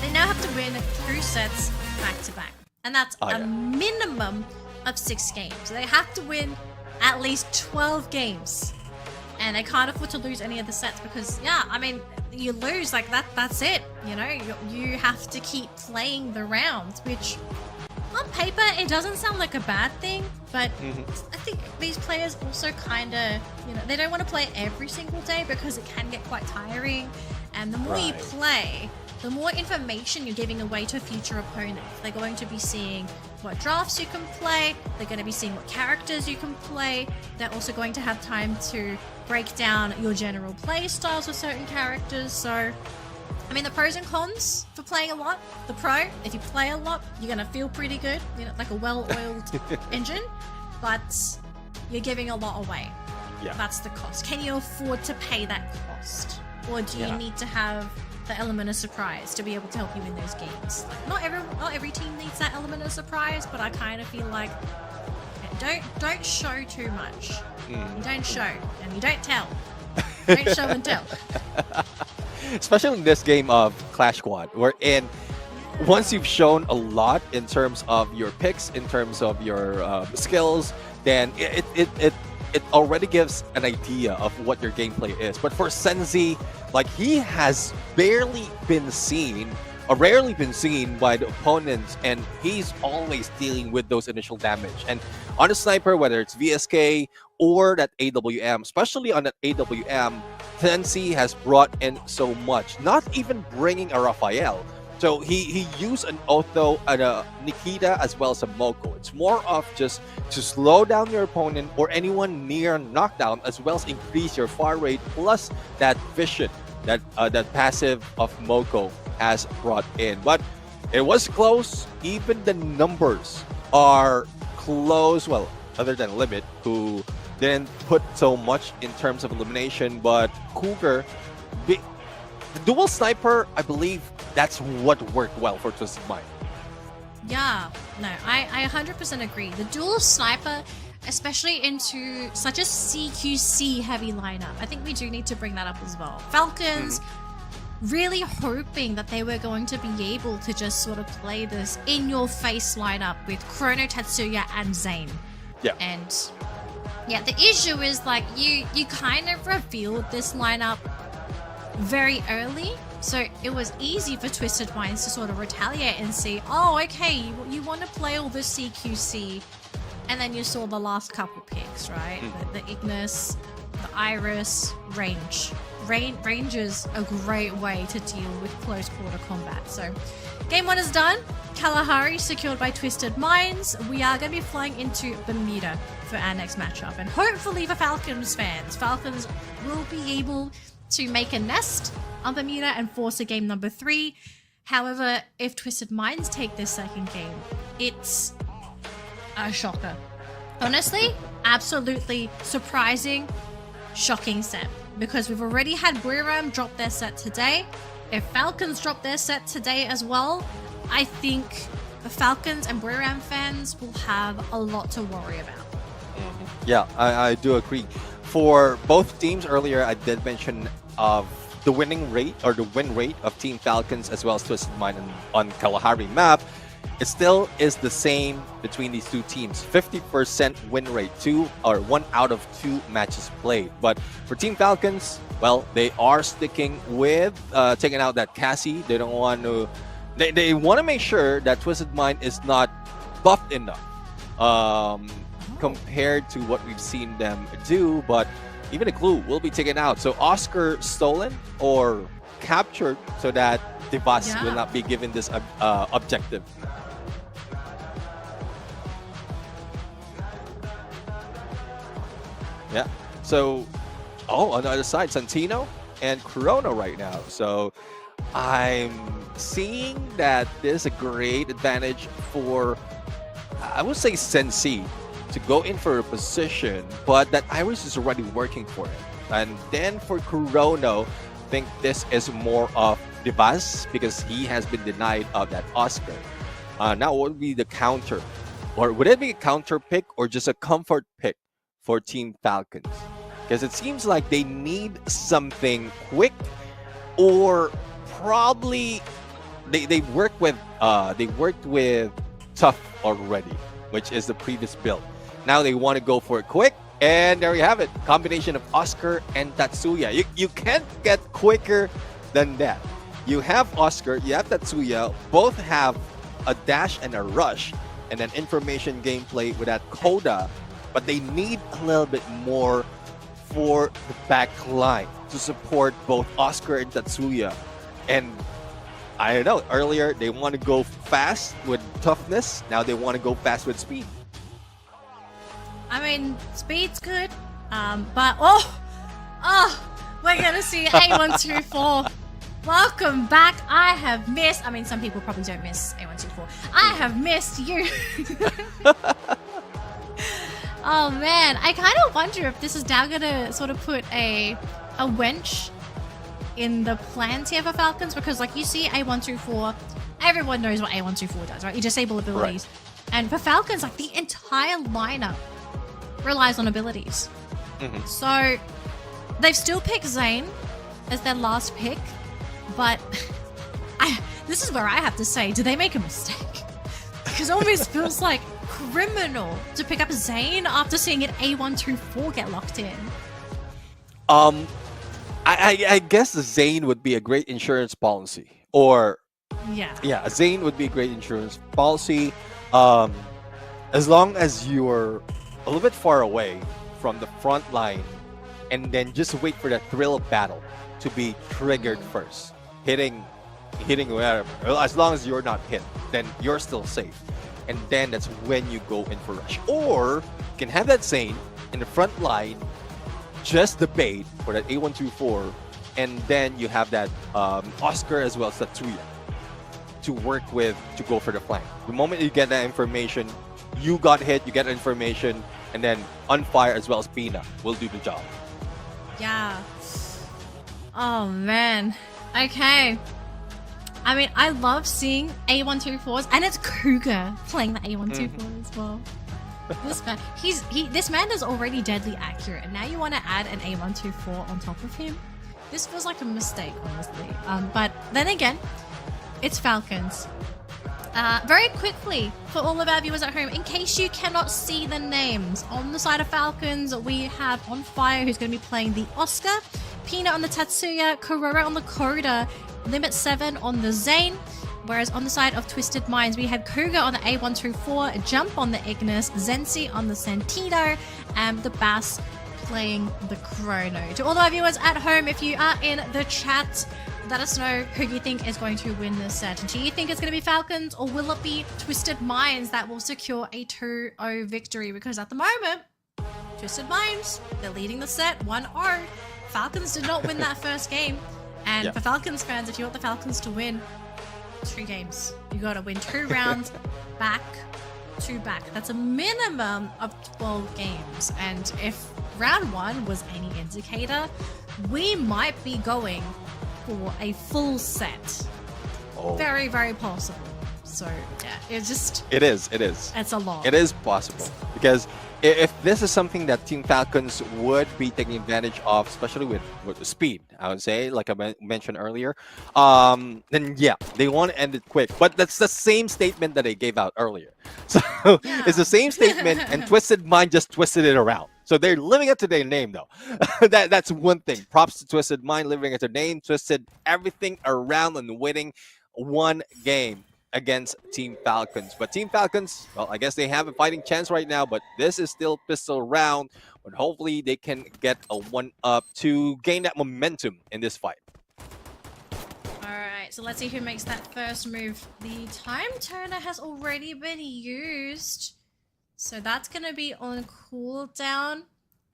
they now have to win 2 sets back to back. And that's a minimum of 6 games. They have to win at least 12 games. And they can't afford to lose any of the sets because, yeah, I mean, you lose, like that's it. You know, you have to keep playing the rounds, which on paper, it doesn't sound like a bad thing, but I think these players also kind of, you know, they don't want to play every single day because it can get quite tiring. And the more you play, the more information you're giving away to future opponents. They're going to be seeing what drafts you can play. They're going to be seeing what characters you can play. They're also going to have time to break down your general play styles with certain characters. So I mean, the pros and cons for playing a lot. The pro, if you play a lot, you're going to feel pretty good, you know, like a well-oiled engine, but you're giving a lot away. Yeah. That's the cost. Can you afford to pay that cost? Or do you need to have the element of surprise to be able to help you in those games? Like, not every team needs that element of surprise, but I kind of feel like don't show too much. You don't show and you don't tell. Don't show and tell. Especially in this game of Clash Squad, wherein once you've shown a lot in terms of your picks, in terms of your skills, then it already gives an idea of what your gameplay is. But for Senzi, like, he has barely been seen or rarely been seen by the opponents, and he's always dealing with those initial damage. And on a sniper, whether it's VSK or that AWM, especially on that AWM, Sensi has brought in so much, not even bringing a Raphael. So he used an Otho and a Nikita as well as a Moko. It's more of just to slow down your opponent or anyone near knockdown, as well as increase your fire rate, plus that vision that that passive of Moko has brought in. But it was close. Even the numbers are close. Well, other than Limit, who didn't put so much in terms of elimination, but Cougar, the dual sniper, I believe that's what worked well for Twisted Mind. Yeah, no, I 100% agree. The dual sniper, especially into such a CQC heavy lineup, I think we do need to bring that up as well. Falcons really hoping that they were going to be able to just sort of play this in-your-face lineup with Chrono, Tatsuya, and Zane. Yeah. And yeah, the issue is, like, you kind of revealed this lineup very early, so it was easy for Twisted Minds to sort of retaliate and see, oh, okay, you want to play all the CQC, and then you saw the last couple picks, right? The Ignis, the Iris, Range. Range is a great way to deal with close quarter combat. So, game 1 is done. Kalahari secured by Twisted Minds. We are going to be flying into Bermuda for our next matchup. And hopefully for Falcons fans, Falcons will be able to make a nest on Bermuda and force a game number 3. However, if Twisted Minds take this second game, it's a shocker. Honestly, absolutely surprising, shocking set. Because we've already had Buriram drop their set today. If Falcons drop their set today as well, I think the Falcons and Buriram fans will have a lot to worry about. Yeah, I do agree. For both teams earlier, I did mention of the winning rate or the win rate of Team Falcons as well as Twisted Mind on Kalahari map. It still is the same between these two teams. 50% win rate, 1 out of 2 matches played. But for Team Falcons, well, they are sticking with taking out that Cassie. They don't want to. They want to make sure that Twisted Mind is not buffed enough compared to what we've seen them do. But even a clue will be taken out. So Oscar stolen or captured so that Devas will not be given this objective. Yeah. So, on the other side, Santino and Chrono right now. So I'm seeing that there's a great advantage for, I would say, Sensi to go in for a position, but that Iris is already working for it. And then for Chrono, I think this is more of Devas because he has been denied of that Oscar. Now, what would be the counter? Or would it be a counter pick or just a comfort pick for Team Falcons? Because it seems like they need something quick, or probably they worked with Tough already, which is the previous build. Now they want to go for it quick, and there you have it. Combination of Oscar and Tatsuya. You can't get quicker than that. You have Oscar, you have Tatsuya, both have a dash and a rush, and an information gameplay with that Coda, but they need a little bit more for the back line to support both Oscar and Tatsuya. And I don't know, earlier they want to go fast with toughness, now they want to go fast with speed. I mean, speed's good, but we're gonna see A124. Welcome back. I have missed. I mean, some people probably don't miss A124. I have missed you. Oh man, I kind of wonder if this is now gonna sort of put a wench in the plans here for Falcons, because like you see A124, everyone knows what A124 does, right? You disable abilities. Right. And for Falcons, like the entire lineup relies on abilities. So they've still picked Zane as their last pick, but this is where I have to say, do they make a mistake? Because it almost feels like criminal to pick up Zane after seeing it A124 get locked in. I guess Zane would be a great insurance policy, or yeah, Zane would be a great insurance policy, as long as you're a little bit far away from the front line, and then just wait for that thrill of battle to be triggered first, hitting wherever. As long as you're not hit, then you're still safe, and then that's when you go in for rush. Or you can have that Zane in the front line, just the bait for that A124, and then you have that Oscar as well as Tatsuya to work with to go for the flank. The moment you get that information, you got hit, you get information, and then Unfire as well as Pina will do the job. Yeah. Oh man. Okay. I mean, I love seeing A124s, and it's Cougar playing the A124 as well. This man, this man is already deadly accurate, and now you want to add an A124 on top of him? This feels like a mistake, honestly. But then again, it's Falcons. Very quickly, for all of our viewers at home, in case you cannot see the names, on the side of Falcons, we have On Fire, who's going to be playing the Oscar, Pina on the Tatsuya, Korora on the Coda, Limit 7 on the Zane, whereas on the side of Twisted Minds, we have Cougar on the A124, Jump on the Ignis, Zensi on the Santino, and the Bass playing the Chrono. To all of our viewers at home, if you are in the chat, let us know who you think is going to win this set. Do you think it's going to be Falcons, or will it be Twisted Minds that will secure a 2-0 victory? Because at the moment, Twisted Minds, they're leading the set 1-0. Falcons did not win that first game. And for Falcons fans, if you want the Falcons to win, 2 games. You got to win 2 rounds back to back. That's a minimum of 12 games. And if round 1 was any indicator, we might be going for a full set. Very, very possible. So yeah, it is. It's a lot. It is possible, because if this is something that Team Falcons would be taking advantage of, especially with the speed, I would say, like I mentioned earlier, then yeah, they want to end it quick. But that's the same statement that they gave out earlier. So it's the same statement, and Twisted Mind just twisted it around. So they're living up to their name, though. That's one thing. Props to Twisted Mind, living up to their name, twisted everything around and winning 1 game. against Team Falcons. But Team Falcons, well, I guess they have a fighting chance right now, but this is still pistol round. But hopefully they can get a 1-up to gain that momentum in this fight. Alright, so let's see who makes that first move. The time turner has already been used. So that's going to be on cooldown.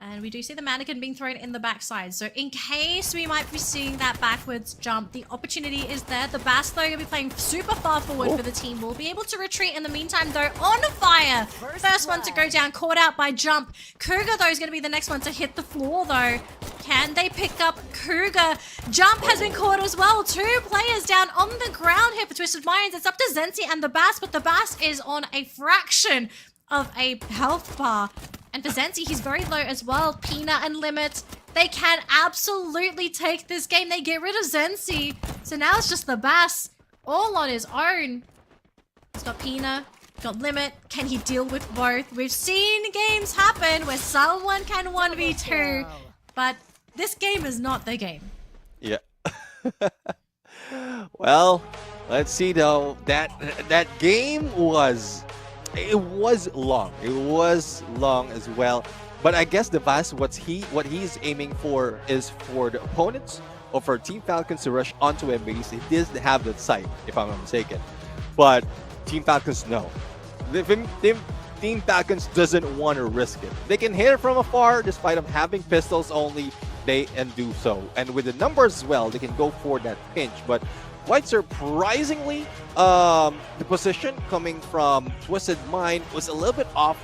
And we do see the mannequin being thrown in the backside. So in case we might be seeing that backwards jump, the opportunity is there. The Bass, though, going to be playing super far forward for the team. We'll be able to retreat in the meantime, though. On fire! First one to go down, caught out by Jump. Cougar, though, is going to be the next one to hit the floor, though. Can they pick up Cougar? Jump has been caught as well. 2 players down on the ground here for Twisted Minds. It's up to Zensi and the Bass, but the Bass is on a fraction of a health bar. And for Zensi, he's very low as well. Pina and Limit, they can absolutely take this game. They get rid of Zensi. So now it's just the Bass all on his own. He's got Pina, got Limit. Can he deal with both? We've seen games happen where someone can 1v2, but this game is not the game. Yeah. Well, let's see though. That game was... It was long. It was long as well. But I guess the Bass, what he's aiming for is for the opponents or for Team Falcons to rush onto him because he does have that sight, if I'm not mistaken. But Team Falcons, no. Team Falcons doesn't want to risk it. They can hit it from afar despite them having pistols only. They and do so. And with the numbers as well, they can go for that pinch. But quite surprisingly, the position coming from Twisted Mind was a little bit off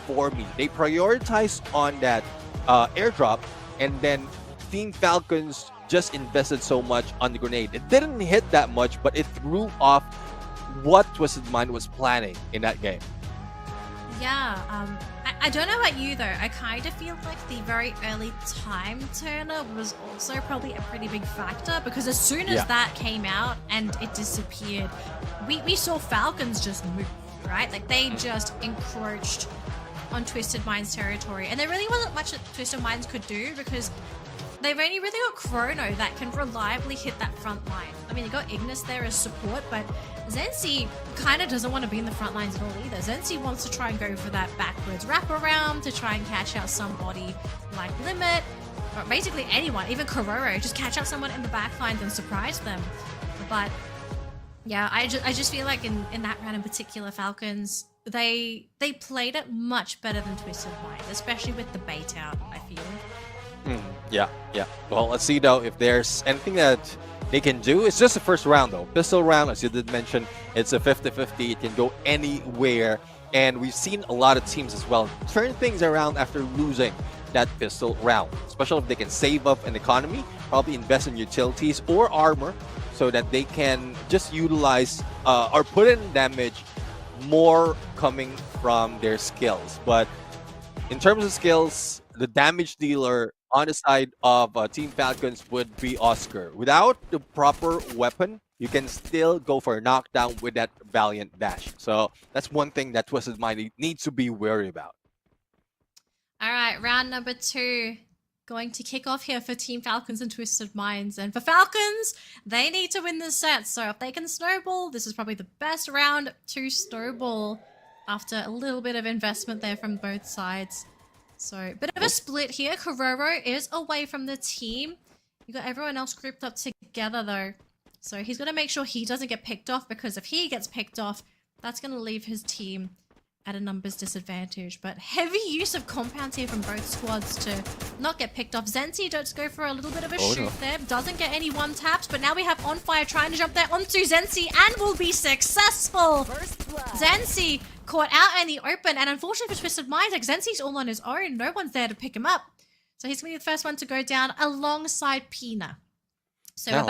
for me. They prioritized on that airdrop, and then Team Falcons just invested so much on the grenade. It didn't hit that much, but it threw off what Twisted Mind was planning in that game. Yeah, I don't know about you though. I kind of feel like the very early time turner was also probably a pretty big factor because as soon as that came out and it disappeared, we saw Falcons just move, right? Like they just encroached on Twisted Minds territory, and there really wasn't much that Twisted Minds could do because they've only really got Chrono that can reliably hit that front line. I mean, you got Ignis there as support, but Zensi kind of doesn't want to be in the front lines at all either. Zensi wants to try and go for that backwards wraparound to try and catch out somebody like Limit, or basically anyone, even Kororo, just catch out someone in the back lines and surprise them. But yeah, I just feel like in that round in particular, Falcons, they played it much better than Twisted Mind, especially with the bait out, I feel. Yeah. Well, let's see though if there's anything that they can do. It's just the first round though. Pistol round, as you did mention, it's a 50-50. It can go anywhere. And we've seen a lot of teams as well turn things around after losing that pistol round. Especially if they can save up an economy, probably invest in utilities or armor so that they can just utilize or put in damage more coming from their skills. But in terms of skills, the damage dealer on the side of Team Falcons would be Oscar. Without the proper weapon, you can still go for a knockdown with that Valiant Dash. So that's one thing that Twisted Mind needs to be wary about. All right, round number 2 going to kick off here for Team Falcons and Twisted Minds. And for Falcons, they need to win this set. So if they can snowball, this is probably the best round to snowball after a little bit of investment there from both sides. So, bit of a split here. Kororo is away from the team. You got everyone else grouped up together though. So he's going to make sure he doesn't get picked off, because if he gets picked off, that's going to leave his team at a numbers disadvantage. But heavy use of compounds here from both squads to not get picked off. Zensi does go for a little bit of a shoot there. Doesn't get any one taps, but now we have On Fire trying to jump there onto Zensi and will be successful. Zensi caught out in the open, and unfortunately for Twisted Minds, like Zensi's all on his own. No one's there to pick him up. So he's going to be the first one to go down alongside Pina. So Now,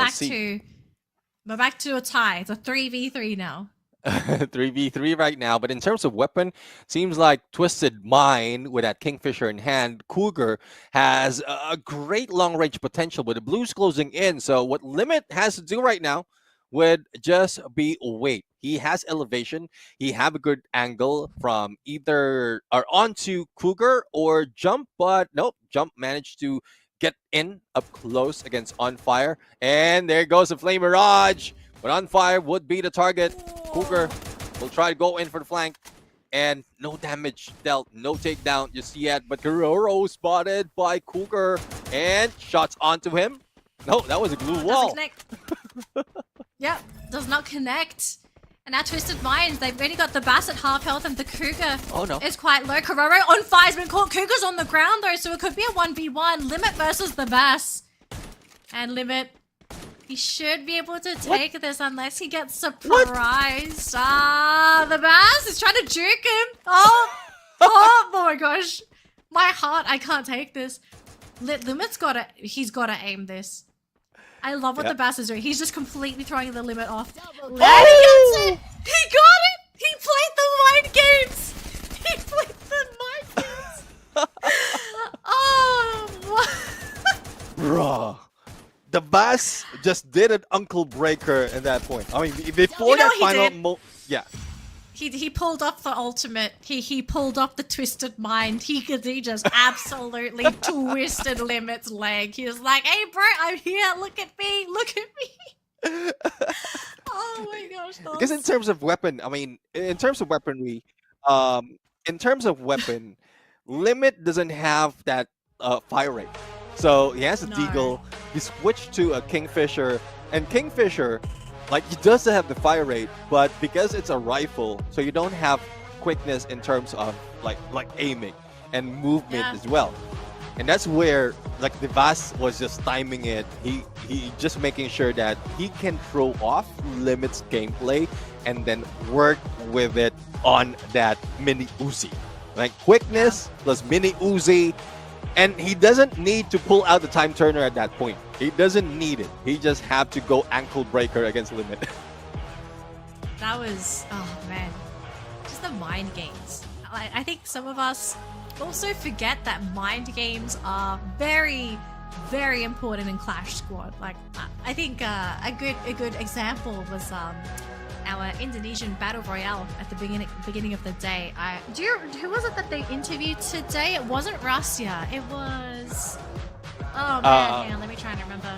we're back to a tie. It's a 3v3 now. 3v3 right now, but in terms of weapon, seems like Twisted Mind with that Kingfisher in hand, Cougar has a great long-range potential with the Blues closing in. So what Limit has to do right now would just be wait. He has elevation. He have a good angle from either or onto Cougar or Jump, but nope, Jump managed to get in up close against On Fire, and there goes the Flame Mirage. But On Fire would be the target. Cougar will try to go in for the flank. And no damage dealt, no takedown just yet. But Kuroro spotted by Cougar. And shots onto him. No, that was a glue wall. Yep, does not connect. And now Twisted Minds, they've already got the Bass at half health and the Cougar is quite low. Kuroro on fire's been caught. Cougar's on the ground though, so it could be a 1v1. Limit versus the Bass. And Limit, he should be able to take this unless he gets surprised. The Bass is trying to juke him. Oh my gosh. My heart, I can't take this. Limit's he's gotta aim this. I love what the Bass is doing. He's just completely throwing the Limit off. And he gets it! He got it! He played the mind games! He played the mind games! Oh, what? Bruh. The Bass just did an Uncle Breaker at that point. I mean, before that final He pulled off the ultimate. He pulled off the Twisted Mind. He just absolutely twisted Limit's leg. He was like, "Hey, bro, I'm here. Look at me. Look at me." Oh my gosh. Because in terms of weapon, I mean, in terms of weaponry, Limit doesn't have that fire rate. So he has a Deagle. He switched to a Kingfisher, and Kingfisher, like, he does have the fire rate, but because it's a rifle, so you don't have quickness in terms of like aiming and movement as well. And that's where like the Bass was just timing it. He just making sure that he can throw off Limit's gameplay and then work with it on that mini Uzi. Like quickness plus mini Uzi. And he doesn't need to pull out the time turner at that point. He doesn't need it. He just have to go ankle breaker against Limit. That was, oh man, just the mind games. I think some of us also forget that mind games are very, very important in Clash Squad. Like, I think a good example was our Indonesian Battle Royale at the beginning of the day. Who was it that they interviewed today? It wasn't Russia. It was... Oh man, hang on, let me try and remember.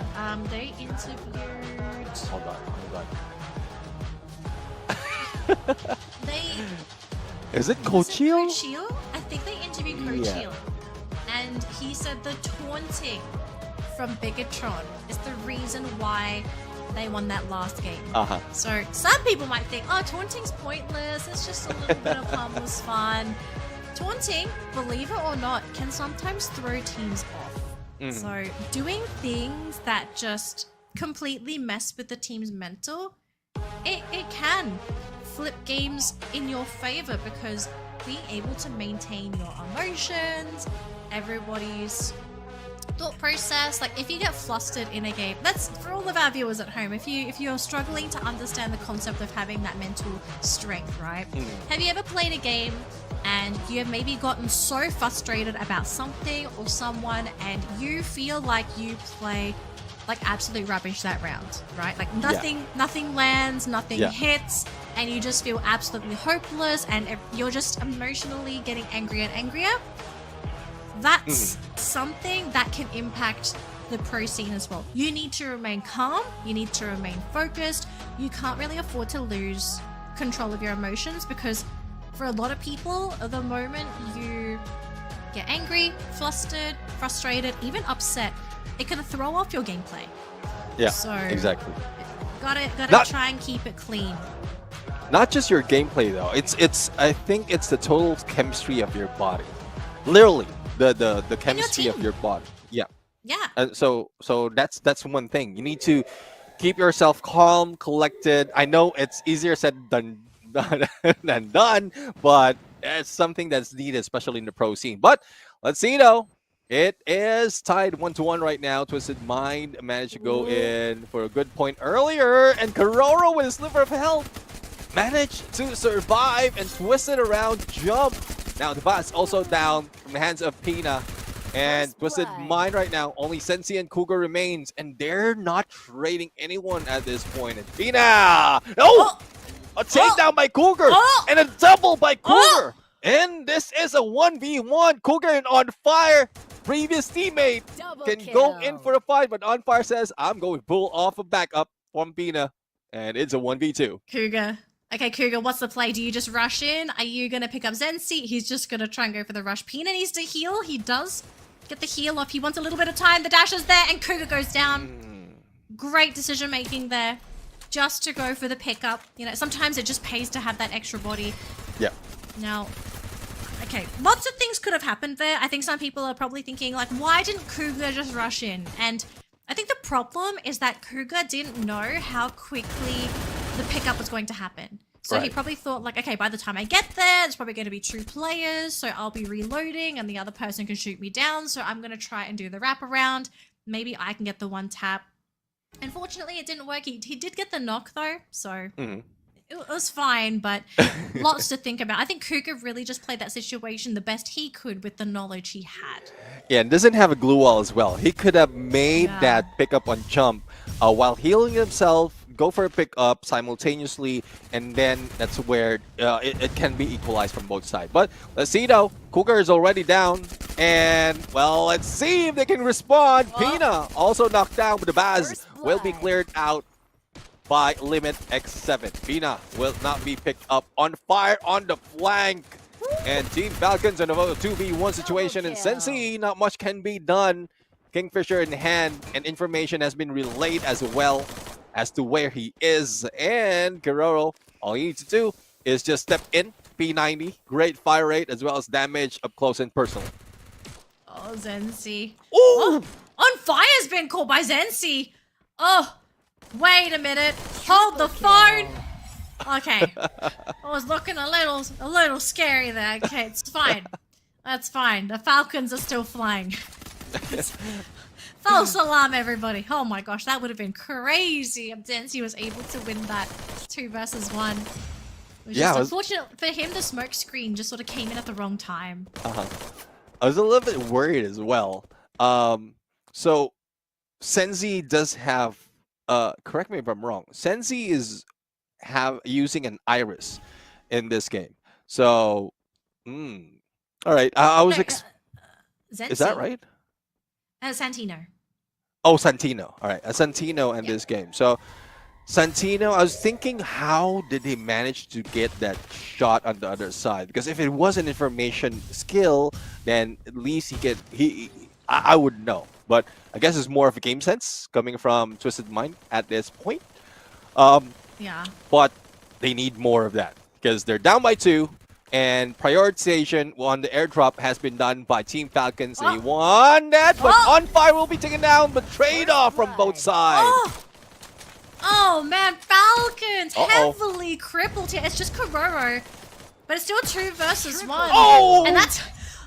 They interviewed... Hold on. Is it Kochil? I think they interviewed Kochil. And he said the taunting from Bigatron is the reason why they won that last game. So some people might think, oh, taunting's pointless. It's just a little bit of harmless fun. Taunting, believe it or not, can sometimes throw teams off. So doing things that just completely mess with the team's mental, it can flip games in your favor because being able to maintain your emotions, everybody's thought process. Like if you get flustered in a game, that's for all of our viewers at home. If you're struggling to understand the concept of having that mental strength, right? Have you ever played a game and you have maybe gotten so frustrated about something or someone and you feel like you play like absolute rubbish that round, right? Like nothing lands, nothing hits, and you just feel absolutely hopeless and you're just emotionally getting angrier and angrier? That's something that can impact the pro scene as well. You need to remain calm, you need to remain focused. You can't really afford to lose control of your emotions because for a lot of people, the moment you get angry, flustered, frustrated, even upset, it can throw off your gameplay. Yeah, so exactly. Gotta try and keep it clean. Not just your gameplay though. It's I think it's the total chemistry of your body. Literally, the chemistry of your body. Yeah. So that's one thing. You need to keep yourself calm, collected. I know it's easier said than done, but it's something that's needed, especially in the pro scene. But let's see though. It is tied 1-1 right now. Twisted Mind managed to go in for a good point earlier, and Kuroro with a sliver of health managed to survive and twist it around jump. Now the Bass also down from the hands of Pina, and Twisted Mind right now only Sensi and Cougar remains, and they're not trading anyone at this point. And Pina, a takedown by Cougar and a double by Cougar, and this is a 1v1. Cougar and On Fire. Previous teammate can go in for a fight, but On Fire says, I'm going to pull off a backup from Pina. and it's a 1v2. Cougar. Okay, Cougar, what's the play? Do you just rush in? Are you going to pick up Zensi? He's just going to try and go for the rush. Pina needs to heal. He does get the heal off. He wants a little bit of time. The dash is there, and Cougar goes down. Great decision making there. Just to go for the pickup. You know, sometimes it just pays to have that extra body. Yeah. Now, okay, lots of things could have happened there. I think some people are probably thinking, like, why didn't Cougar just rush in? And I think the problem is that Cougar didn't know how quickly the pickup was going to happen. So he probably thought, like, okay, by the time I get there, there's probably going to be 2 players, so I'll be reloading and the other person can shoot me down, so I'm going to try and do the wraparound. Maybe I can get the 1 tap. Unfortunately, it didn't work. He did get the knock, though, so it was fine, but lots to think about. I think Cougar really just played that situation the best he could with the knowledge he had. Yeah, and doesn't have a glue wall as well. He could have made that pickup on jump while healing himself, go for a pickup simultaneously, and then that's where it can be equalized from both sides. But let's see though, Cougar is already down, and well, let's see if they can respond. Pina also knocked down, but the Baz will be cleared out by Limit X7. Pina will not be picked up. On fire on the flank. And Team Falcons in a 2v1 situation, and Sensi, not much can be done. Kingfisher in hand, and information has been relayed as well as to where he is. And Keroro, all he needs to do is just step in, P90, great fire rate as well as damage up close and personal. Oh, Zensi. Ooh! Oh, on fire's been caught by Zensi. Oh, wait a minute. Hold the phone. Okay, I was looking a little scary there. Okay, it's fine. That's fine. The Falcons are still flying. False alarm, everybody. Oh my gosh, that would have been crazy if Zensi was able to win that 2 versus 1. It was just unfortunate for him, the smoke screen just sort of came in at the wrong time. I was a little bit worried as well. So Sensi does have, correct me if I'm wrong, Sensi is using an iris in this game. So, all right. I was. Is that right? Santino. Oh, Santino. All right, a Santino in this game. So, Santino, I was thinking, how did he manage to get that shot on the other side? Because if it was an information skill, then at least I would know. But I guess it's more of a game sense coming from Twisted Mind at this point. Yeah. But they need more of that because they're down by 2, and prioritization on the airdrop has been done by Team Falcons. They won that, but On Fire will be taken down, but trade-off from both sides. Oh man, Falcons heavily crippled here. It's just Kororo, but it's still 2 versus 1. And that's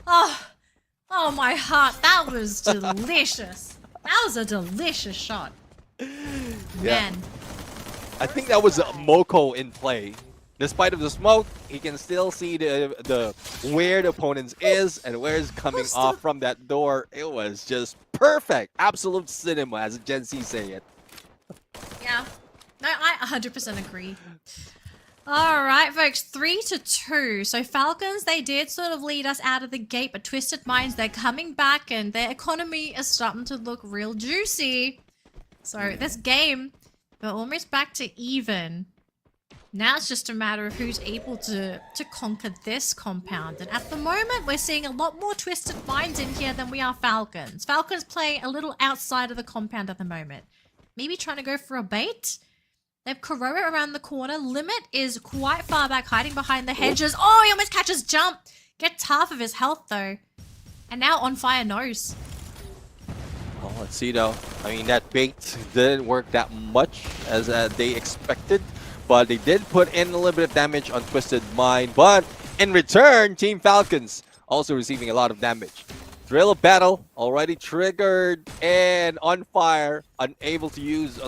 oh my heart. That was delicious. That was a delicious shot. Man. I think that was a Moko in play. Despite of the smoke, he can still see the where the opponent is and where it's coming off from that door. It was just perfect. Absolute cinema, as Gen Z say it. Yeah. No, I 100% agree. All right, folks, 3-2. So Falcons, they did sort of lead us out of the gate, but Twisted Minds, they're coming back and their economy is starting to look real juicy. So this game, we're almost back to even. Now it's just a matter of who's able to conquer this compound. And at the moment, we're seeing a lot more Twisted Minds in here than we are Falcons. Falcons playing a little outside of the compound at the moment. Maybe trying to go for a bait. They have Kororo around the corner. Limit is quite far back, hiding behind the hedges. Oh, he almost catches jump. Gets half of his health, though. And now On Fire knows. Oh, let's see, though. I mean, that bait didn't work that much as they expected. But they did put in a little bit of damage on Twisted Mind. But in return, Team Falcons also receiving a lot of damage. Thrill of Battle already triggered and On Fire, unable to use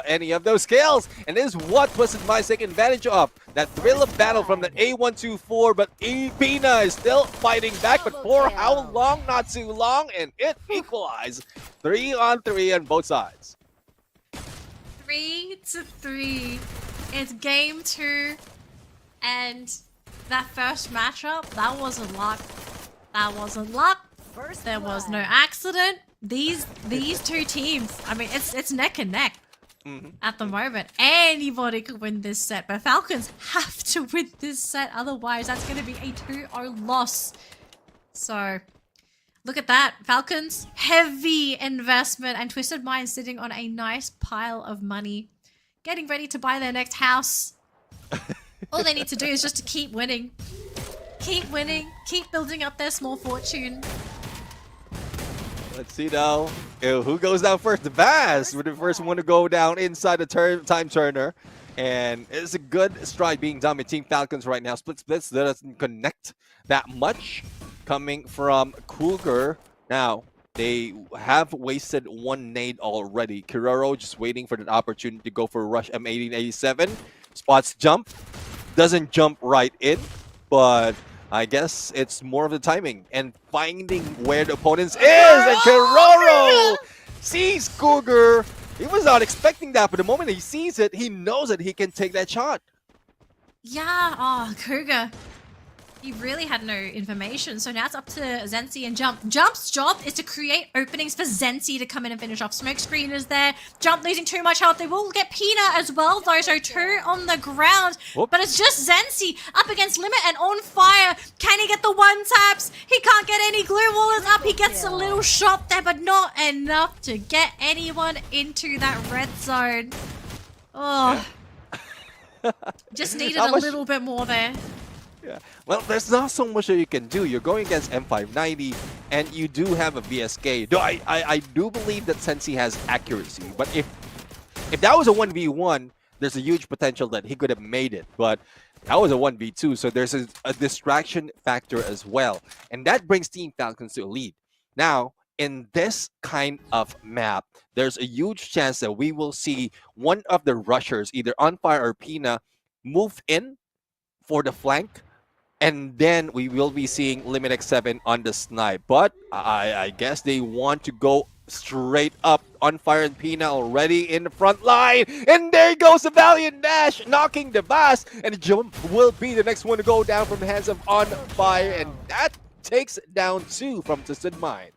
any of those skills. And this is what Twisted Mind is taking advantage of. That Thrill of Battle from the A124, but Pina is still fighting back. But for how long? Not too long, and it equalized 3-on-3 on both sides. 3-3. It's game 2, and that first matchup, that wasn't luck. That wasn't luck. There was no accident. These 2 teams, I mean, it's neck and neck. At the moment, anybody could win this set, but Falcons have to win this set, otherwise that's going to be a 2-0 loss. So, look at that. Falcons, heavy investment, and Twisted Mind sitting on a nice pile of money, getting ready to buy their next house. All they need to do is just to keep winning. Keep winning, keep building up their small fortune. Let's see now. Who goes down first? The Bass with the first one to go down inside the time turner. And it's a good stride being done with Team Falcons right now. Splits doesn't connect that much coming from Cougar. Now, they have wasted one nade already. Kiroro just waiting for that opportunity to go for a rush M1887. Spots jump. Doesn't jump right in, but I guess it's more of the timing and finding where the opponents is. And Kiroro sees Cougar. He was not expecting that, but the moment he sees it, he knows that he can take that shot. Yeah, oh, Cougar. He really had no information, so now it's up to Zensi and Jump. Jump's job is to create openings for Zensi to come in and finish off. Smokescreen is there. Jump losing too much health. They will get Pina as well, though, so 2 on the ground. Whoop. But it's just Zensi up against Limit and on fire. Can he get the one taps? He can't get any. Glue wall is up. He gets a little shot there, but not enough to get anyone into that red zone. Oh. Just needed a little bit more there. Yeah. Well, there's not so much that you can do. You're going against M590, and you do have a VSK. Though I do believe that Sensi has accuracy. But if that was a 1v1, there's a huge potential that he could have made it. But that was a 1v2, so there's a distraction factor as well. And that brings Team Falcons to a lead. Now, in this kind of map, there's a huge chance that we will see one of the rushers, either On Fire or Pina, move in for the flank. And then we will be seeing Limit X7 on the snipe. But I guess they want to go straight up. On Fire and Pina already in the front line. And there goes the Valiant Dash, knocking the Bass. And Jump will be the next one to go down from the hands of On Fire. And that takes down 2 from Twisted Mind.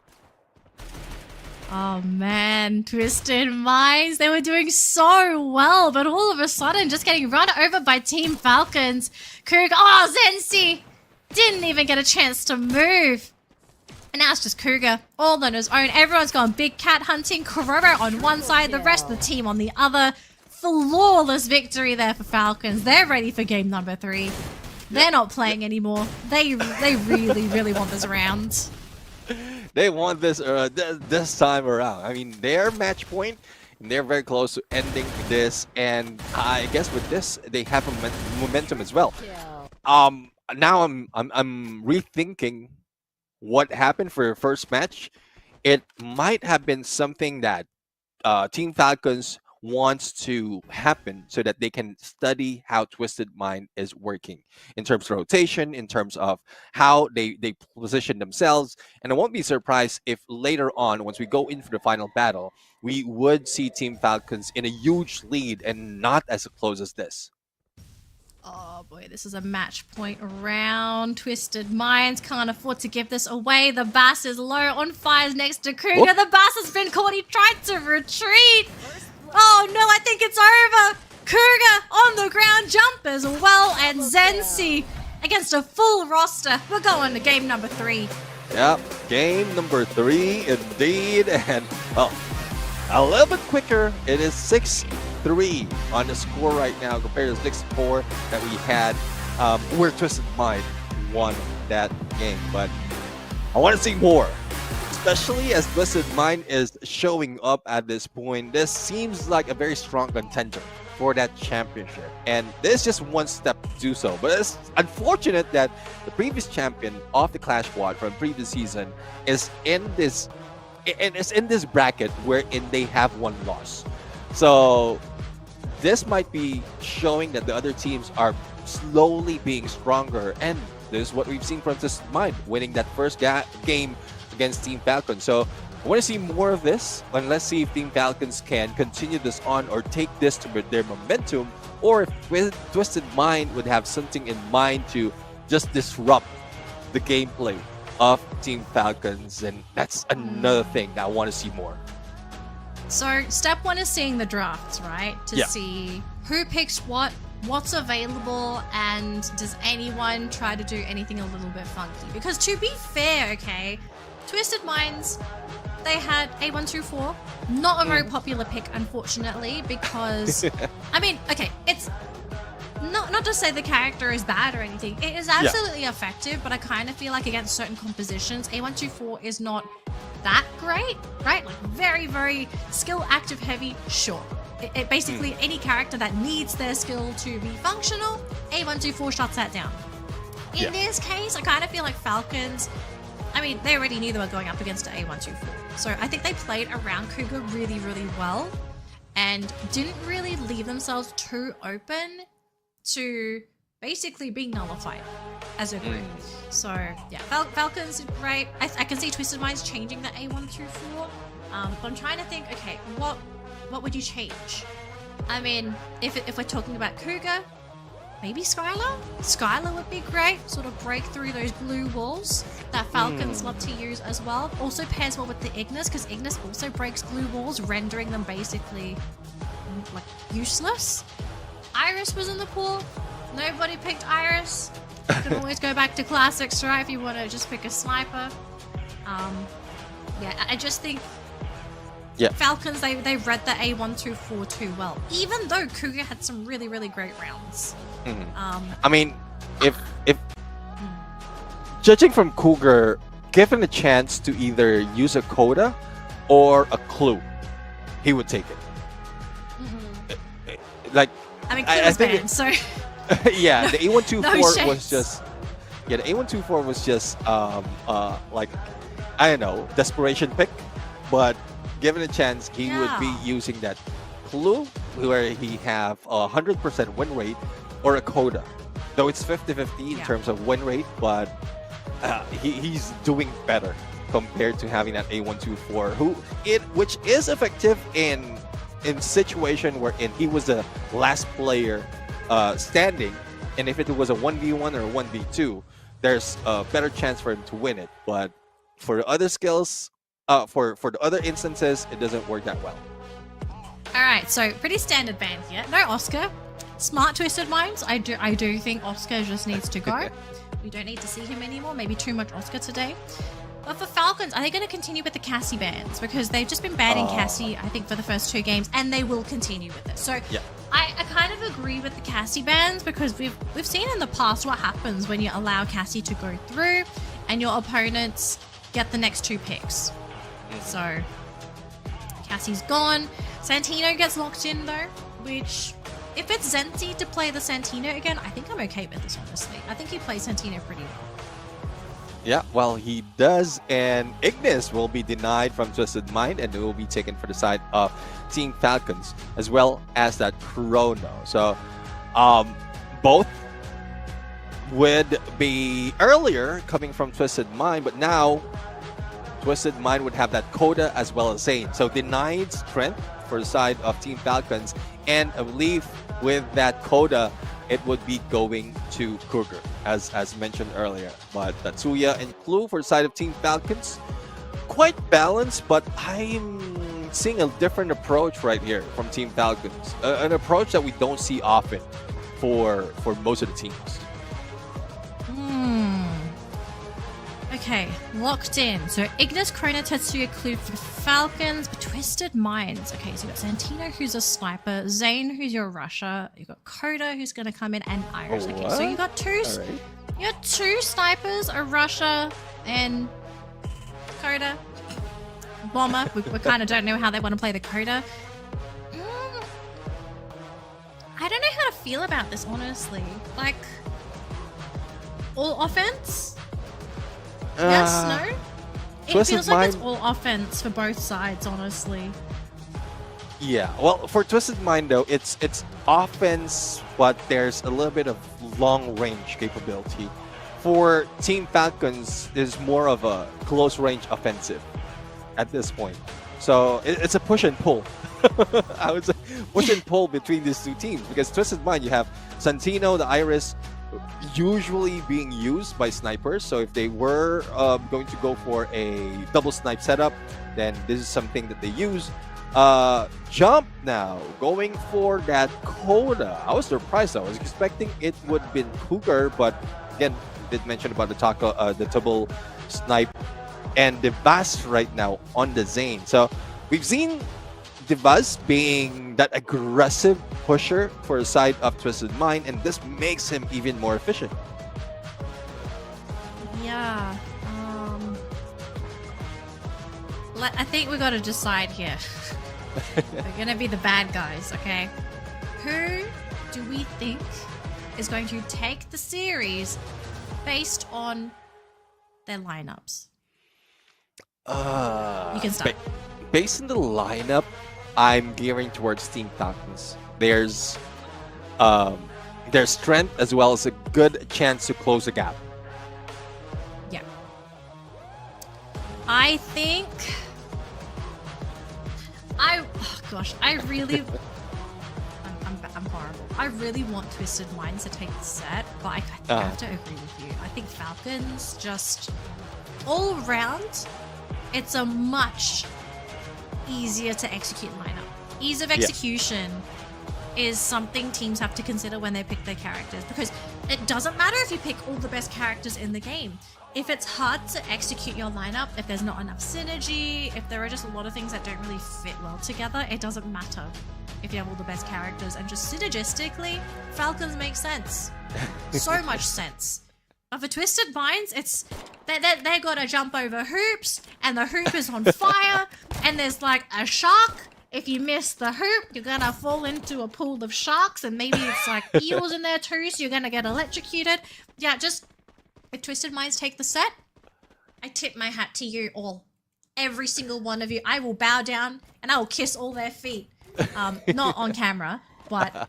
Oh man, Twisted Minds, they were doing so well, but all of a sudden just getting run over by Team Falcons. Cougar, oh, Zensi didn't even get a chance to move. And now it's just Cougar, all on his own. Everyone's gone big cat hunting. Kororo on one side, the rest of the team on the other. Flawless victory there for Falcons. They're ready for game number 3. They're not playing anymore. They really, really want this round. They want this this time around. I mean, their match point, and they're very close to ending this. And I guess with this, they have a momentum as well. Now I'm rethinking what happened for your first match. It might have been something that Team Falcons wants to happen so that they can study how Twisted Mind is working in terms of rotation, in terms of how they position themselves. And I won't be surprised if later on, once we go in for the final battle, we would see Team Falcons in a huge lead and not as close as this. Oh boy, this is a match point round. Twisted Minds can't afford to give this away. The Bass is low. On Fire's next to Cougar. Whoop. The Bass has been caught. He tried to retreat. Oh no, I think it's over. Cougar on the ground, Jump as well, and Zensi against a full roster. We're going to game number 3. Yep, game number 3 indeed. And well, a little bit quicker. It is 6-3 on the score right now compared to 6-4 that we had where Twisted Mind won that game. But I want to see more. Especially as Twisted Mind is showing up at this point. This seems like a very strong contender for that championship. And there's just one step to do so. But it's unfortunate that the previous champion of the Clash Squad from previous season is in this bracket wherein they have one loss. So this might be showing that the other teams are slowly being stronger. And this is what we've seen from Twisted Mind, winning that first game against Team Falcons. So I want to see more of this, and let's see if Team Falcons can continue this on or take this to their momentum, or if Twisted Mind would have something in mind to just disrupt the gameplay of Team Falcons. And that's another thing that I want to see more. So step one is seeing the drafts, right? To see who picks what's available, and does anyone try to do anything a little bit funky? Because to be fair, okay, Twisted Minds, they had A124, not a very popular pick, unfortunately, because I mean, okay, it's not to say the character is bad or anything. It is absolutely effective, but I kind of feel like against certain compositions, A124 is not that great, right? Like very, very skill active heavy, sure. It basically any character that needs their skill to be functional, A124 shuts that down. In this case, I kind of feel like Falcons, I mean, they already knew they were going up against A124. So I think they played around Cougar really, really well and didn't really leave themselves too open to basically being nullified as a group. So yeah, Falcons did great. I can see Twisted Minds changing the A124. But I'm trying to think, okay, what would you change? I mean, if we're talking about Cougar, maybe Skylar? Skylar would be great. Sort of break through those blue walls that Falcons love to use as well. Also pairs well with the Ignis, because Ignis also breaks blue walls, rendering them basically like useless. Iris was in the pool. Nobody picked Iris. You can always go back to classics, right? If you want to just pick a sniper. Yeah, I just think Falcons, they read the A124 too well. Even though Cougar had some really, really great rounds. I mean, if judging from Cougar, given a chance to either use a coda or a clue, he would take it. Like, I mean, Clue was banned, so yeah, the A124 was shades. just the A124 was just like, I don't know, desperation pick, but given a chance, he would be using that clue where he have 100% win rate or a coda. Though it's 50-50 in terms of win rate, but he's doing better compared to having that A124, which is effective in situation wherein he was the last player standing, and if it was a 1v1 or a 1v2, there's a better chance for him to win it. But for the other skills, for the other instances, it doesn't work that well. All right, so pretty standard ban here. No Oscar. Smart Twisted Minds. I do think Oscar just needs to go. We don't need to see him anymore. Maybe too much Oscar today. But for Falcons, are they going to continue with the Cassie bans? Because they've just been banning Cassie, I think, for the first 2 games, and they will continue with it. So I kind of agree with the Cassie bans, because we've seen in the past what happens when you allow Cassie to go through and your opponents get the next 2 picks. So Cassie's gone. Santino gets locked in though, which if it's Zenzi to play the Santino again, I think I'm okay with this, honestly. I think he plays Santino pretty well. Yeah, well, he does, and Ignis will be denied from Twisted Mind, and it will be taken for the side of Team Falcons, as well as that Chrono. So, both would be earlier coming from Twisted Mind, but now Twisted Mind would have that coda as well as Zane. So denied strength for the side of Team Falcons, and I believe with that coda, it would be going to Cougar, as mentioned earlier. But Tatsuya and Clue for the side of Team Falcons, quite balanced, but I'm seeing a different approach right here from Team Falcons. An approach that we don't see often for most of the teams. Okay, locked in. So Ignis, Chrono, Tetsuya, Clue for Falcons, but Twisted Minds. Okay, so you've got Santino, who's a sniper, Zane, who's your rusher, you've got Coda, who's going to come in, and Iris. Okay, so you got two snipers, a rusher, and Coda. Bomber. We kind of don't know how they want to play the Coda. I don't know how to feel about this, honestly. Like, all offense? Yes, no? It feels like it's all offense for both sides, honestly. Yeah, well, for Twisted Mind, though, it's offense, but there's a little bit of long-range capability. For Team Falcons, is more of a close-range offensive at this point. So it's a push and pull. I would say push and pull between these two teams, because Twisted Mind, you have Santino, the Iris, usually being used by snipers. So if they were going to go for a double snipe setup, then this is something that they use. Jump now, going for that Coda. I was surprised. I was expecting it would have been Cougar, but again, did mention about the double snipe and the Bass right now on the Zane. So we've seen Devaz being that aggressive pusher for the side of Twisted Mind, and this makes him even more efficient. Yeah. I think we got to decide here. We're gonna be the bad guys, okay? Who do we think is going to take the series based on their lineups? You can start. Based on the lineup, I'm gearing towards Team Falcons. There's their strength as well as a good chance to close the gap. Yeah. I think I really I'm horrible. I really want Twisted Minds to take the set, but I think I have to agree with you. I think Falcons just all round, it's a much easier to execute lineup. Ease of execution is something teams have to consider when they pick their characters, because it doesn't matter if you pick all the best characters in the game. If it's hard to execute your lineup, if there's not enough synergy, if there are just a lot of things that don't really fit well together, it doesn't matter if you have all the best characters. And just synergistically, Falcons make sense. So much sense. But for Twisted Minds, it's they gotta jump over hoops, and the hoop is on fire, and there's like a shark. If you miss the hoop, you're gonna fall into a pool of sharks, and maybe it's like eels in there too, so you're gonna get electrocuted. Yeah, just if Twisted Minds take the set, I tip my hat to you all. Every single one of you. I will bow down and I will kiss all their feet. Not on camera, but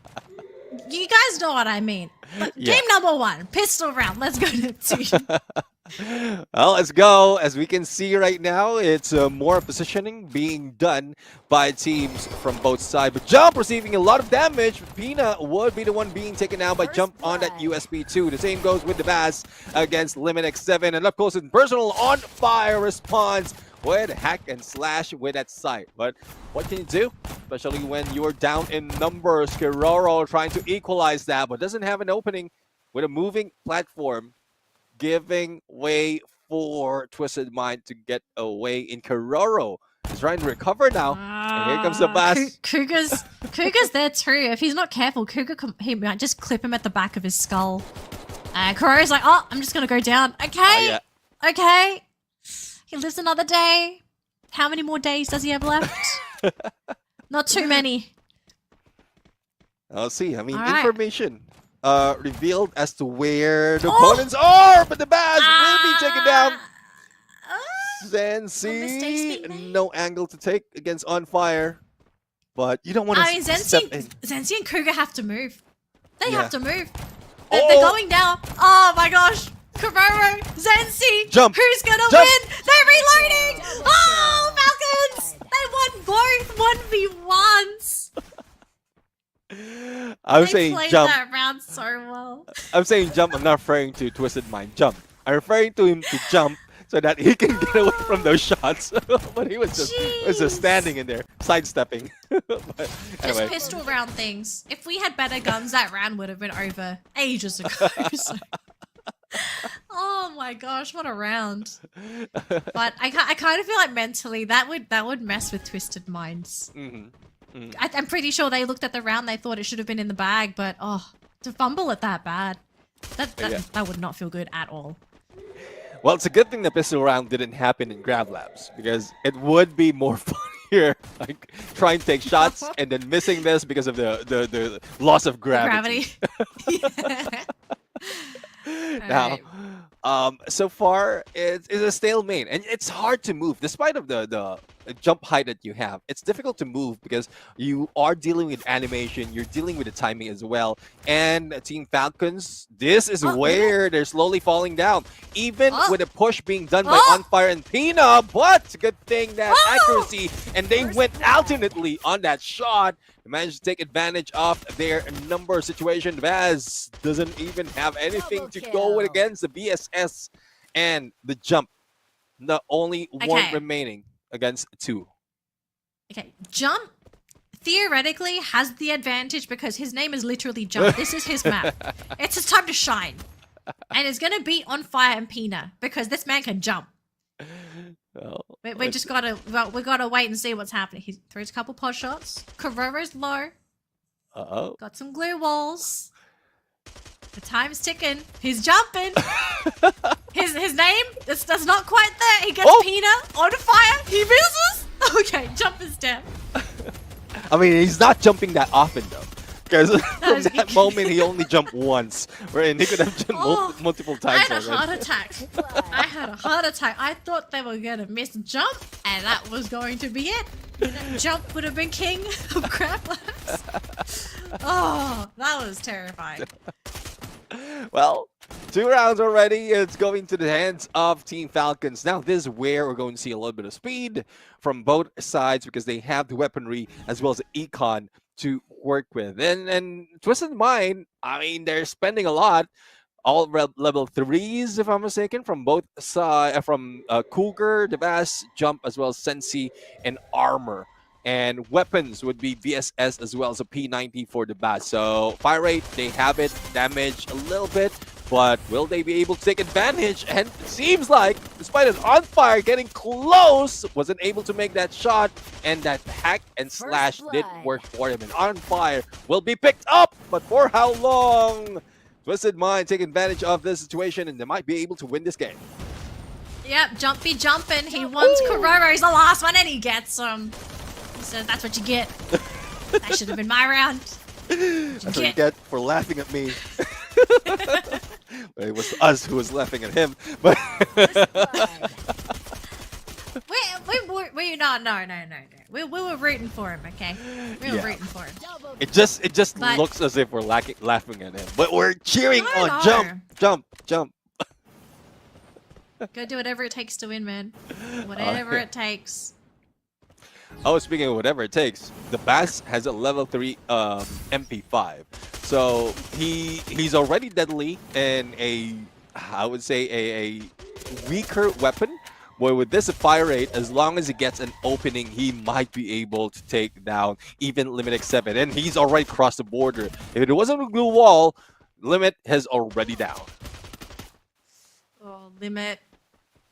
you guys know what I mean. Game number 1, pistol round. Let's go to 2. Well, let's go. As we can see right now, it's more positioning being done by teams from both sides. But Jump receiving a lot of damage. Pina would be the one being taken out by Jump on that USB2. The same goes with the Bass against Limit X7. And up close and personal, on fire response with hack and slash with that sight. But what can you do? Especially when you're down in numbers. Kiroro trying to equalize that, but doesn't have an opening with a moving platform, giving way for Twisted Mind to get away. In Kiroro is trying to recover now. And here comes the Bass. Cougar's there too. If he's not careful, he might just clip him at the back of his skull. Kiroro's like, oh, I'm just going to go down. Okay. Okay. He lives another day. How many more days does he have left? Not too many. I'll see. I mean, right. information revealed as to where the opponents are, but the Bass will be taken down. Zensi, no angle to take against On Fire, but you don't want to step in. Zensi and Cougar have to move. They have to move. They're going down. Oh my gosh. Kiroro, Zensi, Jump. Who's gonna win? They're reloading. Oh, Falcons! They won both 1v1s. I'm They saying played Jump. that round so well. I'm saying Jump. I'm not referring to Twisted Mind. Jump. I'm referring to him to jump so that he can get away from those shots. But he was just standing in there, sidestepping. But anyway. Just pistol round things. If we had better guns, that round would have been over ages ago. So. Oh my gosh, what a round. But I kind of feel like mentally that would mess with Twisted Minds. I'm pretty sure they looked at the round, they thought it should have been in the bag, but to fumble it that bad, that would not feel good at all. Well, it's a good thing the pistol round didn't happen in Grab Labs, because it would be more funnier, like trying to take shots and then missing this because of the loss of gravity. Now, so far it's a stalemate, and it's hard to move despite of the jump height that you have. It's difficult to move because you are dealing with animation, you're dealing with the timing as well. And Team Falcons, this is where they're slowly falling down, even with a push being done by On Fire and Pina. But good thing that accuracy, and they went alternately on that shot. They managed to take advantage of their number situation. Vaz doesn't even have anything to go with against the BSS and the Jump. The only one remaining against 2. Okay, Jump theoretically has the advantage because his name is literally Jump. This is his map. It's his time to shine. And it's gonna beat On Fire and Pina because this man can jump. We just gotta wait and see what's happening. He throws a couple pot shots. Cororo's low. Got some glue walls. The time's ticking. He's jumping. His name that's not quite there. He gets Pina on fire. He misses. Okay, Jump is down. I mean, he's not jumping that often though. Because from that moment, he only jumped once. Wherein he could have jumped multiple times. I had a heart attack. I had a heart attack. I thought they were going to miss Jump, and that was going to be it. Jump would have been king of crab labs. Oh, that was terrifying. Well, 2 rounds already. It's going to the hands of Team Falcons. Now, this is where we're going to see a little bit of speed from both sides because they have the weaponry as well as the econ to work with. And Twisted Mind, I mean, they're spending a lot. All level 3s, if I'm mistaken, from both sides, from Cougar, Devas, Jump, as well as Sensi, and Armor. And weapons would be VSS as well as a P90 for the Bass. So fire rate, they have it. Damage a little bit, but will they be able to take advantage? And it seems like, despite an on fire getting close, wasn't able to make that shot. And that hack and slash did work for him. And on fire will be picked up, but for how long? Twisted Mind taking advantage of this situation, and they might be able to win this game. Yep, Jumpy jumping. He wants Cororo. He's the last one, and he gets him. So that's what you get. That should have been my round. That's what you get for laughing at me. It was us who was laughing at him. But we were rooting for him, okay? We were rooting for him. It just looks as if we're laughing at him. But we're cheering on jump. Go do whatever it takes to win, man. Whatever it takes. Oh, speaking of whatever it takes, the Bass has a level 3 MP5. So he's already deadly in I would say a weaker weapon. But with this fire rate, as long as he gets an opening, he might be able to take down even Limit X7. And he's already crossed the border. If it wasn't a glue wall, Limit has already down. Oh, Limit.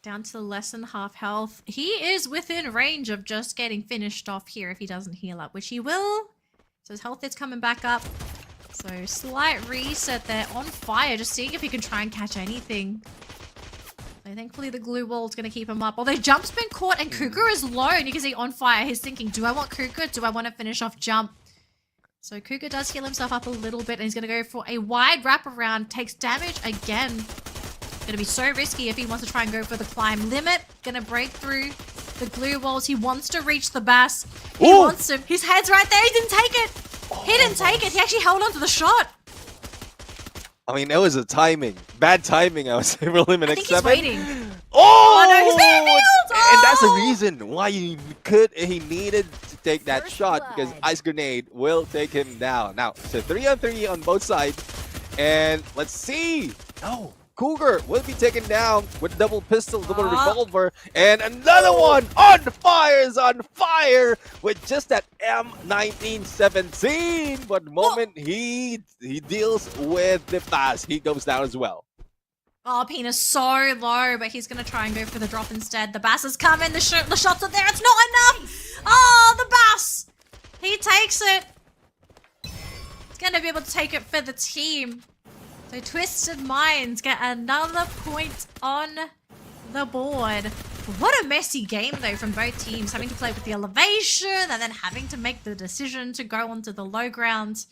Down to less than half health. He is within range of just getting finished off here if he doesn't heal up, which he will. So his health is coming back up. So slight reset there. On fire, just seeing if he can try and catch anything. So thankfully the glue wall is going to keep him up. Although Jump's been caught and Cougar is low. And you can see On Fire, he's thinking, do I want Cougar? Do I want to finish off Jump? So Cougar does heal himself up a little bit. And he's going to go for a wide wraparound. Takes damage again. Gonna be so risky if he wants to try and go for the climb. Limit gonna break through the glue walls. He wants to reach the Bass. He wants to. His head's right there. He didn't take it. He didn't take it. He actually held on to the shot. I mean, it was a timing. Bad timing, I would say, for Limit X7. I think he's waiting. Oh no, he's being nailed! And that's the reason why he needed to take that shot, because Ice Grenade will take him down. Now, it's a 3-on-3 on both sides. And let's see. No. Cougar will be taken down with double pistol, double revolver, and another one on fire with just that M1917. But the moment he deals with the Bass, he goes down as well. Oh, Pina's so low, but he's going to try and go for the drop instead. The Bass is coming. The shots are there. It's not enough. Oh, the Bass. He takes it. He's going to be able to take it for the team. So Twisted Minds get another point on the board. What a messy game, though, from both teams. Having to play with the elevation and then having to make the decision to go onto the low ground.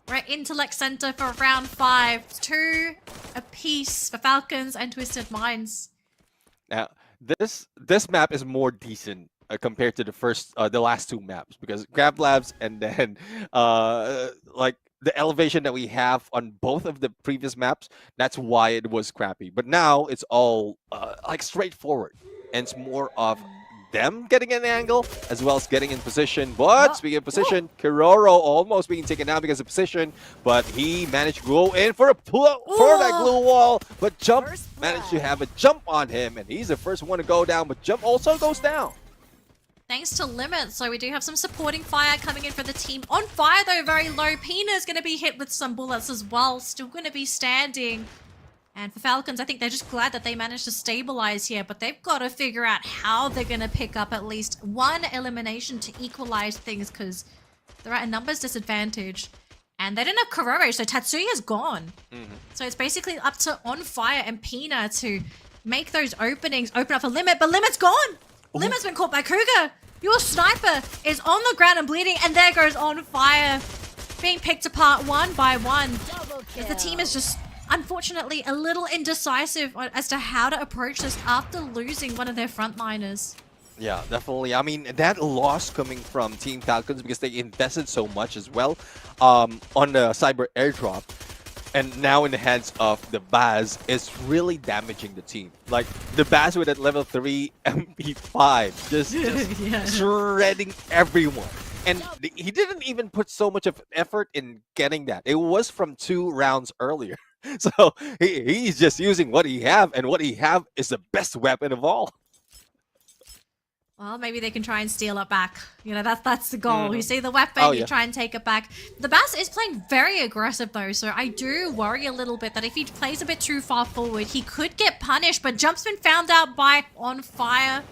We're at Intellect Center for round 5. 2 apiece for Falcons and Twisted Minds. Now, this map is more decent compared to the last 2 maps, because Crab Labs and then like the elevation that we have on both of the previous maps, that's why it was crappy. But now it's all like straightforward, and it's more of them getting an angle as well as getting in position. But speaking of position, Cororo almost being taken down because of position, but he managed to go in for that glue wall. But Jump managed to have a jump on him, and he's the first one to go down. But Jump also goes down. Thanks to Limit, so we do have some supporting fire coming in for the team. On fire though, very low. Pina is going to be hit with some bullets as well. Still going to be standing. And for Falcons, I think they're just glad that they managed to stabilize here, but they've got to figure out how they're going to pick up at least one elimination to equalize things, because they're at a numbers disadvantage. And they didn't have Kororo, so Tatsuya's gone. So it's basically up to On Fire and Pina to make those openings, open up for Limit, but Limit's gone! Limit's been caught by Cougar! Your sniper is on the ground and bleeding, and there goes On Fire, being picked apart one by one. As the team is just, unfortunately, a little indecisive as to how to approach this after losing one of their frontliners. Yeah, definitely. I mean, that loss coming from Team Falcons because they invested so much as well on the cyber airdrop. And now in the hands of the Baz is really damaging the team. Like, the Baz with that level 3 MP5 just shredding everyone. And he didn't even put so much of effort in getting that. It was from 2 rounds earlier. So he's just using what he have, and what he have is the best weapon of all. Well, maybe they can try and steal it back. You know, that's the goal. You see the weapon, you try and take it back. The Bass is playing very aggressive though, so I do worry a little bit that if he plays a bit too far forward, he could get punished, but Jump's been found out by On Fire.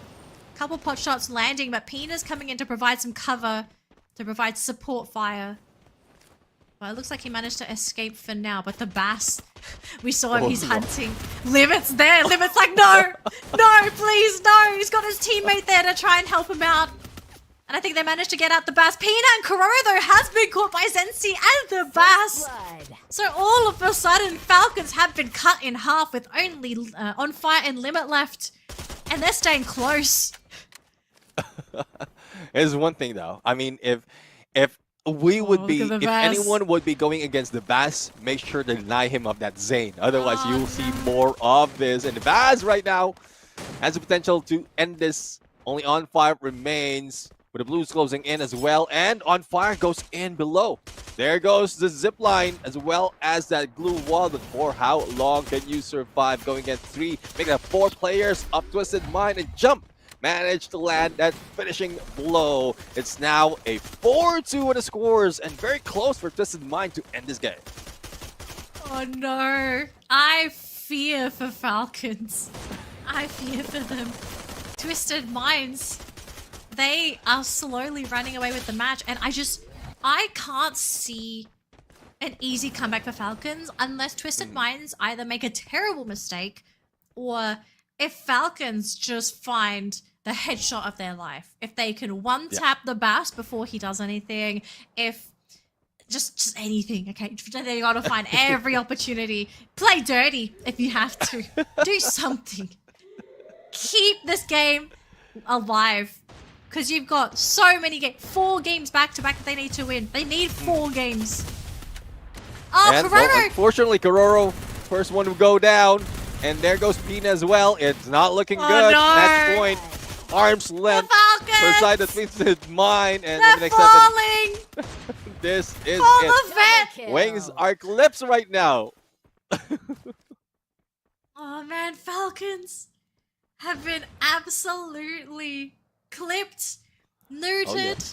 Couple pot shots landing, but Pina's coming in to provide some cover, to provide support fire. Well, it looks like he managed to escape for now, but the Bass, we saw him, he's hunting. Limit's there. Limit's like, no, no, please, no. He's got his teammate there to try and help him out. And I think they managed to get out the Bass. Pina and Kororo, though, has been caught by Zensi and the Bass. So all of a sudden, Falcons have been cut in half with only On Fire and Limit left. And they're staying close. There's one thing, though. I mean, if we would be, if anyone would be going against the Bass, make sure to deny him of that Zane. Otherwise, you'll see more of this. And the Bass right now has the potential to end this. Only On Fire remains, with the Blues closing in as well. And On Fire goes in below. There goes the zip line as well as that glue wall. But for how long can you survive going against 3, making it 4 players up Twisted Mind and Jump? Managed to land that finishing blow. It's now a 4-2 with the scores and very close for Twisted Mind to end this game. Oh no. I fear for Falcons. I fear for them. Twisted Minds. They are slowly running away with the match, and I can't see an easy comeback for Falcons unless Twisted Minds either make a terrible mistake, or if Falcons just find the headshot of their life. If they can one-tap the Bass before he does anything, if just anything, okay? They gotta find every opportunity. Play dirty if you have to. Do something. Keep this game alive. Because you've got so many games. 4 games back-to-back that they need to win. They need 4 games. Oh, and, Kororo! well, unfortunately, Kororo, first one to go down. And there goes Pina as well. It's not looking good. No. Match point. Arm's length. Per side that Twisted Mind. And They're the next falling! 7. This is All it. of it! Wings are clips right now. Oh man, Falcons have been absolutely clipped, looted,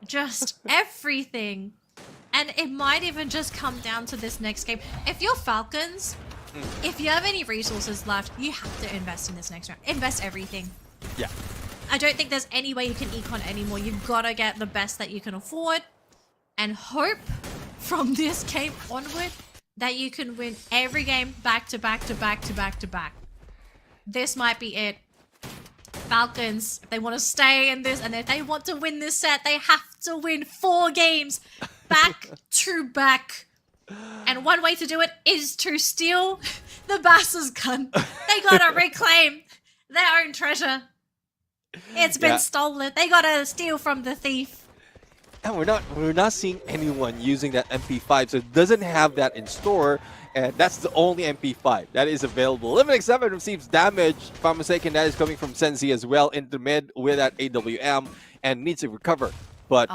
just everything. And it might even just come down to this next game. If you're Falcons, if you have any resources left, you have to invest in this next round. Invest everything. Yeah. I don't think there's any way you can econ anymore. You've got to get the best that you can afford and hope from this game onward that you can win every game back to back to back to back to back. This might be it. Falcons, if they want to stay in this and if they want to win this set, they have to win 4 games back to back. And one way to do it is to steal the Bass's gun. They gotta reclaim their own treasure. It's been stolen. They gotta steal from the thief. And we're not seeing anyone using that MP5, so it doesn't have that in store. And that's the only MP5 that is available. Limiting 7 receives damage. If I'm mistaken, that is coming from Sensi as well into mid with that AWM and needs to recover. But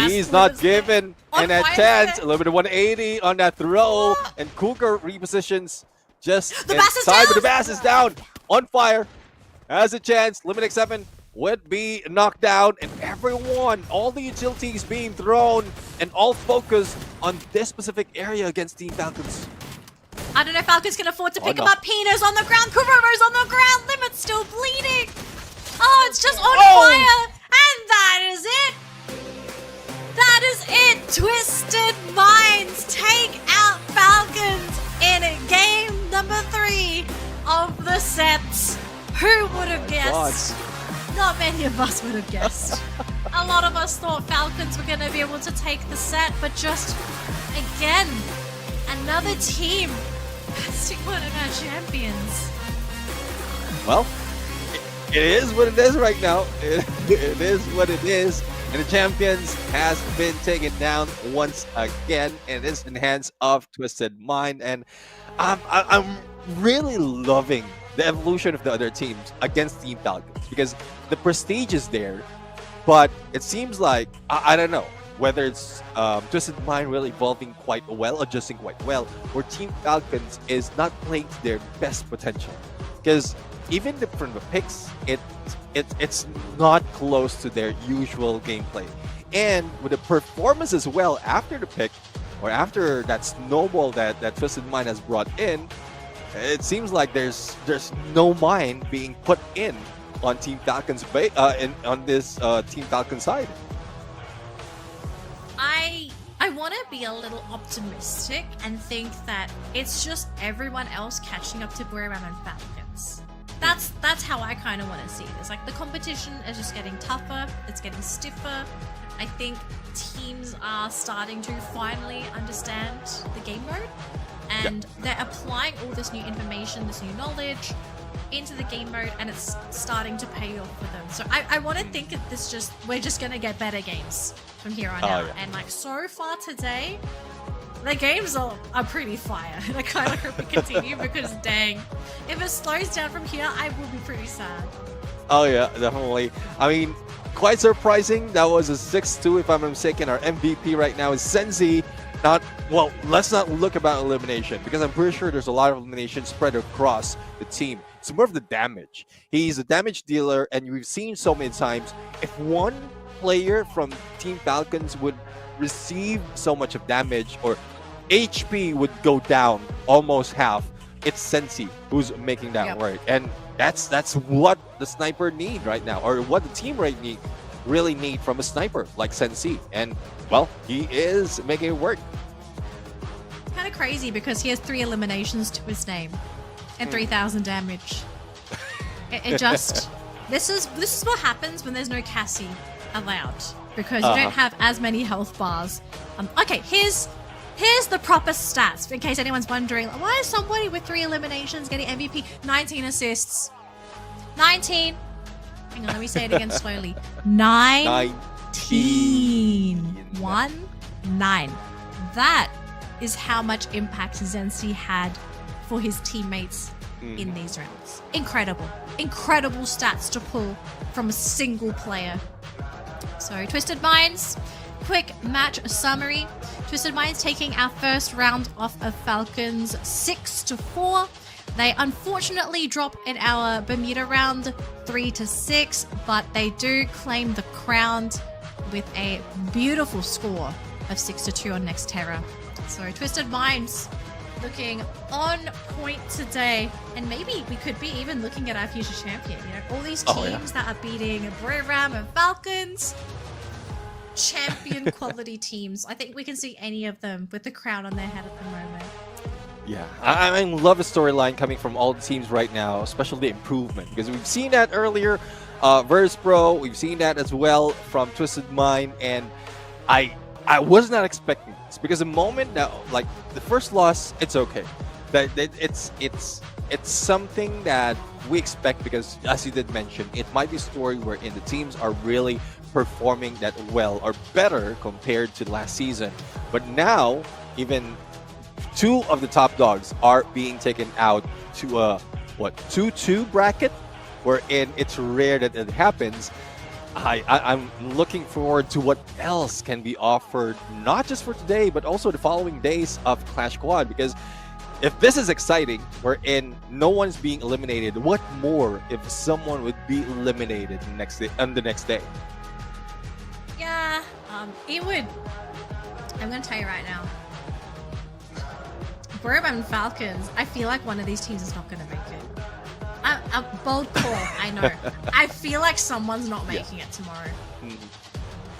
he's not given and a chance. A little bit of 180 on that throw. And Cougar repositions just the Bass is inside, down. but the Bass is down. On Fire has a chance. Limiting 7 would be knocked down, and everyone, all the utilities being thrown, and all focus on this specific area against Team Falcons. I don't know if Falcons can afford to pick no. him up. Pino's on the ground, Kuromo's on the ground, Limit's still bleeding. Oh, it's just on fire, and that is it. That is it. Twisted Minds take out Falcons in game number 3 of the set. Who would have guessed? Not many of us would have guessed. A lot of us thought Falcons were going to be able to take the set, but just again, another team passing one of our champions. Well, it is what it is right now. It is what it is. And the champions has been taken down once again, and it's in the hands of Twisted Mind. And I'm really loving the evolution of the other teams against Team Falcons, because the prestige is there, but it seems like, I don't know, whether it's Twisted Mind really evolving quite well, adjusting quite well, or Team Falcons is not playing to their best potential. Because even from the picks, it's not close to their usual gameplay. And with the performance as well after the pick, or after that snowball that Twisted Mind has brought in, it seems like there's no mind being put in on Team Falcon's on this Team Falcon side. I want to be a little optimistic and think that it's just everyone else catching up to Bueram and Falcons. That's how I kind of want to see it. It's like the competition is just getting tougher, it's getting stiffer. I think teams are starting to finally understand the game mode, and they're applying all this new information, this new knowledge into the game mode, and it's starting to pay off for them. So I want to think that we're just going to get better games from here on out. And like so far today, the games are pretty fire. And I kind of hope we continue because dang, if it slows down from here, I will be pretty sad. Oh yeah, definitely. I mean, quite surprising. That was a 6-2 if I'm not mistaken. Our MVP right now is Senzi. Let's not look about elimination, because I'm pretty sure there's a lot of elimination spread across the team. It's more of the damage. He's a damage dealer, and we've seen so many times, if one player from Team Falcons would receive so much of damage, or HP would go down almost half, it's Sensi who's making that work. And that's what the sniper need right now, or what the team really need from a sniper like Sensi. And well, he is making it work. It's kind of crazy because he has 3 eliminations to his name and 3,000 damage. It just this is what happens when there's no Cassie allowed, because you don't have as many health bars. Okay, here's the proper stats in case anyone's wondering, why is somebody with 3 eliminations getting MVP? 19 assists. 19. Hang on, let me say it again slowly. 19. 9. That is how much impact Zensi had for his teammates in these rounds. Incredible. Incredible stats to pull from a single player. So, Twisted Minds, quick match summary. Twisted Minds taking our first round off of Falcons 6-4. They unfortunately drop in our Bermuda round 3-6, but they do claim the crown with a beautiful score of 6-2 on Nexterra. So Twisted Minds looking on point today, and maybe we could be even looking at our future champion. You know, all these teams that are beating Bueram and Falcons, champion quality teams. I think we can see any of them with the crown on their head at the moment. Yeah, I love the storyline coming from all the teams right now, especially the improvement, because we've seen that earlier, Virtus Pro, we've seen that as well from Twisted Mind, and I was not expecting this, because the moment now, like the first loss, it's okay, that it's something that we expect, because as you did mention, it might be a story wherein the teams are really performing that well or better compared to last season, but now even 2 of the top dogs are being taken out to a 2-2 bracket, wherein it's rare that it happens. I'm looking forward to what else can be offered, not just for today, but also the following days of Clash Squad, because if this is exciting, wherein no one's being eliminated, what more if someone would be eliminated on the next day? Yeah, it would. I'm gonna tell you right now. Bourbon Falcons, I feel like one of these teams is not gonna make it. A bold call, I know. I feel like someone's not making it tomorrow.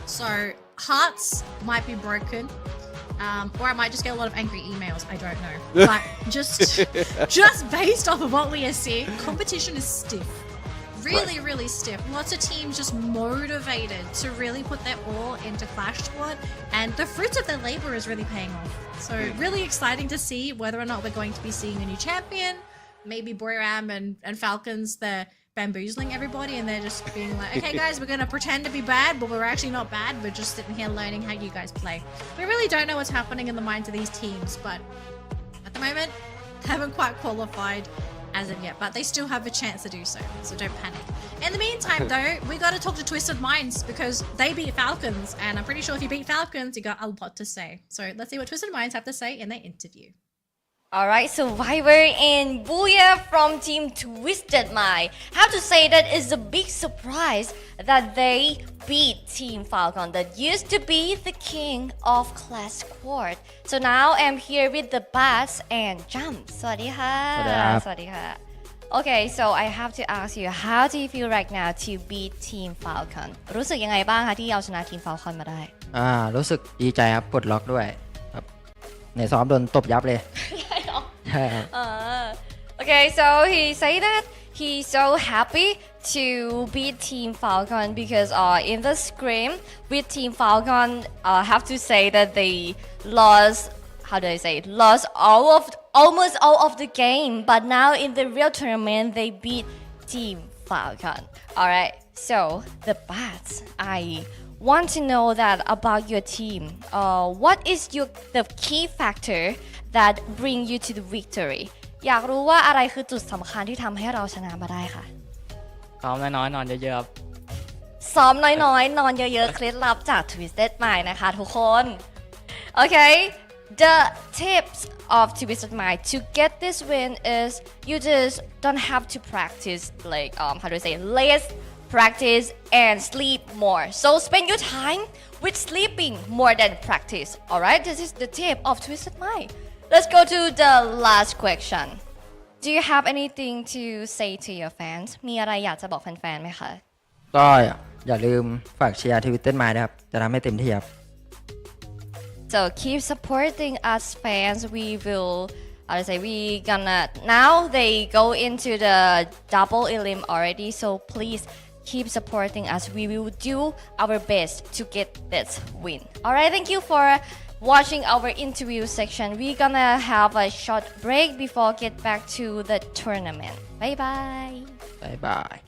So hearts might be broken. Or I might just get a lot of angry emails. I don't know. But just based off of what we are seeing, competition is stiff. Really, really stiff. Lots of teams just motivated to really put their all into Clash Squad, and the fruits of their labor is really paying off. So really exciting to see whether or not we're going to be seeing a new champion. Maybe Boyram and Falcons, they're bamboozling everybody and they're just being like, okay guys, we're gonna pretend to be bad, but we're actually not bad. We're just sitting here learning how you guys play. We really don't know what's happening in the minds of these teams, but at the moment, they haven't quite qualified as of yet, but they still have a chance to do so, so don't panic. In the meantime though, we gotta talk to Twisted Minds because they beat Falcons, and I'm pretty sure if you beat Falcons, you got a lot to say. So let's see what Twisted Minds have to say in their interview. Alright, Survivor and Booyah from Team Twisted Mind. Have to say that it's a big surprise that they beat Team Falcon that used to be the king of Clash Squad. So now I'm here with the Bats and Jump. สวัสดีค่ะ สวัสดีค่ะ Okay, so I have to ask you, how do you feel right now to beat Team Falcon? รู้สึกยังไงบ้างคะที่เอาชนะทีม Falcon มาได้ รู้สึกดีใจครับปลดล็อกด้วยครับในซ้อมโดนตบยับเลย Okay, so he say that he's so happy to beat Team Falcon because in the scrim with Team Falcon, have to say that they lost, how do I say, lost almost all of the game, but now in the real tournament they beat Team Falcon. Alright, so the Bats, I want to know that about your team. What is the key factor that bring you to the victory? อยากรู้ว่าอะไรคือจุดสำคัญที่ทำให้เราชนะมาได้ค่ะ ซ้อมน้อยๆนอนเยอะๆครับ ซ้อมน้อยๆนอนเยอะๆเคล็ดลับจาก Twisted Mind นะคะทุกคน Okay, the tips of Twisted Mind to get this win is you just don't have to practice like how do I say, less practice and sleep more. So spend your time with sleeping more than practice. Alright, this is the tip of Twisted Mind. Let's go to the last question. Do you have anything to say to your fans? มีอะไรอยากจะบอกแฟนๆไหมคะ ก็อย่าลืมฝากเชียร์ทวิตเตอร์มานะครับจะทำให้เต็มที่ครับ So keep supporting us fans. We will, we gonna, now they go into the double elim already. So please keep supporting us. We will do our best to get this win. Alright, thank you for watching our interview section. We're gonna have a short break before get back to the tournament. Bye bye. Bye bye.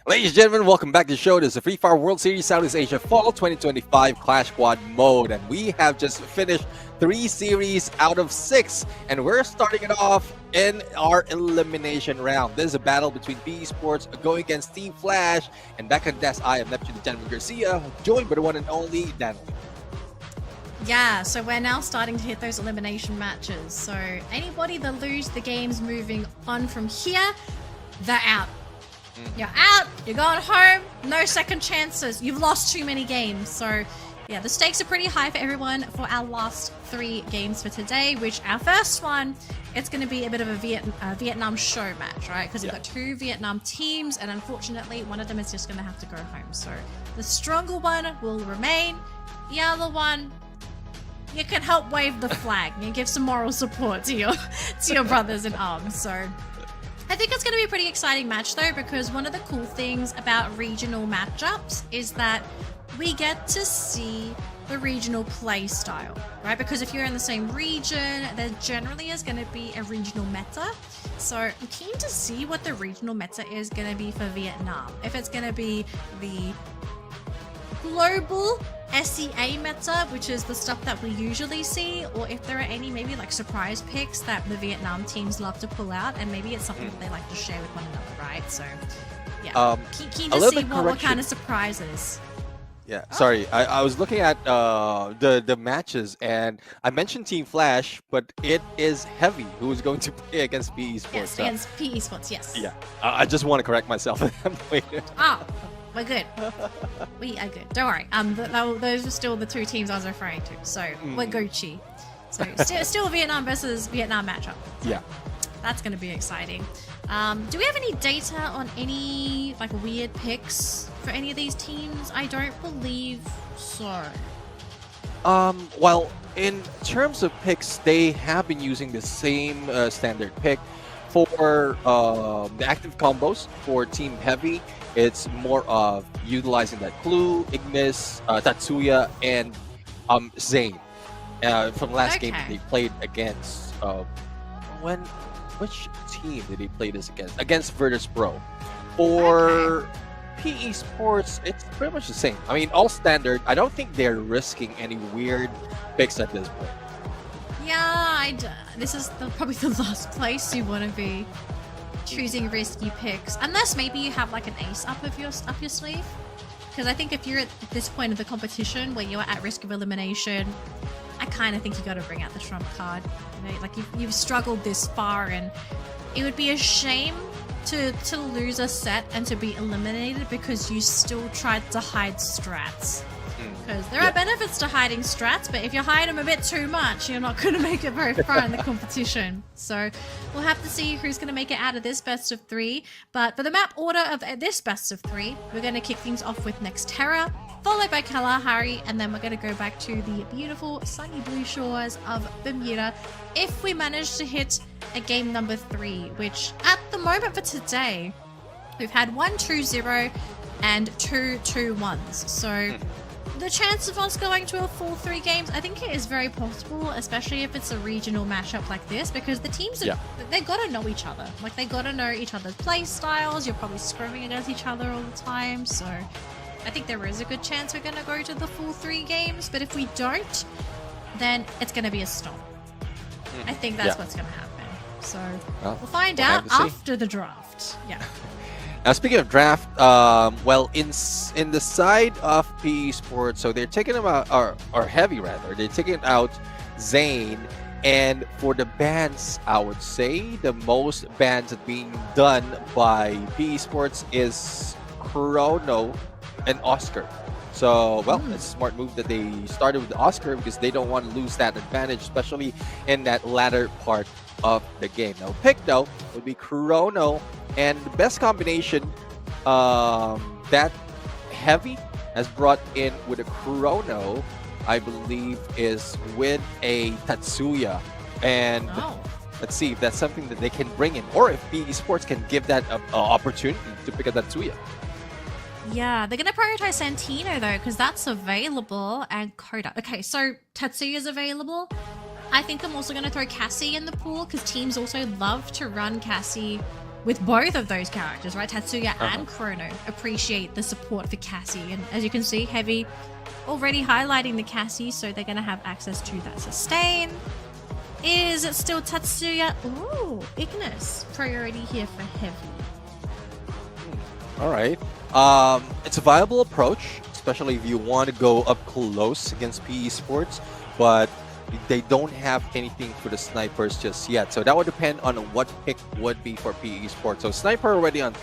Ladies and gentlemen, welcome back to the show. This is the Free Fire World Series Southeast Asia Fall 2025 Clash Squad mode, and we have just finished 3 series out of 6, and we're starting it off in our elimination round. This is a battle between PE Sports going against Team Flash, and back on desk, I am Neptune the Gentleman Garcia, joined by the one and only Daniel. Yeah, so we're now starting to hit those elimination matches. So anybody that lose the games moving on from here, they're out. You're out, you're going home, no second chances. You've lost too many games. So yeah, the stakes are pretty high for everyone for our last 3 games for today, which our first one, it's going to be a bit of a Vietnam show match, right? Because we've got 2 Vietnam teams, and unfortunately, one of them is just going to have to go home. So the stronger one will remain. The other one, you can help wave the flag. You give some moral support to your brothers in arms. So I think it's going to be a pretty exciting match though, because one of the cool things about regional matchups is that we get to see the regional play style, right? Because if you're in the same region, there generally is going to be a regional meta. So I'm keen to see what the regional meta is going to be for Vietnam. If it's going to be the global SEA meta, which is the stuff that we usually see, or if there are any maybe like surprise picks that the Vietnam teams love to pull out, and maybe it's something that they like to share with one another, right? So yeah, keen to see what kind of surprises. Yeah, sorry, I was looking at the matches, and I mentioned Team Flash, but it is Heavy who is going to play against PE Sports. Yes, against PE Sports, yes. Yeah, I just want to correct myself. We're good. We are good. Don't worry. Those are still the 2 teams I was referring to. So we're Gucci. So still Vietnam versus Vietnam matchup. Yeah, that's going to be exciting. Do we have any data on any like weird picks for any of these teams? I don't believe so. Well, in terms of picks, they have been using the same standard pick for the active combos for Team Heavy. It's more of utilizing that Clue, Ignis, Tatsuya, and Zane from last game that they played against. Which team did he play this against? Against Virtus Pro. For PE Sports, it's pretty much the same. I mean, all standard. I don't think they're risking any weird picks at this point. Yeah, this is probably the last place you want to be choosing risky picks, unless maybe you have like an ace up your sleeve. Because I think if you're at this point of the competition where you're at risk of elimination, I kind of think you got to bring out the trump card. You know, like you've struggled this far, and it would be a shame to lose a set and to be eliminated because you still tried to hide strats. Because there are benefits to hiding strats, but if you hide them a bit too much, you're not going to make it very far in the competition. So we'll have to see who's going to make it out of this best of 3. But for the map order of this best of 3, we're going to kick things off with Nexterra, followed by Kalahari, and then we're going to go back to the beautiful sunny blue shores of Bermuda if we manage to hit a game number 3, which at the moment for today, we've had 1-2-0 and 2-2-1s. So the chance of us going to a full 3 games, I think it is very possible, especially if it's a regional matchup like this, because the teams, they got to know each other. Like, they got to know each other's play styles. You're probably scrimming against each other all the time. So I think there is a good chance we're going to go to the full 3 games. But if we don't, then it's going to be a stop. I think that's what's going to happen. So we'll find out after the draft. Yeah. Now, speaking of draft, well, in the side of PE Sports, so they're taking them out, or Heavy rather, they're taking out Zane, and for the bans, I would say the most bans that being done by PE Sports is Chrono and Oscar. So, well, it's a smart move that they started with Oscar because they don't want to lose that advantage, especially in that latter part of the game. Now, pick though would be Chrono, and the best combination that Heavy has brought in with a Chrono, I believe, is with a Tatsuya. And let's see if that's something that they can bring in, or if PE Sports can give that opportunity to pick a Tatsuya. Yeah, they're going to prioritize Santino though, because that's available, and Koda. Okay, so Tatsuya's available. I think I'm also going to throw Cassie in the pool, because teams also love to run Cassie with both of those characters, right? Tatsuya and Chrono appreciate the support for Cassie. And as you can see, Heavy already highlighting the Cassie, so they're going to have access to that sustain. Is it still Tatsuya? Ooh, Ignis. Priority here for Heavy. All right. It's a viable approach, especially if you want to go up close against PE Sports, but they don't have anything for the snipers just yet. So that would depend on what pick would be for PE Sports. So sniper already on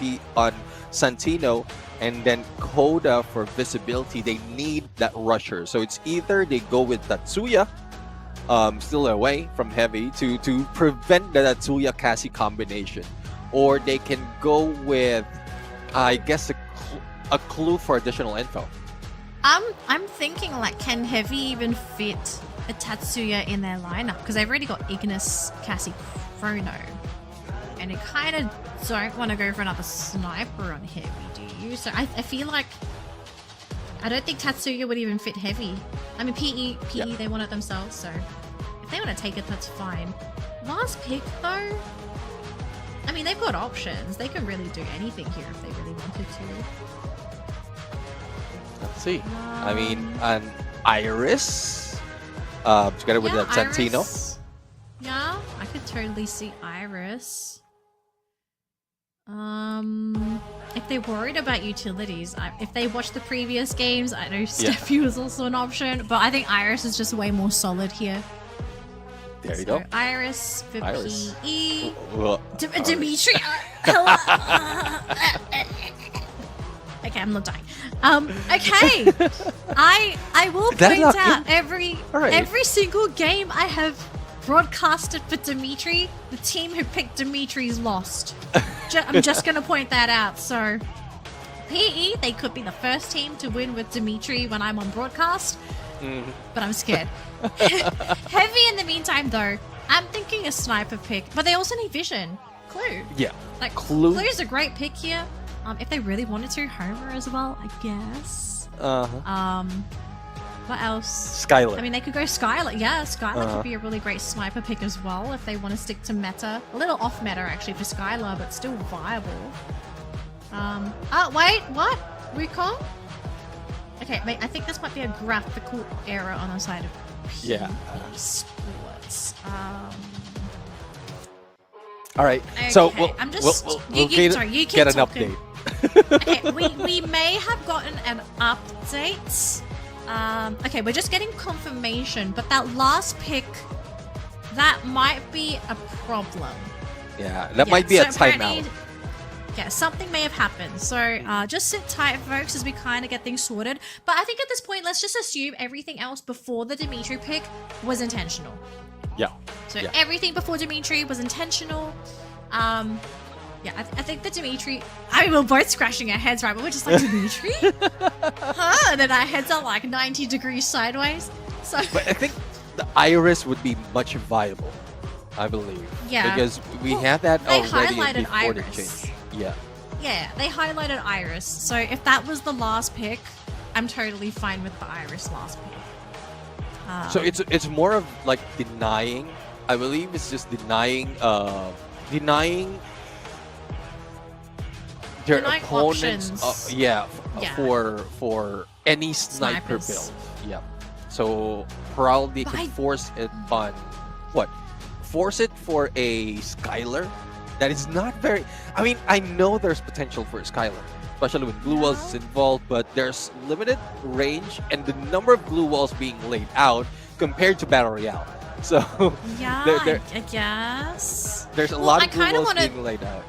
Santino, and then Coda for visibility. They need that rusher. So it's either they go with Tatsuya, still away from Heavy, to prevent the Tatsuya Cassie combination, or they can go with, I guess, a clue for additional info. I'm thinking, like, can Heavy even fit a Tatsuya in their lineup? Because they've already got Ignis, Cassie, Chrono, and they kind of don't want to go for another sniper on Heavy, do you? So I feel like I don't think Tatsuya would even fit Heavy. I mean, PE, they want it themselves, so if they want to take it, that's fine. Last pick, though, I mean, they've got options. They can really do anything here if they really wanted to. Let's see. I mean, an Iris, together with that Santino. Iris. Yeah, I could totally see Iris. If they're worried about utilities, if they watch the previous games, I know Steffi was also an option, but I think Iris is just way more solid here. There you go. Iris for Iris. PE. Well, Dimitri. Okay, I'm not dying. Okay. I will point out every single game I have broadcasted for Dimitri, the team who picked Dimitri's lost. I'm just going to point that out. So, PE, they could be the first team to win with Dimitri when I'm on broadcast, but I'm scared. Heavy in the meantime, though, I'm thinking a sniper pick, but they also need vision. Clue. Yeah. Like, Clue. Clue's a great pick here. If they really wanted to, Homer as well, I guess. What else? Skylar. I mean, they could go Skylar. Yeah, Skylar could be a really great sniper pick as well if they want to stick to meta. A little off meta, actually, for Skylar, but still viable. Wait, what? Recon? Okay, wait, I think this might be a graphical error on the side of PE Sports. All right. Okay, So I'm just. we'll you get an talking. update. Okay, we may have gotten an update. Okay, we're just getting confirmation, but that last pick, that might be a problem. Yeah, that might be a timeout. Yeah, something may have happened. So just sit tight, folks, as we kind of get things sorted. But I think at this point, let's just assume everything else before the Dimitri pick was intentional. Yeah. So everything before Dimitri was intentional. Yeah, I think the Dimitri... I mean, we're both scratching our heads, right? But we're just like, Dimitri? Huh? And then our heads are like 90 degrees sideways. So, But I think the Iris would be much viable, I believe. Yeah. Because we had that they already highlighted before the Iris. change. Yeah. Yeah, they highlighted Iris. So if that was the last pick, I'm totally fine with the Iris last pick. So it's more of like denying. I believe it's just denying their opponents. For any sniper Snipers. build. Yeah. So probably can force it on what? Force it for a Skylar. That is not very. I mean, I know there's potential for a Skylar, especially when glue walls is involved, but there's limited range and the number of glue walls being laid out compared to Battle Royale. So Yeah, I guess. there's a lot of glue walls wanna... being laid out.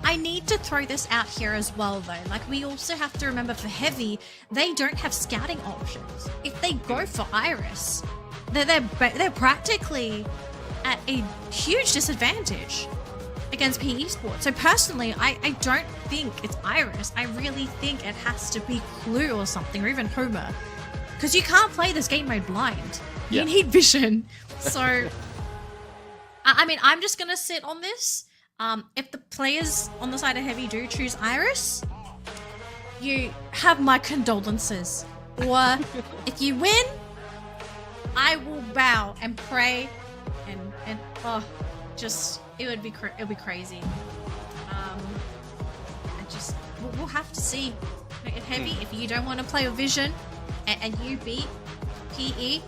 I need to throw this out here as well, though. Like, we also have to remember for Heavy, they don't have scouting options. If they go for Iris, they're practically at a huge disadvantage against PE Sports. So personally, I don't think it's Iris. I really think it has to be Clue or something, or even Homer. Because you can't play this game mode blind. You need vision. So, I mean, I'm just going to sit on this. If the players on the side of Heavy do choose Iris, you have my condolences. Or if you win, I will bow and pray and just it would be crazy. we'll have to see. Like, Heavy, if you don't want to play with Vision and you beat PE,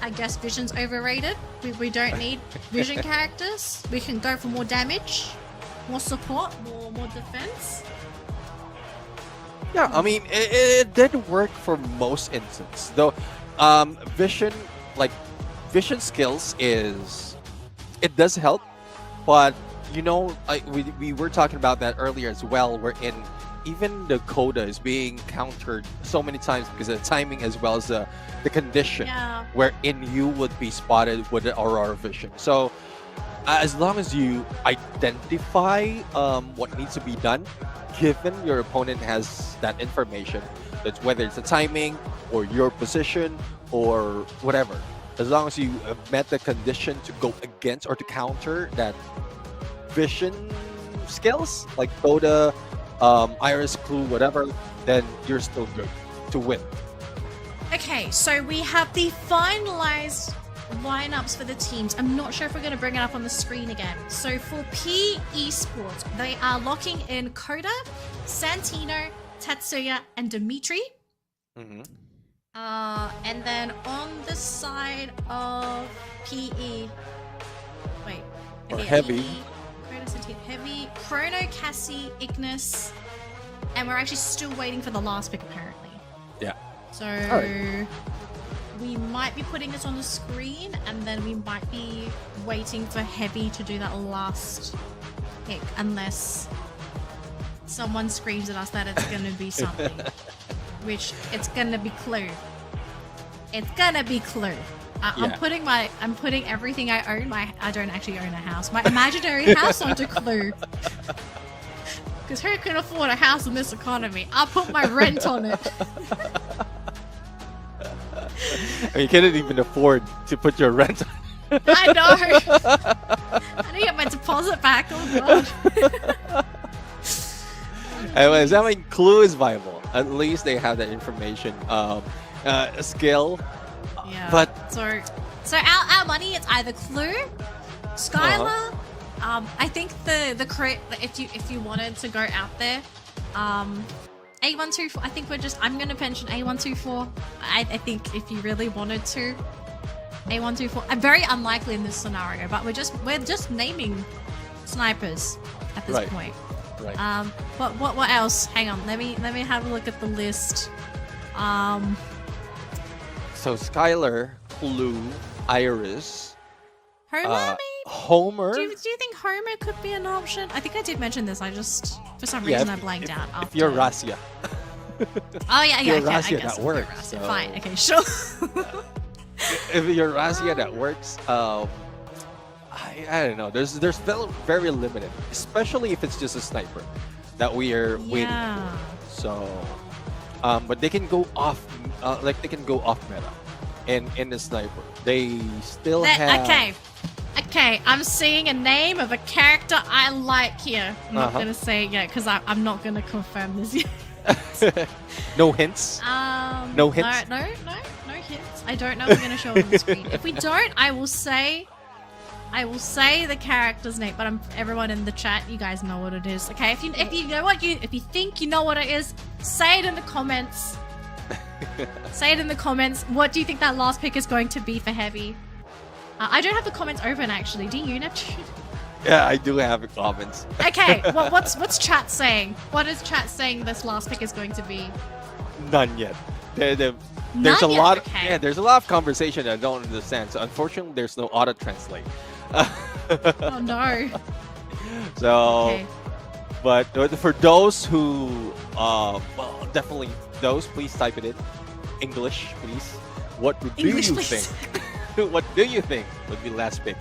I guess Vision's overrated. We don't need Vision characters. We can go for more damage, more support, more defense. Yeah, I mean, it did work for most instances. Though, Vision skills it does help, but you know, we were talking about that earlier as well, wherein even the coda is being countered so many times because of the timing as well as the condition wherein you would be spotted with the Aurora Vision. So as long as you identify what needs to be done, given your opponent has that information, that's whether it's the timing or your position or whatever, as long as you met the condition to go against or to counter that vision skills like coda, iris, clue, whatever, then you're still good to win. Okay, so we have the finalized lineups for the teams. I'm not sure if we're going to bring it up on the screen again. So for PE Sports, they are locking in Coda, Santino, Tatsuya, and Dimitri. And then on the side of PE, wait, Or Heavy. Coda, Santino, Heavy, Chrono, Cassie, Ignis, and we're actually still waiting for the last pick apparently. Yeah. So Alright. we might be putting this on the screen, and then we might be waiting for Heavy to do that last pick, unless someone screams at us that it's gonna be something. Which it's gonna be Clue. It's gonna be Clue. I'm putting everything I own. I don't actually own a house. My imaginary house onto Clue. Because who can afford a house in this economy? I'll put my rent on it. You can't even afford to put your rent on. I know. I need to get my deposit back. Oh god. Anyways, I mean, Clue is viable. At least they have that information. Skill. Yeah. But so our money, it's either Clue, Skylar. I think the if you wanted to go out there, A124. I think I'm gonna mention A124. I think if you really wanted to, A124. I'm very unlikely in this scenario, but we're just naming snipers at this point. Right. But what else? Hang on. Let me have a look at the list. So Skylar, Clue, Iris, Homer, maybe? Homer. Do you think Homer could be an option? I think I did mention this. I just for some reason I blanked out. If you're Rasia. Oh yeah, If you're okay, I Rasia, guess that works. Rasia. Fine. Okay, sure. If you're Rasia, that works. I don't know. There's very limited, especially if it's just a sniper that we are waiting for. So, but they can go off, they can go off meta, in the sniper. They still have. Okay. I'm seeing a name of a character I like here. I'm not gonna say it yet because I'm not gonna confirm this yet. No hints. No hints. No hints. I don't know if we're gonna show it on the screen. If we don't, I will say the character's name, but everyone in the chat, you guys know what it is, okay? If you think you know what it is, say it in the comments. Say it in the comments. What do you think that last pick is going to be for Heavy? I don't have the comments open actually. Do you, Neptune? Yeah, I do have the comments. Okay, what's chat saying? What is chat saying this last pick is going to be? None yet. There's a lot. Yeah, there's a lot of conversation that I don't understand. So unfortunately, there's no auto translate. Oh no. So, but for those who, definitely those, please type it in English, please. What do you think? What do you think would be last pick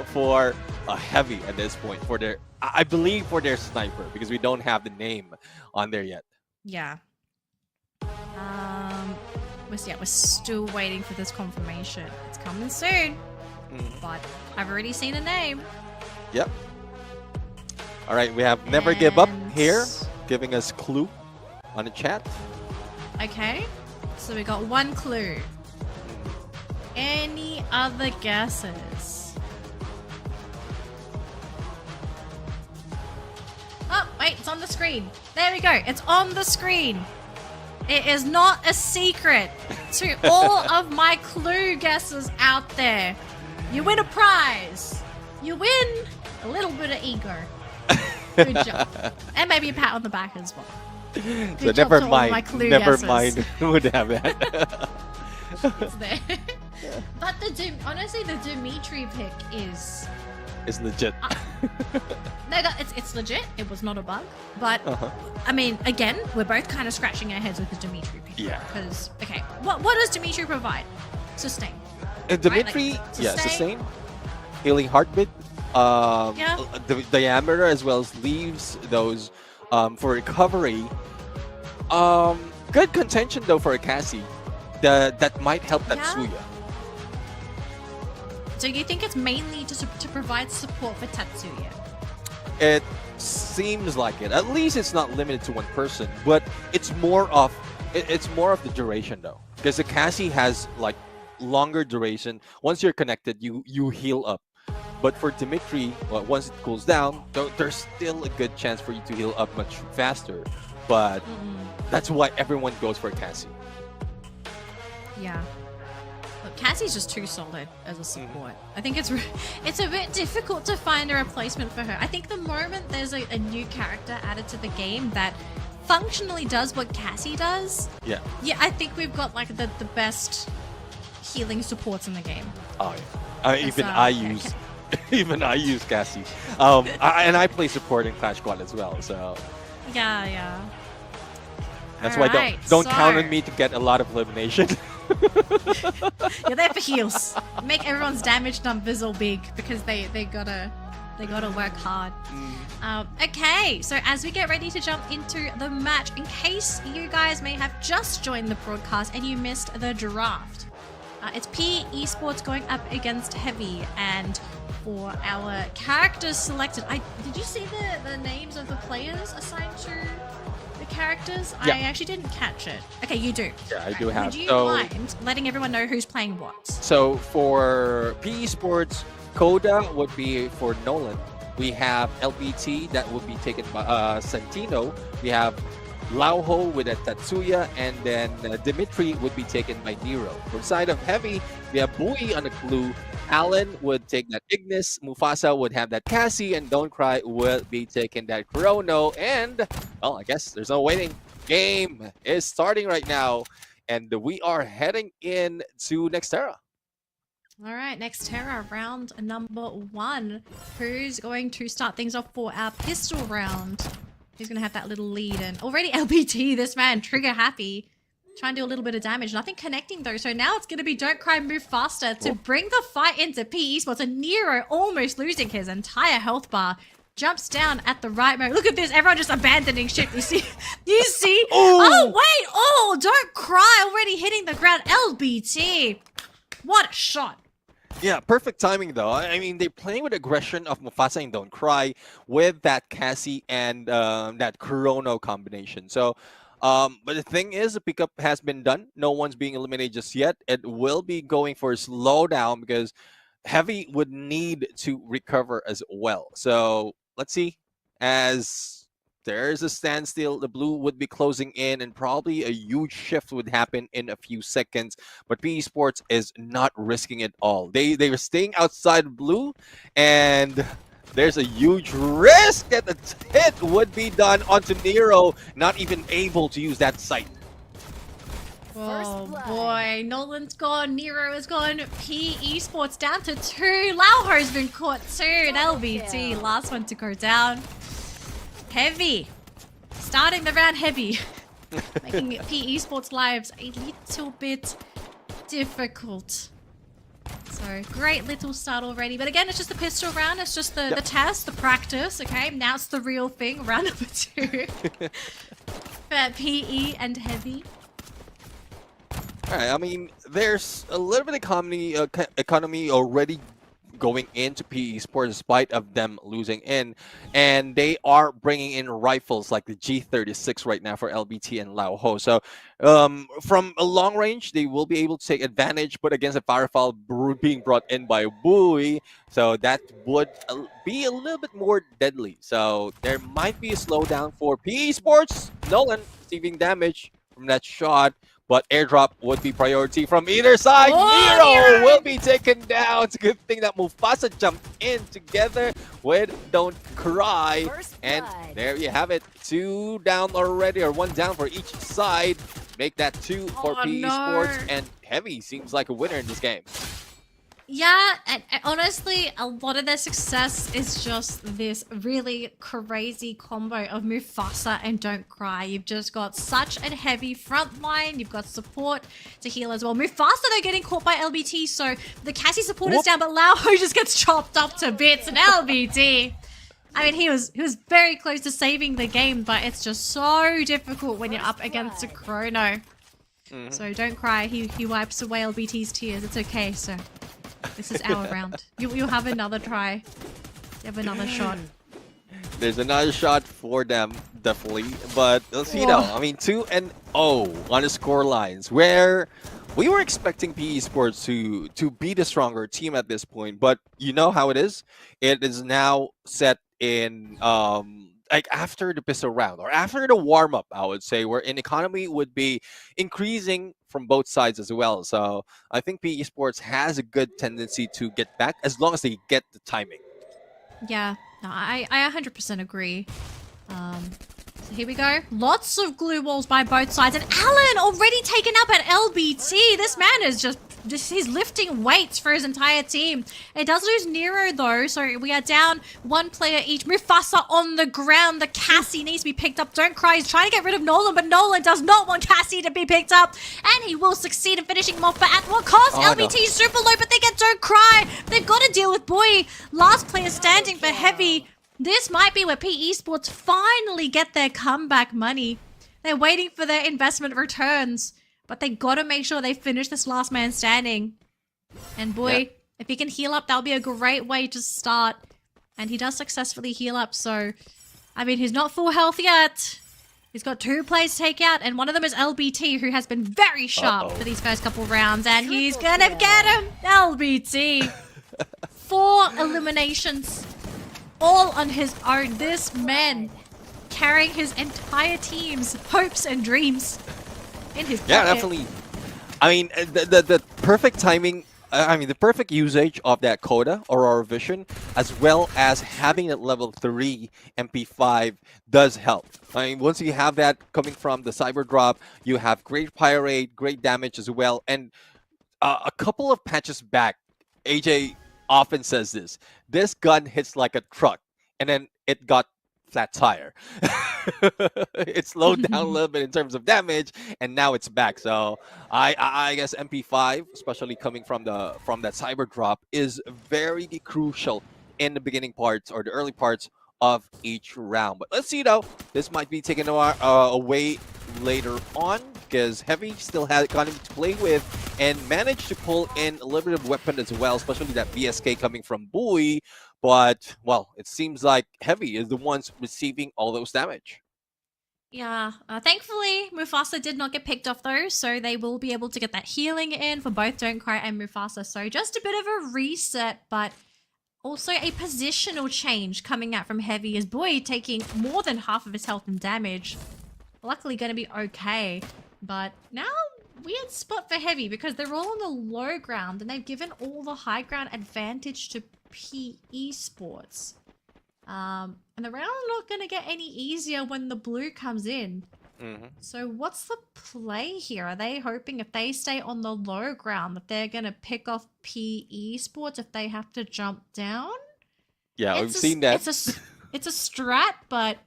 for a Heavy at this point? For their, I believe for their sniper, because we don't have the name on there yet. Yeah. We're still waiting for this confirmation. It's coming soon. But I've already seen a name. Yep. All right, we have Never Give Up here, giving us Clue on the chat. Okay, so we got one clue. Any other guesses? Oh, Wait, it's on the screen. There we go. It's on the screen. It is not a secret to all of my clue guessers out there. You win a prize. You win a little bit of ego. Good job. And maybe a pat on the back as well. Good So job never to all of my mind. clue Never guessers. mind who would have that. It's there. But honestly, the Dimitri pick is... It's legit. No, it's legit. It was not a bug. But, Uh-huh. I mean, again, we're both kind of scratching our heads with the Dimitri pick. Yeah. Because, okay, what does Dimitri provide? Sustain. Dimitri, Like, yeah, sustain? sustain, healing heartbeat, Yeah. the diameter as well as leaves those for recovery. Good contention though for a Cassie. That might help Tatsuya. So you think it's mainly to provide support for Tatsuya? It seems like it. At least it's not limited to one person, but it's more of the duration though, because the Cassie has like longer duration. Once you're connected, you heal up. But for Dimitri, well, once it cools down, there's still a good chance for you to heal up much faster. But that's why everyone goes for Cassie. Yeah. Look, Cassie's just too solid as a support. I think it's a bit difficult to find a replacement for her. I think the moment there's a new character added to the game that functionally does what Cassie does, Yeah. yeah, I think we've got like the best healing supports in the game. Oh yeah. Even So, I yeah, use even I use Cassie. And I play support in Clash Squad as well. So Yeah. that's why Alright, don't count so- on me to get a lot of elimination. You're there for heals. Make everyone's damage numbers all big because they gotta work hard. Okay, so as we get ready to jump into the match, in case you guys may have just joined the broadcast and you missed the draft, it's PE Esports going up against Heavy, and for our characters selected, did you see the names of the players assigned to the characters? Yeah. I actually didn't catch it. Okay, you do. Yeah, I do have. Would you So- mind letting everyone know who's playing what? So for PE Sports, Coda would be for Nolan. We have LBT that would be taken by Santino. We have Lauho with a Tatsuya, and then Dimitri would be taken by Nero. For the side of Heavy, we have Bui on the clue. Alan would take that Ignis. Mufasa would have that Cassie, and Don't Cry would be taking that Chrono. And well, I guess there's no waiting. Game is starting right now, and we are heading in to Nextera. All right, next Terra, round number 1. Who's going to start things off for our pistol round? Who's going to have that little lead? And already LBT, this man, trigger happy. Trying to do a little bit of damage. Nothing connecting though. So now it's going to be Don't Cry, Move Faster to bring the fight into PE Sports. And Nero almost losing his entire health bar. Jumps down at the right moment. Look at this. Everyone just abandoning ship. You see? You see? Oh, wait. Oh, Don't Cry already hitting the ground. LBT. What a shot. Yeah, perfect timing though. I mean, they're playing with aggression of Mufasa and Don't Cry with that Cassie and that Chrono combination. So, but the thing is, the pickup has been done. No one's being eliminated just yet. It will be going for a slowdown because Heavy would need to recover as well. So let's see. As there's a standstill, the blue would be closing in, and probably a huge shift would happen in a few seconds. But PE Sports is not risking it all. They are staying outside blue, and there's a huge risk that the hit would be done onto Nero, not even able to use that sight. Oh boy, Nolan's gone, Nero is gone, PE Sports down to 2. Lauho's been caught too, and LBT, last one to go down. Heavy. Starting the round heavy. Making PE Sports lives a little bit difficult. So, great little start already. But again, it's just the pistol round. It's just the test, the practice, okay? Now it's the real thing, round number 2. For PE and Heavy. All right, I mean, there's a little bit of economy already going into PE Sports despite of them losing in, and they are bringing in rifles like the G36 right now for LBT and Lao Ho. So from a long range, they will be able to take advantage, but against a firefall being brought in by Bui, so that would be a little bit more deadly. So there might be a slowdown for PE Sports. Nolan receiving damage from that shot, but airdrop would be priority from either side. Nero will be taken down. It's a good thing that Mufasa jumped in together with Don't Cry. And there you have it. 2 down already, or 1 down for each side. Make that 2 for PE Sports. And Heavy seems like a winner in this game. Yeah, and honestly, a lot of their success is just this really crazy combo of Mufasa and Don't Cry. You've just got such a heavy front line. You've got support to heal as well. Mufasa, though, getting caught by LBT, so the Cassie support is down, but Lao Ho just gets chopped up to bits, and LBT... I mean, he was very close to saving the game, but it's just so difficult when you're up against a Chrono. So Don't Cry, he wipes away LBT's tears. It's okay, so... This is our round. You'll have another try. You have another shot. There's another shot for them, definitely. But let's see now. I mean, 2-0 on the score lines, where we were expecting PE Sports to be the stronger team at this point. But you know how it is. It is now set in like after the pistol round, or after the warm-up, I would say, where an economy would be increasing from both sides as well. So I think PE Sports has a good tendency to get back as long as they get the timing. Yeah, no, I 100% agree. So here we go. Lots of glue walls by both sides, and Alan already taken up at LBT. This man is just he's lifting weights for his entire team. It does lose Nero though, so we are down 1 player each. Mufasa on the ground. The Cassie needs to be picked up. Don't Cry. He's trying to get rid of Nolan, but Nolan does not want Cassie to be picked up, and he will succeed in finishing him off. But at what cost? LBT is super low, but they get Don't Cry. They've got to deal with Boy. Last player standing for Heavy. This might be where PE Sports finally get their comeback money. They're waiting for their investment returns. But they gotta make sure they finish this last man standing. And boy, if he can heal up, that'll be a great way to start. And he does successfully heal up, so... I mean, he's not full health yet. He's got 2 plays to take out, and one of them is LBT, who has been very sharp for these first couple rounds. And he's gonna get him! LBT! 4 eliminations. All on his own. This man carrying his entire team's hopes and dreams. In his pocket. Yeah, definitely. I mean, the perfect timing, I mean, the perfect usage of that coda, Aurora Vision, as well as having that level 3 MP5 does help. I mean, once you have that coming from the Cyber Drop, you have great fire rate, great damage as well. And a couple of patches back, AJ often says this gun hits like a truck, and then it got flat tire. It slowed down a little bit in terms of damage, and now it's back. So I guess MP5, especially coming from that Cyber Drop, is very crucial in the beginning parts or the early parts of each round. But let's see though, this might be taken away later on, because Heavy still had economy to play with and managed to pull in a little bit of weapon as well, especially that BSK coming from Bui. But, well, it seems like Heavy is the ones receiving all those damage. Yeah, thankfully Mufasa did not get picked off though, so they will be able to get that healing in for both Don't Cry and Mufasa. So just a bit of a reset, but also a positional change coming out from Heavy, as Boy taking more than half of his health and damage. Luckily going to be okay, but now weird spot for Heavy because they're all on the low ground and they've given all the high ground advantage to PE Sports. And the round's not going to get any easier when the blue comes in. So what's the play here? Are they hoping if they stay on the low ground that they're going to pick off PE Sports if they have to jump down? Yeah, we've seen that. It's a strat, but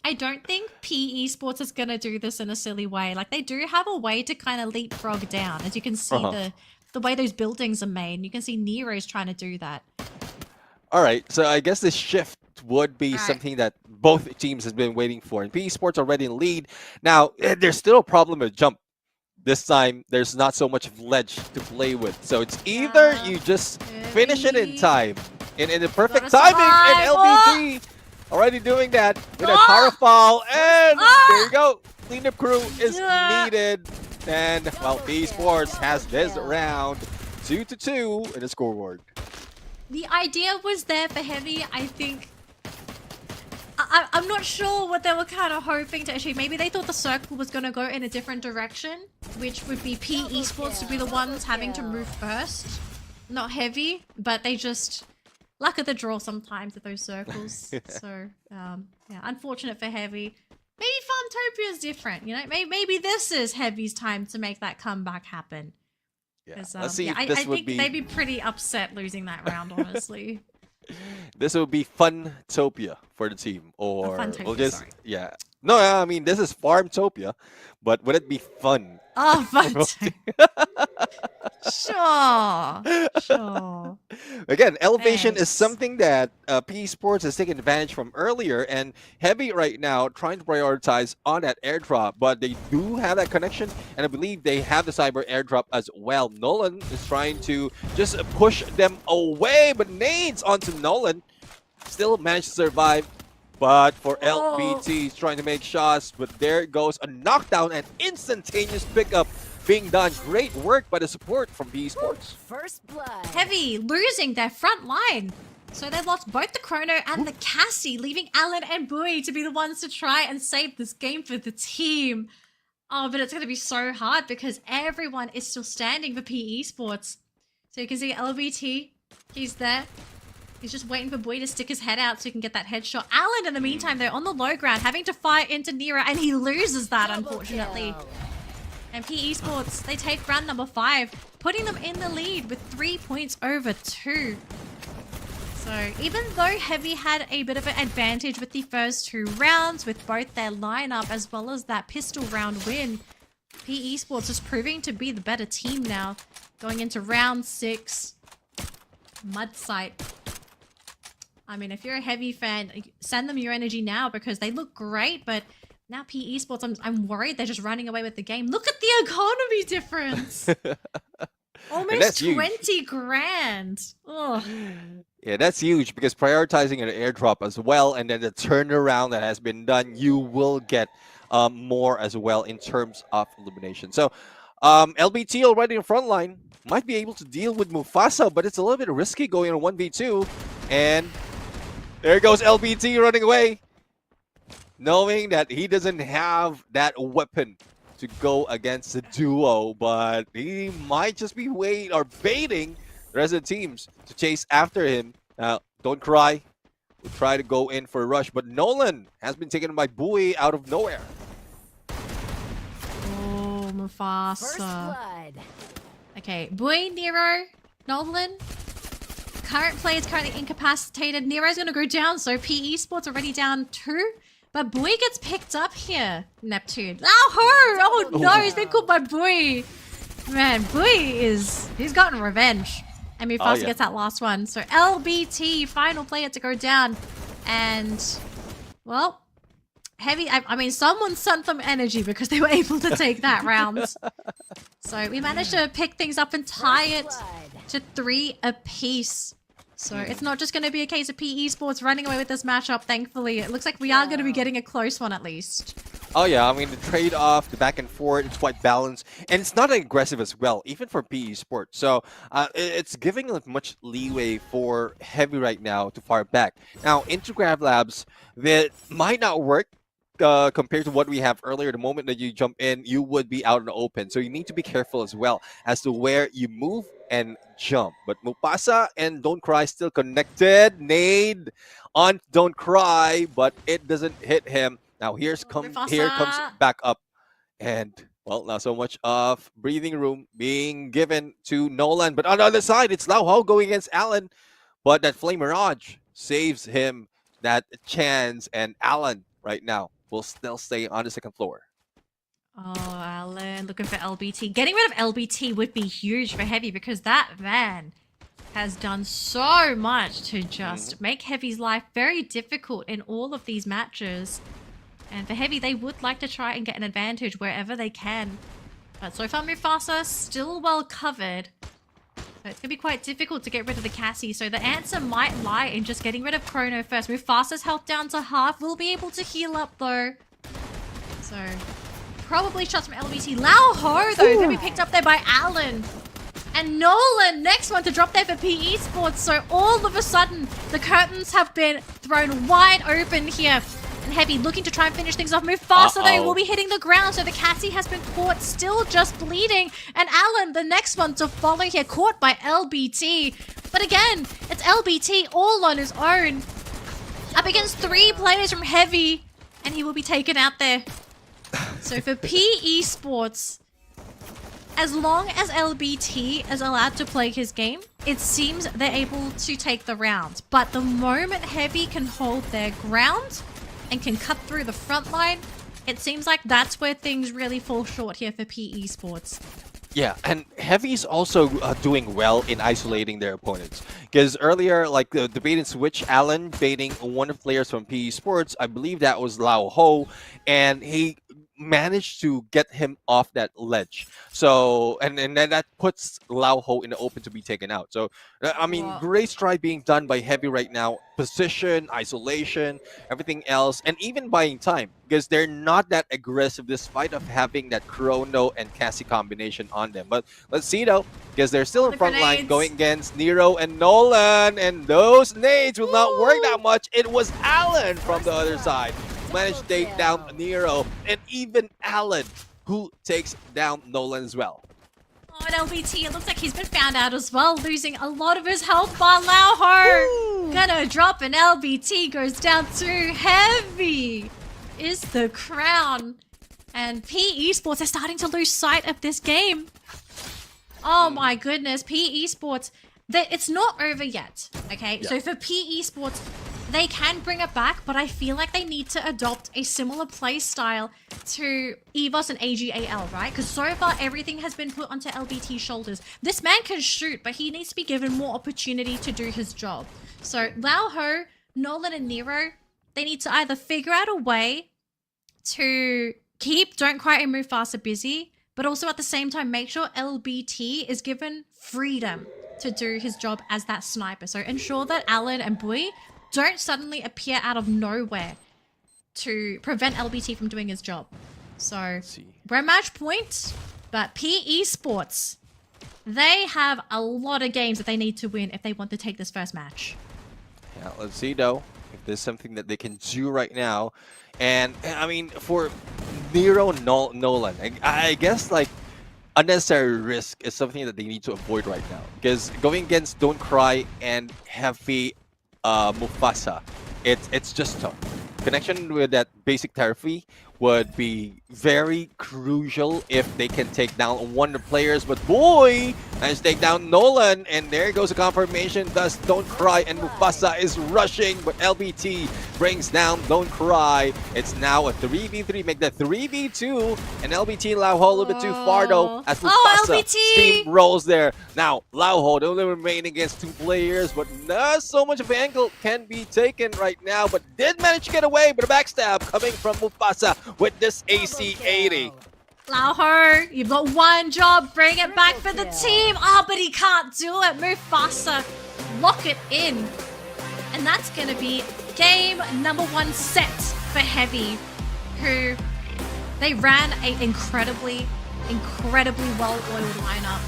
I don't think PE Sports is going to do this in a silly way. Like, they do have a way to kind of leapfrog down. As you can see the way those buildings are made. You can see Nero's trying to do that. All right, so I guess this shift would be something that both teams have been waiting for. And PE Sports already in lead. Now, there's still a problem with jump. this time there's not so much ledge to play with. So it's either you just finish it in time, in the perfect Gotta timing, and survive. LBT already doing that with a power foul, and there you go. Cleanup crew is needed, and well, PE Sports has this round 2-2 in the scoreboard. The idea was there for Heavy. I think I'm not sure what they were kind of hoping to achieve. Maybe they thought the circle was going to go in a different direction, which would be PE Sports to be the ones having to move first, not Heavy. But they just luck of the draw sometimes with those circles. So yeah, unfortunate for Heavy. Maybe Farmtopia is different, you know. Maybe this is Heavy's time to make that comeback happen. Yeah, let's see. Yeah, If this I would think be they'd be pretty upset losing that round, honestly. this would be Funtopia for the team, or Funtopia, we'll just sorry. yeah. No, I mean this is Farmtopia, but would it be fun? Oh, fun. Sure. Again, elevation is Thanks. something that PE Sports has taken advantage from earlier, and Heavy right now trying to prioritize on that airdrop, but they do have that connection, and I believe they have the cyber airdrop as well. Nolan is trying to just push them away, but nades onto Nolan. Still managed to survive, but for LBT, he's trying to make shots, but there goes a knockdown and instantaneous pickup being done. Great work by the support from PE Sports. First blood. Heavy losing their front line. So they've lost both the Chrono and the Cassie, leaving Alan and Bowie to be the ones to try and save this game for the team. Oh, but it's going to be so hard because everyone is still standing for PE Sports. So you can see LBT, he's there. He's just waiting for Bowie to stick his head out so he can get that headshot. Alan, in the meantime, they're on the low ground, having to fire into Nero, and he loses that, unfortunately. And PE Sports, they take round number 5, putting them in the lead with 3 points over 2. So even though Heavy had a bit of an advantage with the first 2 rounds, with both their lineup as well as that pistol round win, PE Sports is proving to be the better team now, going into round 6. Mud site. I mean, if you're a Heavy fan, send them your energy now because they look great, but now PE Sports, I'm worried they're just running away with the game. Look at the economy difference. Almost 20 grand. Ugh. Yeah, that's huge because prioritizing an airdrop as well, and then the turnaround that has been done, you will get more as well in terms of elimination. So LBT already in front line might be able to deal with Mufasa, but it's a little bit risky going on 1v2. And there goes LBT running away, knowing that he doesn't have that weapon to go against the duo, but he might just be baiting the rest of the teams to chase after him. Don't cry. We'll try to go in for a rush, but Nolan has been taken by Bowie out of nowhere. Oh, Mufasa. First blood. Okay, Bowie, Nero, Nolan. Current player is currently incapacitated. Nero's going to go down, so PE Sports already down 2. But Bowie gets picked up here, Neptune. Oh no, he's been caught by Bowie. Man, Bowie he's gotten revenge. And Mufasa gets that last one. So LBT, final player to go down. And, well, Heavy, I mean, someone sent them energy because they were able to take that round. So we managed to pick things up and tie it to 3 apiece. So it's not just going to be a case of PE Sports running away with this matchup, thankfully. It looks like we are going to be getting a close one at least. Oh yeah, I mean the trade-off, the back and forth, it's quite balanced. And it's not aggressive as well, even for PE Sports. So it's giving much leeway for Heavy right now to fire back. Now, Intergraph Labs, that might not work compared to what we have earlier. The moment that you jump in, you would be out in the open. So you need to be careful as well as to where you move and jump. But Mufasa and Don't Cry still connected. Nade on Don't Cry, but it doesn't hit him. Now here comes back up. And, well, not so much of breathing room being given to Nolan. But on the other side, it's Lau Ho going against Alan. But that Flame Mirage saves him that chance. And Alan right now will still stay on the second floor. Oh, Alan, looking for LBT. Getting rid of LBT would be huge for Heavy because that van has done so much to just make Heavy's life very difficult in all of these matches. And for Heavy, they would like to try and get an advantage wherever they can. But so far, Mufasa still well covered. So it's going to be quite difficult to get rid of the Cassie. So the answer might lie in just getting rid of Chrono first. Mufasa's health down to half. We'll be able to heal up though. So probably shots from LBT. Lao Ho though, going to be picked up there by Alan. And Nolan, next one to drop there for PE Sports. So all of a sudden, the curtains have been thrown wide open here. And Heavy looking to try and finish things off. Mufasa though will be hitting the ground. So the Cassie has been caught, still just bleeding. And Alan, the next one to follow here, caught by LBT. But again, it's LBT all on his own. Up against 3 players from Heavy. And he will be taken out there. So for PE Sports, as long as LBT is allowed to play his game, it seems they're able to take the round. But the moment Heavy can hold their ground and can cut through the front line, it seems like that's where things really fall short here for PE Sports. Yeah, and Heavy's also doing well in isolating their opponents. Because earlier, like the bait and switch, Alan baiting one of the players from PE Sports, I believe that was Lao Ho, and he managed to get him off that ledge. So, and then that puts Lao Ho in the open to be taken out. So, I mean, great stride being done by Heavy right now. Position, isolation, everything else, and even buying time. Because they're not that aggressive despite of having that Chrono and Cassie combination on them. But let's see though, because they're still in front line going against Nero and Nolan. And those nades will not work that much. It was Alan from the other side. Managed to take down Nero, and even Alan, who takes down Nolan as well. Oh, and LBT, it looks like he's been found out as well, losing a lot of his health by Lao Ho. Gonna drop, and LBT goes down to Heavy. Is the crown. And PE Sports are starting to lose sight of this game. Oh my goodness, PE Sports, it's not over yet, okay? Yeah. So for PE Sports, they can bring it back, but I feel like they need to adopt a similar play style to EVOS and AGAL, right? Because so far, everything has been put onto LBT's shoulders. This man can shoot, but he needs to be given more opportunity to do his job. So Lao Ho, Nolan, and Nero, they need to either figure out a way to keep Don't Cry and Mufasa busy, but also at the same time, make sure LBT is given freedom to do his job as that sniper. So ensure that Alan and Bui don't suddenly appear out of nowhere to prevent LBT from doing his job. So we're match point, but PE Sports, they have a lot of games that they need to win if they want to take this first match. Yeah, let's see though if there's something that they can do right now. And I mean, for Nero Nolan, I guess like unnecessary risk is something that they need to avoid right now. Because going against Don't Cry and Heavy Mufasa, it's just tough. Connection with that basic therapy would be very crucial if they can take down one of the players. But boy, nice take down Nolan, and there goes a confirmation. Thus, Don't Cry and Mufasa is rushing, but LBT brings down Don't Cry. It's now a 3v3, make that 3v2, and LBT Lao Ho a little bit too far though, as Mufasa steam rolls there. Now, Lao Ho only remain against 2 players, but not so much of an angle can be taken right now, but did manage to get away, but a backstab coming from Mufasa with this AC-80. Lao Ho, you've got one job, bring it back for the team. Oh, but he can't do it. Mufasa, lock it in. And that's going to be game number 1 set for Heavy, who they ran an incredibly well-oiled lineup.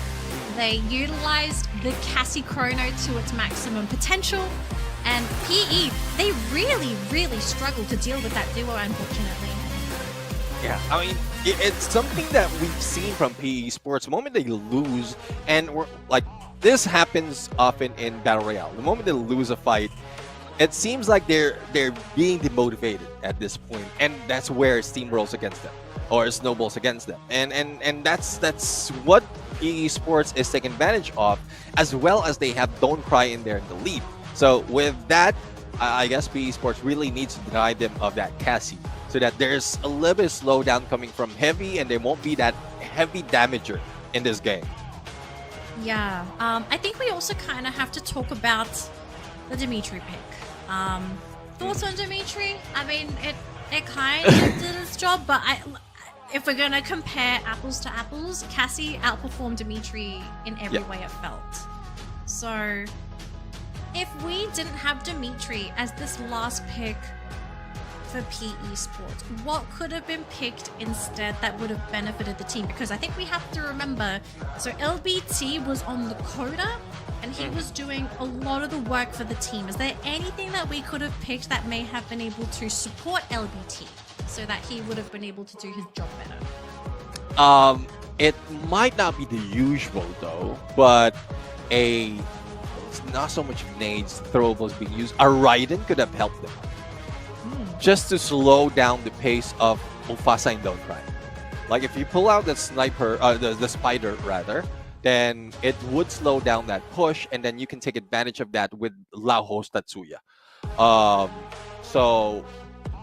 They utilized the Cassie Chrono to its maximum potential. And PE, they really struggled to deal with that duo, unfortunately. Yeah, I mean, it's something that we've seen from PE Sports. The moment they lose, and we're like, this happens often in Battle Royale. The moment they lose a fight, it seems like they're being demotivated at this point, and that's where steamrolls against them or snowballs against them, and that's what PE Sports is taking advantage of, as well as they have Don't Cry in there in the lead. So with that, I guess PE Sports really needs to deny them of that Cassie, so that there's a little bit of slowdown coming from Heavy, and there won't be that heavy damager in this game. Yeah, I think we also kind of have to talk about the Dimitri pick. Thoughts on Dimitri? I mean, it kind of did its job, but if we're gonna compare apples to apples, Cassie outperformed Dimitri in every way it felt. So if we didn't have Dimitri as this last pick for PE Sports, what could have been picked instead that would have benefited the team? Because I think we have to remember, so LBT was on the coda and he was doing a lot of the work for the team. Is there anything that we could have picked that may have been able to support LBT so that he would have been able to do his job better? It might not be the usual though, but it's not so much nades, throwables being used. A Raiden could have helped them. Just to slow down the pace of Mufasa in Don't Cry. Like if you pull out the sniper, the spider rather, then it would slow down that push, and then you can take advantage of that with Laoho's Tatsuya.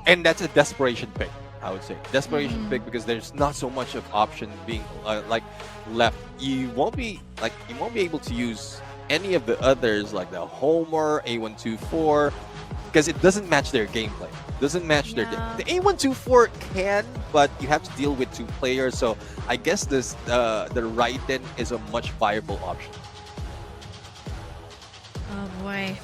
And that's a desperation pick, I would say. Desperation pick because there's not so much of option being left. You won't be able to use any of the others like the Homer, A124, because it doesn't match their gameplay. Doesn't match their the A124 can, but you have to deal with 2 players. So I guess the Raiden is a much viable option. Oh boy.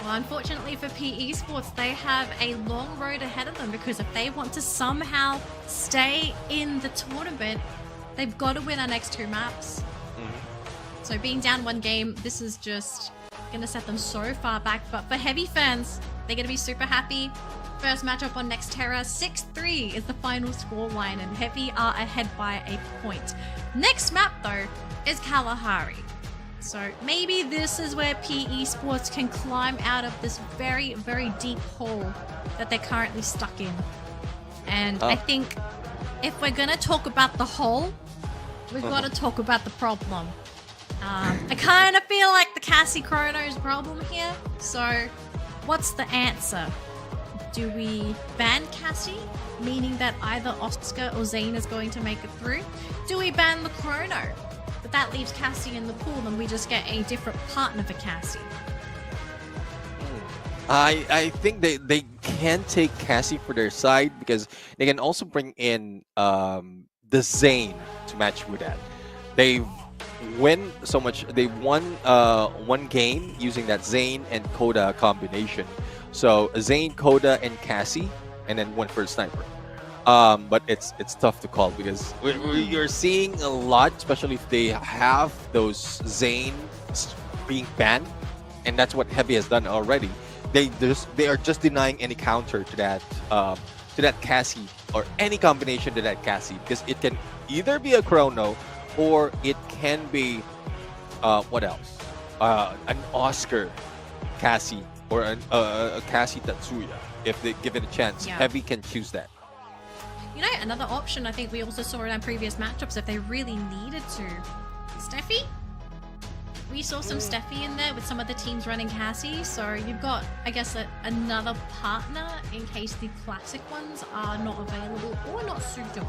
Well, unfortunately for PE Sports, they have a long road ahead of them because if they want to somehow stay in the tournament, they've got to win our next 2 maps. So being down 1 game, this is just going to set them so far back. But for Heavy fans, they're going to be super happy. First matchup on Nexterra, 6-3 is the final scoreline, and Heavy are ahead by a point. Next map, though, is Kalahari. So maybe this is where PE Sports can climb out of this very, very deep hole that they're currently stuck in. And I think if we're going to talk about the hole, we've got to talk about the problem. I kind of feel like the Cassie Chrono's problem here. So what's the answer? Do we ban Cassie, meaning that either Oscar or Zane is going to make it through? Do we ban the Chrono? But that leaves Cassie in the pool, and we just get a different partner for Cassie. I think they can take Cassie for their side because they can also bring in the Zane to match with that. They've won so much. They won 1 game using that Zane and Coda combination. So Zane, Coda, and Cassie, and then 1 for the sniper. But it's tough to call because you're seeing a lot, especially if they have those Zane being banned, and that's what Heavy has done already. They are just denying any counter to that Cassie or any combination to that Cassie because it can either be a Chrono or it can be what else? An Oscar Cassie or a Cassie Tatsuya if they give it a chance. Yeah. Heavy can choose that. You know, another option I think we also saw in our previous matchups if they really needed to. Steffi? We saw some Steffi in there with some of the teams running Cassie, so you've got, I guess, another partner in case the classic ones are not available or not suitable.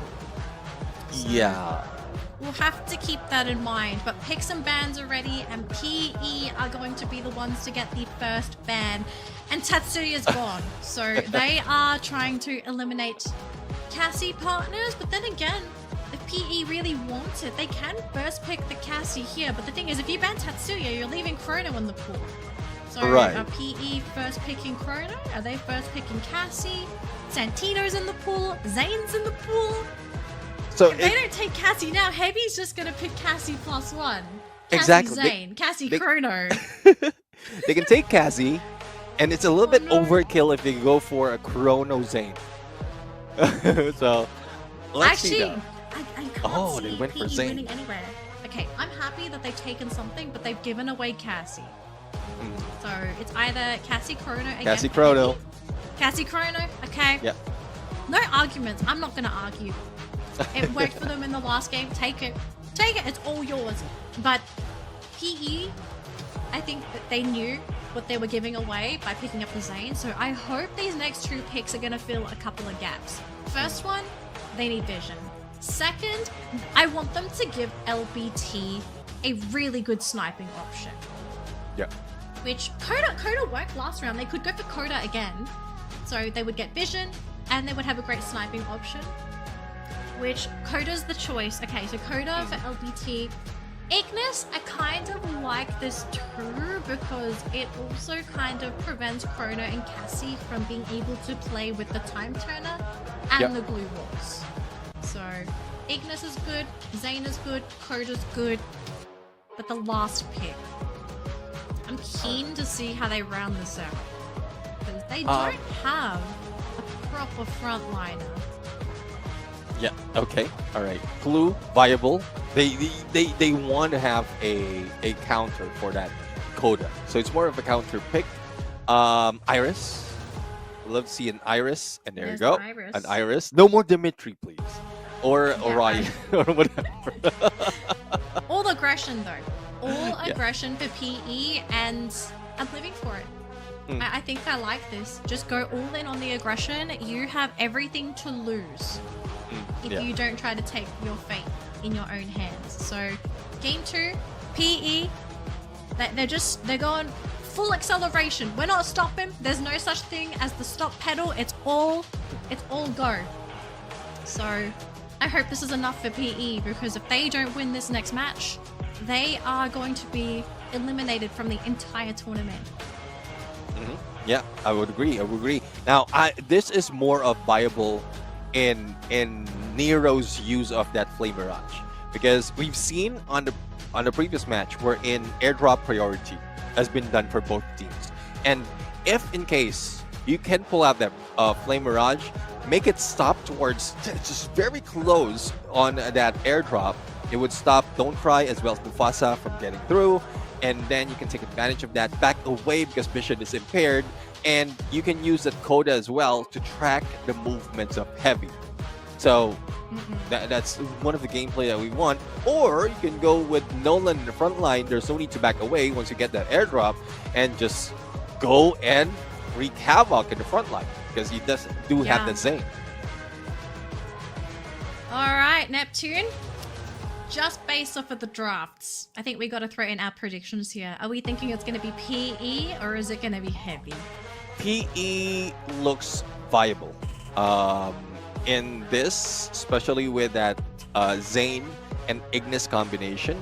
So Yeah. we'll have to keep that in mind, but picks and bans are ready, and PE are going to be the ones to get the first ban, and Tatsuya's gone. So they are trying to eliminate Cassie partners, but then again, if PE really wants it, they can first pick the Cassie here, but the thing is, if you ban Tatsuya, you're leaving Chrono in the pool. So Right. are PE first picking Chrono? Are they first picking Cassie? Santino's in the pool, Zane's in the pool. So If they don't take Cassie now, Heavy's just gonna pick Cassie +1. Cassie Exactly. Zane, Cassie they- Chrono. they can take Cassie, and it's a little bit overkill if they go for a Chrono Zane. So let's see Actually, though. I can't Oh, see they went for PE Zane. winning anywhere. Okay, I'm happy that they've taken something, but they've given away Cassie. So it's either Cassie Chrono again. Cassie Chrono. Cassie Chrono, okay. Yep. No arguments. I'm not gonna argue. It worked for them in the last game. Take it. Take it. It's all yours. But PE, I think that they knew what they were giving away by picking up the Zane. So I hope these next 2 picks are going to fill a couple of gaps. First one, they need vision. Second, I want them to give LBT a really good sniping option. Yeah. Which Coda worked last round. They could go for Coda again. So they would get vision and they would have a great sniping option. which Coda's the choice. Okay, so Coda for LBT. Ignis, I kind of like this too because it also kind of prevents Chrono and Cassie from being able to play with the time turner and the glue walls. So Ignis is good, Zane is good, Coda's good, but the last pick, I'm keen to see how they round this out because they don't have a proper frontliner. Yeah. Okay. All right. Clue viable. They want to have a counter for that Coda, so it's more of a counter pick. Iris. Love to see an Iris, and there There's you go. Iris. An Iris. No more Dimitri, please, or Orion or whatever. All aggression though. All aggression for PE, and I'm living for it. I think I like this. Just go all in on the aggression. You have everything to lose if you don't try to take your fate in your own hands. So game 2, PE, they're going full acceleration. We're not stopping. There's no such thing as the stop pedal. It's all go. So I hope this is enough for PE, because if they don't win this next match, they are going to be eliminated from the entire tournament. Yeah, I would agree. Now, this is more of viable in Nero's use of that Flame Mirage, because we've seen on the previous match wherein airdrop priority has been done for both teams, and if in case you can pull out that Flame Mirage, make it stop towards just very close on that airdrop, it would stop Don't Cry as well as Mufasa from getting through. And then you can take advantage of that, back away because vision is impaired, and you can use that Coda as well to track the movements of Heavy. So that's one of the gameplay that we want. Or you can go with Nolan in the front line. There's no need to back away once you get that airdrop, and just go and wreak havoc in the front line because he do have the Zane. All right, Neptune. Just based off of the drafts, I think we got to throw in our predictions here. Are we thinking it's going to be PE or is it going to be Heavy? PE looks viable in this, especially with that Zane and Ignis combination.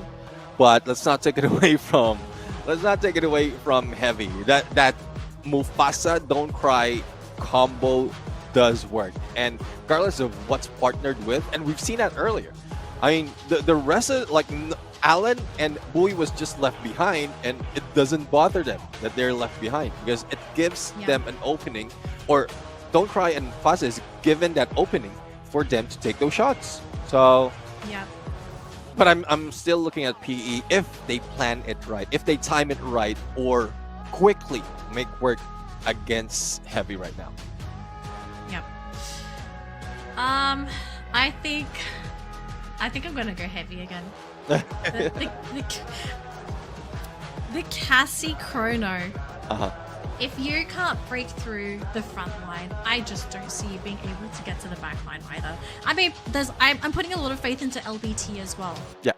But let's not take it away from Heavy. That Mufasa Don't Cry combo does work, and regardless of what's partnered with, and we've seen that earlier. I mean, the rest of, like, Alan and Bowie was just left behind, and it doesn't bother them that they're left behind because it gives them an opening, or Don't Cry and Fasa is given that opening for them to take those shots. So, but I'm still looking at PE if they plan it right, if they time it right, or quickly make work against Heavy right now. Yep. I think I'm gonna go Heavy again. The Cassie Chrono. If you can't break through the front line, I just don't see you being able to get to the back line either. I mean, I'm putting a lot of faith into LBT as well.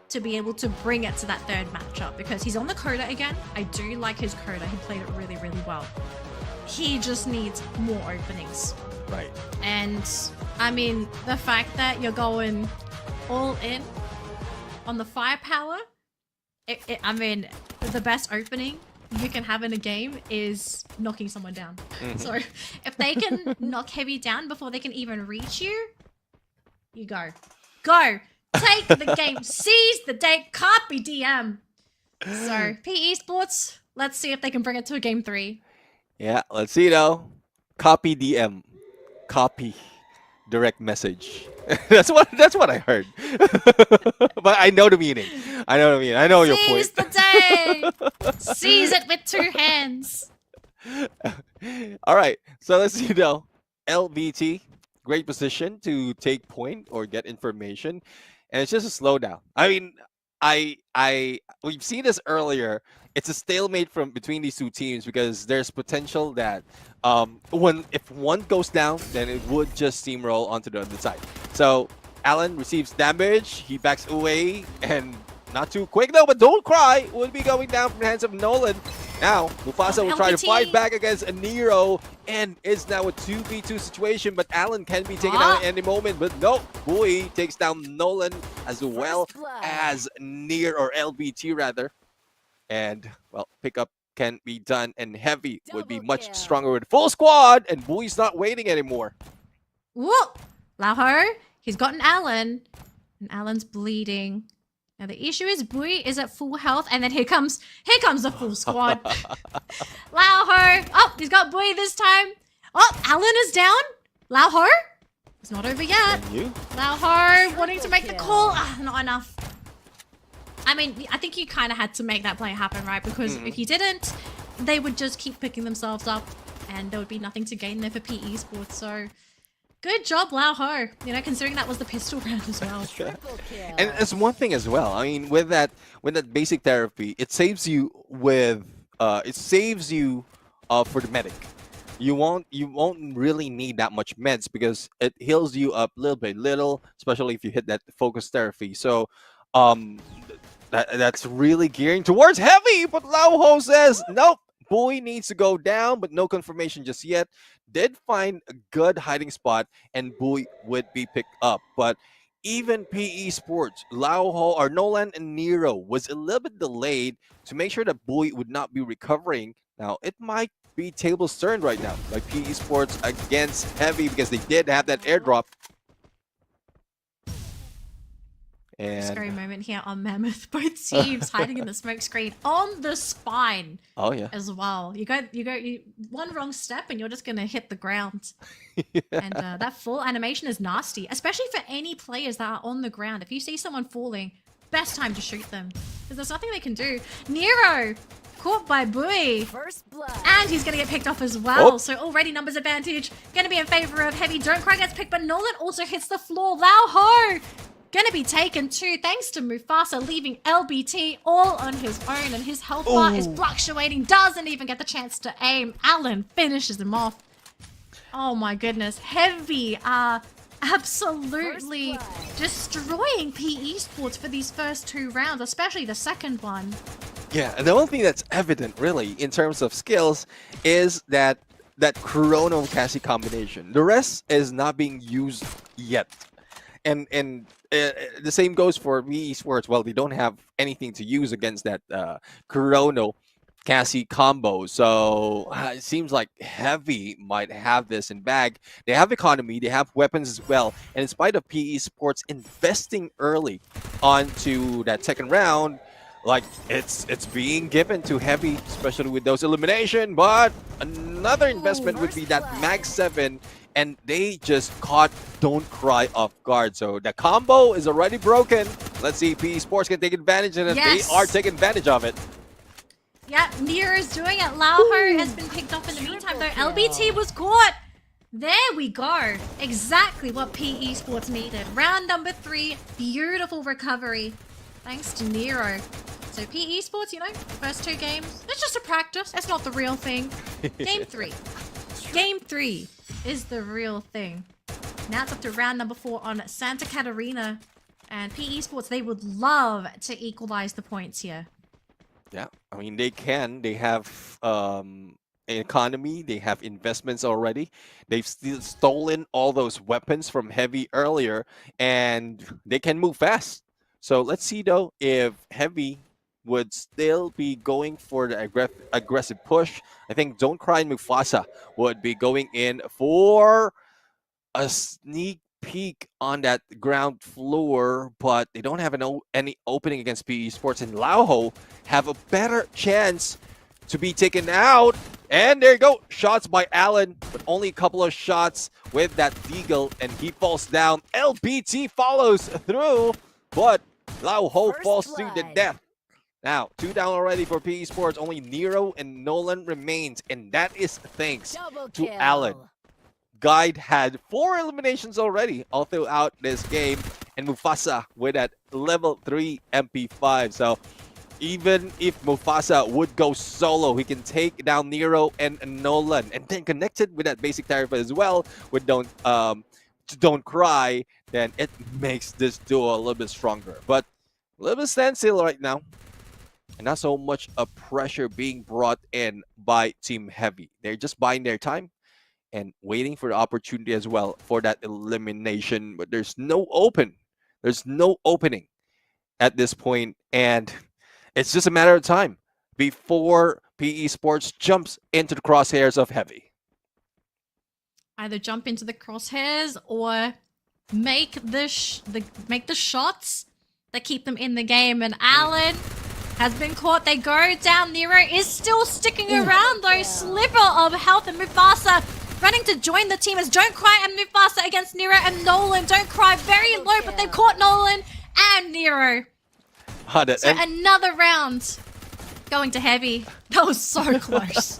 To be able to bring it to that third matchup, because he's on the Coda again. I do like his Coda. He played it really, really well. He just needs more openings. Right. And I mean, the fact that you're going all in on the firepower, I mean, the best opening you can have in a game is knocking someone down. So if they can knock Heavy down before they can even reach you, you go. Take the game. Seize the day. Copy DM. So PE Sports, let's see if they can bring it to a game 3. Yeah, let's see though. Copy DM. Copy direct message. That's what I heard. But I know the meaning. I know your point. Seize the day. Seize it with 2 hands. All right. So let's see though. LBT, great position to take point or get information, and it's just a slowdown. I mean, we've seen this earlier. It's a stalemate between these two teams because there's potential that if one goes down, then it would just steamroll onto the other side. So Alan receives damage, he backs away, and not too quick though, but Don't Cry would be going down from the hands of Nolan. Now, Mufasa will try to LPT. fight back against Nero, and it's now a 2v2 situation, but Alan can be taken out at any moment, but no, Bui takes down Nolan as well as Near, or LBT rather, and, well, pickup can be done, and Heavy would be much stronger with full squad, and Bui's not waiting anymore. Whoa! Lauho, he's gotten Alan, and Alan's bleeding. Now the issue is Bui is at full health, and then here comes the full squad. Lauho! Oh, he's got Bui this time. Oh, Alan is down. Lauho? It's not over yet. Lauho wanting to make the call. Ah, not enough. I mean, I think you kind of had to make that play happen, right? Because if you didn't, they would just keep picking themselves up, and there would be nothing to gain there for PE Sports. So, good job, Lauho. You know, considering that was the pistol round as well. And it's one thing as well. I mean, with that basic therapy, it saves you with for the medic. You won't really need that much meds because it heals you up little by little, especially if you hit that focus therapy. So, that's really gearing towards Heavy, but Lauho says nope. Bui needs to go down, but no confirmation just yet. Did find a good hiding spot, and Bui would be picked up. But even PE Sports, Lauho, or Nolan and Nero was a little bit delayed to make sure that Bui would not be recovering. Now, it might be tables turned right now, like PE Sports against Heavy, because they did have that airdrop. And Scary moment here on Mammoth. Both teams hiding in the smoke screen on the spine. Oh yeah. As well. You one wrong step and you're just gonna hit the ground. And that full animation is nasty, especially for any players that are on the ground. If you see someone falling, best time to shoot them because there's nothing they can do. Nero caught by Bui. First blood. And he's going to get picked off as well. Oh. So already numbers advantage. Going to be in favor of Heavy. Don't Cry gets picked, but Nolan also hits the floor. Lauho going to be taken too, thanks to Mufasa leaving LBT all on his own. And his health bar is fluctuating. Doesn't even get the chance to aim. Alan finishes him off. Oh my goodness. Heavy absolutely destroying PE Sports for these first two rounds, especially the second one. Yeah, and the only thing that's evident, really, in terms of skills, is that Chrono Cassie combination. The rest is not being used yet, and the same goes for PE Sports. Well, they don't have anything to use against that Chrono Cassie combo, so it seems like Heavy might have this in bag. They have economy, they have weapons as well, and in spite of PE Sports investing early onto that second round, like it's being given to Heavy, especially with those elimination. But another investment would be that Mag 7, and they just caught Don't Cry off guard. So the combo is already broken. Let's see if PE Sports can take advantage of it. Yes. They are taking advantage of it. Yeah, Nero is doing it. Lauho has been picked off in the meantime, though. LBT was caught. There we go. Exactly what PE Sports needed. Round number 3. Beautiful recovery. Thanks to Nero. So PE Sports, you know, first 2 games, it's just a practice. It's not the real thing. Game 3. Game 3 is the real thing. Now it's up to round number 4 on Santa Catarina. And PE Sports, they would love to equalize the points here. Yeah, I mean, they can. They have an economy. They have investments already. They've still stolen all those weapons from Heavy earlier, and they can move fast. So let's see, though, if Heavy would still be going for the aggressive push. I think Don't Cry and Mufasa would be going in for a sneak peek on that ground floor, but they don't have any opening against PE Sports, and Lauho have a better chance to be taken out. And there you go, shots by Allen, but only a couple of shots with that Deagle, and he falls down. LBT follows through, but Lauho falls to the death. Now, 2 down already for PE Sports. Only Nero and Nolan remains, and that is thanks to Allen. Guide had 4 eliminations already all throughout this game, and Mufasa with that level 3 MP5. So even if Mufasa would go solo, he can take down Nero and Nolan, and then connected with that basic tariff as well with Don't Cry, then it makes this duo a little bit stronger. But a little bit standstill right now. and not so much a pressure being brought in by Team Heavy. They're just buying their time and waiting for the opportunity as well for that elimination. But there's no opening at this point, and it's just a matter of time before PE Sports jumps into the crosshairs of Heavy. Either jump into the crosshairs or make the shots that keep them in the game. And Alan has been caught. They go down. Nero is still sticking around though. Sliver of health, and Mufasa running to join the team as Don't Cry and Mufasa against Nero and Nolan. Don't Cry very low, but they've caught Nolan and Nero. So another round going to Heavy. That was so close.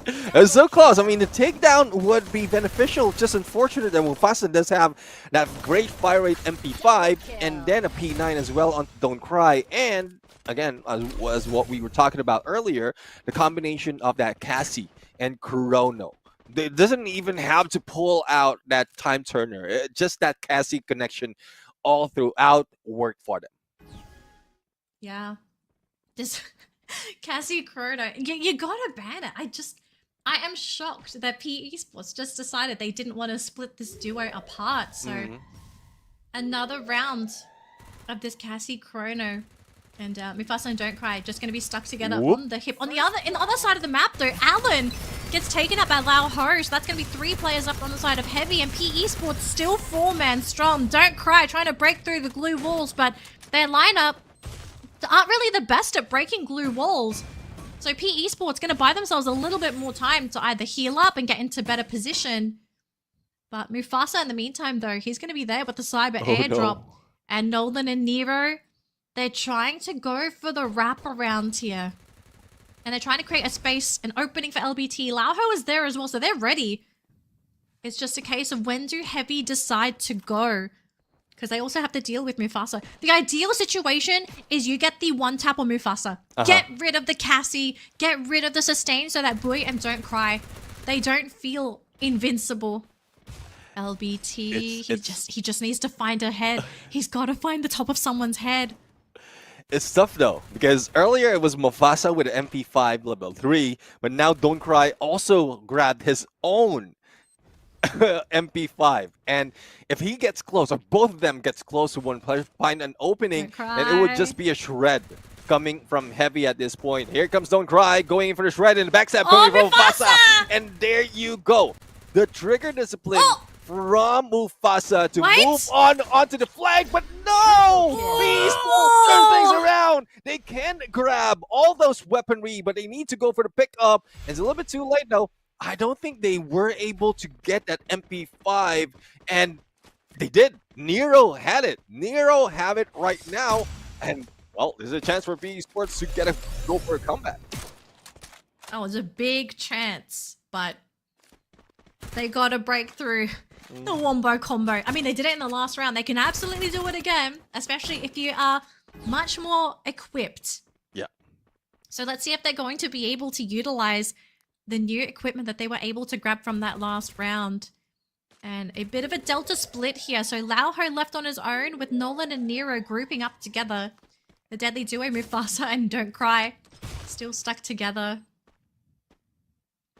It was so close. I mean, the takedown would be beneficial. Just unfortunate that Mufasa does have that great fire rate MP5 and then a P9 as well on Don't Cry. And again, as was what we were talking about earlier, the combination of that Cassie and Chrono. It doesn't even have to pull out that time turner. Just that Cassie connection all throughout worked for them. Yeah. Just Cassie Chrono. You gotta ban it. I am shocked that PE Sports just decided they didn't want to split this duo apart. So another round of this Cassie Chrono and Mufasa and Don't Cry just going to be stuck together on the hip. In the other side of the map though, Alan gets taken up by Lao Ho. So that's going to be 3 players up on the side of Heavy, and PE Sports still 4-man strong. Don't Cry trying to break through the glue walls, but their lineup aren't really the best at breaking glue walls. So PE Sports going to buy themselves a little bit more time to either heal up and get into better position. But Mufasa in the meantime though, he's going to be there with the cyber airdrop. No. And Nolan and Nero, they're trying to go for the wraparound here. And they're trying to create a space, an opening for LBT. Lauho is there as well, so they're ready. It's just a case of when do Heavy decide to go? Because they also have to deal with Mufasa. The ideal situation is you get the 1-tap on Mufasa. Get rid of the Cassie. Get rid of the sustain so that Boy and Don't Cry, they don't feel invincible. LBT, he just needs to find a head. He's got to find the top of someone's head. It's tough though, because earlier it was Mufasa with an MP5 level 3, but now Don't Cry also grabbed his own MP5, and if he gets close, or both of them gets close to one player, find an opening, then it would just be a shred coming from Heavy at this point. Here comes Don't Cry going in for the shred, and the backstab coming from Mufasa, and there you go. The trigger discipline from Mufasa to move onto the flag, but no! Beast will turn things around. They can grab all those weaponry, but they need to go for the pickup. It's a little bit too late though. I don't think they were able to get that MP5, and they did. Nero had it. Nero have it right now, and well, there's a chance for PE Sports to go for a comeback. That was a big chance, but they got to break through the wombo combo. I mean, they did it in the last round. They can absolutely do it again, especially if you are much more equipped. Yeah. So let's see if they're going to be able to utilize the new equipment that they were able to grab from that last round. And a bit of a delta split here. So Lauho left on his own with Nolan and Nero grouping up together. The deadly duo Mufasa and Don't Cry still stuck together.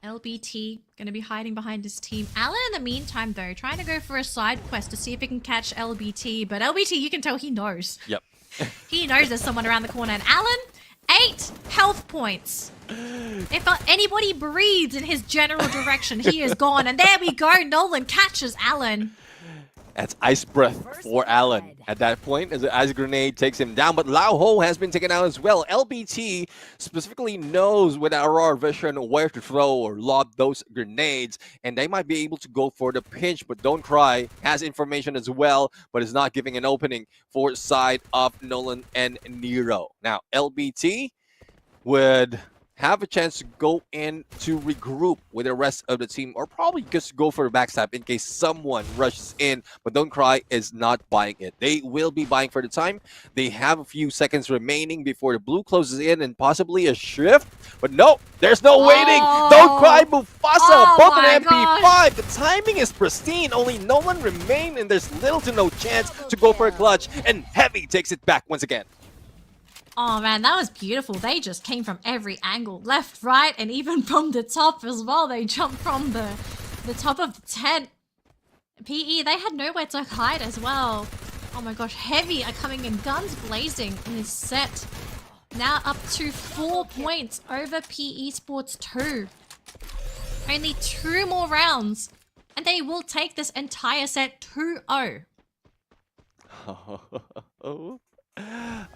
LBT going to be hiding behind his team. Alan in the meantime though, trying to go for a side quest to see if he can catch LBT. But LBT, you can tell he knows. Yep. He knows there's someone around the corner. And Alan, 8 health points. If anybody breathes in his general direction, he is gone. And there we go. Nolan catches Alan. That's ice breath for Alan at that point as the ice grenade takes him down. But Lao Ho has been taken out as well. LBT specifically knows with Aurora Vision where to throw or lob those grenades, and they might be able to go for the pinch. But Don't Cry has information as well, but is not giving an opening for side of Nolan and Nero. Now, LBT would have a chance to go in to regroup with the rest of the team, or probably just go for a backstab in case someone rushes in. But Don't Cry is not buying it. They will be buying for the time. They have a few seconds remaining before the blue closes in and possibly a shift. But no, there's no waiting. Don't Cry, Mufasa, both an MP5. The timing is pristine. Only Nolan remain, and there's little to no chance to go for a clutch. And Heavy takes it back once again. Oh man, that was beautiful. They just came from every angle, left, right, and even from the top as well. They jumped from the top of the tent. PE, they had nowhere to hide as well. Oh my gosh, Heavy are coming in guns blazing in this set. Now up to 4 points over PE Sports 2. Only 2 more rounds, and they will take this entire set 2-0.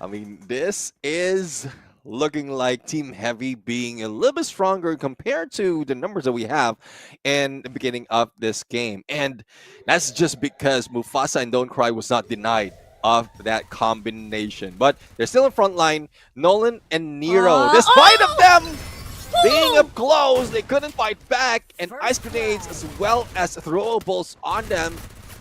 I mean, this is looking like Team Heavy being a little bit stronger compared to the numbers that we have in the beginning of this game. And that's just because Mufasa and Don't Cry was not denied of that combination. But they're still in front line. Nolan and Nero, despite of them being up close, they couldn't fight back. And ice grenades as well as throwables on them.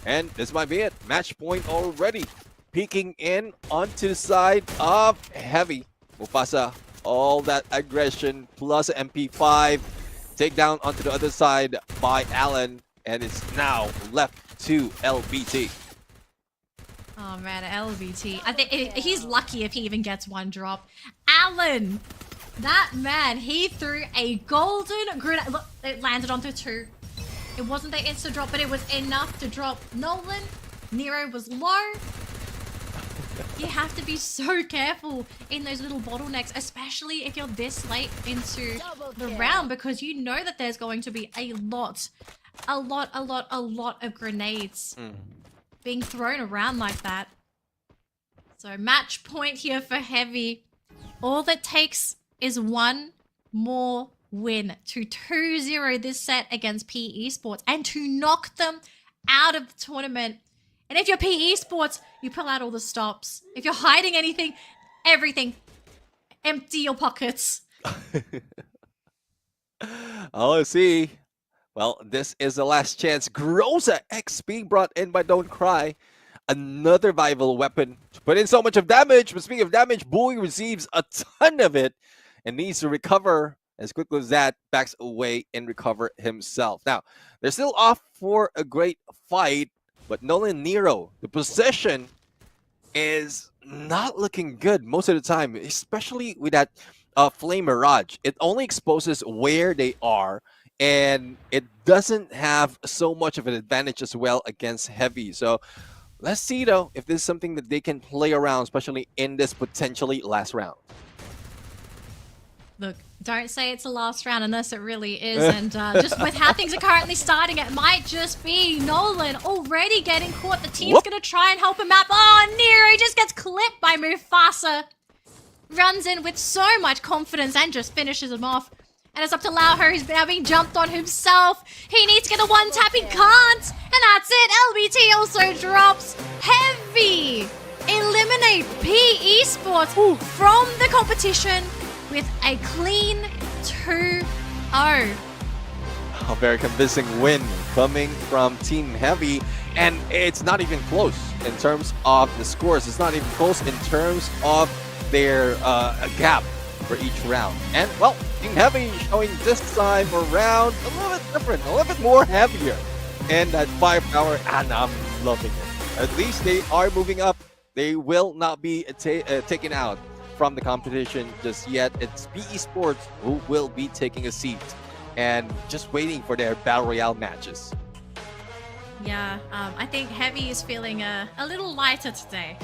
And this might be it. Match point already. Peeking in onto the side of Heavy. Mufasa, all that aggression plus MP5. Take down onto the other side by Alan. And it's now left to LBT. Oh man, LBT. I think he's lucky if he even gets one drop. Alan! That man, he threw a golden grenade. Look, it landed onto 2. It wasn't the insta drop, but it was enough to drop Nolan. Nero was low. You have to be so careful in those little bottlenecks, especially if you're this late into the round, because you know that there's going to be a lot of grenades being thrown around like that. So match point here for Heavy. All that takes is one more win to 2-0 this set against PE Sports and to knock them out of the tournament. And if you're PE Sports, you pull out all the stops. If you're hiding anything, everything, empty your pockets. Oh, I see. Well, this is the last chance. Groza X being brought in by Don't Cry. Another viable weapon to put in so much of damage. But speaking of damage, Bowie receives a ton of it and needs to recover as quickly as that, backs away and recover himself. Now, they're still off for a great fight, but Nolan Nero, the possession is not looking good most of the time, especially with that Flame Mirage. It only exposes where they are, and it doesn't have so much of an advantage as well against Heavy. So let's see, though, if this is something that they can play around, especially in this potentially last round. Look, don't say it's the last round unless it really is. And just with how things are currently starting, it might just be Nolan already getting caught. The team's going to try and help him out. Oh, Nero just gets clipped by Mufasa. Runs in with so much confidence and just finishes him off. And it's up to Lauho, who's now being jumped on himself. He needs to get a one tap, he can't. And that's it. LBT also drops. Heavy eliminate PE Sports from the competition with a clean 2-0. A very convincing win coming from Team Heavy. And it's not even close in terms of the scores. It's not even close in terms of their gap for each round. And, well, Team Heavy showing this time around a little bit different, a little bit more heavier. And that firepower, and I'm loving it. At least they are moving up. They will not be taken out from the competition just yet. It's PE Sports who will be taking a seat and just waiting for their Battle Royale matches. Yeah, I think Heavy is feeling a little lighter today.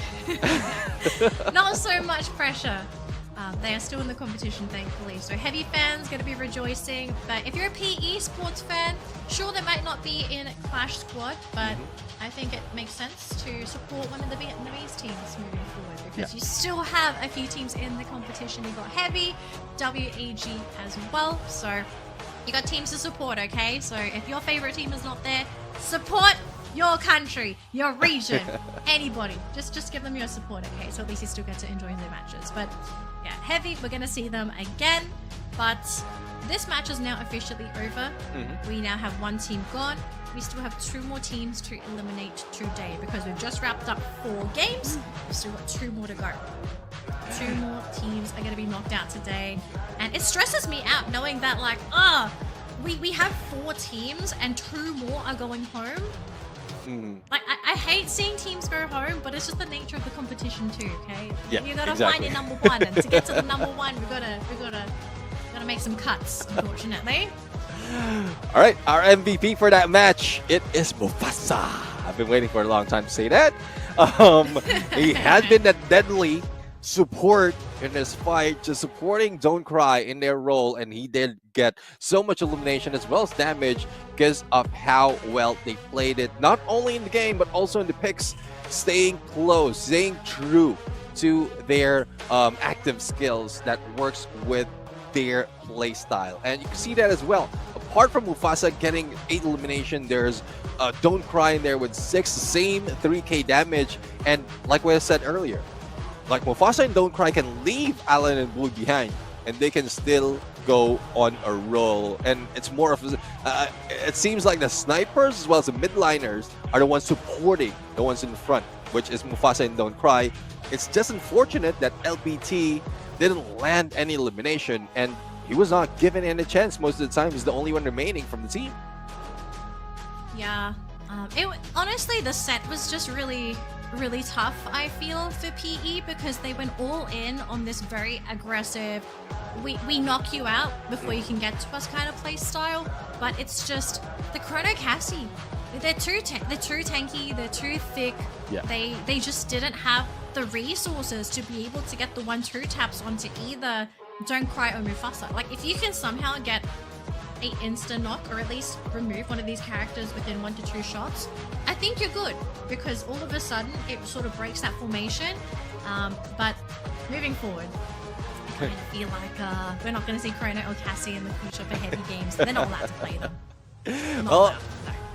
Not so much pressure. They are still in the competition, thankfully. So Heavy fans going to be rejoicing. But if you're a PE Sports fan, sure, they might not be in Clash Squad, but I think it makes sense to support one of the Vietnamese teams moving forward, because you still have a few teams in the competition. You've got Heavy, WEG as well. So you got teams to support, okay? So if your favorite team is not there, support your country, your region, anybody. Just give them your support, okay? So at least you still get to enjoy their matches. But yeah, Heavy, we're going to see them again. But this match is now officially over. We now have one team gone. We still have 2 more teams to eliminate today because we've just wrapped up 4 games. We've still got 2 more to go. 2 more teams are going to be knocked out today. And it stresses me out knowing that, like, we have 4 teams and 2 more are going home. Like, I hate seeing teams go home, but it's just the nature of the competition too. Okay, Yeah, you gotta exactly. find your number one, and to get to the number one, we gotta make some cuts. Unfortunately. All right, our MVP for that match, it is Mufasa. I've been waiting for a long time to say that. He had been a deadly support in this fight, just supporting Don't Cry in their role, and he did get so much illumination as well as damage because of how well they played it, not only in the game but also in the picks, staying close, staying true to their active skills that works with their play style. And you can see that as well. Apart from Mufasa getting 8 elimination, there's Don't Cry in there with 6, same 3k damage. And like what I said earlier, like Mufasa and Don't Cry can leave Alan and Blue behind, and they can still go on a roll. And it's more of it seems like the snipers as well as the midliners are the ones supporting the ones in front, which is Mufasa and Don't Cry. It's just unfortunate that LBT didn't land any elimination, and he was not given any chance most of the time. He's the only one remaining from the team. Yeah. Honestly, the set was just really tough, I feel, for PE, because they went all in on this very aggressive, we knock you out before you can get to us kind of play style. But it's just the Chrono Cassie. They're too tanky, they're too thick. Yeah. They just didn't have the resources to be able to get the 1-2 taps onto either Don't Cry or Mufasa. Like, if you can somehow get a insta knock, or at least remove one of these characters within 1 to 2 shots, I think you're good, because all of a sudden it sort of breaks that formation. But moving forward, I kind of feel like we're not going to see Chrono or Cassie in the future for heavy games. They're not allowed to play them. Well,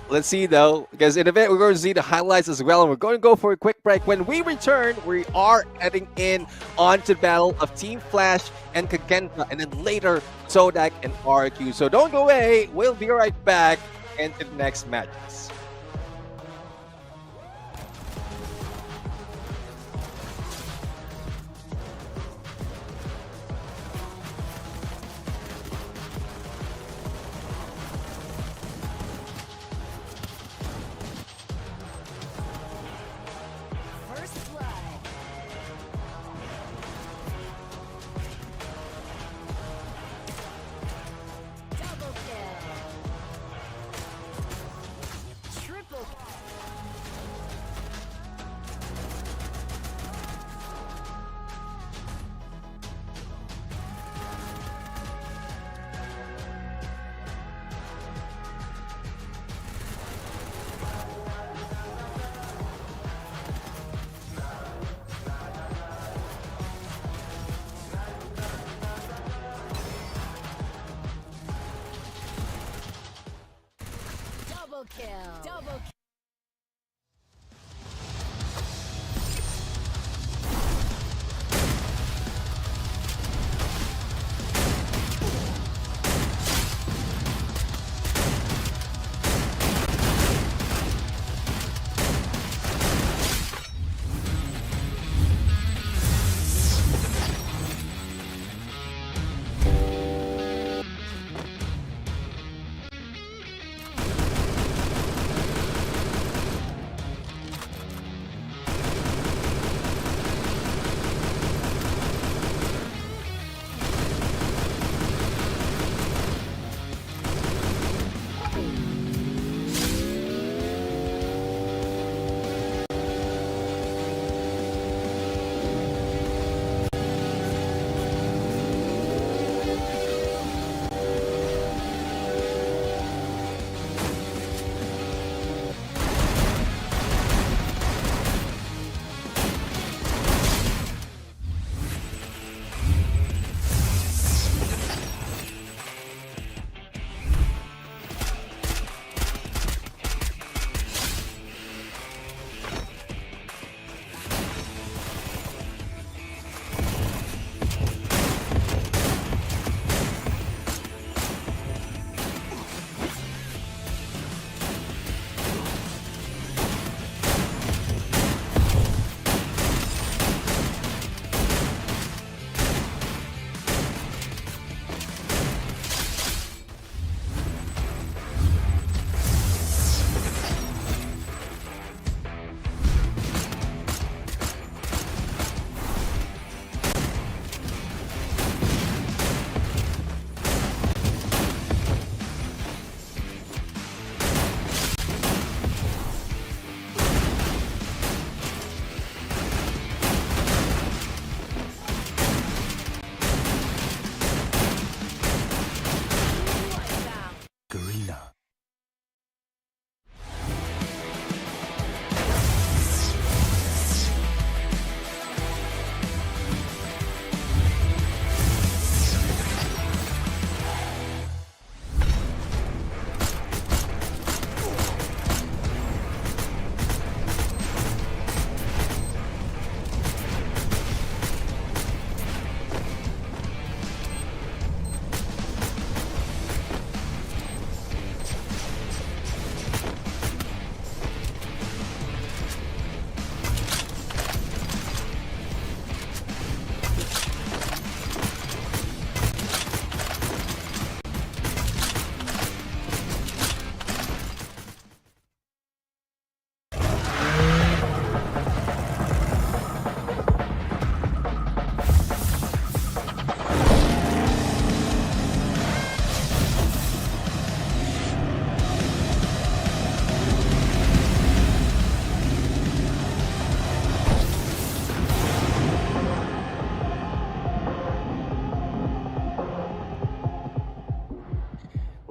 let's see though, because in a bit we're going to see the highlights as well, and we're going to go for a quick break. When we return, we are heading in onto the battle of Team Flash and Kagenta, and then later Sodak and RQ. So don't go away, we'll be right back into the next matches. First blood. Double kill.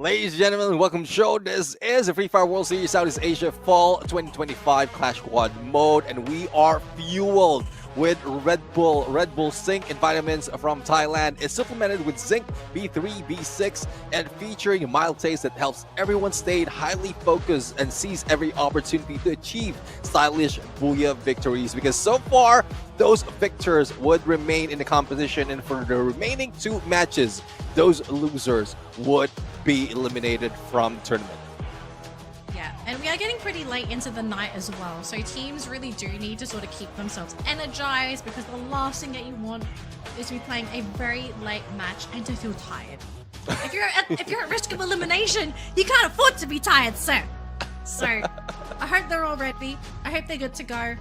Ladies and gentlemen, welcome to the show. This is the Free Fire World Series Southeast Asia Fall 2025 Clash Squad mode, and we are fueled with Red Bull Zinc and vitamins from Thailand. It's supplemented with Zinc B3, B6, and featuring a mild taste that helps everyone stay highly focused and seize every opportunity to achieve stylish Booyah victories. Because so far, those victors would remain in the competition, and for the remaining 2 matches, those losers would be eliminated from the tournament. Yeah, and we are getting pretty late into the night as well, so teams really do need to sort of keep themselves energized, because the last thing that you want is to be playing a very late match and to feel tired. If you're at risk of elimination, you can't afford to be tired, sir. So I hope they're all ready. I hope they're good to go.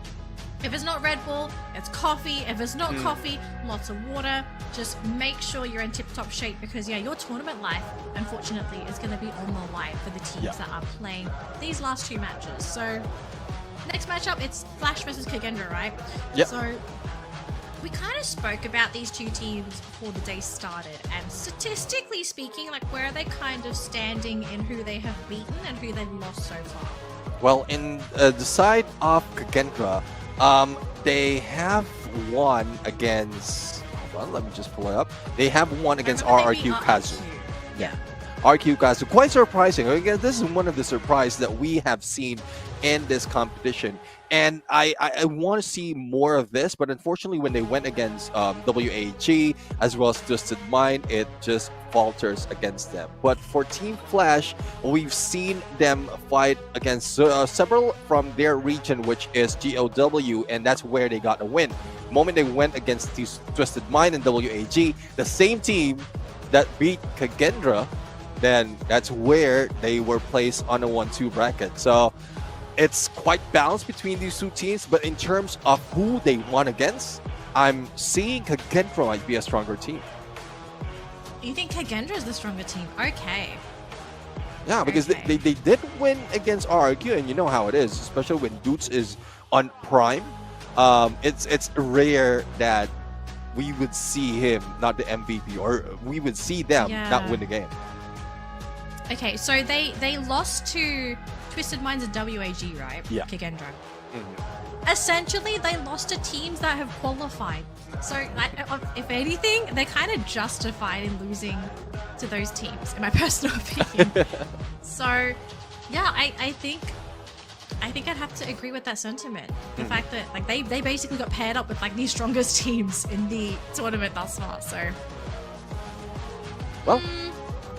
If it's not Red Bull, it's coffee. If it's not coffee, lots of water. Just make sure you're in tip-top shape, because yeah, your tournament life, unfortunately, is going to be on the line for the teams that are playing these last 2 matches. So next matchup, it's Flash versus Kagendra, right? Yep. So we kind of spoke about these 2 teams before the day started, and statistically speaking, like, where are they kind of standing in who they have beaten and who they've lost so far? Well, in the side of Kagendra, they have won against. Hold on, let me just pull it up. They have won against RRQ Kazu. Yeah. RQ Kazu. Quite surprising. Again, this is one of the surprises that we have seen in this competition. And I want to see more of this, but unfortunately, when they went against WAG as well as Twisted Mind, it just falters against them. But for Team Flash, we've seen them fight against several from their region, which is GOW, and that's where they got a win. The moment they went against Twisted Mind and WAG, the same team that beat Kagendra, then that's where they were placed on a 1-2 bracket. So it's quite balanced between these 2 teams, but in terms of who they won against, I'm seeing Kagendra might be a stronger team. You think Kagendra is the stronger team? Okay. Yeah, because they did win against RRQ, and you know how it is, especially when Doots is on Prime. It's rare that we would see him not the MVP, or we would see them not win the game. Okay, so they lost to Twisted Minds and WAG, right? Yeah. Kagendra. Essentially, they lost to teams that have qualified. So, if anything, they're kind of justified in losing to those teams, in my personal opinion. So, yeah, I think I'd have to agree with that sentiment. The fact that like they basically got paired up with like the strongest teams in the tournament thus far. So, well.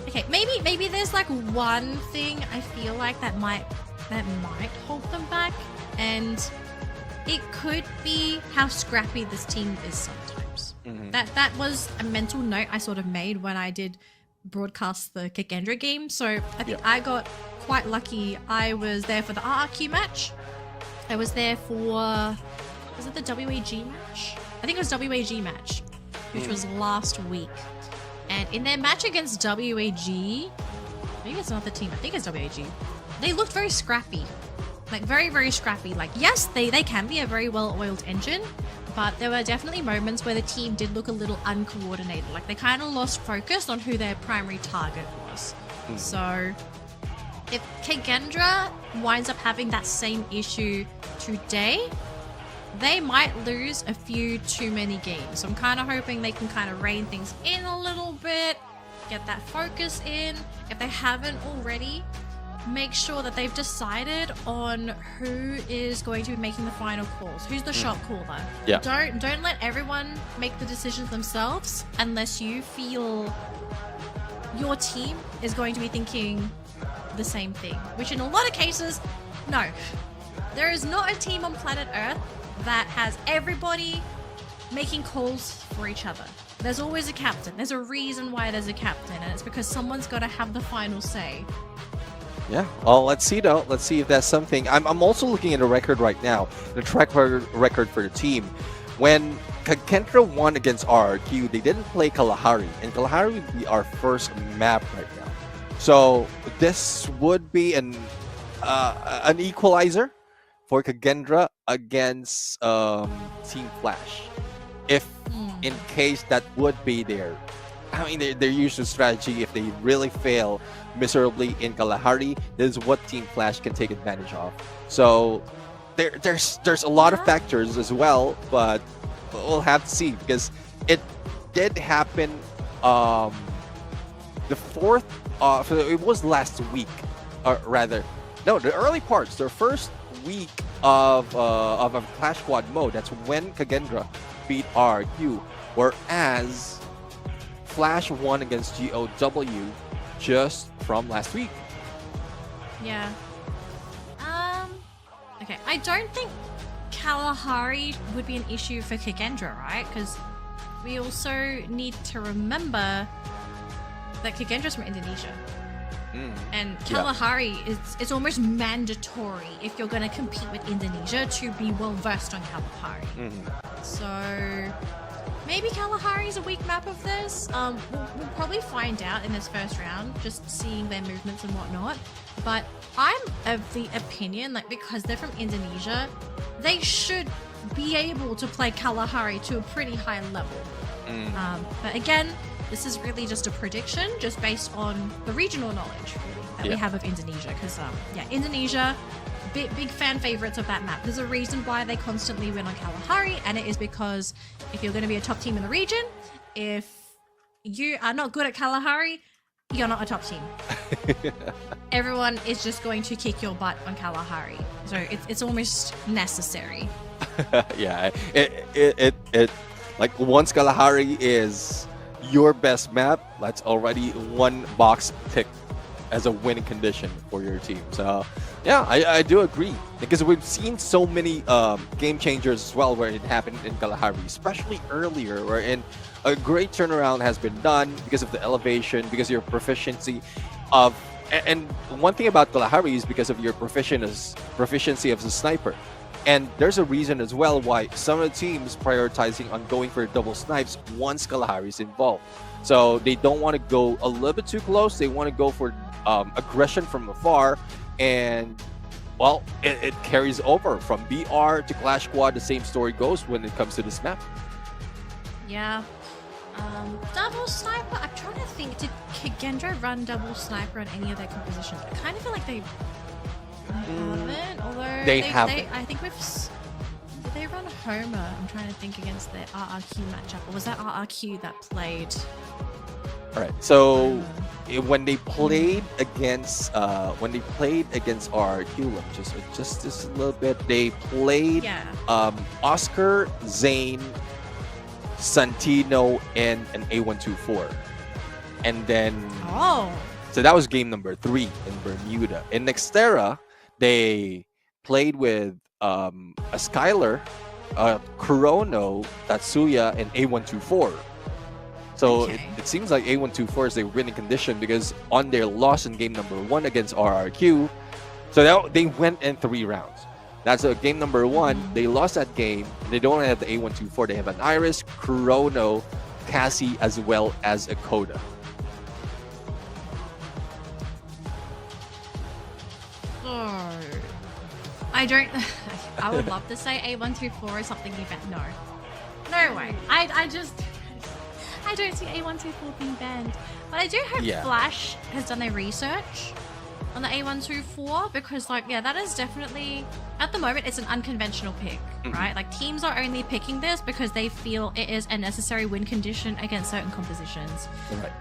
Okay, maybe there's like one thing I feel like that might hold them back, and it could be how scrappy this team is sometimes. That was a mental note I sort of made when I did broadcast the Kagendra game. So I think I got quite lucky. I was there for the RRQ match. I was there for, was it the WAG match? I think it was WAG match, which was last week. And in their match against WAG, maybe it's not the team, I think it's WAG, they looked very scrappy. Like, very, very scrappy. Like, yes, they can be a very well-oiled engine, but there were definitely moments where the team did look a little uncoordinated. Like, they kind of lost focus on who their primary target was. So, if Kagendra winds up having that same issue today, they might lose a few too many games. So I'm kind of hoping they can kind of rein things in a little bit, get that focus in. If they haven't already, make sure that they've decided on who is going to be making the final calls. Who's the shot caller? Yeah. Don't let everyone make the decisions themselves unless you feel your team is going to be thinking the same thing. Which in a lot of cases, no. There is not a team on planet Earth that has everybody making calls for each other. There's always a captain. There's a reason why there's a captain, and it's because someone's got to have the final say. Yeah, well, let's see though. Let's see if that's something. I'm also looking at the record right now, the track record for the team. When Kagendra won against RRQ, they didn't play Kalahari, and Kalahari would be our first map right now. So this would be an equalizer for Kagendra against Team Flash, if in case that would be their I mean, their usual strategy, if they really fail miserably in Kalahari, this is what Team Flash can take advantage of. So there's a lot of factors as well, but we'll have to see, because it did happen the fourth, it was last week, or rather, no, the early parts, the first week of a Clash Squad mode. That's when Kagendra beat RRQ, whereas Flash won against GOW just from last week. Yeah. Okay, I don't think Kalahari would be an issue for Kagendra, right? Because we also need to remember that Kagendra's from Indonesia. And Kalahari is almost mandatory if you're going to compete with Indonesia to be well versed on Kalahari. So maybe Kalahari is a weak map of this. We'll probably find out in this first round, just seeing their movements and whatnot. But I'm of the opinion, like, because they're from Indonesia, they should be able to play Kalahari to a pretty high level. But again, this is really just a prediction, just based on the regional knowledge that we have of Indonesia. Because, Indonesia, big fan favorites of that map. There's a reason why they constantly win on Kalahari, and it is because if you're going to be a top team in the region, if you are not good at Kalahari, you're not a top team. Everyone is just going to kick your butt on Kalahari. So it's almost necessary. Yeah, it like, once Kalahari is your best map, that's already one box tick as a winning condition for your team. So yeah, I do agree, because we've seen so many game changers as well where it happened in Kalahari, especially earlier, wherein a great turnaround has been done because of the elevation, because of your proficiency of, and one thing about Kalahari is because of your proficiency as a sniper. And there's a reason as well why some of the teams prioritizing on going for double snipes once Kalahari is involved. So they don't want to go a little bit too close. They want to go for aggression from afar. And, well, it carries over from BR to Clash Squad. The same story goes when it comes to this map. Yeah. Double sniper, I'm trying to think, did Kagendra run double sniper on any of their compositions? I kind of feel like they haven't, although they haven't. I think did they run Homer? I'm trying to think, against their RRQ matchup, or was that RRQ that played? All right, so when they played against RRQ, let me just adjust this a little bit. They played Oscar, Zane, Santino, and an A124, and then so that was game number 3 in Bermuda. In Nextera, they played with a Skylar, Kurono, Tatsuya, and A124. So it seems like A124 is a winning condition, because on their loss in game number 1 against RRQ, so they went in 3 rounds. That's game number 1. They lost that game. They don't have the A124. They have an Iris, Kurono, Cassie, as well as a Coda. I would love to say A124 is something you bet. No way. I don't see A124 being banned. But I do hope Flash has done their research on the A124, because, like, that is definitely, at the moment, it's an unconventional pick, right? Like, teams are only picking this because they feel it is a necessary win condition against certain compositions. Right.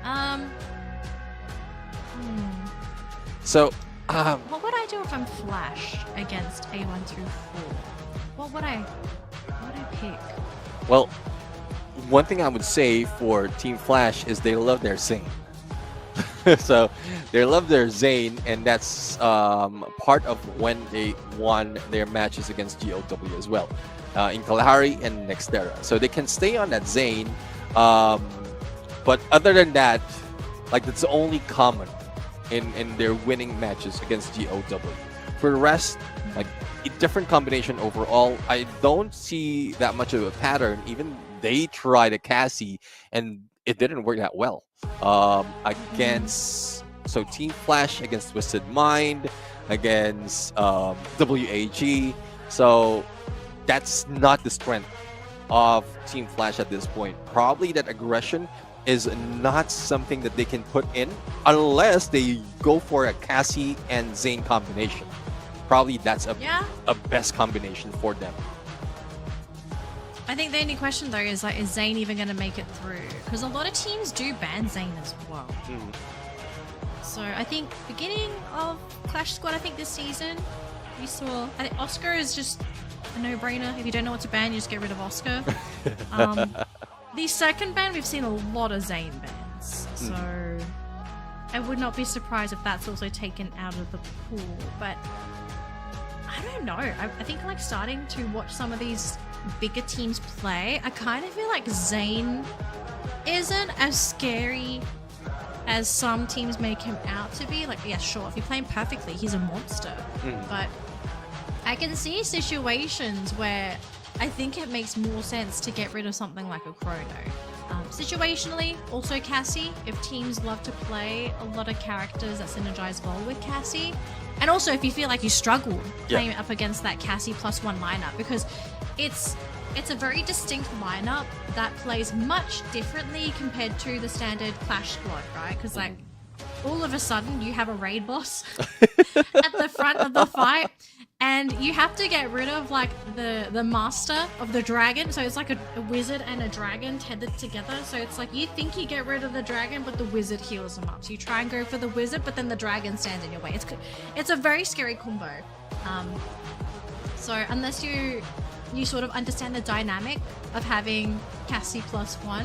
So, what would I do if I'm Flash against A124? What would I pick? Well, one thing I would say for Team Flash is they love their Zane. So they love their Zane, and that's part of when they won their matches against GOW as well, in Kalahari and Nextera. So they can stay on that Zane, but other than that, like, that's only common in their winning matches against GOW. For the rest, like, a different combination overall. I don't see that much of a pattern. Even they tried a Cassie, and it didn't work that well. Against Team Flash against Twisted Mind, against WAG. So that's not the strength of Team Flash at this point. Probably that aggression is not something that they can put in unless they go for a Cassie and Zane combination. Probably that's a best combination for them. I think the only question though is like, is Zane even going to make it through? Because a lot of teams do ban Zane as well. So I think beginning of Clash Squad, I think this season, we saw, I think Oscar is just a no-brainer. If you don't know what to ban, you just get rid of Oscar. The second ban, we've seen a lot of Zane bans. So I would not be surprised if that's also taken out of the pool. But I don't know. I think like starting to watch some of these bigger teams play, I kind of feel like Zane isn't as scary as some teams make him out to be. Like, yeah, sure, if you play him perfectly, he's a monster. But I can see situations where I think it makes more sense to get rid of something like a Chrono. Situationally, also Cassie, if teams love to play a lot of characters that synergize well with Cassie. And also if you feel like you struggle playing up against that Cassie +1 lineup, because it's a very distinct lineup that plays much differently compared to the standard Clash Squad, right? Because like all of a sudden you have a raid boss at the front of the fight, and you have to get rid of like the master of the dragon. So it's like a wizard and a dragon tethered together. So it's like you think you get rid of the dragon, but the wizard heals them up. So you try and go for the wizard, but then the dragon stands in your way. It's a very scary combo. So unless you sort of understand the dynamic of having Cassie +1,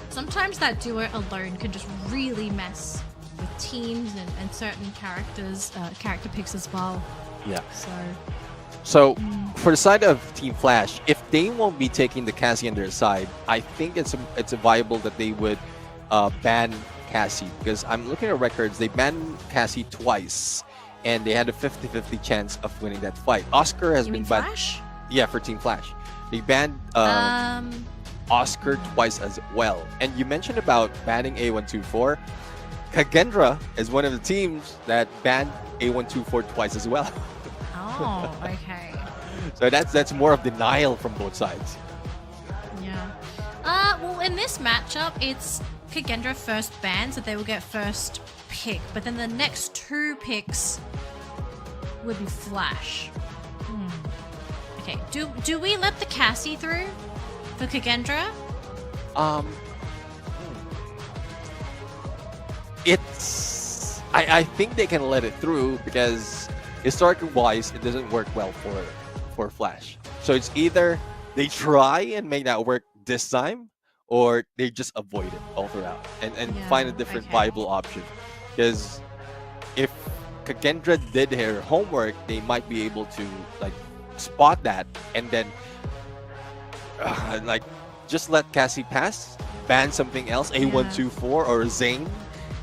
sometimes that duo alone can just really mess with teams and certain characters, character picks as well. Yeah. So for the side of Team Flash, if they won't be taking the Cassie on their side, I think it's a viable that they would ban Cassie, because I'm looking at records. They banned Cassie twice, and they had a 50-50 chance of winning that fight. Oscar has been banned. Flash? Yeah, for Team Flash. They banned Oscar twice as well. And you mentioned about banning A124. Kagendra is one of the teams that banned A124 twice as well. Oh, okay. So that's more of denial from both sides. Yeah. Well, in this matchup, it's Kagendra first ban, so they will get first pick. But then the next 2 picks would be Flash. Okay. Do we let the Cassie through for Kagendra? I think they can let it through, because historically wise, it doesn't work well for Flash. So it's either they try and make that work this time, or they just avoid it all throughout and find a different viable option. Because if Kagendra did her homework, they might be able to like spot that and then like just let Cassie pass, ban something else, A124 or Zane,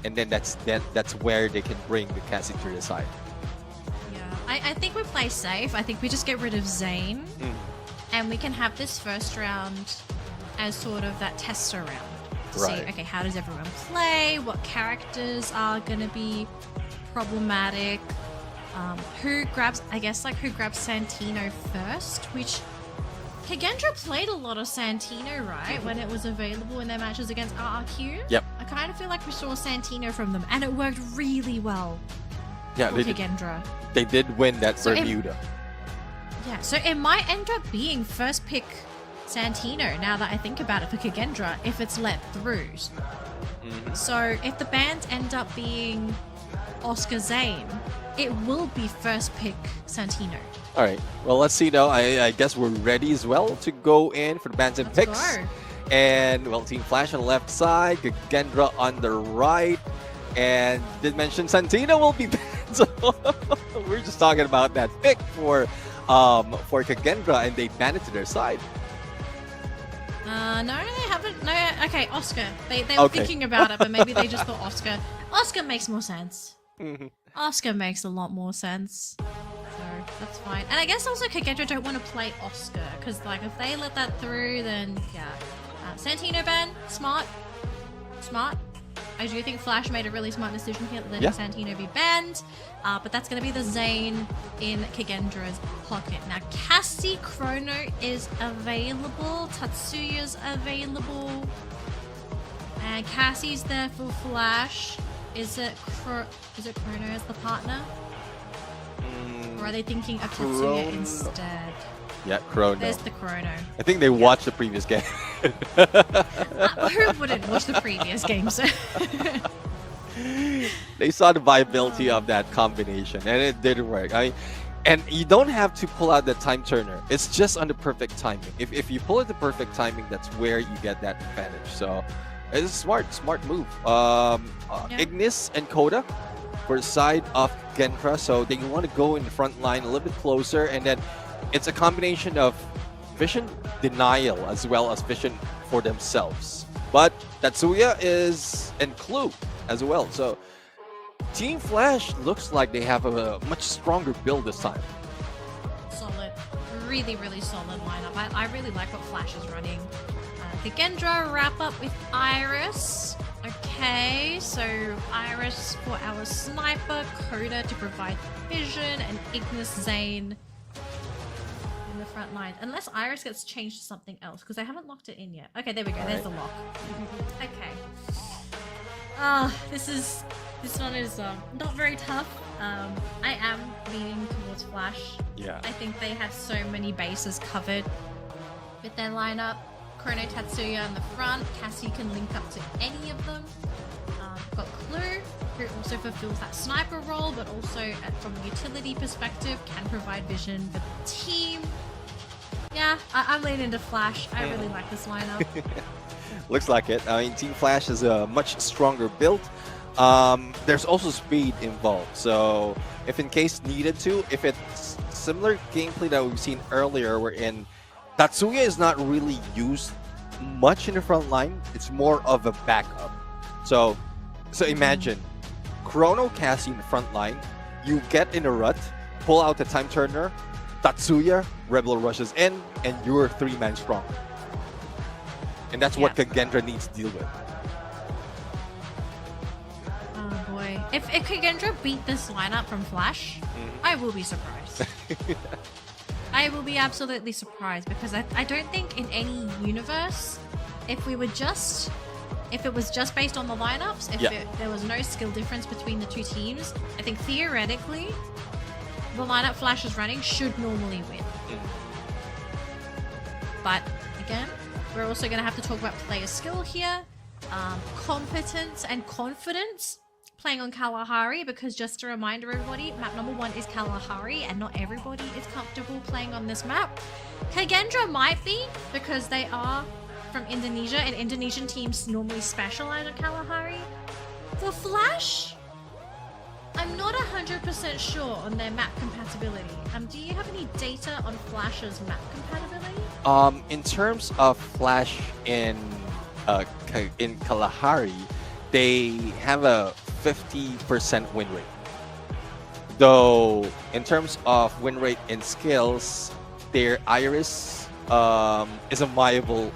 and then that's where they can bring the Cassie to the side. I think we play safe. I think we just get rid of Zane, and we can have this first round as sort of that tester round to see, okay, how does everyone play? What characters are gonna be problematic? Who grabs Santino first? Which Kagendra played a lot of Santino, right? When it was available in their matches against RRQ. Yep. I kind of feel like we saw Santino from them, and it worked really well. Yeah, for Kagendra. They did win that Bermuda. So it might end up being first pick Santino, now that I think about it, for Kagendra, if it's let through. So if the bans end up being Oscar Zane, it will be first pick Santino. All right. Well, let's see now. I guess we're ready as well to go in for the bans and picks. Go. And well, Team Flash on the left side, Kagendra on the right. And did mention Santino will be banned. So we're just talking about that pick for Kagendra, and they banned it to their side. No, they haven't. No, okay, Oscar. They were thinking about it, but maybe they just thought Oscar. Oscar makes more sense. Oscar makes a lot more sense. So that's fine. And I guess also Kagendra don't want to play Oscar, because like if they let that through, then yeah. Santino ban, smart. I do think Flash made a really smart decision here, letting Santino be banned. But that's going to be the Zane in Kagendra's pocket. Now, Cassie Chrono is available. Tatsuya's available. And Cassie's there for Flash. Is it Chrono as the partner? Or are they thinking of Tetsuya Chrono. instead? Yeah, Chrono. There's the Chrono. I think they watched the previous game. Who wouldn't watch the previous games? They saw the viability of that combination, and it didn't work. And you don't have to pull out the time turner. It's just on the perfect timing. If you pull it the perfect timing, that's where you get that advantage. So it's a smart move. Ignis and Coda for the side of Gentra. So they want to go in the front line a little bit closer, and then it's a combination of vision denial as well as vision for themselves. But Tatsuya is and Clue as well. So Team Flash looks like they have a much stronger build this time. Solid. Really, really solid lineup. I really like what Flash is running. Kagendra wrap up with Iris. Okay, so Iris for our sniper, Coda to provide vision, and Ignis Zane in the front line. Unless Iris gets changed to something else, because I haven't locked it in yet. Okay, there we go. There's the lock. Okay. This one is not very tough. I am leaning towards Flash. Yeah. I think they have so many bases covered with their lineup. Chrono, Tatsuya in the front. Cassie can link up to any of them. Got Clue, who also fulfills that sniper role, but also from a utility perspective can provide vision for the team. Yeah, I'm leaning to Flash. I really like this lineup. Looks like it. I mean, Team Flash is a much stronger build. There's also speed involved. So if in case needed to, if it's similar gameplay that we've seen earlier, wherein Tatsuya is not really used much in the front line, it's more of a backup. So imagine Chrono, Cassie in the front line, you get in a rut, pull out the time turner, Tatsuya, Rebel rushes in, and you're 3-man strong. And that's what Kagendra needs to deal with. Oh boy. If Kagendra beat this lineup from Flash, I will be surprised. I will be absolutely surprised, because I don't think in any universe, if it was just based on the lineups, if there was no skill difference between the two teams, I think theoretically the lineup Flash is running should normally win. But again, we're also going to have to talk about player skill here, competence and confidence playing on Kalahari, because just to remind everybody, map number 1 is Kalahari and not everybody is comfortable playing on this map. Kagendra might be, because they are from Indonesia and Indonesian teams normally specialize on Kalahari. For Flash, I'm not 100% sure on their map compatibility. Do you have any data on Flash's map compatibility? In terms of Flash in Kalahari, they have a 50% win rate. Though in terms of win rate in skills, their Iris is a viable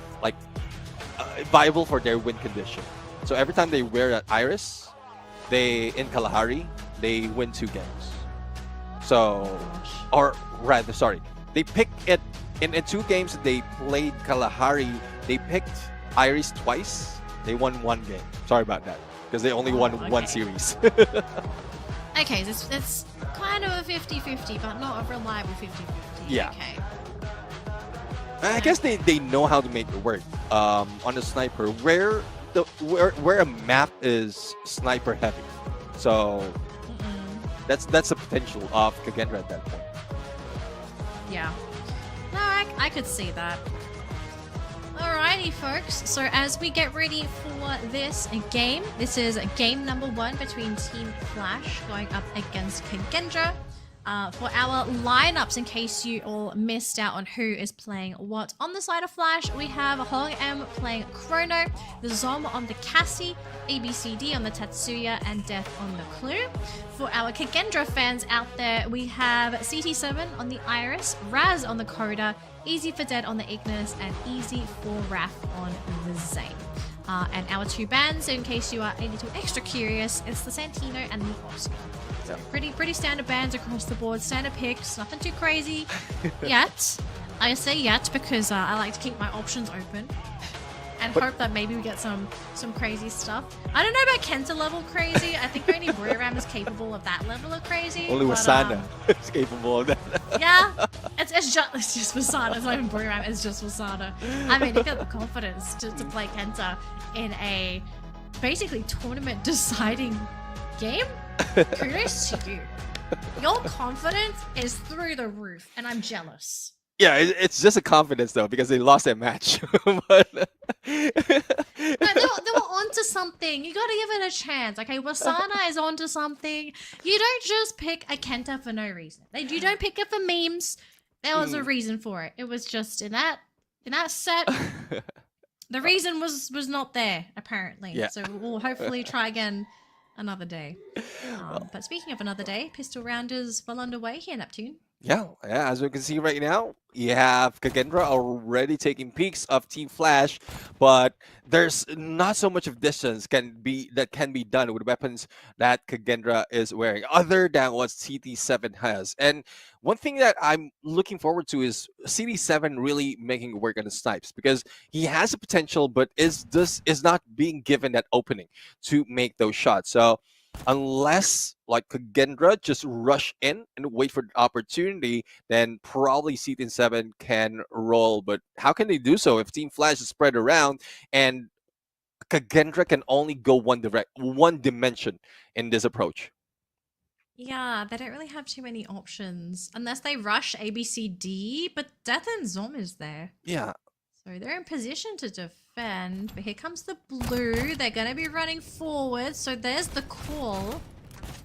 for their win condition. So every time they wear that Iris, in Kalahari, they win 2 games. So, or rather, sorry, they picked it in 2 games they played Kalahari. They picked Iris twice. They won 1 game. Sorry about that, because they only won 1 series. Okay, it's kind of a 50-50, but not a reliable 50-50. Yeah. Okay. I guess they know how to make it work. On the sniper, where a map is sniper heavy, so that's the potential of Kagendra at that point. Yeah. No, I could see that. Alrighty, folks. So as we get ready for this game, this is game number 1 between Team Flash going up against Kagendra. For our lineups, in case you all missed out on who is playing what. On the side of Flash, we have Hong M playing Chrono, the Zom on the Cassie, ABCD on the Tatsuya, and Death on the Clue. For our Kagendra fans out there, we have CT7 on the Iris, Raz on the Coda, Easy for Dead on the Ignis, and Easy for Raph on the Zane. And our 2 bands, in case you are a little extra curious, it's the Santino and the Oscar. So pretty standard bands across the board, standard picks, nothing too crazy yet. I say yet because I like to keep my options open. and hope that maybe we get some crazy stuff. I don't know about Kenta level crazy. I think only Buriram is capable of that level of crazy. Only but, Wasana is capable of that. yeah, it's just Wasana. It's not even Buriram. It's just Wasana. I mean, you got the confidence to play Kenta in a basically tournament deciding game. Kudos to you. Your confidence is through the roof, and I'm jealous. Yeah, it's just a confidence though because they lost that match. But No, they were onto something. You gotta give it a chance. Okay, Wasana is onto something. You don't just pick a Kenta for no reason. You don't pick it for memes. There was a reason for it. It was just in that set. The reason was not there apparently. Yeah. So we'll hopefully try again another day. But speaking of another day, pistol round is well underway here, Neptune. yeah, as we can see right now, you have Kagendra already taking peeks of Team Flash, but there's not so much of distance that can be done with weapons that Kagendra is wearing, other than what CT7 has. And one thing that I'm looking forward to is CT7 really making it work on the snipes, because he has the potential, but is not being given that opening to make those shots. So unless like Kagendra just rush in and wait for the opportunity, then probably CT7 can roll. But how can they do so if Team Flash is spread around and Kagendra can only go one dimension in this approach? Yeah, they don't really have too many options unless they rush ABCD, but Death and Zom is there. Yeah. So they're in position to defend, but here comes the blue. They're going to be running forward, so there's the call.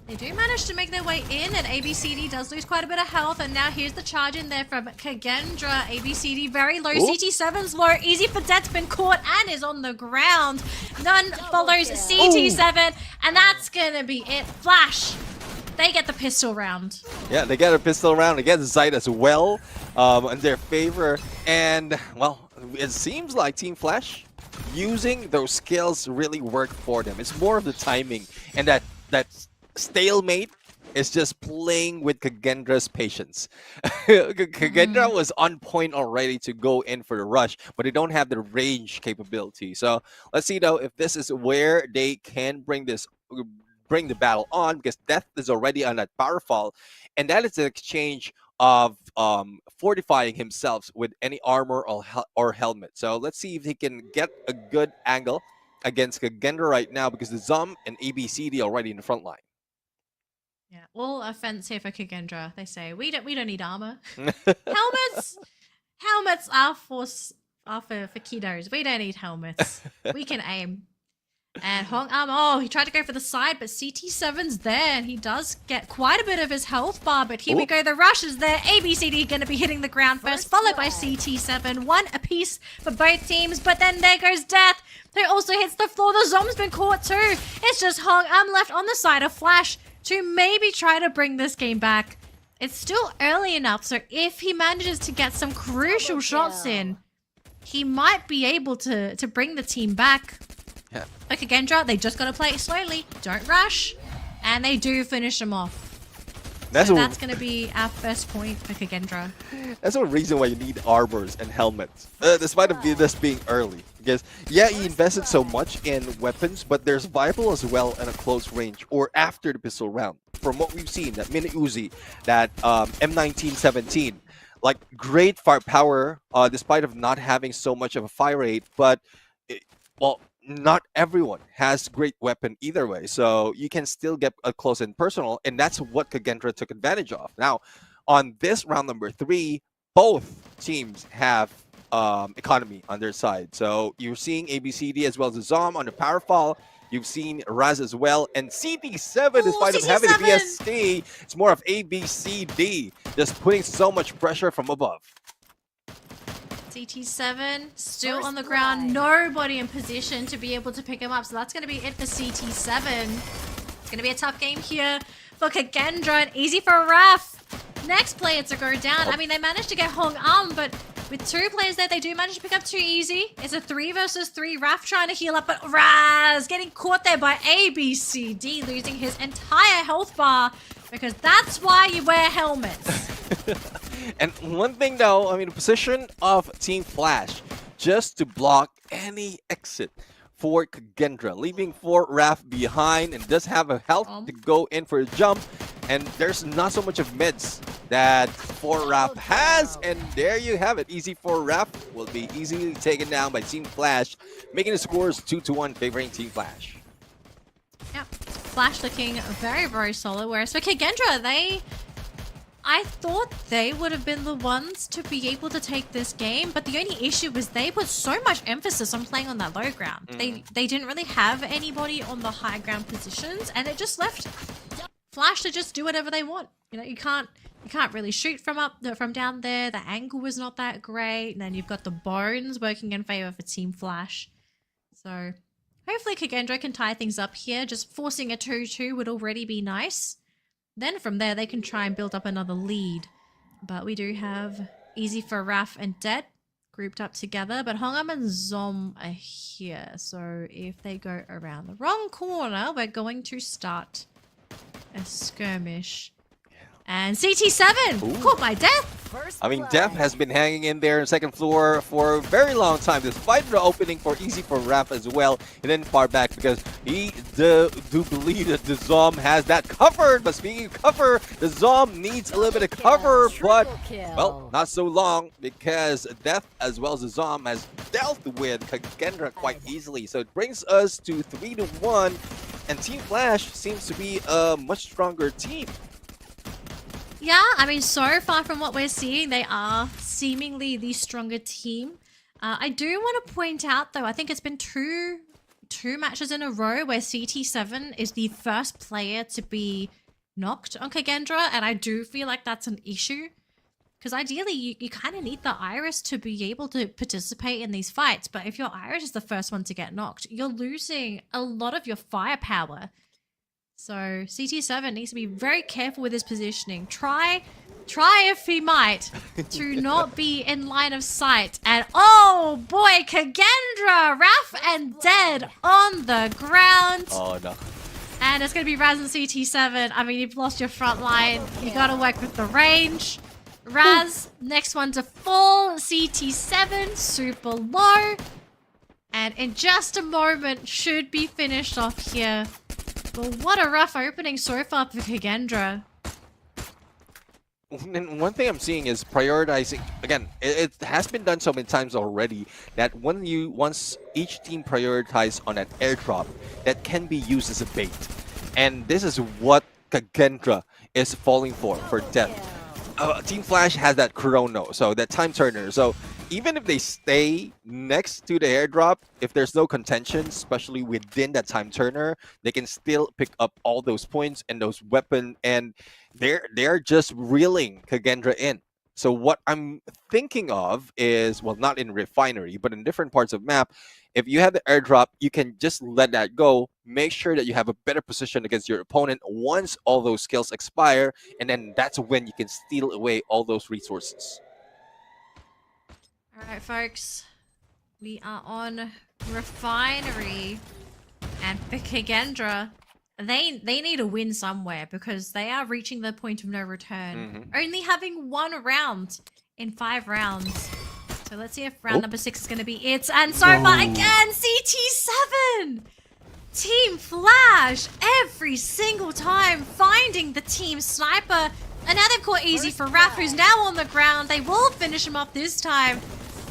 They do manage to make their way in, and ABCD does lose quite a bit of health, and now here's the charge in there from Kagendra. ABCD very low, Ooh. CT7's low, easy for Death's been caught and is on the ground. None follows CT7, and that's going to be it. Flash, they get the pistol round. Yeah, they get a pistol round against Zite as well in their favor. And, well, it seems like Team Flash using those skills really worked for them. It's more of the timing, and that stalemate is just playing with Kagendra's patience. Kagendra was on point already to go in for the rush, but they don't have the range capability. So let's see though if this is where they can bring the battle on, because Death is already on that power fall, and that is an exchange of fortifying himself with any armor or helmet. So let's see if he can get a good angle against Kagendra right now, because the Zom and ABCD already in the front line. Yeah, all offense here for Kagendra. They say we don't need armor. Helmets are for kiddos. We don't need helmets. We can aim. And Hong he tried to go for the side, but CT7's there, and he does get quite a bit of his health bar. But here we go, the rush is there. ABCD going to be hitting the ground first, followed by CT7. One apiece for both teams, but then there goes Death, who also hits the floor. The Zom's been caught too. It's just Hong left on the side of Flash to maybe try to bring this game back. It's still early enough, so if he manages to get some crucial shots in, he might be able to bring the team back. Yeah. Okay, Kagendra, they just got to play it slowly. Don't rush. And they do finish him off. That's going to be our first point for Kagendra. That's one reason why you need armors and helmets, despite of this being early. Because, yeah, he invested so much in weapons, but there's viable as well in a close range or after the pistol round. From what we've seen, that Mini Uzi, that M1917, like great firepower, despite of not having so much of a fire rate, but, not everyone has great weapon either way, so you can still get a close and personal, and that's what Kagendra took advantage of. Now, on this round number 3, both teams have economy on their side. So you're seeing ABCD as well as the Zom on the power fall. You've seen Raz as well, and CT7, despite of having the VST, it's more of ABCD, just putting so much pressure from above. CT7 still on the ground, nobody in position to be able to pick him up, so that's going to be it for CT7. It's going to be a tough game here for Kagendra, and easy for Raf. Next player to go down. I mean, they managed to get Hong but with 2 players there, they do manage to pick up 2 easy. It's a 3 versus 3. Raf trying to heal up, but Raz getting caught there by ABCD, losing his entire health bar, because that's why you wear helmets. And one thing though, I mean, the position of Team Flash just to block any exit for Kagendra, leaving for Raf behind, and does have a health to go in for a jump. And there's not so much of mids that for Raf has, and there you have it. Easy for Raf will be easily taken down by Team Flash, making the scores 2-1 favoring Team Flash. Yep. Flash looking very, very solid. Whereas for Kagendra, I thought they would have been the ones to be able to take this game, but the only issue was they put so much emphasis on playing on that low ground. They didn't really have anybody on the high ground positions, and it just left Flash to just do whatever they want. You know, you can't really shoot from down there. The angle was not that great, and then you've got the bones working in favor for Team Flash. So hopefully Kagendra can tie things up here. Just forcing a 2-2 would already be nice. Then from there, they can try and build up another lead. But we do have Easy for Raf and Dead grouped up together. But Hongam and Zom are here. So if they go around the wrong corner, we're going to start a skirmish. And CT7 caught by Death. I mean, Death has been hanging in there on second floor for a very long time, despite the opening for Easy for Raf as well. And then far back because he do believe that the Zom has that covered. But speaking of cover, the Zom needs a little bit of cover, but, well, not so long because Death as well as the Zom has dealt with Kagendra quite easily. So it brings us to 3-1, and Team Flash seems to be a much stronger team. Yeah, I mean, so far from what we're seeing, they are seemingly the stronger team. I do want to point out, though, I think it's been two matches in a row where CT7 is the first player to be knocked on Kagendra, and I do feel like that's an issue. Because ideally, you kind of need the Iris to be able to participate in these fights, but if your Iris is the first one to get knocked, you're losing a lot of your firepower. So CT7 needs to be very careful with his positioning. Try if he might to not be in line of sight. And oh boy, Kagendra, Raf and Dead on the ground. Oh no. And it's going to be Raz and CT7. I mean, you've lost your front line. You got to work with the range. Raz, next one to fall. CT7, super low. And in just a moment, should be finished off here. But what a rough opening so far for Kagendra. And one thing I'm seeing is prioritizing. Again, it has been done so many times already that once each team prioritizes on an airdrop, that can be used as a bait. And this is what Kagendra is falling for Death. Team Flash has that chrono, so that time turner. So even if they stay next to the airdrop, if there's no contention, especially within that time turner, they can still pick up all those points and those weapons, and they're just reeling Kagendra in. So what I'm thinking of is, well, not in Refinery, but in different parts of map, if you have the airdrop, you can just let that go. Make sure that you have a better position against your opponent once all those skills expire, and then that's when you can steal away all those resources. All right, folks. We are on Refinery. And for Kagendra, they need a win somewhere because they are reaching the point of no return. Only having 1 round in 5 rounds. So let's see if round number 6 is going to be it. And so far again, CT7! Team Flash every single time finding the team sniper. And now they've caught Easy for Raf, who's now on the ground. They will finish him off this time.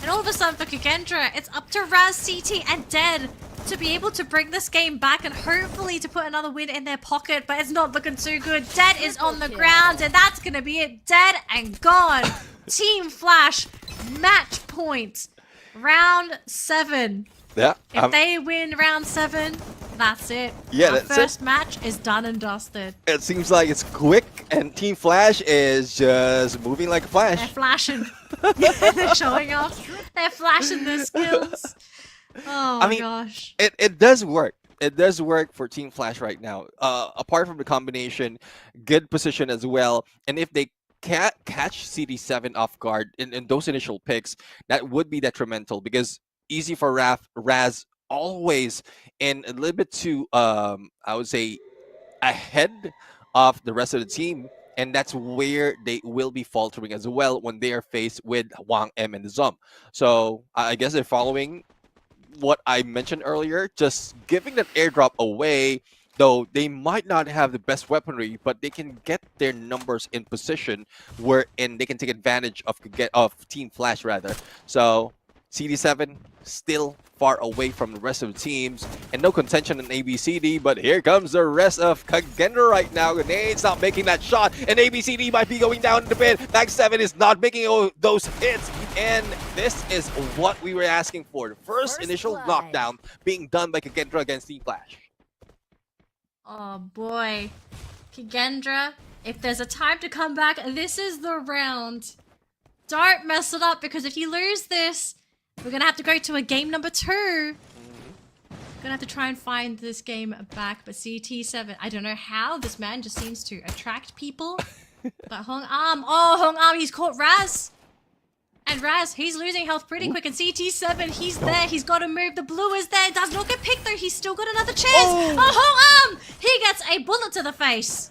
And all of a sudden for Kagendra, it's up to Raz, CT, and Dead to be able to bring this game back and hopefully to put another win in their pocket, but it's not looking too good. Dead is on the ground, and that's going to be it. Dead and gone. Team Flash, match point. Round 7. Yeah. If they win round 7, that's it. Yeah, the first match is done and dusted. It seems like it's quick, and Team Flash is just moving like a flash. They're flashing. Yeah, they're showing off. They're flashing their skills. Oh my gosh. It does work. It does work for Team Flash right now. Apart from the combination, good position as well. And if they can't catch CD7 off guard in those initial picks, that would be detrimental because Easy for Raz always in a little bit too, I would say, ahead of the rest of the team. And that's where they will be faltering as well when they are faced with Wang M and the Zom. So I guess they're following what I mentioned earlier, just giving that airdrop away, though they might not have the best weaponry, but they can get their numbers in position wherein they can take advantage of Team Flash rather. So CD7 still far away from the rest of the teams, and no contention in ABCD, but here comes the rest of Kagendra right now. Grenades not making that shot, and ABCD might be going down in a bit. Max 7 is not making those hits, and this is what we were asking for. The first initial blood. knockdown being done by Kagendra against Team Flash. Oh boy. Kagendra, if there's a time to come back, this is the round. Don't mess it up, because if you lose this, we're gonna have to go to a game number 2. Gonna have to try and find this game back, but CT7, I don't know how this man just seems to attract people. But Hong Am, he's caught Raz. And Raz, he's losing health pretty quick, and CT7, he's there, he's got to move. The blue is there, does not get picked though, he's still got another chance. Hong Am, he gets a bullet to the face.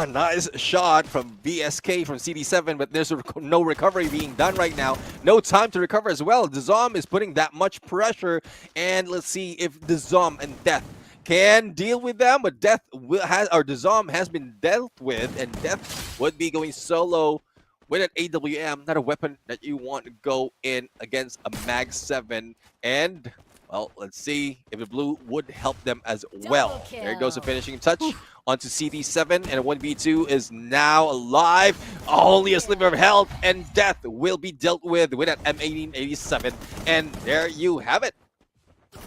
Nice shot from BSK from CD7, but there's no recovery being done right now. No time to recover as well. The Zom is putting that much pressure, and let's see if the Zom and Death can deal with them. But the Zom has been dealt with, and Death would be going solo with an AWM, not a weapon that you want to go in against a Mag 7. And well, let's see if the blue would help them as well. There goes the finishing touch onto CD7, and a 1v2 is now alive. Only a sliver of health, and Death will be dealt with an M1887. And there you have it.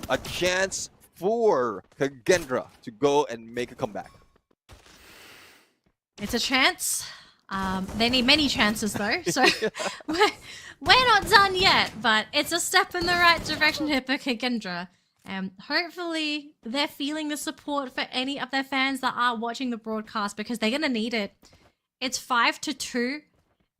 A chance for Kagendra to go and make a comeback. It's a chance. They need many chances though, so we're not done yet, but it's a step in the right direction here for Kagendra. Hopefully they're feeling the support for any of their fans that are watching the broadcast, because they're gonna need it. It's 5-2.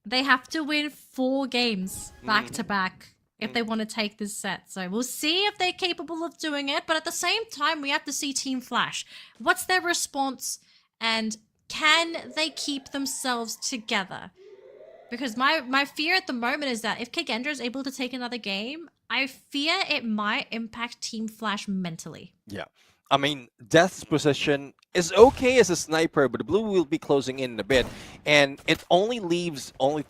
They have to win 4 games back to back if they want to take this set. So we'll see if they're capable of doing it, but at the same time we have to see Team Flash. What's their response, and can they keep themselves together? Because my fear at the moment is that if Kagendra is able to take another game, I fear it might impact Team Flash mentally. Yeah. I mean, Death's position is okay as a sniper, but the blue will be closing in a bit, and it only leaves 3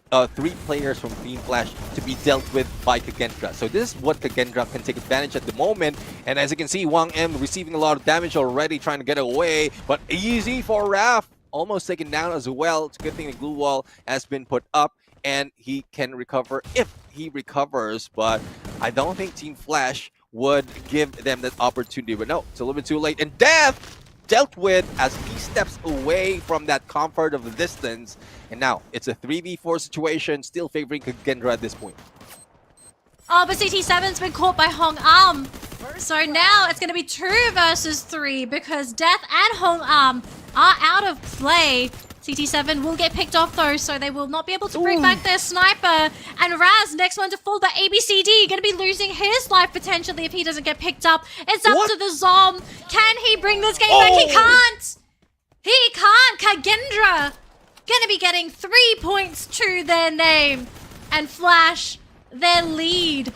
players from Team Flash to be dealt with by Kagendra. So this is what Kagendra can take advantage at the moment, and as you can see, Wang M receiving a lot of damage already, trying to get away, but easy for Raf. Almost taken down as well. It's a good thing the glue wall has been put up, and he can recover if he recovers, but I don't think Team Flash would give them that opportunity. But no, it's a little bit too late, and Death dealt with as he steps away from that comfort of the distance, and now it's a 3v4 situation, still favoring Kagendra at this point. Oh, but CT7's been caught by Hong Am. So now it's going to be 2 versus 3, because Death and Hong Am are out of play. CT7 will get picked off though, so they will not be able to bring back their sniper. And Raz, next one to fall, but ABCD going to be losing his life potentially if he doesn't get picked up. It's up to the Zom. Can he bring this game back? He can't. He can't. Kagendra going to be getting 3 points to their name. And Flash, their lead,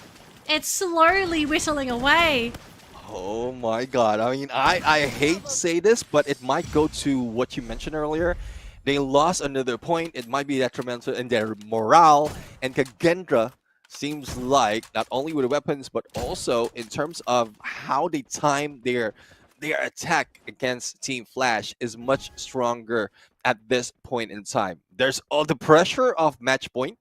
it's slowly whittling away. Oh my god. I mean, I hate to say this, but it might go to what you mentioned earlier. They lost another point. It might be detrimental in their morale. And Kagendra seems like, not only with the weapons, but also in terms of how they time their attack against Team Flash, is much stronger at this point in time. There's all the pressure of match point,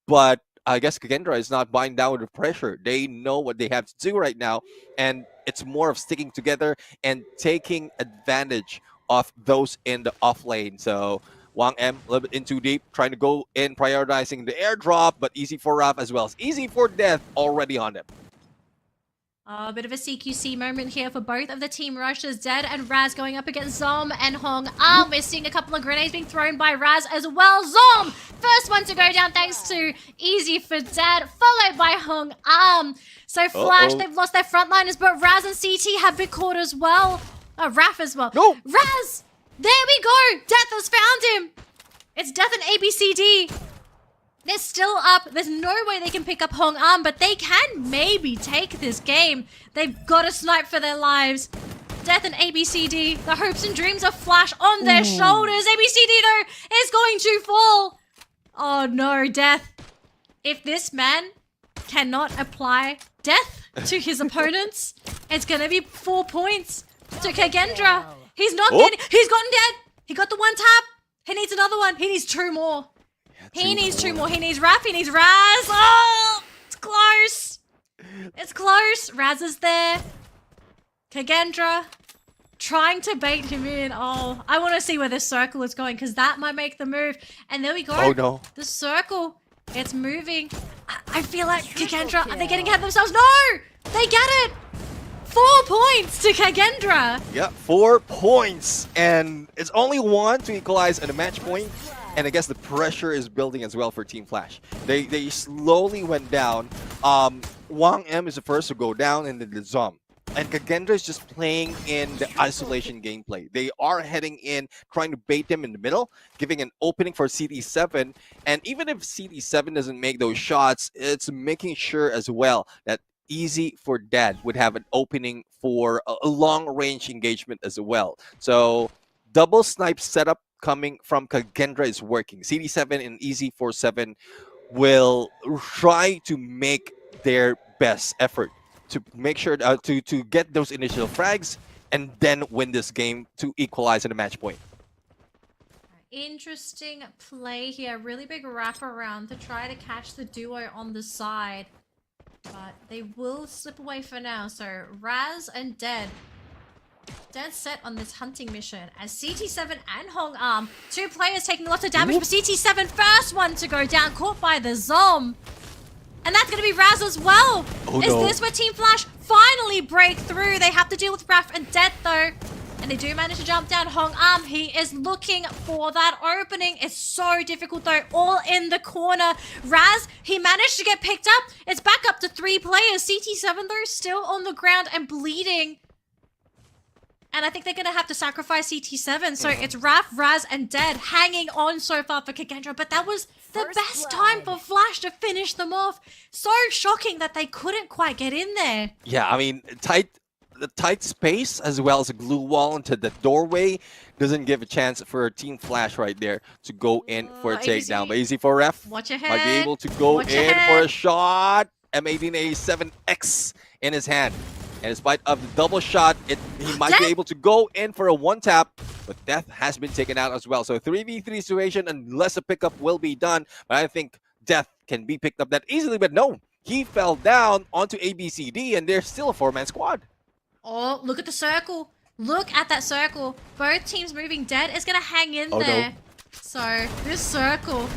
but I guess Kagendra is not buying down with the pressure. They know what they have to do right now, and it's more of sticking together and taking advantage of those in the off lane. So Wang M a little bit in too deep, trying to go in, prioritizing the airdrop, but easy for Raf as well. It's easy for Death already on them. A bit of a CQC moment here for both of the team rushes. Dead and Raz going up against Zom and Hong Am. We're seeing a couple of grenades being thrown by Raz as well. Zom, first one to go down thanks to Easy for Dead, followed by Hong Am. So Flash, they've lost their frontliners, but Raz and CT have been caught as well. Raf as well. No. Raz, there we go. Death has found him. It's Death and ABCD. They're still up. There's no way they can pick up Hong An, but they can maybe take this game. They've got to snipe for their lives. Death and ABCD. The hopes and dreams of Flash on their shoulders. ABCD, though, is going to fall. Oh, no, Death. If this man cannot apply death to his opponents, it's going to be 4 points to Kagendra. He's not getting... He's gotten dead. He got the one tap. He needs another one. He needs 2 more. He needs 2 more. He needs Raph. He needs Raz. Oh, it's close. It's close. Raz is there. Kagendra trying to bait him in. Oh, I want to see where this circle is going because that might make the move. And there we go. Oh, no. The circle. It's moving. I feel like Kagendra, are they getting ahead of themselves? No! They get it! 4 points to Kagendra. Yeah, 4 points. And it's only 1 to equalize at a match point. And I guess the pressure is building as well for Team Flash. They slowly went down. Wang M is the first to go down, and then the Zom. And Kagendra is just playing in the isolation gameplay. They are heading in, trying to bait them in the middle, giving an opening for CT7. And even if CT7 doesn't make those shots, it's making sure as well that Easy for Dad would have an opening for a long-range engagement as well. So double snipe setup coming from Kagendra is working. CT7 and Easy for 7 will try to make their best effort to make sure to get those initial frags and then win this game to equalize at a match point. Interesting play here. Really big wraparound to try to catch the duo on the side. But they will slip away for now. So Raz and Dead set on this hunting mission as CT7 and Hong An, 2 players taking lots of damage, but CT7 first one to go down, caught by the Zom. And that's going to be Raz as well. Oh, Is no. this where Team Flash finally break through? They have to deal with Raph and Dead though. And they do manage to jump down Hong An. He is looking for that opening. It's so difficult though, all in the corner. Raz, he managed to get picked up. It's back up to 3 players. CT7 though, still on the ground and bleeding. And I think they're going to have to sacrifice CT7. So it's Raph, Raz, and Dead hanging on so far for Kagendra. But that was the best time for Flash to finish them off. So shocking that they couldn't quite get in there. Yeah, I mean, the tight space as well as a glue wall into the doorway doesn't give a chance for Team Flash right there to go in for a takedown. But Easy for Ref Watch your head. might be able to go Watch your in head. for a shot. M18A7X in his hand. And in spite of the double shot, he might be able to go in for a 1-tap, but Death has been taken out as well. So 3v3 situation unless a pickup will be done. But I think Death can be picked up that easily, but no. He fell down onto ABCD, and they're still a 4-man squad. Oh, look at the circle. Look at that circle. Both teams moving. Dead is going to hang in there. No. So, this circle.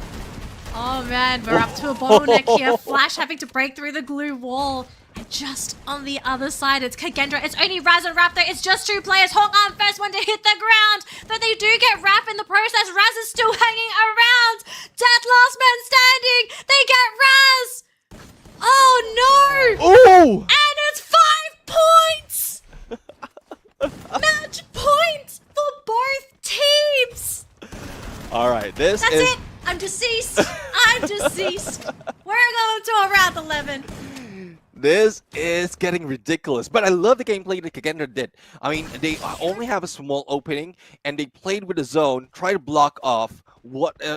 Oh, man. We're up to a bottleneck here. Flash having to break through the glue wall. And just on the other side, it's Kagendra. It's only Raz and Raph, though. It's just 2 players. Hong An first one to hit the ground. But they do get Raph in the process. Raz is still hanging around. Death last man standing. They get Raz. Oh, no. Oh! And it's 5 points. Match point for both teams. All right, this That's is... it. I'm deceased. I'm deceased. We're going to a round 11. This is getting ridiculous, but I love the gameplay that Kagendra did. I mean, they only have a small opening, and they played with the zone, try to block off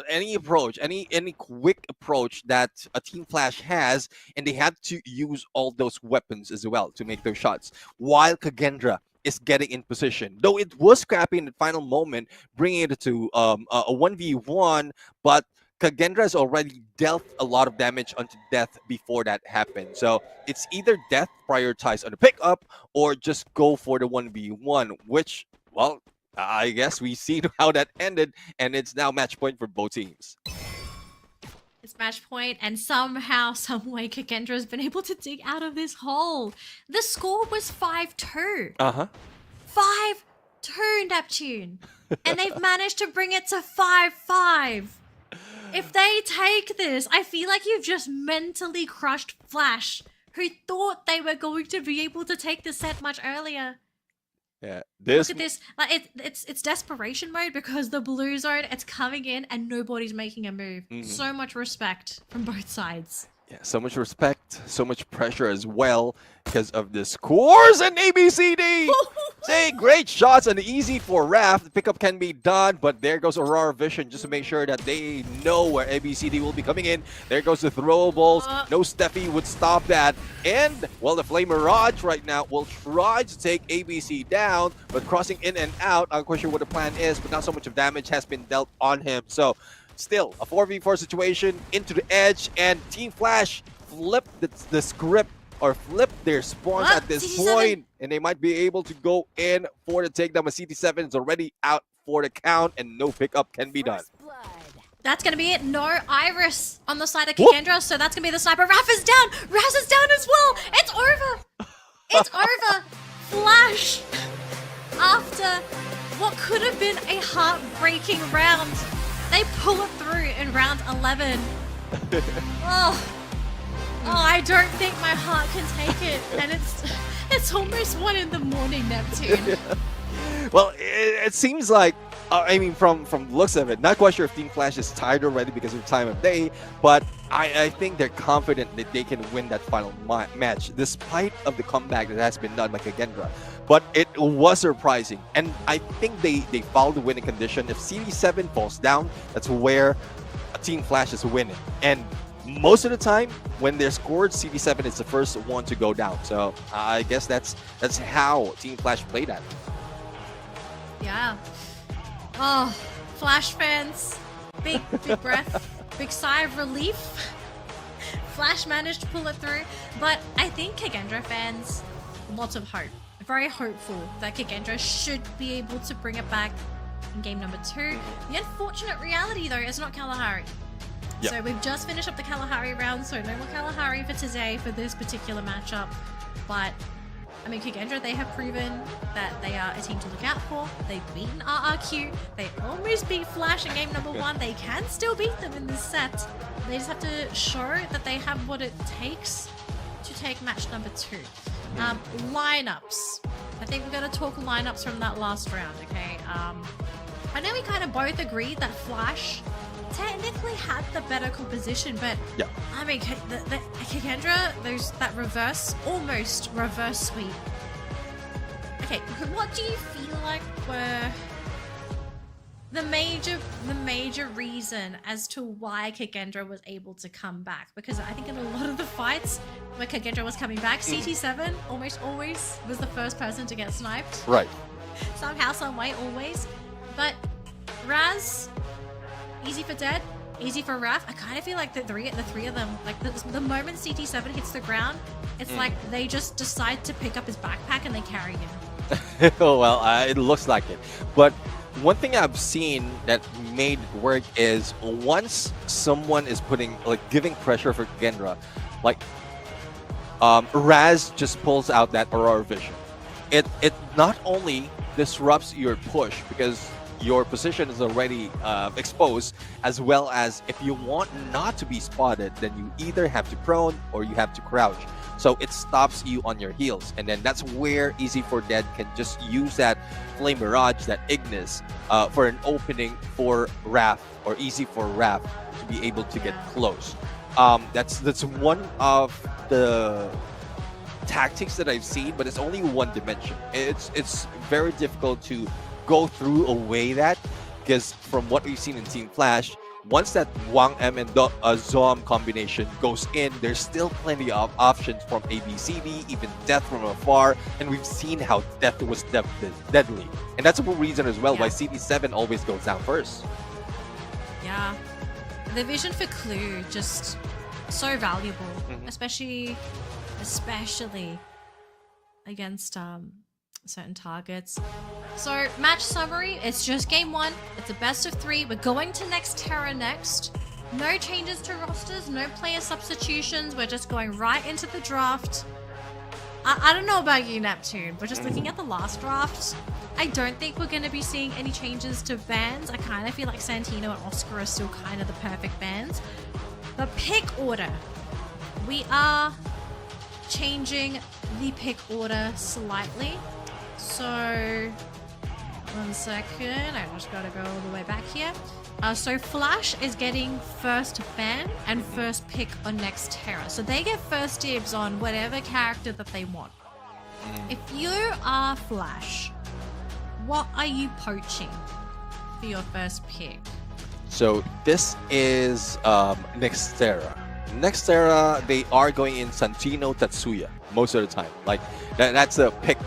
any approach, any quick approach that a Team Flash has, and they had to use all those weapons as well to make those shots. While Kagendra is getting in position, though it was scrappy in the final moment, bringing it to a 1v1, but Kagendra has already dealt a lot of damage onto Death before that happened. So it's either Death prioritize on the pickup or just go for the 1v1, which, well, I guess we see how that ended, and it's now match point for both teams. It's match point, and somehow, someway, Kagendra has been able to dig out of this hole. The score was 5-2. 5-2, Neptune. And they've managed to bring it to 5-5. If they take this, I feel like you've just mentally crushed Flash, who thought they were going to be able to take the set much earlier. Yeah, this Look at this. Like it's desperation mode because the blue zone, it's coming in and nobody's making a move. So much respect from both sides. yeah, so much respect, so much pressure as well because of the scores and ABCD. Say great shots and easy for Raph. The pickup can be done, but there goes Aurora Vision just to make sure that they know where ABCD will be coming in. There goes the throwables. No Steffi would stop that. And, well, the Flame Mirage right now will try to take ABC down, but crossing in and out, I'm quite sure what the plan is, but not so much of damage has been dealt on him. So, still, a 4v4 situation into the edge, and Team Flash flipped the script or flip their spawns at this point, and they might be able to go in for the takedown. But CT7 is already out for the count, and no pickup can be done. That's going to be it. No Iris on the side of Kikendra, so that's going to be the sniper. Raph is down! Raz is down as well! It's over! It's over! Flash! After what could have been a heartbreaking round, they pull it through in round 11. Oh, I don't think my heart can take it, and it's almost 1 in the morning, Neptune. Well, it seems like, I mean, from the looks of it, not quite sure if Team Flash is tired already because of time of day, but I think they're confident that they can win that final match, despite of the comeback that has been done by Kikendra. But it was surprising, and I think they followed the winning condition. If CD7 falls down, that's where Team Flash is winning. And most of the time, when they're scored, CD7 is the first one to go down. So I guess that's how Team Flash played at it. Yeah. Oh, Flash fans, big breath, big sigh of relief. Flash managed to pull it through, but I think Kikendra fans, lots of hope. Very hopeful that Kikendra should be able to bring it back in game number 2. The unfortunate reality, though, is not Kalahari. Yep. So we've just finished up the Kalahari round, so no more Kalahari for today for this particular matchup. But, I mean, Kikendra, they have proven that they are a team to look out for. They've beaten RRQ. They almost beat Flash in game number 1. They can still beat them in this set. They just have to show that they have what it takes to take match number 2. Lineups. I think we're going to talk lineups from that last round, okay? I know we kind of both agreed that Flash technically had the better composition, but yeah. I mean, the Kikendra, that almost reverse sweep. Okay, what do you feel like were the major reason as to why Kikendra was able to come back? Because I think in a lot of the fights where Kikendra was coming back, CT7 almost always was the first person to get sniped. Right. Somehow, some way, always. But Raz, easy for Dead, easy for Raph. I kind of feel like the three of them, like the moment CT7 hits the ground, it's like they just decide to pick up his backpack and they carry him. Well, it looks like it. But one thing I've seen that made it work is once someone is giving pressure for Kikendra, like Raz just pulls out that Aurora Vision. It not only disrupts your push because your position is already exposed, as well as if you want not to be spotted, then you either have to prone or you have to crouch. So it stops you on your heels, and then that's where Easy for Dead can just use that Flame Mirage, that Ignis, for an opening for Raph, or easy for Raph to be able to get close. That's one of the tactics that I've seen, but it's only one dimension. It's very difficult to go through away that, because from what we've seen in Team Flash, once that Wang M and Zom combination goes in, there's still plenty of options from ABCD, even Death from afar, and we've seen how Death was deadly. And that's a reason as well why CT7 always goes down first. Yeah. The vision for Clue, just so valuable, especially against certain targets. So match summary, it's just game 1. It's a best of 3. We're going to Nextera next. No changes to rosters, no player substitutions. We're just going right into the draft. I don't know about you, Neptune, but just looking at the last draft, I don't think we're going to be seeing any changes to bans. I kind of feel like Santino and Oscar are still kind of the perfect bans. The pick order. We are changing the pick order slightly. So, 1 second. I just gotta go all the way back here. So Flash is getting first ban and first pick on next Terra. So they get first dibs on whatever character that they want. If you are Flash, what are you poaching for your first pick? So this is Nextera. Nextera, they are going in Santino Tatsuya most of the time. Like that's a pick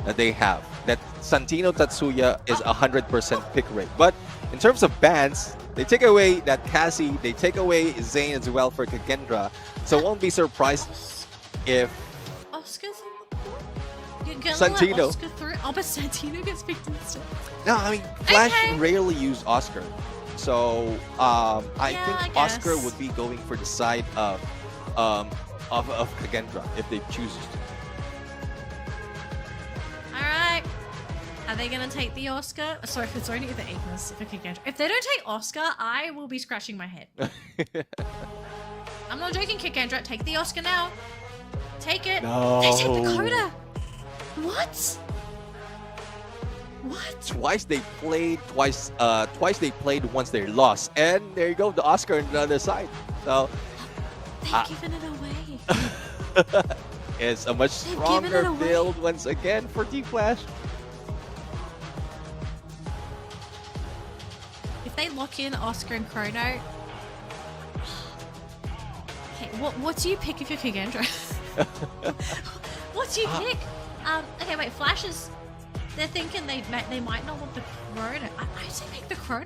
that they have. That Santino Tatsuya is 100% pick rate. But in terms of bans, they take away that Cassie, they take away Zane as well for Kagendra. So won't be surprised if Oscar's on the board? You're gonna Santino. let Oscar through? Oh, but Santino gets picked instead. No, I mean Flash Okay. rarely use Oscar. So I Yeah, think I Oscar guess. would be going for the side of Kagendra if they choose to. Alright. Are they gonna take the Oscar? Sorry, it's only the Ignis. If they don't take Oscar, I will be scratching my head. I'm not joking, Kikendra. Take the Oscar now. Take it. No. They take the Coda. What? What? Twice they played, twice they played, once they lost. And there you go, the Oscar on the other side. So They've given it away. it's a much They've given it stronger away. build once again for Team Flash. If they lock in Oscar and Chrono, okay, what do you pick if you're Kikendra? What do you pick? Okay, wait. Flash is. They're thinking they might not want the Chrono. I say make the Chrono.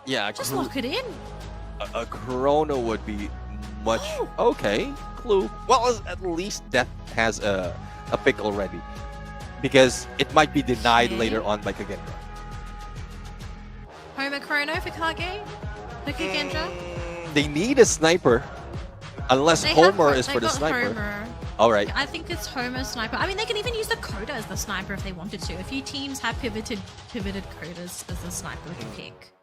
Yeah, Just lock it in. a Chrono would be much okay. Clue. Well, at least Death has a pick already, because it might be denied Okay. later on by Kagendra. Homer Chrono for Kage? For Kikendra? They need a sniper, unless They have Homer Ho- is they've for the got sniper. Homer. All right. I think it's Homer Sniper. I mean, they can even use the Coda as the sniper if they wanted to. A few teams have pivoted Codas as the sniper to pick.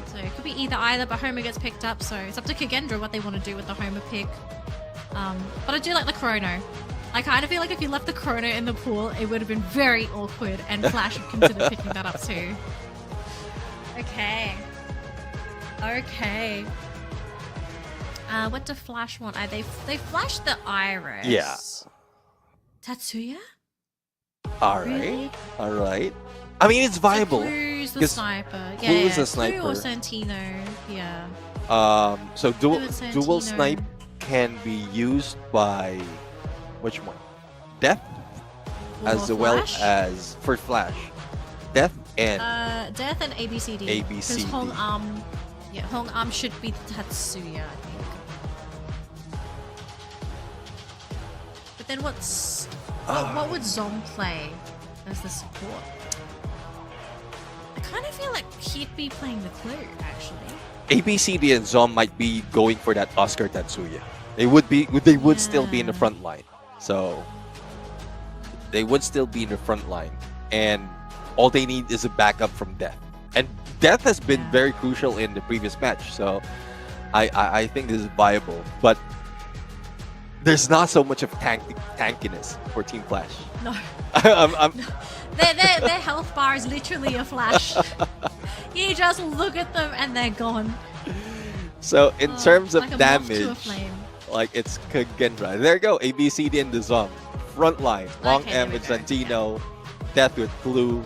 So it could be either, but Homer gets picked up, so it's up to Kagendra what they want to do with the Homer pick. But I do like the Chrono. I kind of feel like if you left the Chrono in the pool, it would have been very awkward, and Flash would consider picking that up too. Okay. Okay. What do Flash want? They flashed the Iris. Yeah. Tatsuya? All right. Really? All right. I mean, it's viable. Clue's the 'cause sniper. Clue is a Clue sniper. or Santino. Yeah. So dual Clue and Santino. snipe can be used by which one? Death, as Or well Flash? as for Flash. Death and Death and ABCD. ABCD. Because Hong Am should be Tatsuya, I think. But then what would Zom play as the support? I kind of feel like he'd be playing the Clue, actually. ABCD and Zom might be going for that Oscar Tatsuya. They would still be in the Yeah. front line. So they would still be in the front line, and all they need is a backup from Death. And Death has been Yeah. very crucial in the previous match, so I think this is viable. But there's not so much of tankiness for Team Flash. No. I'm Their health bar is literally a Flash. You just look at them and they're gone. So in terms of like a moth to a damage, flame. like it's Kagendra. There you go, ABCD and the Zom. Front line, Long Okay, M there with we go, Santino, Death with Blue.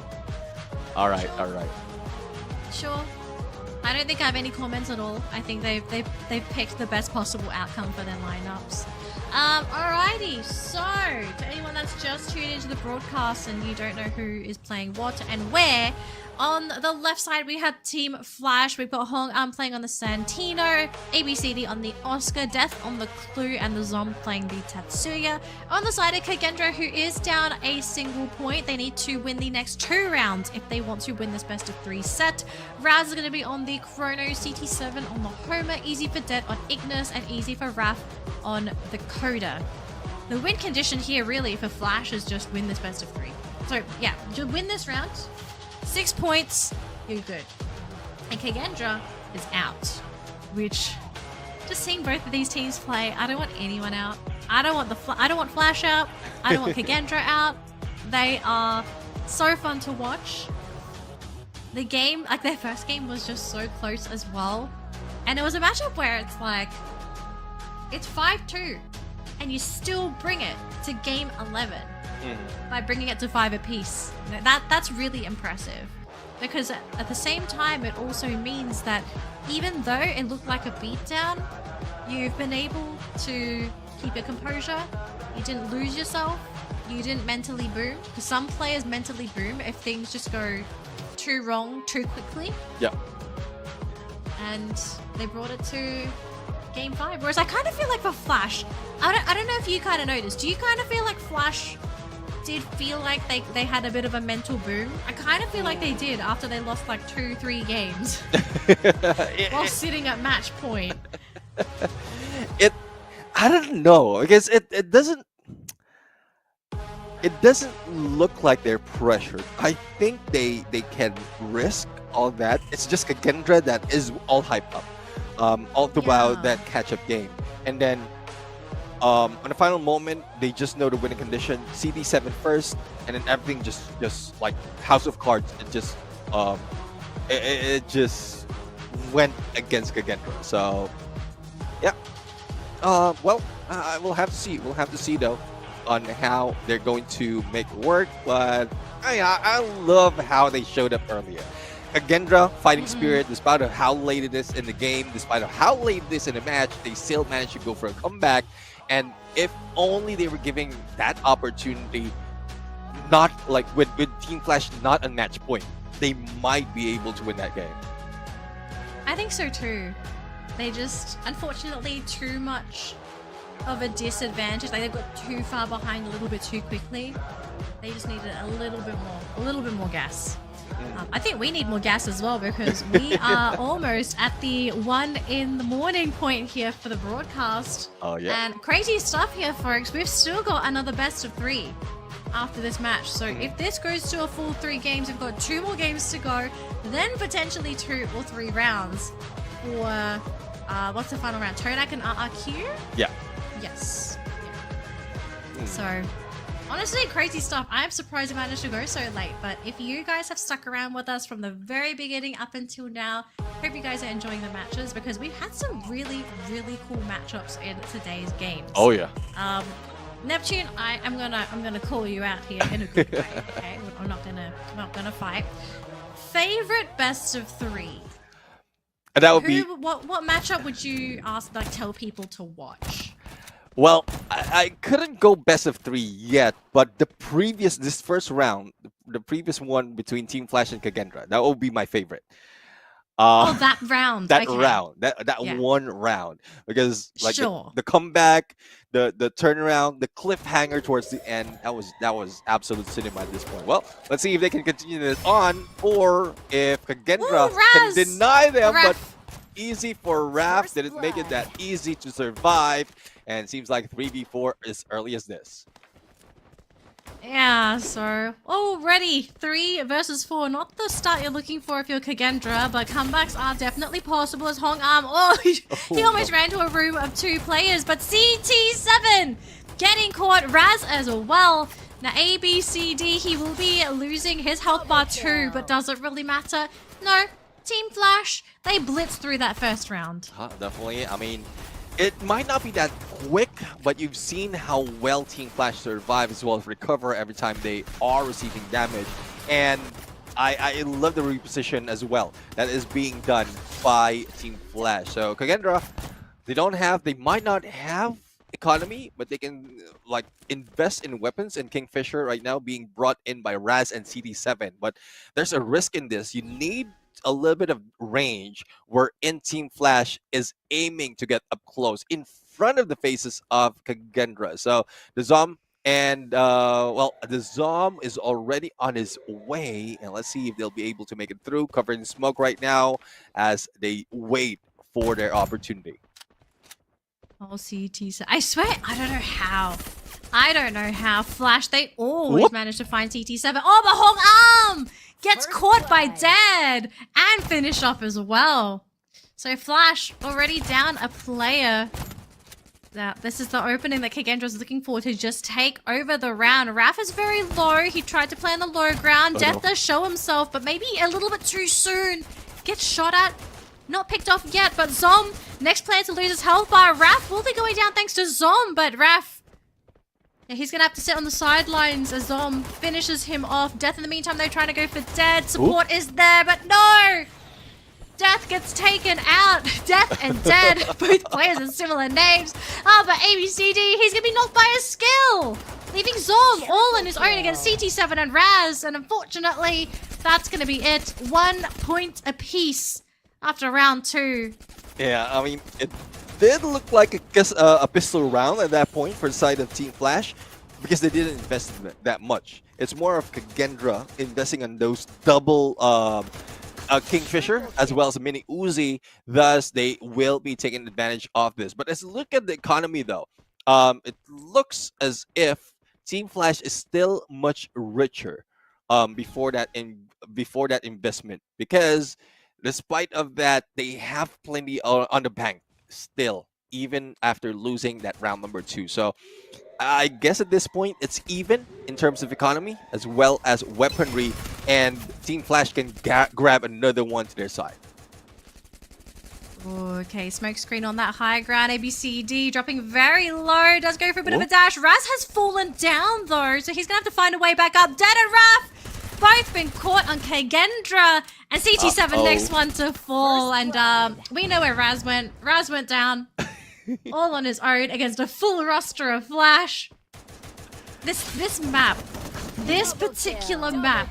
All right, all right. Sure. I don't think I have any comments at all. I think they've picked the best possible outcome for their lineups. Alrighty, so to anyone that's just tuned into the broadcast and you don't know who is playing what and where, on the left side we have Team Flash. We've got Hong Am playing on the Santino, ABCD on the Oscar, Death on the Clue, and the Zom playing the Tatsuya. On the side of Kagendra, who is down a single point. They need to win the next 2 rounds if they want to win this best of 3 set. Raz is going to be on the Chrono, CT7 on the Homer, easy for Det on Ignis, and easy for Raph on the Coda. The win condition here really for Flash is just win this best of 3. So yeah, just win this round, 6 points, you're good. And Kagendra is out, which just seeing both of these teams play, I don't want anyone out. I don't want Flash out. I don't want Kagendra out. They are so fun to watch. The game, like their first game was just so close as well. And it was a matchup where it's like, it's 5-2 and you still bring it to game 11 by bringing it to 5 apiece. That's really impressive. Because at the same time, it also means that even though it looked like a beatdown, you've been able to keep your composure, you didn't lose yourself, you didn't mentally boom. Because some players mentally boom if things just go too wrong too quickly. Yeah. And they brought it to game 5. Whereas I kind of feel like for Flash, I don't know if you kind of noticed, do you kind of feel like Flash did feel like they had a bit of a mental boom? I kind of feel like they did after they lost like 2-3 games while sitting at match point. I don't know, because it doesn't look like they're pressured. I think they can risk all that. It's just Kagendra that is all hyped up all throughout that catch-up game. And then on the final moment, they just know the winning condition. CD7 first, and then everything just like House of Cards. It just went against Kagendra. So yeah. Well, we'll have to see. We'll have to see though on how they're going to make it work. But I love how they showed up earlier. Kagendra, fighting spirit, despite of how late it is in the game, despite of how late it is in the match, they still managed to go for a comeback. And if only they were giving that opportunity, not like with Team Flash not a match point, they might be able to win that game. I think so too. They just, unfortunately, too much of a disadvantage. Like they got too far behind a little bit too quickly. They just needed a little bit more gas. I think we need more gas as well, because we are almost at the 1 in the morning point here for the broadcast. Oh yeah. And crazy stuff here, folks. We've still got another best of 3 after this match. So if this goes to a full 3 games, we've got 2 more games to go, then potentially 2 or 3 rounds for what's the final round? Todak and RRQ? Yeah. Yes. Yeah. So honestly, crazy stuff. I'm surprised we managed to go so late, but if you guys have stuck around with us from the very beginning up until now, hope you guys are enjoying the matches, because we've had some really, really cool matchups in today's games. Oh yeah. Neptune, I'm gonna call you out here in a good way. Okay, I'm not gonna fight. Favorite best of 3. And that would be what matchup would you tell people to watch? Well, I couldn't go best of 3 yet, but this first round, the previous one between Team Flash and Kagendra, that would be my favorite. That round. That okay. round, that one round, because like Sure. the comeback, the turnaround, the cliffhanger towards the end, that was absolute cinema at this point. Well, let's see if they can continue this on, or if Kagendra can deny them. But easy for Raph. Didn't make it that easy to survive, and seems like 3v4 as early as this. Yeah, so already 3 versus 4. Not the start you're looking for if you're Kagendra, but comebacks are definitely possible as Hong Arm. He almost ran to a room of 2 players, but CT7 getting caught. Raz as well. Now A, B, C, D, he will be losing his health bar too, but does it really matter? No. Team Flash, they blitzed through that first round. Definitely. I mean, it might not be that quick, but you've seen how well Team Flash survive as well as recover every time they are receiving damage. And I love the reposition as well that is being done by Team Flash. So Kagendra, they might not have economy, but they can like invest in weapons, and Kingfisher right now being brought in by Raz and CD7. But there's a risk in this. You need a little bit of range, wherein Team Flash is aiming to get up close in front of the faces of Kagendra. So the Zom and the Zom is already on his way, and let's see if they'll be able to make it through, covering smoke right now as they wait for their opportunity. CT. I swear, I don't know how Flash, they always manage to find CT7. Oh, but Hong Arm gets caught by Dead and finish off as well. So Flash already down a player. This is the opening that Kigendra is looking for to just take over the round. Raf is very low. He tried to play on the low ground. Death does show himself, but maybe a little bit too soon. Gets shot at. Not picked off yet, but Zom, next player to lose his health bar. Raf will be going down thanks to Zom, but Raf, yeah, he's going to have to sit on the sidelines as Zom finishes him off. Death in the meantime, they're trying to go for Dead. Support is there, but no! Death gets taken out. Death and Dead, both players with similar names. But ABCD, he's going to be knocked by a skill, leaving Zom all on his own against CT7 and Raz. And unfortunately, that's going to be it. 1 point apiece after round 2. Yeah, I mean, it did look like a pistol round at that point for the side of Team Flash because they didn't invest in it that much. It's more of Kigendra investing on those double Kingfisher as well as a mini Uzi, thus they will be taking advantage of this. But let's look at the economy though. It looks as if Team Flash is still much richer before that investment, because despite of that, they have plenty on the bank still, even after losing that round number 2. So I guess at this point, it's even in terms of economy as well as weaponry, and Team Flash can grab another one to their side. Okay, smoke screen on that high ground. ABCD dropping very low. Does go for a bit of a dash. Raz has fallen down though, so he's going to have to find a way back up. Dead and Raf, both been caught on Kigendra. And CT7 next one to fall. And we know where Raz went. Raz went down. All on his own against a full roster of Flash. This map, this particular map,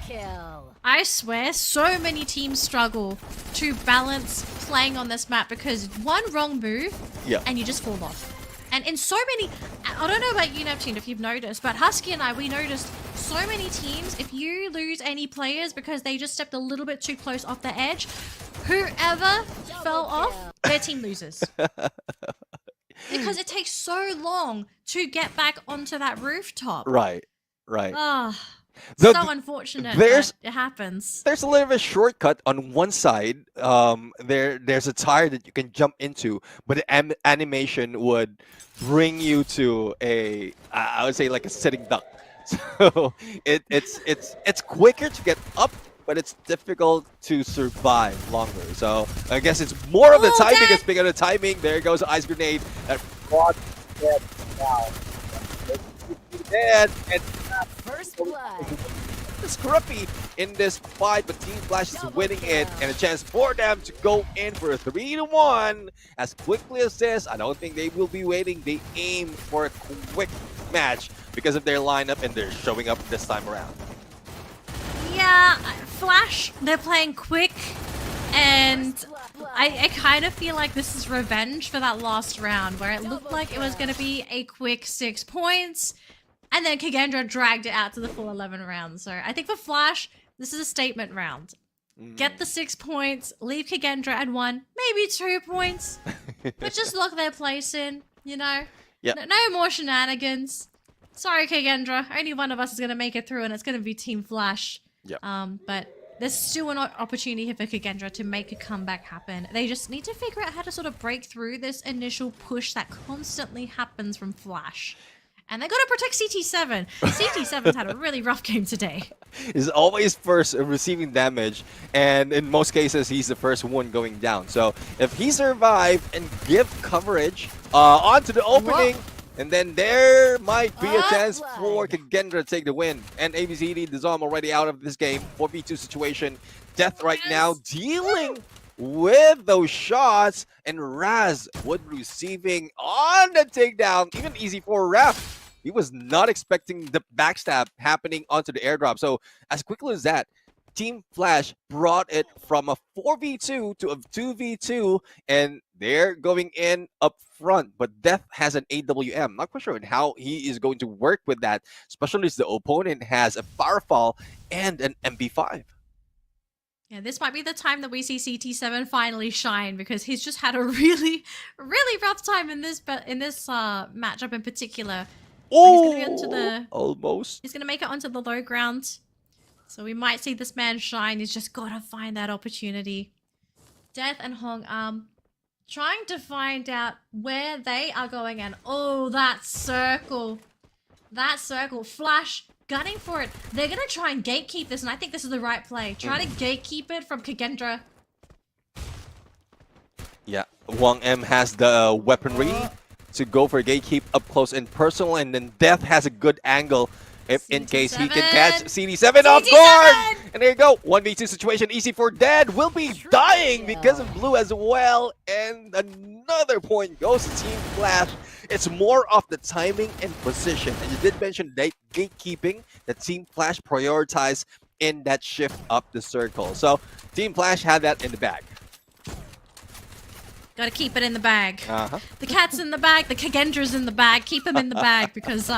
I swear so many teams struggle to balance playing on this map because one wrong move and you just fall off. And in so many, I don't know about you, Neptune, if you've noticed, but Husky and I, we noticed so many teams, if you lose any players because they just stepped a little bit too close off the edge, whoever fell off, their team loses. Because it takes so long to get back onto that rooftop. Right. Oh, so unfortunate that it happens. There's a little bit of a shortcut on one side. There's a tire that you can jump into, but the animation would bring you to I would say like a sitting duck. So it's quicker to get up, but it's difficult to survive longer. So I guess it's more of the timing. Speaking of the timing, there goes the ice grenade that brought Dead down. Dead and First blood. It's scruffy in this fight, but Team Flash is winning it, and a chance for them to go in for a 3-1 as quickly as this. I don't think they will be waiting. They aim for a quick match because of their lineup, and they're showing up this time around. Yeah, Flash, they're playing quick, and I kind of feel like this is revenge for that last round where it looked like it was going to be a quick 6 points, and then Kigendra dragged it out to the full 11 rounds. So I think for Flash, this is a statement round. Get the 6 points, leave Kigendra at 1, maybe 2 points, but just lock their place in, you know? Yep. No more shenanigans. Sorry, Kigendra, only one of us is going to make it through, and it's going to be Team Flash. Yep. But there's still an opportunity here for Kigendra to make a comeback happen. They just need to figure out how to sort of break through this initial push that constantly happens from Flash. And they got to protect CT7. CT7's had a really rough game today. He's always first receiving damage, and in most cases, he's the first one going down. So if he survives and give coverage onto the opening, and then there might be a chance for Kigendra to take the win. And ABCD, the Zom already out of this game. 4v2 situation. Death right now dealing with those shots. And Raz would receiving on the takedown. Even easy for Ref. He was not expecting the backstab happening onto the airdrop. So as quickly as that, Team Flash brought it from a 4v2 to a 2v2, and they're going in up front. But Death has an AWM. Not quite sure how he is going to work with that, especially as the opponent has a Firefall and an MP5. Yeah, this might be the time that we see CT7 finally shine, because he's just had a really, really rough time in this matchup in particular. Oh, he's gonna be almost. He's gonna make it onto the low ground. So we might see this man shine. He's just got to find that opportunity. Death and Hong trying to find out where they are going, and oh, that circle. Flash gunning for it. They're gonna try and gatekeep this, and I think this is the right play. Try to gatekeep it from Kagendra. Yeah, Wang M has the weaponry to go for gatekeep up close and personal, and then Death has a good angle if in case he can catch CD7 off guard. And there you go, 1v2 situation, easy for Dead. Will be dying because of blue as well, and another point goes to Team Flash. It's more of the timing and position, and you did mention gatekeeping that Team Flash prioritized in that shift up the circle. So Team Flash had that in the bag. Gotta keep it in the bag. The cat's in the bag, the Kagendra's in the bag. Keep him in the bag because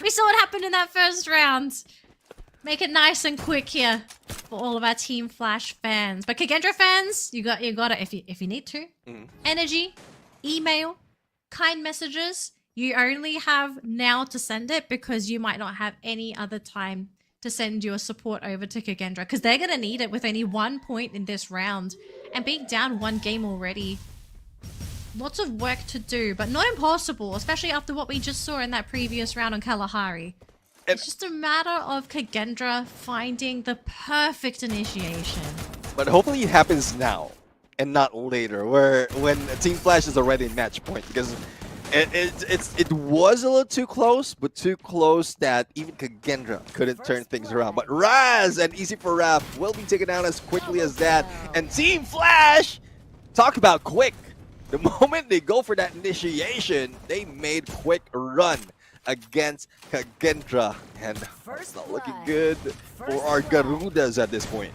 we saw what happened in that first round. Make it nice and quick here for all of our Team Flash fans. But Kagendra fans, you got it if you need to. Energy, email, kind messages. You only have now to send it because you might not have any other time to send your support over to Kagendra because they're gonna need it with only 1 point in this round and being down 1 game already. Lots of work to do, but not impossible, especially after what we just saw in that previous round on Kalahari. It's just a matter of Kagendra finding the perfect initiation. But hopefully it happens now and not later, when Team Flash is already in match point, because it was a little too close, but too close that even Kagendra couldn't turn things around. But Raz and Easy for Raph will be taken down as quickly as that. And Team Flash, talk about quick. The moment they go for that initiation, they made quick run against Kagendra. And it's not looking good for our Garudas at this point.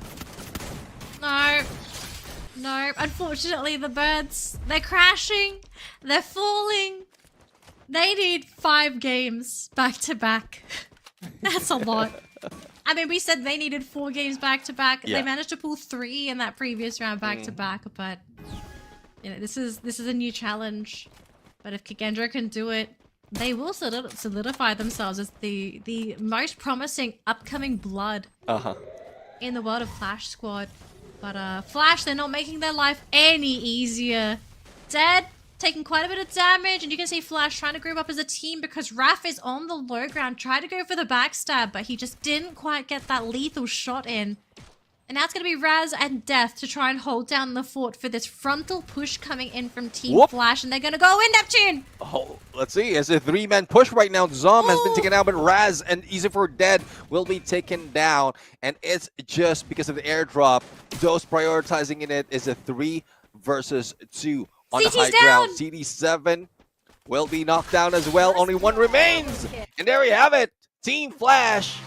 No, unfortunately the birds, they're crashing, they're falling. They need 5 games back to back. That's a lot. I mean, we said they needed 4 games back to back. Yeah. They managed to pull 3 in that previous round back to back, but you know, this is a new challenge. But if Kagendra can do it, they will solidify themselves as the most promising upcoming blood in the world of Clash Squad. But Flash, they're not making their life any easier. Dead, taking quite a bit of damage, and you can see Flash trying to group up as a team because Raph is on the low ground, tried to go for the backstab, but he just didn't quite get that lethal shot in. And now it's going to be Raz and Death to try and hold down the fort for this frontal push coming in from Team Flash, and they're going to go in, Neptune! Oh, let's see. It's a 3-man push right now. Zom has been taken out, but Raz and Easy for Dead will be taken down. And it's just because of the airdrop. Those prioritizing in it is a 3 versus 2 on the high ground. CD7 will be knocked down as well. Only 1 remains. And there we have it. Team Flash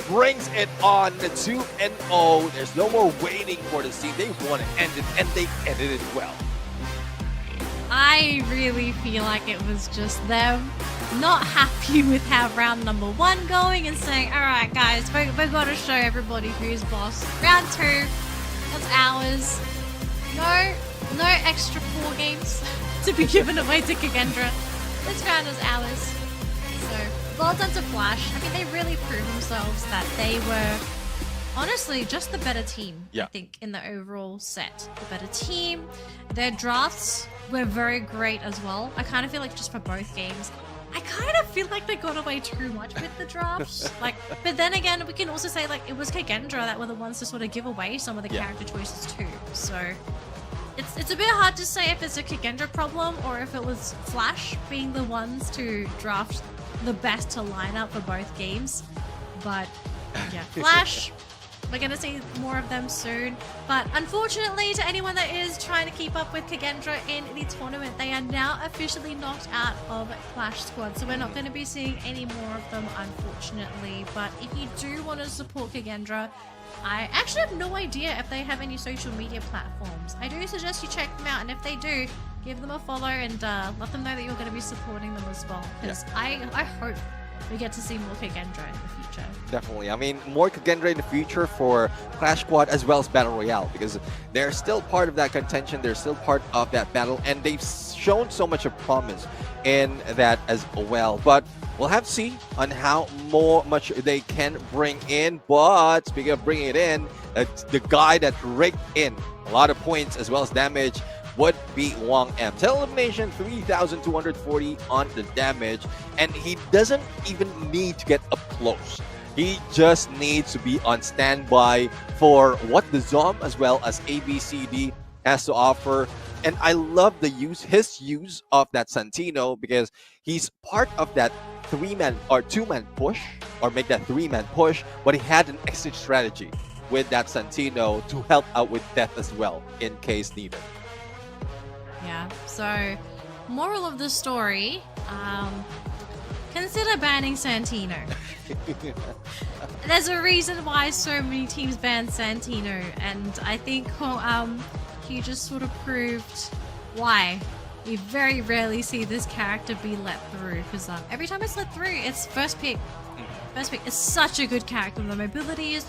brings it on the 2-0. There's no more waiting for the scene. They want to end it, and they ended it well. I really feel like it was just them not happy with how round number 1 going and saying, alright guys, we're gonna show everybody who's boss. Round 2, that's ours. No extra 4 games to be given away to Kagendra. This round is ours. So, well done to Flash. I mean, they really proved themselves that they were honestly just the better team, I think, in the overall set. The better team. Their drafts were very great as well. I kind of feel like just for both games, I kind of feel like they got away too much with the drafts. But then again, we can also say like it was Kagendra that were the ones to sort of give away some of the character choices too. So it's a bit hard to say if it's a Kagendra problem or if it was Flash being the ones to draft the best to line up for both games. But yeah, Flash, we're gonna see more of them soon. But unfortunately, to anyone that is trying to keep up with Kagendra in the tournament, they are now officially knocked out of Clash Squad. So we're not going to be seeing any more of them, unfortunately. But if you do want to support Kagendra, I actually have no idea if they have any social media platforms. I do suggest you check them out, and if they do, give them a follow and let them know that you're going to be supporting them as well. Because I hope we get to see more Kagendra in the future. Definitely. I mean, more Kagendra in the future for Clash Squad as well as Battle Royale, because they're still part of that contention. They're still part of that battle, and they've shown so much of promise in that as well. But we'll have to see on how much they can bring in. But speaking of bringing it in, the guy that raked in a lot of points as well as damage would be Wang M. 10 elimination, 3,240 on the damage, and he doesn't even need to get up close. He just needs to be on standby for what the Zom as well as ABCD has to offer. And I love his use of that Santino, because he's part of that 3-man or 2-man push, or make that 3-man push, but he had an exit strategy with that Santino to help out with death as well in case needed. Yeah, so moral of the story, consider banning Santino. There's a reason why so many teams ban Santino, and I think he just sort of proved why we very rarely see this character be let through, because every time it's let through, it's first pick. First pick is such a good character. The mobility is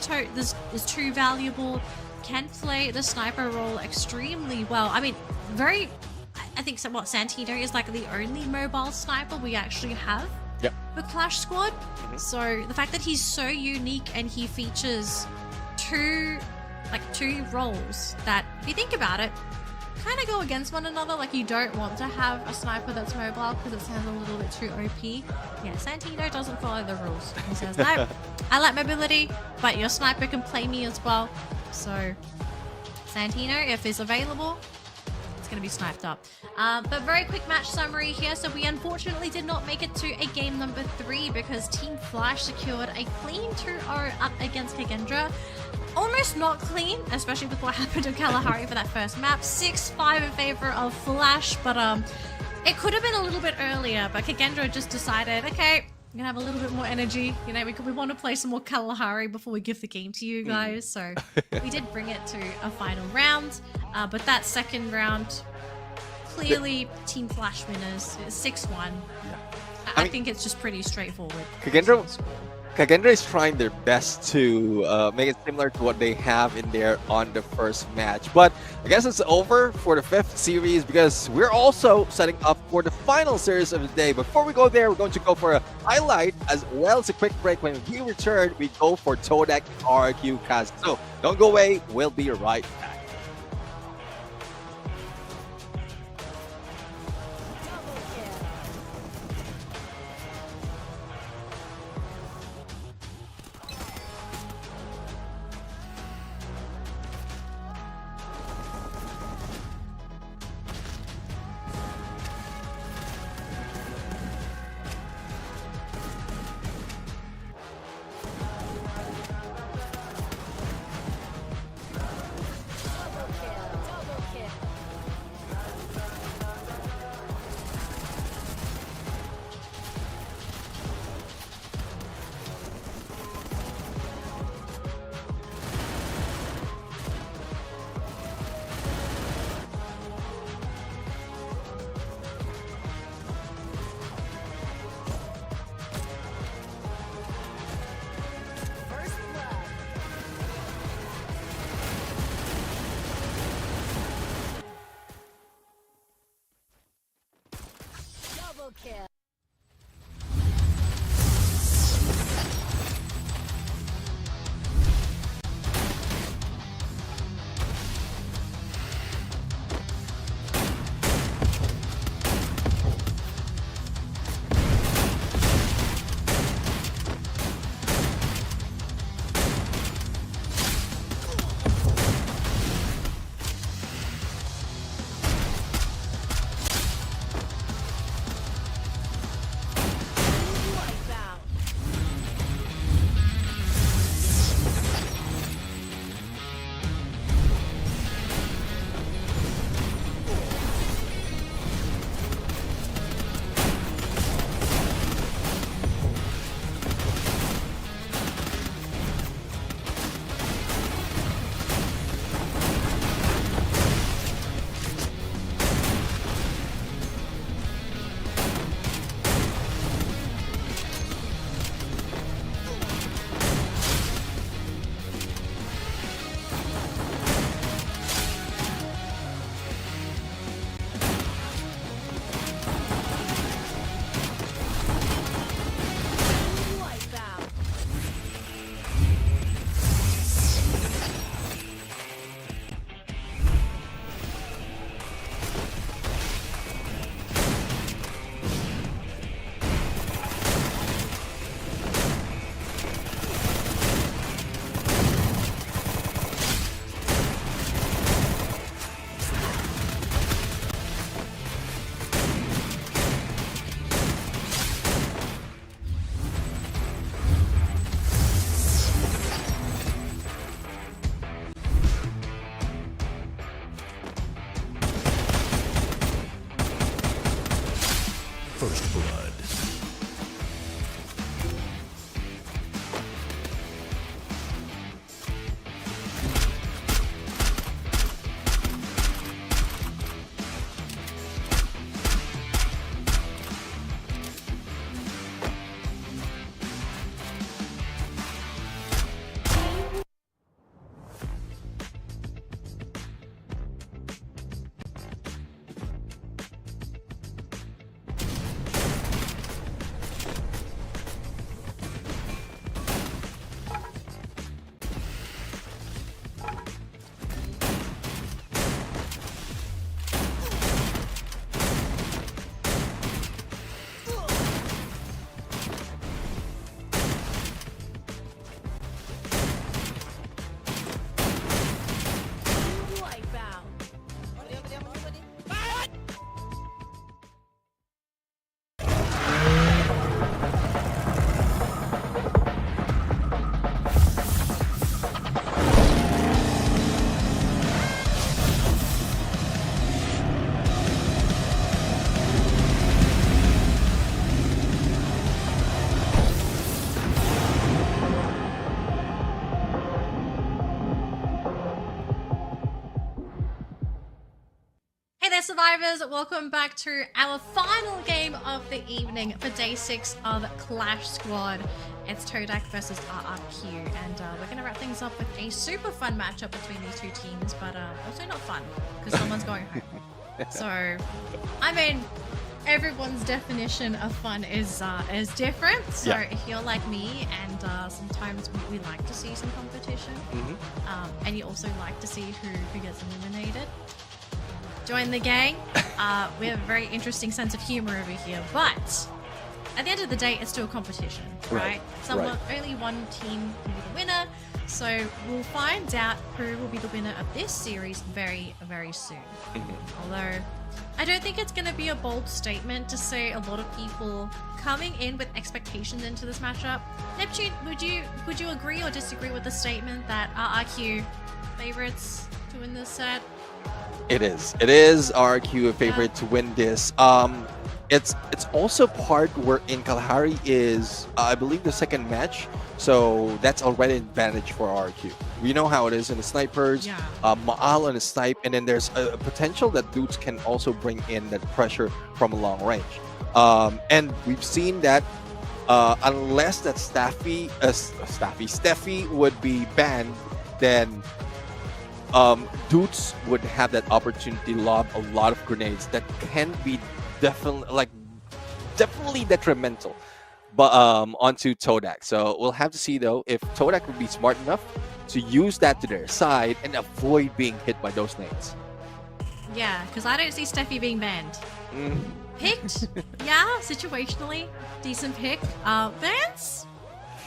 too valuable. Can play the sniper role extremely well. I mean, I think Santino is like the only mobile sniper we actually have with Clash Squad. So the fact that he's so unique and he features two roles that, if you think about it, kind of go against one another. Like, you don't want to have a sniper that's mobile because it sounds a little bit too OP. Yeah, Santino doesn't follow the rules. He says, no, I like mobility, but your sniper can play me as well. So Santino, if he's available, it's going to be sniped up. But very quick match summary here. So we unfortunately did not make it to a game number 3 because Team Flash secured a clean 2-0 up against Kagendra. Almost not clean, especially with what happened to Kalahari for that first map. 6-5 in favor of Flash, but it could have been a little bit earlier, but Kagendra just decided, okay, we're gonna have a little bit more energy. You know, we want to play some more Kalahari before we give the game to you guys. So we did bring it to a final round, but that second round, clearly Team Flash winners. It's 6-1. I think it's just pretty straightforward. Kagendra is trying their best to make it similar to what they have in there on the first match. But I guess it's over for the 5th series, because we're also setting up for the final series of the day. Before we go there, we're going to go for a highlight as well as a quick break. When we return, we go for Todak RQ cast. So don't go away. We'll be right back. there, survivors. Welcome back to our final game of the evening for day 6 of Clash Squad. It's Todak versus RRQ, and we're going to wrap things up with a super fun matchup between these two teams, but also not fun because someone's going home. So, I mean, everyone's definition of fun is different. So if you're like me, and sometimes we like to see some competition, and you also like to see who gets eliminated, join the gang. We have a very interesting sense of humor over here, but at the end of the day, it's still a competition, right? Only one team will be the winner, so we'll find out who will be the winner of this series very, very soon. Although, I don't think it's going to be a bold statement to say a lot of people coming in with expectations into this matchup. Neptune, would you agree or disagree with the statement that RRQ favorites to win this set? It is RRQ a favorite to win this. It's also part where in Kalahari is I believe the second match, so that's already an advantage for RRQ. We know how it is in the snipers, Maal on a snipe, and then there's a potential that dudes can also bring in that pressure from a long range. And we've seen that unless that Steffi would be banned, then dudes would have that opportunity to lob a lot of grenades that can be definitely detrimental, but onto Todak. So we'll have to see though if Todak would be smart enough to use that to their side and avoid being hit by those nades. Yeah, because I don't see Steffi being banned. Picked, yeah, situationally decent pick. Vance,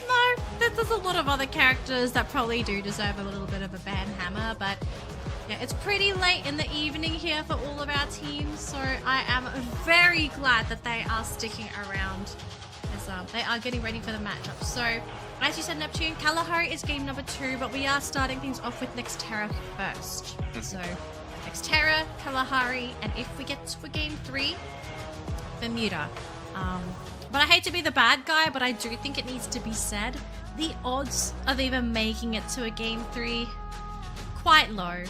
no, there's a lot of other characters that probably do deserve a little bit of a ban hammer, but yeah, it's pretty late in the evening here for all of our teams, so I am very glad that they are sticking around as they are getting ready for the matchup. So, as you said, Neptune, Kalahari is game number 2, but we are starting things off with Nextera first. So, Nextera, Kalahari, and if we get for game 3, Bermuda. But I hate to be the bad guy, but I do think it needs to be said. The odds of even making it to a game 3, quite low.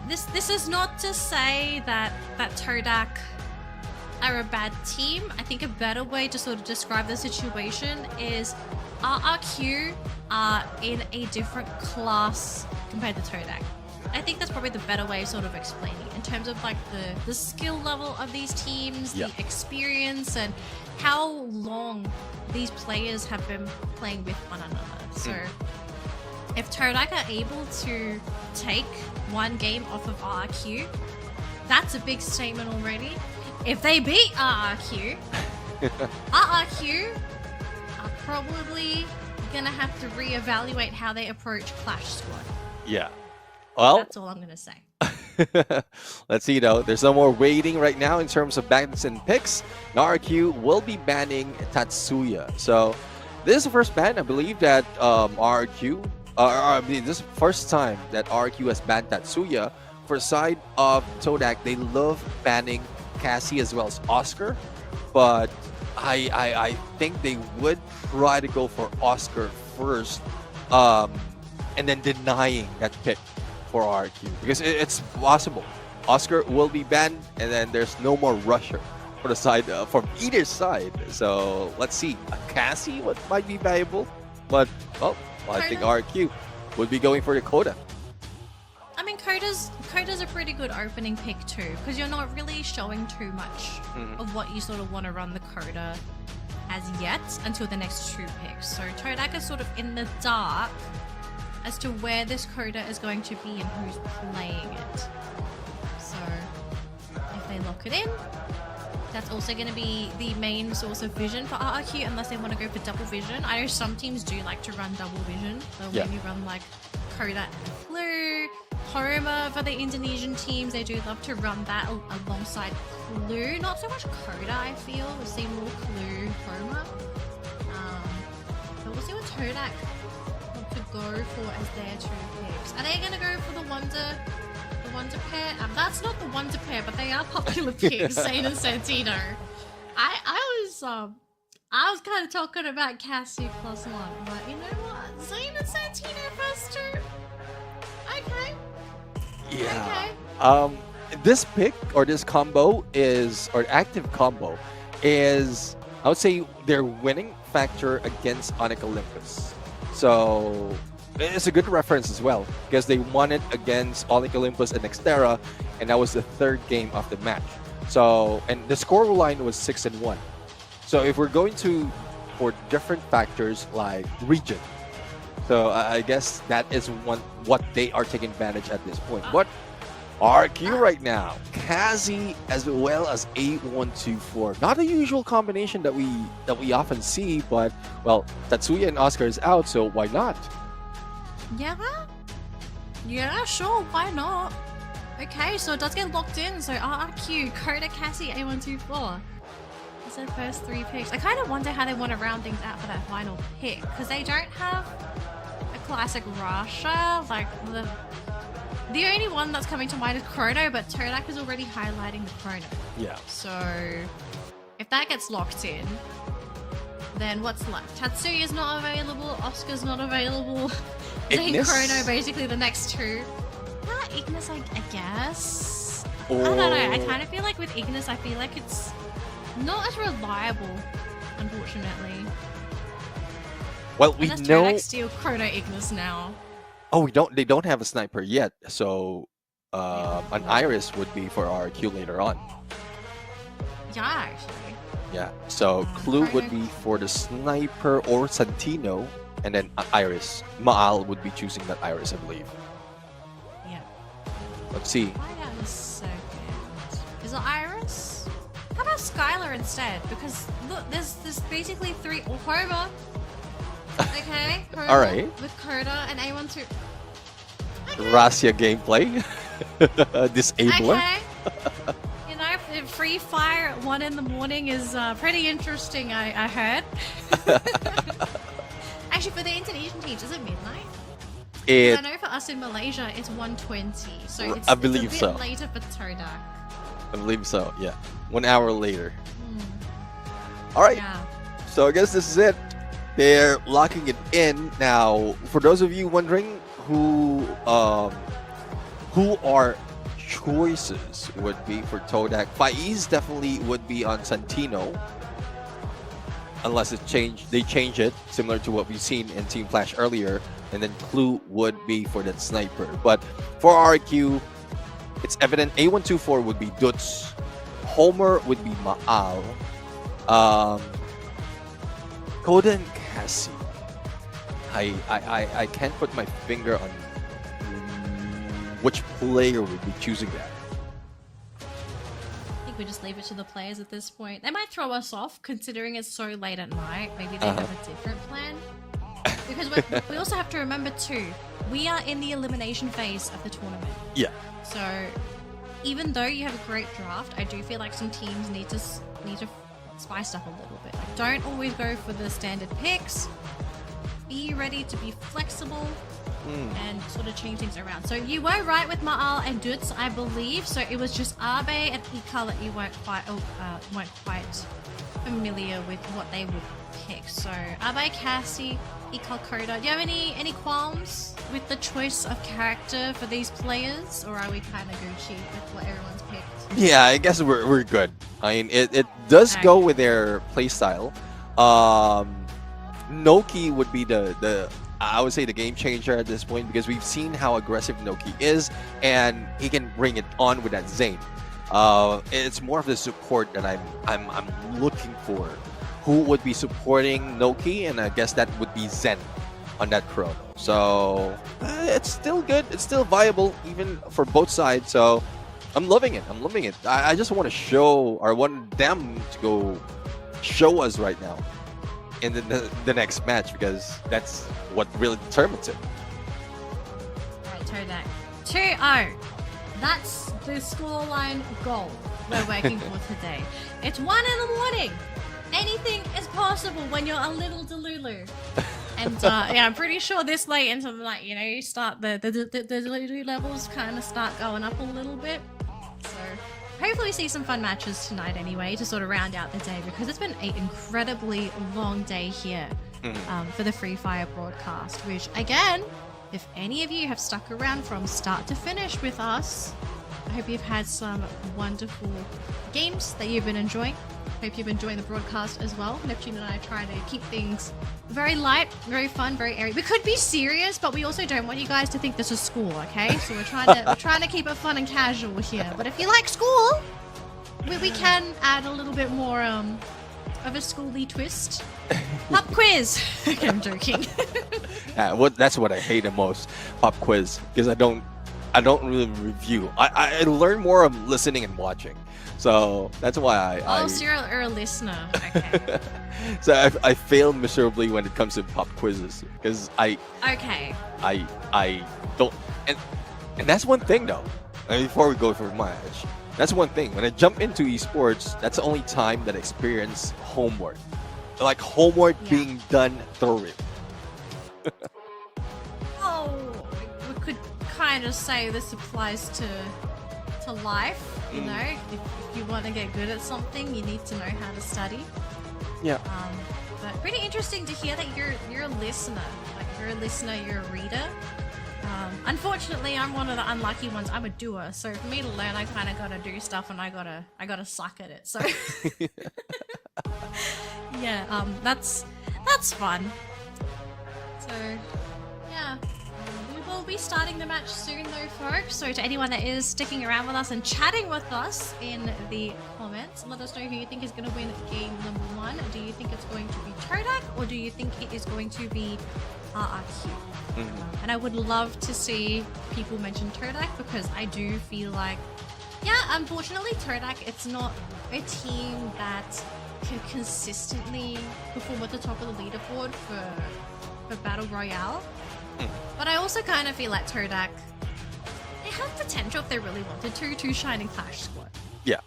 This is not to say that Todak are a bad team. I think a better way to sort of describe the situation is RRQ are in a different class compared to Todak. I think that's probably the better way of sort of explaining in terms of like the skill level of these teams, the experience, and how long these players have been playing with one another. So if Todak are able to take one game off of RRQ, that's a big statement already. If they beat RRQ, RRQ are probably gonna have to reevaluate how they approach Clash Squad. Yeah. Well, that's all I'm gonna say. Let's see though. There's no more waiting right now in terms of bans and picks. RRQ will be banning Tatsuya. So this is the first ban, I believe, that RRQ. This is the first time that RRQ has banned Tatsuya. For the side of Todak, they love banning Cassie as well as Oscar, but I think they would try to go for Oscar first, and then denying that pick for RRQ because it's possible Oscar will be banned, and then there's no more rusher for the side from either side. So let's see, Cassie what might be valuable, but I think RRQ would be going for the Coda. I mean, Coda's a pretty good opening pick too, because you're not really showing too much of what you sort of want to run the Coda as yet until the next 2 picks. So Todak is sort of in the dark as to where this Coda is going to be and who's playing it. So if they lock it in, that's also going to be the main source of vision for RRQ unless they want to go for double vision. I know some teams do like to run double vision. They'll maybe run like Coda and Clue. Homa for the Indonesian teams, they do love to run that alongside Clue. Not so much Coda, I feel. We've seen more Clue, Homa. But we'll see what Todak want to go for as their 2 picks. Are they going to go for the Wonder pair? That's not the Wonder pair, but they are popular picks, Zane and Santino. I was kind of talking about Cassie +1, but you know what? Zane and Santino first 2. Okay. Yeah. Okay. this pick or this combo is, or active combo is, I would say their winning factor against Onyx Olympus. So it's a good reference as well because they won it against Onyx Olympus and Xterra, and that was the third game of the match. So, and the score line was 6-1. So if we're going to for different factors like region, so I guess that is what they are taking advantage at this point. But RQ right now, Kazi as well as 8124. Not a usual combination that we often see, but well, Tatsuya and Oscar is out, so why not? Yeah, sure, why not? Okay, so it does get locked in. So RRQ, Coda, Cassie, A124. That's their first 3 picks. I kind of wonder how they want to round things out for that final pick, because they don't have a classic Rasha. Like the only one that's coming to mind is Chrono, but Todak is already highlighting the Chrono. Yeah. So if that gets locked in, then what's left? Tatsuya's not available, Oscar's not available. Then Chrono, basically the next 2. Ignis, I guess. I don't know. I kind of feel like with Ignis, I feel like it's not as reliable, unfortunately. Well, we Unless know. Todak steal Chrono Ignis now. Oh, we don't. They don't have a sniper yet, so an Iris would be for RQ later on. Yeah, actually. Yeah. So Clue would be for the sniper or Santino, and then Iris. Maal would be choosing that Iris, I believe. Yeah. Let's see. Find out in a second. Is it Iris? How about Skylar instead? Because look, there's basically 3 Homer. Okay. Homer All right. With Coda and A12. Rasia gameplay. Disabler. Okay. You know, free fire at 1 in the morning is pretty interesting. I heard. Actually, for the Indonesian teams, is it midnight? I know for us in Malaysia, it's 1:20, so it's, I believe it's a bit so. later for Todak. I believe so. Yeah. 1 hour later. All right. Yeah. So I guess this is it. They're locking it in now. For those of you wondering who our choices would be for Todak, Faiz definitely would be on Santino, unless they change it, similar to what we've seen in Team Flash earlier. And then Clue would be for that sniper. But for RQ, it's evident A124 would be Dutz, Homer would be Maal, Koda and Cassie. I can't put my finger on which player would be choosing that. I think we just leave it to the players at this point. They might throw us off, considering it's so late at night. Maybe they have a different plan. Because we also have to remember too, we are in the elimination phase of the tournament. Yeah. So even though you have a great draft, I do feel like some teams need to spice up a little bit. Like, don't always go for the standard picks. Be ready to be flexible and sort of change things around. So you were right with Maal and Dutz, I believe. So it was just Abe and Ika that you weren't quite familiar with what they would pick. So Abe, Cassie, Ika, Coda. Do you have any qualms with the choice of character for these players, or are we kind of Gucci with what everyone's picked? Yeah, I guess we're good. I mean, it does go with their playstyle. Noki would be the I would say the game changer at this point, because we've seen how aggressive Noki is, and he can bring it on with that Zane. It's more of the support that I'm looking for. Who would be supporting Noki, and I guess that would be Zen on that Chrono. So it's still good. It's still viable even for both sides. So I'm loving it. I'm loving it. I just want to show, or want them to go show us right now in the next match, because that's what really determines it. Alright, Todak. 2-0. That's the scoreline goal we're working for today. It's 1 in the morning. Anything is possible when you're a little Delulu. And yeah, I'm pretty sure this late into the night, you know, you start the Delulu levels kind of start going up a little bit. So hopefully we see some fun matches tonight anyway, to sort of round out the day, because it's been an incredibly long day here for the Free Fire broadcast, which again, if any of you have stuck around from start to finish with us, I hope you've had some wonderful games that you've been enjoying. Hope you've been enjoying the broadcast as well. Neptune and I try to keep things very light, very fun, very airy. We could be serious, but we also don't want you guys to think this is school, okay? So we're trying to keep it fun and casual here. But if you like school, we can add a little bit more of a schooly twist. Pop quiz. Okay, I'm joking. That's what I hate the most, pop quiz, because I don't really review. I learn more of listening and watching. So that's why Oh, so you're a listener. Okay. So I fail miserably when it comes to pop quizzes because I don't, and that's one thing though. Before we go for match, that's one thing. When I jump into esports, that's the only time that I experience homework, like homework being done thoroughly. Oh, we could kind of say this applies to life. You know, if you want to get good at something, you need to know how to study. Yeah. But pretty interesting to hear that you're a listener. Like you're a listener, you're a reader. Unfortunately, I'm one of the unlucky ones. I'm a doer, so for me to learn, I kind of gotta do stuff, and I gotta suck at it. So yeah, that's fun. So yeah. We will be starting the match soon though, folks. So to anyone that is sticking around with us and chatting with us in the comments, let us know who you think is going to win game number 1. Do you think it's going to be Todak, or do you think it is going to be RRQ? And I would love to see people mention Todak, because I do feel like, yeah, unfortunately Todak, it's not a team that can consistently perform at the top of the leaderboard for Battle Royale. But I also kind of feel like Todak, they have potential if they really wanted to shine in Clash Squad. Yeah.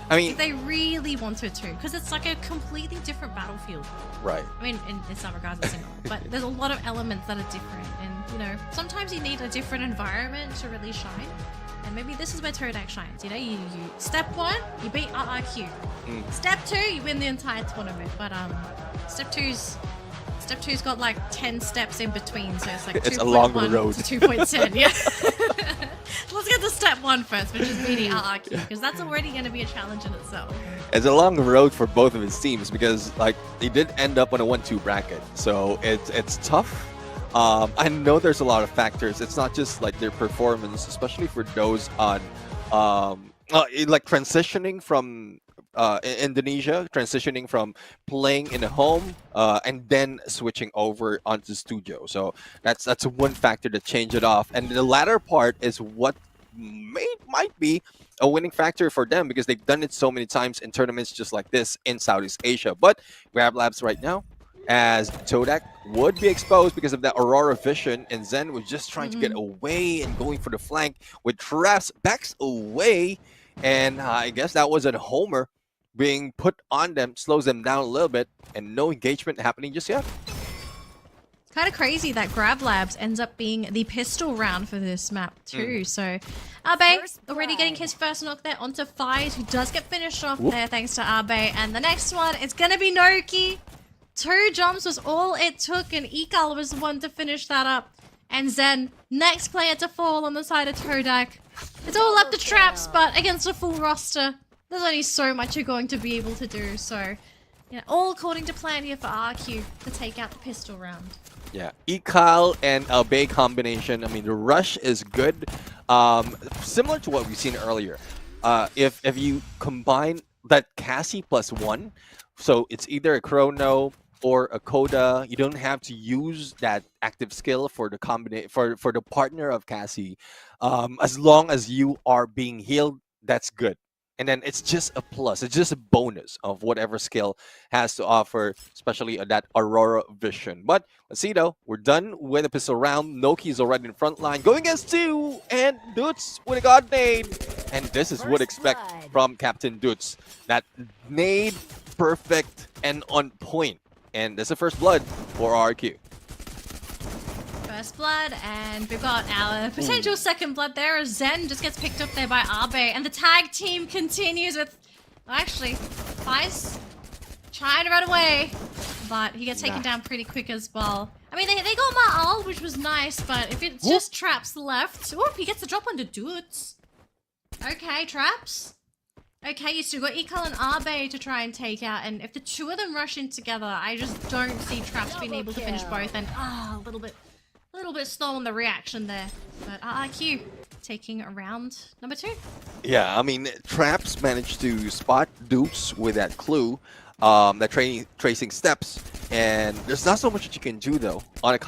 I mean, if they really wanted to, because it's like a completely different battlefield. Right. I mean, in some regards it's similar, but there's a lot of elements that are different, and you know, sometimes you need a different environment to really shine. And maybe this is where Todak shines. You know, you step 1, you beat RRQ. Step 2, you win the entire tournament. But Step 2's got like 10 steps in between, so it's like it's a longer 2.1 road. to 2.10. Yeah. Let's get to step 1 first, which is beating RRQ, because that's already going to be a challenge in itself. It's a long road for both of his teams because like they did end up on a 1-2 bracket, so it's tough. I know there's a lot of factors. It's not just like their performance, especially for those on like transitioning from Indonesia, transitioning from playing in a home and then switching over onto studio. So that's one factor to change it off. And the latter part is what might be a winning factor for them, because they've done it so many times in tournaments just like this in Southeast Asia. But Grab Labs right now, as Todak would be exposed because of that Aurora vision, and Zen was just trying to get away and going for the flank with traps, backs away, and I guess that was a homer being put on them, slows them down a little bit, and no engagement happening just yet. It's kind of crazy that Grab Labs ends up being the pistol round for this map too. So Abe already getting his first knock there onto Fies, who does get finished off there thanks to Abe. And the next one, it's going to be Noki. 2 jumps was all it took, and Ikal was the one to finish that up. And Zen, next player to fall on the side of Todak. It's all up to traps, but against a full roster, there's only so much you're going to be able to do. So, yeah, all according to plan here for RQ to take out the pistol round. Yeah, Ikal and Bay combination. I mean, the rush is good. Similar to what we've seen earlier. If you combine that Cassie +1, so it's either a Chrono or a Coda, you don't have to use that active skill for the for the partner of Cassie. As long as you are being healed, that's good. And then it's just a plus. It's just a bonus of whatever skill has to offer, especially that Aurora vision. But let's see though, we're done with the pistol round. Noki's already in front line, going against 2, and Dutz with a god nade. And this is what expect from Captain Dutz. That nade, perfect and on point. And that's the first blood for RQ. First blood, and we've got our potential second blood there as Zen just gets picked up there by Abe, and the tag team continues with, actually, Fies trying to run away, but he gets taken down pretty quick as well. I mean, they got Ma'al, which was nice, but if it's just traps left, he gets the drop onto Dutz. Okay, traps. Okay, you still got Ekal and Arbe to try and take out, and if the two of them rush in together, I just don't see traps being able to finish both, and a little bit slow on the reaction there. But RRQ taking round number 2. Yeah, I mean, Traps managed to spot Dukes with that clue, that tracing steps, and there's not so much that you can do though on a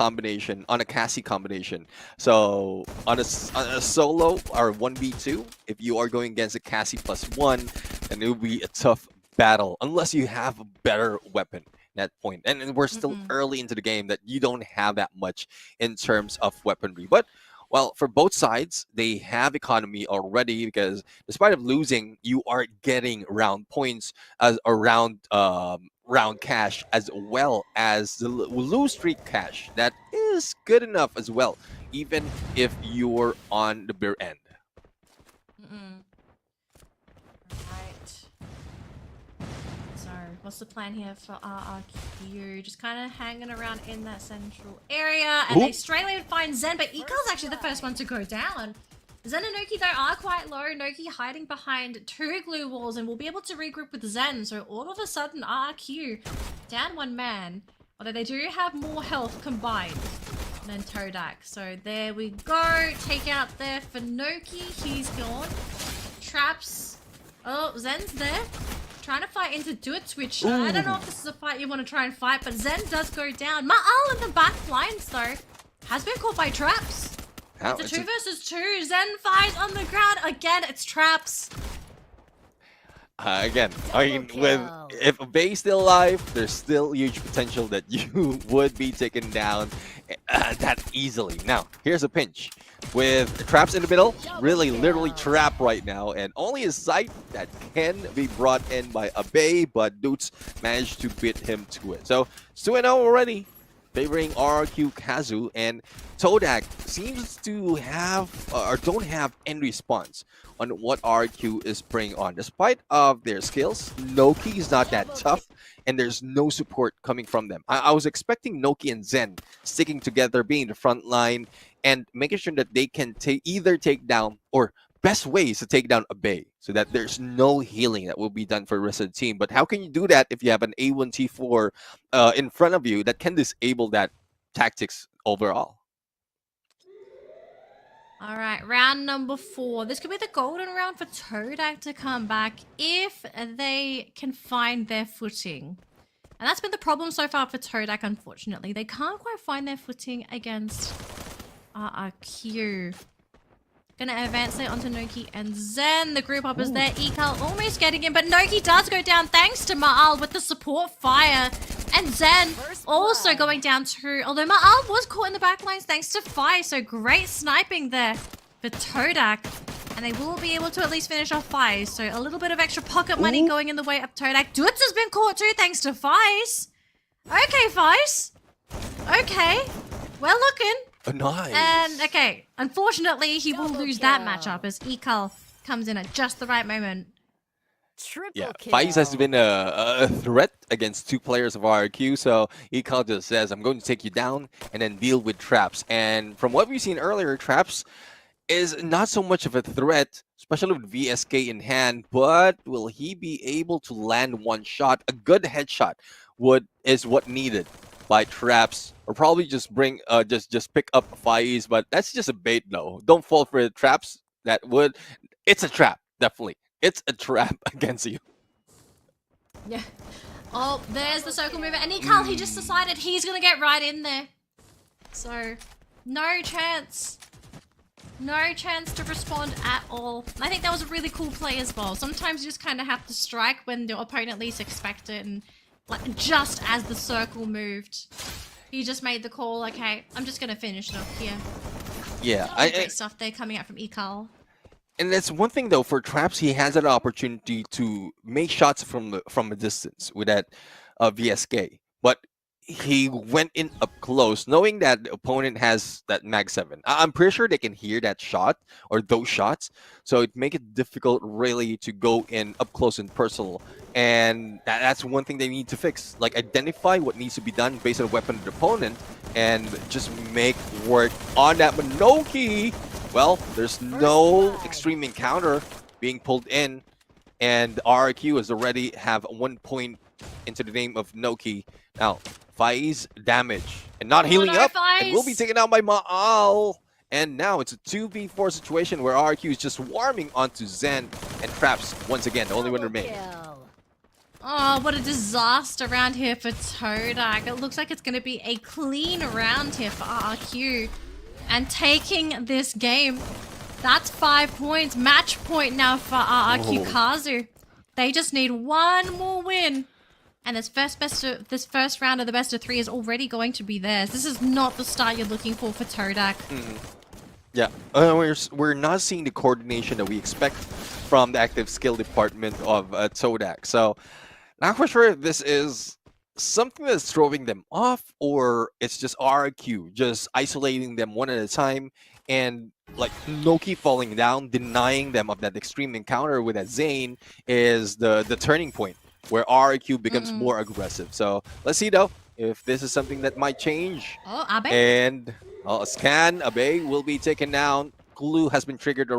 Cassie combination. So on a solo or 1v2, if you are going against a Cassie +1, then it will be a tough battle unless you have a better weapon at that point. And we're still early into the game that you don't have that much in terms of weaponry, but well, for both sides, they have economy already because despite of losing, you are getting round points as round cash as well as the lose streak cash. That is good enough as well, even if you're on the bitter end. Right. So, what's the plan here for RRQ? Just kind of hanging around in that central area, and they straight away find Zen, but Ekal's actually the first one to go down. Zen and Noki, though, are quite low. Noki hiding behind 2 glue walls and will be able to regroup with Zen. So all of a sudden, RRQ down 1 man. Although they do have more health combined than Todak. So there we go. Take out there for Noki. He's gone. Traps. Oh, Zen's there. Trying to fight into Do It Twitch. I don't know if this is a fight you want to try and fight, but Zen does go down. Ma'al in the back lines, though, has been caught by traps. It's a 2 versus 2. Zen fight on the ground. Again, it's traps. Again, I mean, if Bay's still alive, there's still huge potential that you would be taken down that easily. Now, here's a pinch. With traps in the middle, really literally trapped right now, and only a sight that can be brought in by a Bay, but Dutes managed to beat him to it. So, 2-0 already, favoring RRQ Kazu, and Todak seems to have, or don't have any response on what RRQ is bringing on. Despite of their skills, Noki is not that tough, and there's no support coming from them. I was expecting Noki and Zen sticking together, being the front line, and making sure that they can either take down, or best way is to take down a Bay, so that there's no healing that will be done for the rest of the team. But how can you do that if you have an A1T4 in front of you that can disable that tactics overall? All right, round number 4. This could be the golden round for Todak to come back if they can find their footing. And that's been the problem so far for Todak, unfortunately. They can't quite find their footing against RRQ. Gonna advance it onto Noki and Zen. The group up is there. Ekal almost getting in, but Noki does go down thanks to Ma'al with the support fire. And Zen also going down too. Although Ma'al was caught in the backlines thanks to Fire. So great sniping there for Todak. And they will be able to at least finish off Fire. So a little bit of extra pocket money going in the way of Todak. Dutz has been caught too thanks to Fires. Okay, Fires. Okay. Well looking. Nice. And, okay, unfortunately, he will lose that matchup as Ekal comes in at just the right moment. Yeah, Faiz has been a threat against 2 players of RRQ, so Ekal just says, I'm going to take you down and then deal with traps. And from what we've seen earlier, traps is not so much of a threat, especially with VSK in hand, but will he be able to land 1 shot? A good headshot is what needed by traps, or probably just bring just pick up Faiz, but that's just a bait though. Don't fall for the traps. It's a trap, definitely. It's a trap against you. Yeah. Oh, there's the circle mover, and Ekal, he just decided he's gonna get right in there. So, no chance. No chance to respond at all. I think that was a really cool play as well. Sometimes you just kind of have to strike when the opponent least expect it, and like just as the circle moved, he just made the call. Okay, I'm just gonna finish it off here. Yeah, great stuff there coming out from Ekal. And that's one thing though, for traps, he has an opportunity to make shots from a distance with that VSK, but he went in up close, knowing that the opponent has that Mag 7. I'm pretty sure they can hear that shot or those shots, so it make it difficult really to go in up close and personal. And that's one thing they need to fix, like identify what needs to be done based on the weapon of the opponent and just make work on that. But Noki, well, there's no extreme encounter being pulled in, and RRQ is already have 1 point into the name of Noki. Now, Faiz damage and not healing no, up, and will be Faiz. taken out by Maal. And now it's a 2v4 situation where RRQ is just warming onto Zen and Traps once again, the only one remaining. Oh, what a disaster round here for Todak. It looks like it's going to be a clean round here for RRQ. And taking this game, that's 5 points. Match point now for RRQ Kazu. They just need one more win. And this first round of the best of 3 is already going to be theirs. This is not the start you're looking for Todak. Yeah, we're not seeing the coordination that we expect from the active skill department of Todak. So, not quite sure if this is something that's throwing them off or it's just RQ just isolating them one at a time and like Noki falling down, denying them of that extreme encounter with that Zane is the turning point where RQ becomes more aggressive. So let's see though if this is something that might change. Oh, Abe. And a scan, Abe will be taken down. Glue has been triggered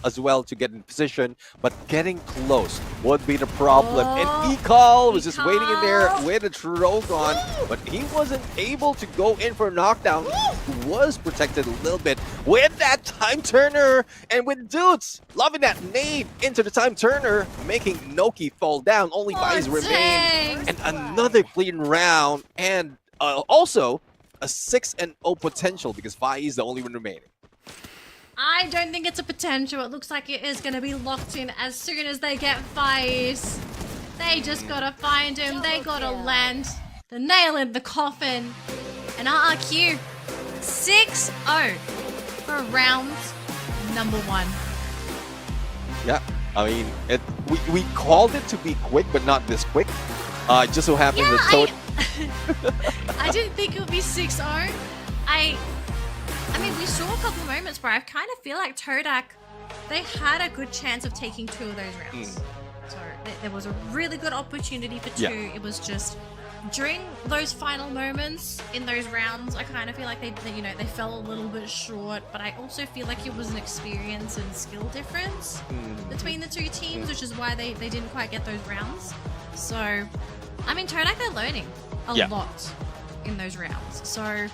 as well to get in position, but getting close would be the problem. And Ekal was just waiting in there with a Trogon, but he wasn't able to go in for a knockdown. He was protected a little bit with that time turner, and with Dudes loving that nade into the time turner, making Noki fall down. Only guys remain, and another clean round, and also a 6-0 potential because Fai is the only one remaining. I don't think it's a potential. It looks like it is going to be locked in as soon as they get Faiz. They just got to find him. They got to land the nail in the coffin. And RRQ 6-0 for round number 1. Yeah, I mean, we called it to be quick, but not this quick. Just so happens that I didn't think it would be 6-0. I mean, we saw a couple moments where I kind of feel like Todak, they had a good chance of taking 2 of those rounds. So there was a really good opportunity for 2. Yeah. It was just during those final moments in those rounds, I kind of feel like they fell a little bit short. But I also feel like it was an experience and skill difference between the 2 teams, which is why they didn't quite get those rounds. So, I mean, Todak, they're learning a lot in those rounds. So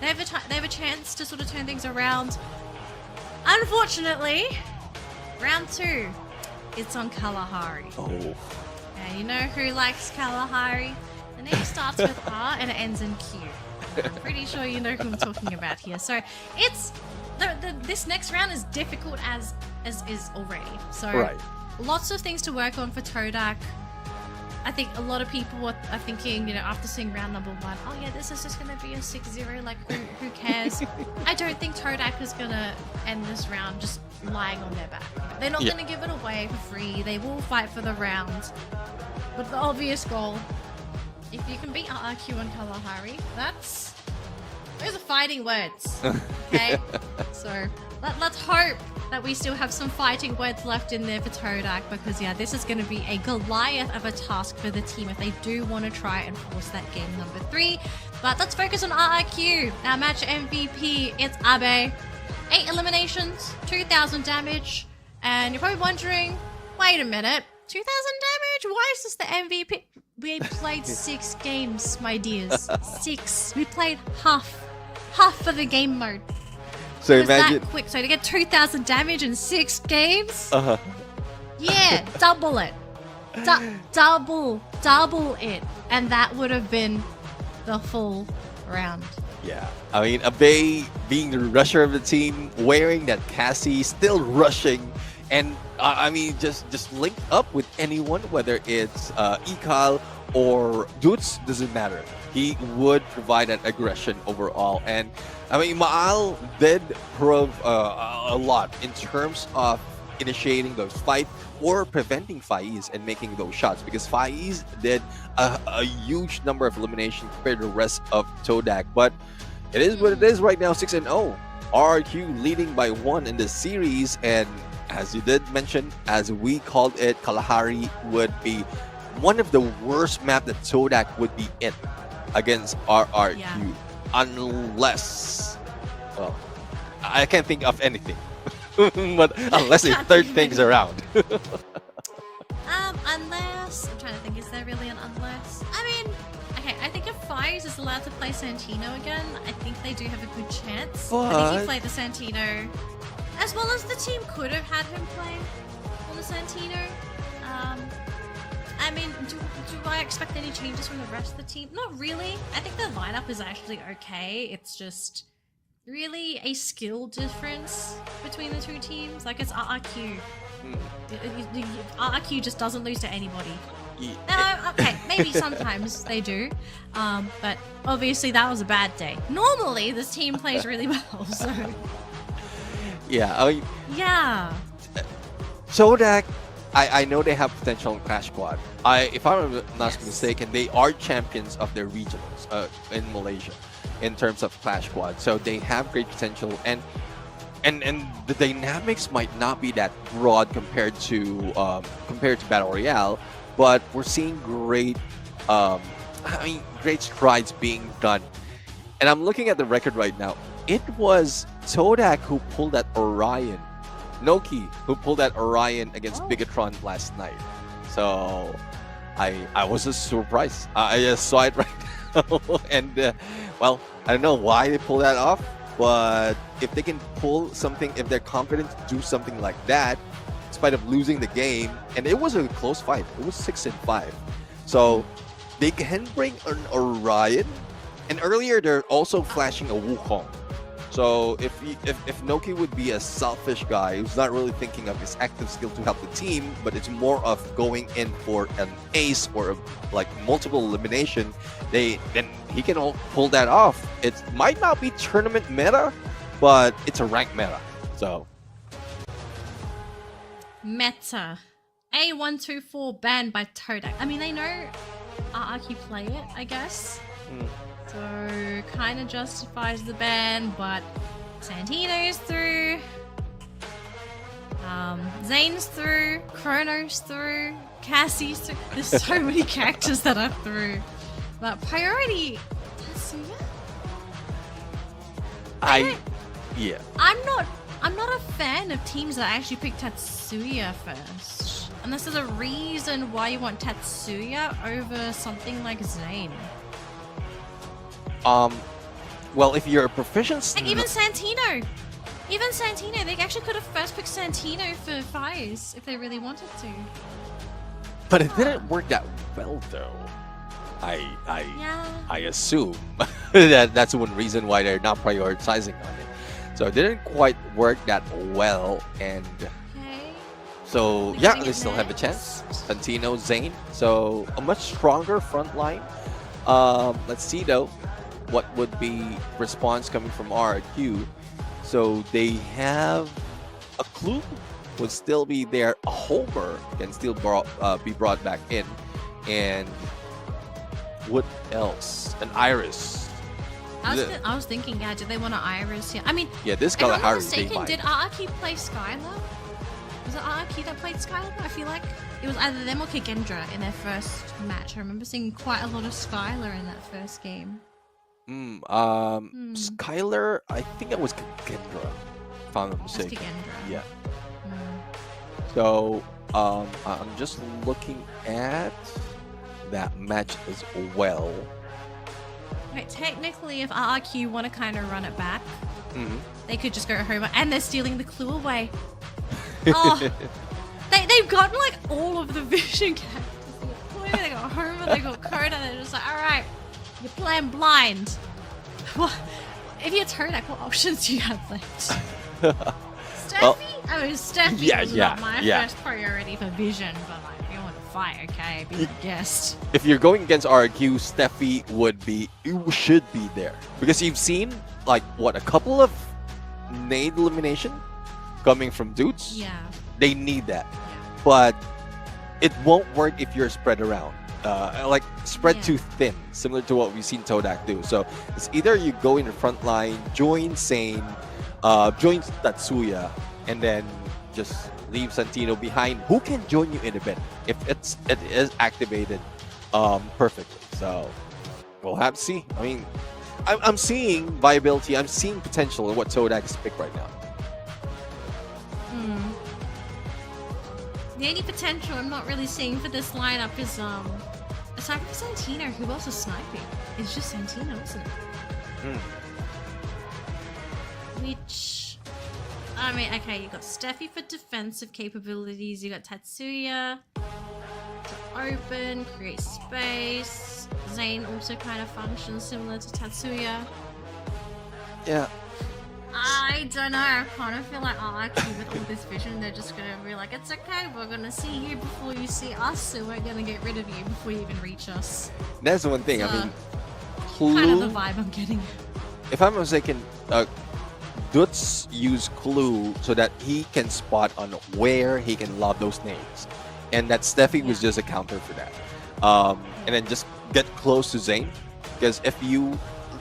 they have a chance to sort of turn things around. Unfortunately, round 2, it's on Kalahari. Yeah, you know who likes Kalahari? The name starts with R and it ends in Q. I'm pretty sure you know who I'm talking about here. So it's this next round is difficult as is already. So lots of things to work on for Todak. I think a lot of people are thinking, after seeing round number 1, oh yeah, this is just going to be a 6-0, like who cares? I don't think Todak is going to end this round just lying on their back. They're not going to give it away for free. They will fight for the round. But the obvious goal, if you can beat RRQ and Kalahari, those are fighting words. Okay? So let's hope that we still have some fighting words left in there for Todak, because this is going to be a Goliath of a task for the team if they do want to try and force that game number 3. But let's focus on RRQ. Our match MVP, it's Abe. 8 eliminations, 2,000 damage, and you're probably wondering, wait a minute, 2,000 damage? Why is this the MVP? We played 6 games, my dears. 6. We played half of the game mode. So it was imagine that quick. So to get 2,000 damage in 6 games, yeah, double it, double it, and that would have been the full round. Yeah, I mean, Abe being the rusher of the team, wearing that Cassie, still rushing, and I mean, just link up with anyone, whether it's Ekal or Dudes, doesn't matter. He would provide that aggression overall. And I mean, Maal did prove a lot in terms of initiating those fights or preventing Faiz and making those shots, because Faiz did a huge number of eliminations compared to the rest of Todak. But it is what it is right now, 6-0. RRQ leading by 1 in the series, and as you did mention, as we called it, Kalahari would be one of the worst map that Todak would be in against RRQ, unless, well, I can't think of anything. but unless they third things around. Unless I'm trying to think, is there really an unless? I mean, okay, I think if Fires is allowed to play Santino again, I think they do have a good chance. I think he played the Santino, as well as the team could have had him play on the Santino. I mean, do I expect any changes from the rest of the team? Not really. I think the lineup is actually okay. It's just really a skill difference between the two teams. Like, it's RRQ. RRQ just doesn't lose to anybody. Okay, maybe sometimes they do. But obviously that was a bad day. Normally, this team plays really well, so... Yeah, Yeah. Sodak, I know they have potential in Clash Squad. If I'm not mistaken, they are champions of their regionals in Malaysia in terms of Clash Squad. So they have great potential, and the dynamics might not be that broad compared to Battle Royale, but we're seeing great great strides being done. And I'm looking at the record right now. It was Todak who pulled that Orion. Noki who pulled that Orion against Bigatron last night. So I was just surprised. I just saw it right now. And well, I don't know why they pulled that off, but if they can pull something, if they're confident to do something like that, in spite of losing the game, and it was a close fight. It was 6-5. So they can bring an Orion, and earlier they're also flashing a Wukong. So if Noki would be a selfish guy who's not really thinking of his active skill to help the team, but it's more of going in for an ace or like multiple elimination, then he can pull that off. It might not be tournament meta, but it's a rank meta. So Meta. A124 banned by Todak. I mean, they know RRQ play it, I guess. So, kind of justifies the ban, but Santino's through, Zane's through, Chrono's through, Cassie's through. There's so many characters that are through. But priority, Tatsuya? yeah. I'm not a fan of teams that actually pick Tatsuya first. Unless there's a reason why you want Tatsuya over something like Zane. Well, if you're a proficient... Like even Santino, they actually could have first picked Santino for Fires if they really wanted to. But it didn't work that well, though. I assume that's one reason why they're not prioritizing on it. So it didn't quite work that well, and so yeah, they still have a chance. Santino, Zane, so a much stronger front line. Let's see though, what would be response coming from RRQ. So they have a clue would still be there. A Homer can still be brought back in, and what else? An Iris. I was thinking, yeah, did they want an Iris? Yeah, I mean, yeah, this if I'm not Kalahari. mistaken, did RRQ play Skylar? Was it RRQ that played Skylar? I feel like it was either them or Kigendra in their first match. I remember seeing quite a lot of Skylar in that first game. Skylar, I think it was Kigendra, if I'm not mistaken. Yeah. So, I'm just looking at that match as well. Right, technically, if RRQ want to kind of run it back, they could just go Homer, and they're stealing the clue away. Oh, they've gotten like all of the Vision characters. They got Homer, they got Coda. They're just like, all right, you're playing blind. What? If you're Todak, what options do you have left? Steffi? Well, I mean, Steffi was not my first priority for Vision, but like, if you want to fight, okay, be a guest. If you're going against RQ, Steffi should be there. Because you've seen, like, what, a couple of nade elimination coming from dudes? Yeah. They need that. But it won't work if you're spread around. Like, spread too thin, similar to what we've seen Todak do. So, it's either you go in the front line, join Sane, join Tatsuya, and then just leave Santino behind, who can join you in a bit if it is activated perfectly. So we'll have to see. I mean, I'm seeing viability, I'm seeing potential in what Todak is picked right now. The only potential I'm not really seeing for this lineup is aside from Santino, who else is sniping? It's just Santino, isn't it? Which, I mean, okay, you got Steffi for defensive capabilities, you got Tatsuya to open, create space. Zane also kind of functions similar to Tatsuya. Yeah. I don't know, I kind of feel like RRQ with all this vision, they're just gonna be like, it's okay, we're gonna see you before you see us, so we're gonna get rid of you before you even reach us. That's one thing. I mean, Clue, kind of the vibe I'm getting. if I'm not mistaken, Dutz use Clue so that he can spot on where he can lob those nades, and that Steffi was just a counter for that. And then just get close to Zane, because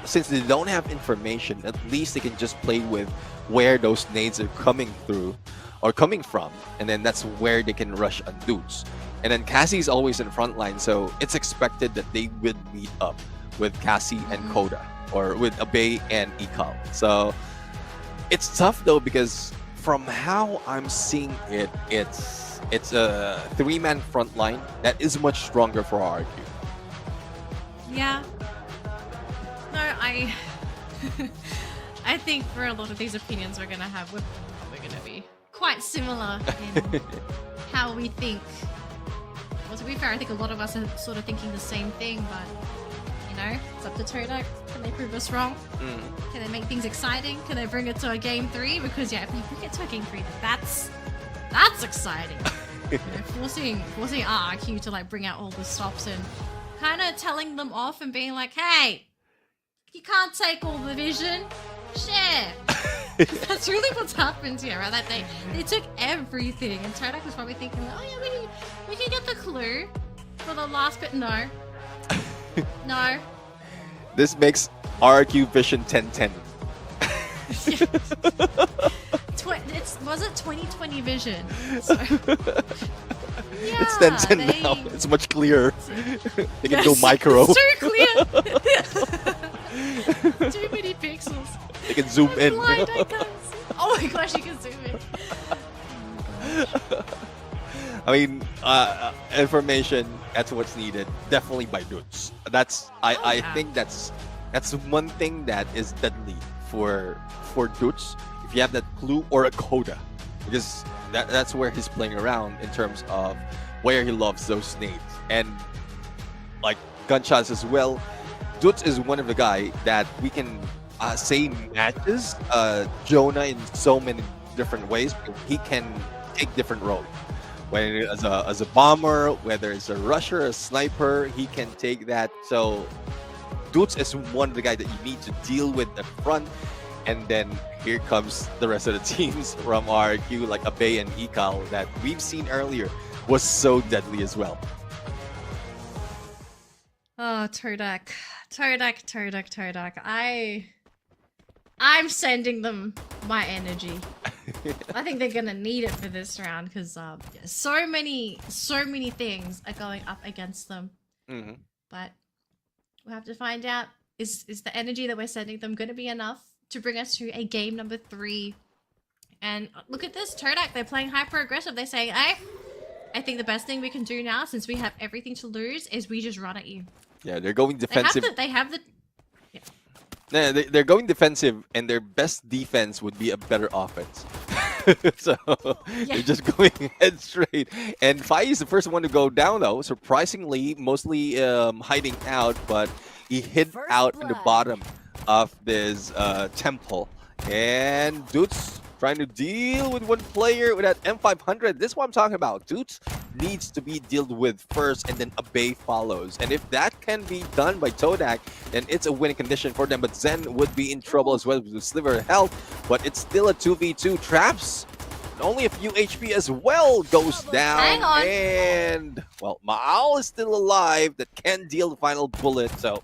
since they don't have information, at least they can just play with where those nades are coming through or coming from, and then that's where they can rush on Dutz. And then Cassie's always in front line, so it's expected that they will meet up with Cassie and Koda, or with Abe and Ikal. So it's tough though, because from how I'm seeing it, it's a 3-man front line that is much stronger for RQ. Yeah. No, I think for a lot of these opinions we're gonna be quite similar in how we think. Well, to be fair, I think a lot of us are sort of thinking the same thing, but you know, it's up to Todak. Can they prove us wrong? Can they make things exciting? Can they bring it to a game 3? Because yeah, if we bring it to a game 3, that's exciting. You know, forcing RRQ to like bring out all the stops and kind of telling them off and being like, hey, you can't take all the vision, share. That's really what's happened here, right? Like they took everything, and Todak was probably thinking, oh yeah, we can get the clue for the last bit. No. No. This makes RQ Vision 1010. Was it 2020 Vision? So, yeah, it's 1010 now. It's much clearer. They can go micro. It's too clear. Too many pixels. They can zoom in. Blind, I can't see. Oh my gosh, you can zoom in. I mean, information, that's what's needed. Definitely by Dutz. I think that's one thing that is deadly for Dutz. If you have that Clue or a Coda, because that's where he's playing around in terms of where he loves those nades. And like gunshots as well, Dutz is one of the guy that we can say matches Jonah in so many different ways. He can take different roles. Whether as a bomber, whether it's a rusher, a sniper, he can take that. So Dutz is one of the guys that you need to deal with up front. And then here comes the rest of the teams from RQ, like Abe and Ikal, that we've seen earlier was so deadly as well. Oh, Todak. I'm sending them my energy. I think they're gonna need it for this round because so many things are going up against them. But we'll have to find out, is the energy that we're sending them going to be enough to bring us to a game number 3? And look at this, Todak, they're playing hyper aggressive. They say, hey, I think the best thing we can do now, since we have everything to lose, is we just run at you. Yeah, they're going defensive. Yeah. They're going defensive, and their best defense would be a better offense. So they're just going head straight. And Fai is the first one to go down, though. Surprisingly, mostly hiding out, but he hid out in the bottom of this temple. And Dutz trying to deal with one player with that M500. This is what I'm talking about. Dutz needs to be dealt with first, and then Abe follows. And if that can be done by Todak, then it's a winning condition for them. But Zen would be in trouble as well with Sliver Health. But it's still a 2v2. Traps, and only a few HP as well, goes down. Hang on. And, well, Maal is still alive that can deal the final bullet. So,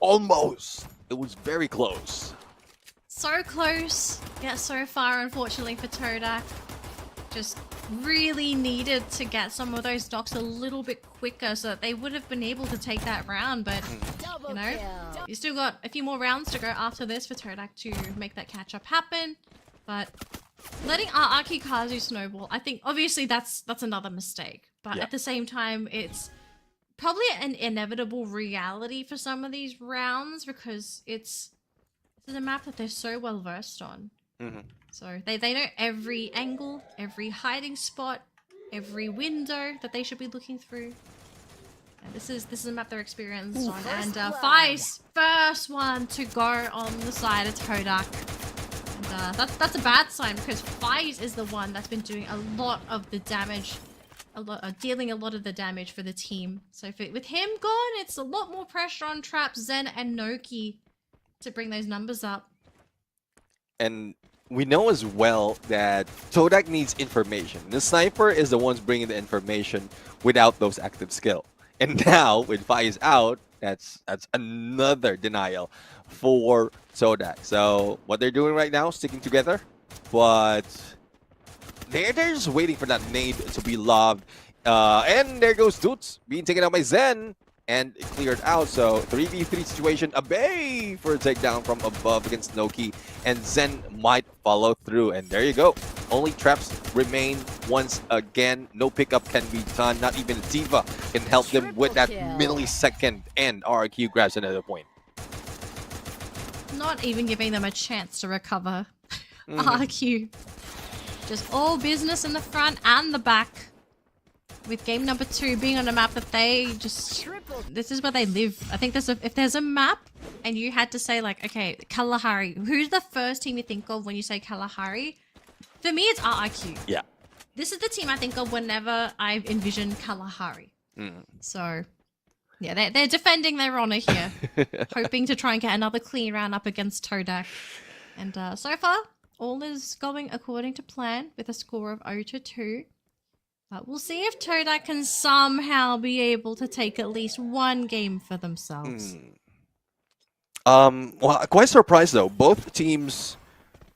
almost. It was very close. So close, yet so far, unfortunately, for Todak. Just really needed to get some of those stocks a little bit quicker so that they would have been able to take that round. But, you know, you still got a few more rounds to go after this for Todak to make that catch-up happen. But letting RRQ Kazu snowball, I think obviously that's another mistake. But Yeah. at the same time, it's probably an inevitable reality for some of these rounds because this is a map that they're so well versed on. Mhm. So they know every angle, every hiding spot, every window that they should be looking through. And this is a map they're experienced on. And Fai's first one to go on the side of Todak. And that's a bad sign because Fai's is the one that's been doing a lot of the damage, dealing a lot of the damage for the team. So with him gone, it's a lot more pressure on Trap, Zen, and Noki to bring those numbers up. And we know as well that Todak needs information. The sniper is the ones bringing the information without those active skill. And now, with Faiz out, that's another denial for Todak. So what they're doing right now, sticking together, but they're just waiting for that nade to be lobbed. And there goes Doots being taken out by Zen. And cleared out, so 3v3 situation, Abe for a takedown from above against Noki, and Zen might follow through, and there you go. Only traps remain once again. No pickup can be done, not even Diva can help them with that millisecond, and RRQ grabs another point. Not even giving them a chance to recover. RQ. Just all business in the front and the back. With game number 2 being on a map that they just... This is where they live. I think if there's a map and you had to say like, okay, Kalahari. Who's the first team you think of when you say Kalahari? For me, it's RRQ. Yeah. This is the team I think of whenever I envision Kalahari. So, yeah, they're defending their honor here. Hoping to try and get another clean round up against Todak. And so far, all is going according to plan with a score of 0-2. But we'll see if Todak can somehow be able to take at least one game for themselves. Well, quite surprised though. Both teams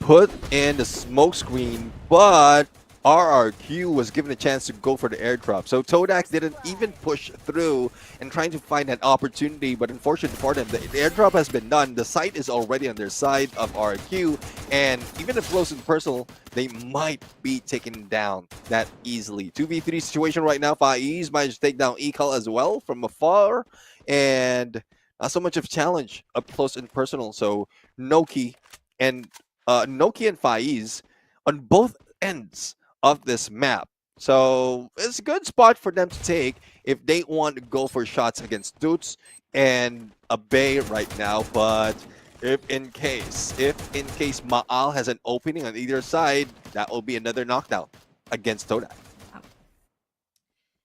put in the smoke screen, but RRQ was given a chance to go for the airdrop. So Todak didn't even push through and trying to find that opportunity, but unfortunately for them, the airdrop has been done. The site is already on their side of RRQ, and even if close and personal, they might be taken down that easily. 2v3 situation right now. Faiz managed to take down Ekal as well from afar, and not so much of a challenge up close and personal. So Noki and Faiz on both ends of this map. So it's a good spot for them to take if they want to go for shots against Doots and Abe right now. But if in case Maal has an opening on either side, that will be another knockdown against Todak.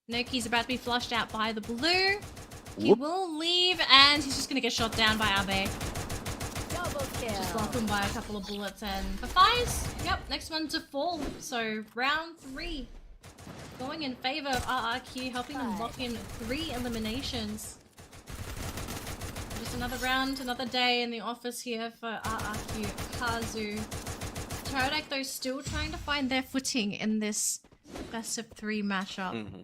Noki's about to be flushed out by the blue. He will leave, and he's just going to get shot down by Abe. Just blocked him by a couple of bullets, and for Faiz, yep, next one to fall. So round 3 going in favor of RRQ, helping them lock in 3 eliminations. Just another round, another day in the office here for RRQ Kazu. Todak, though, still trying to find their footing in this best of 3 matchup.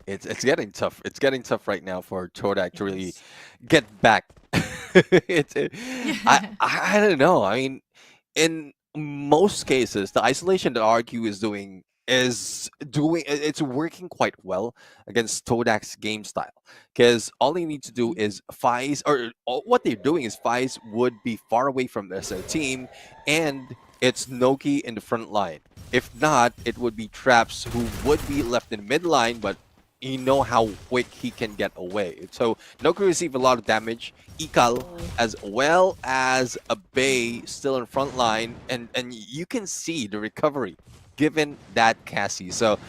It's getting tough. It's getting tough right now for Todak to really get back. I don't know. I mean, in most cases, the isolation that RQ it's working quite well against Todak's game style, because all they need to do is Faiz, or what they're doing is Faiz would be far away from their team, and it's Noki in the front line. If not, it would be Traps who would be left in mid line, but you know how quick he can get away. So Noki received a lot of damage. Ekal as well as Abe still in front line, and you can see the recovery given that Cassie. So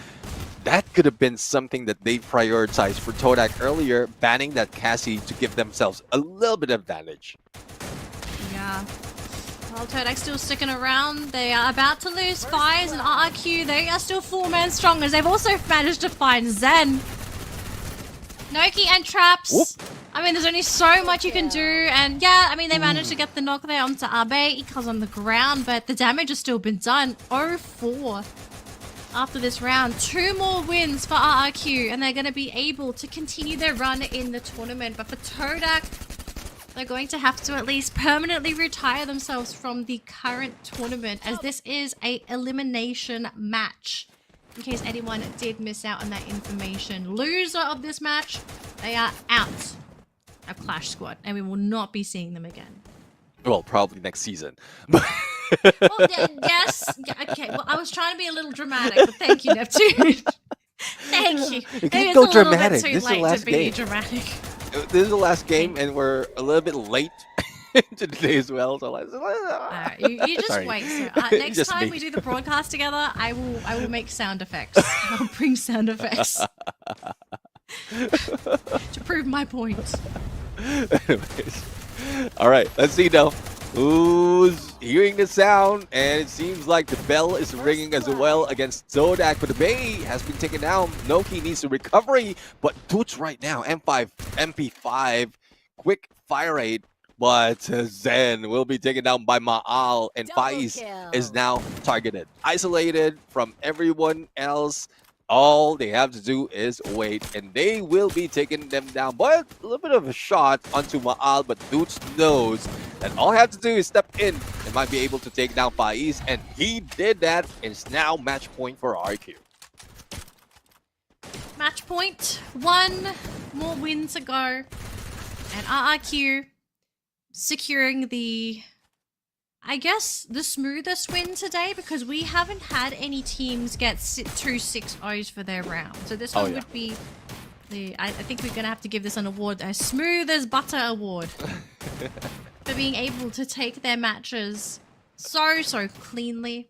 that could have been something that they prioritized for Todak earlier, banning that Cassie to give themselves a little bit of advantage. Yeah. Well, Todak's still sticking around. They are about to lose Faiz, and RRQ, they are still 4-man strong, as they've also managed to find Zen. Noki and Traps. Whoop. I mean, there's only so much you can do, and yeah, I mean, they managed to get the knock there onto Abe. Ika's on the ground, but the damage has still been done. 0-4 after this round. 2 more wins for RRQ, and they're going to be able to continue their run in the tournament. But for Todak, They're going to have to at least permanently retire themselves from the current tournament, as this is a elimination match. In case anyone did miss out on that information. Loser of this match, they are out of Clash Squad, and we will not be seeing them again. Well, probably next season. Well, yes. Okay, well, I was trying to be a little dramatic, but thank you, Neptune. Thank you. You Maybe can't it's go a little dramatic. bit too This is the late last to be game. dramatic. This is the last game, and we're a little bit late into today as well. So let's. Alright, you just Sorry. wait. So next Just time me. we do the broadcast together, I will make sound effects. I'll bring sound effects to prove my point. Anyways. All right, let's see now. Who's hearing the sound? And it seems like the bell is ringing as well against Zodak, but the Bay has been taken down. Noki needs a recovery, but Toots right now, MP5, quick fire rate, but Zen will be taken down by Maal, and Faiz is now targeted. Isolated from everyone else. All they have to do is wait, and they will be taking them down. But a little bit of a shot onto Maal, but Doots knows that all they have to do is step in and might be able to take down Faiz, and he did that. It's now match point for RQ. Match point. One more win to go. And RRQ securing the, I guess, the smoothest win today, because we haven't had any teams get 2 6-0s for their round. So this one would be the, I think we're going to have to give this an award, a smooth as butter award. For being able to take their matches so cleanly.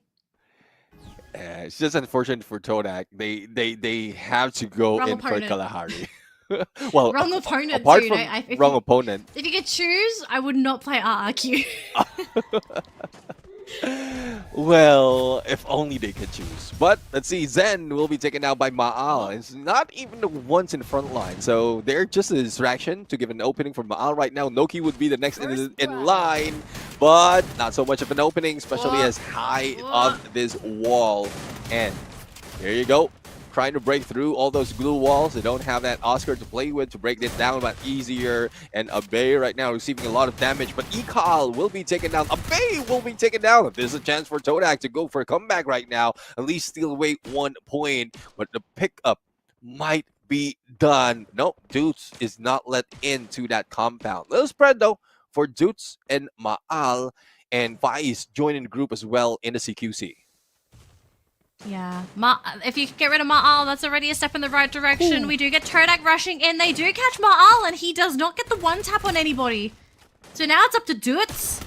It's just unfortunate for Todak. They have to go Wrong in opponent. for Kalahari. Well, Wrong opponent, apart dude. from wrong opponent. If you could choose, I would not play RRQ. Well, if only they could choose. But let's see, Zen will be taken out by Maal. It's not even the ones in the front line, so they're just a distraction to give an opening for Maal right now. Noki would be the next in line, but not so much of an opening, especially as high up this wall. And there you go. Trying to break through all those glue walls. They don't have that Oscar to play with to break it down a lot easier. And Abe right now receiving a lot of damage, but Ekal will be taken down. Abe will be taken down. If there's a chance for Todak to go for a comeback right now, at least steal away 1 point. But the pickup might be done. Nope, Doots is not let into that compound. Little spread though for Doots and Maal, and Faiz joining the group as well in the CQC. Yeah, if you get rid of Maal, that's already a step in the right direction. Ooh. We do get Todak rushing in. They do catch Maal, and he does not get the 1-tap on anybody. So now it's up to Doots.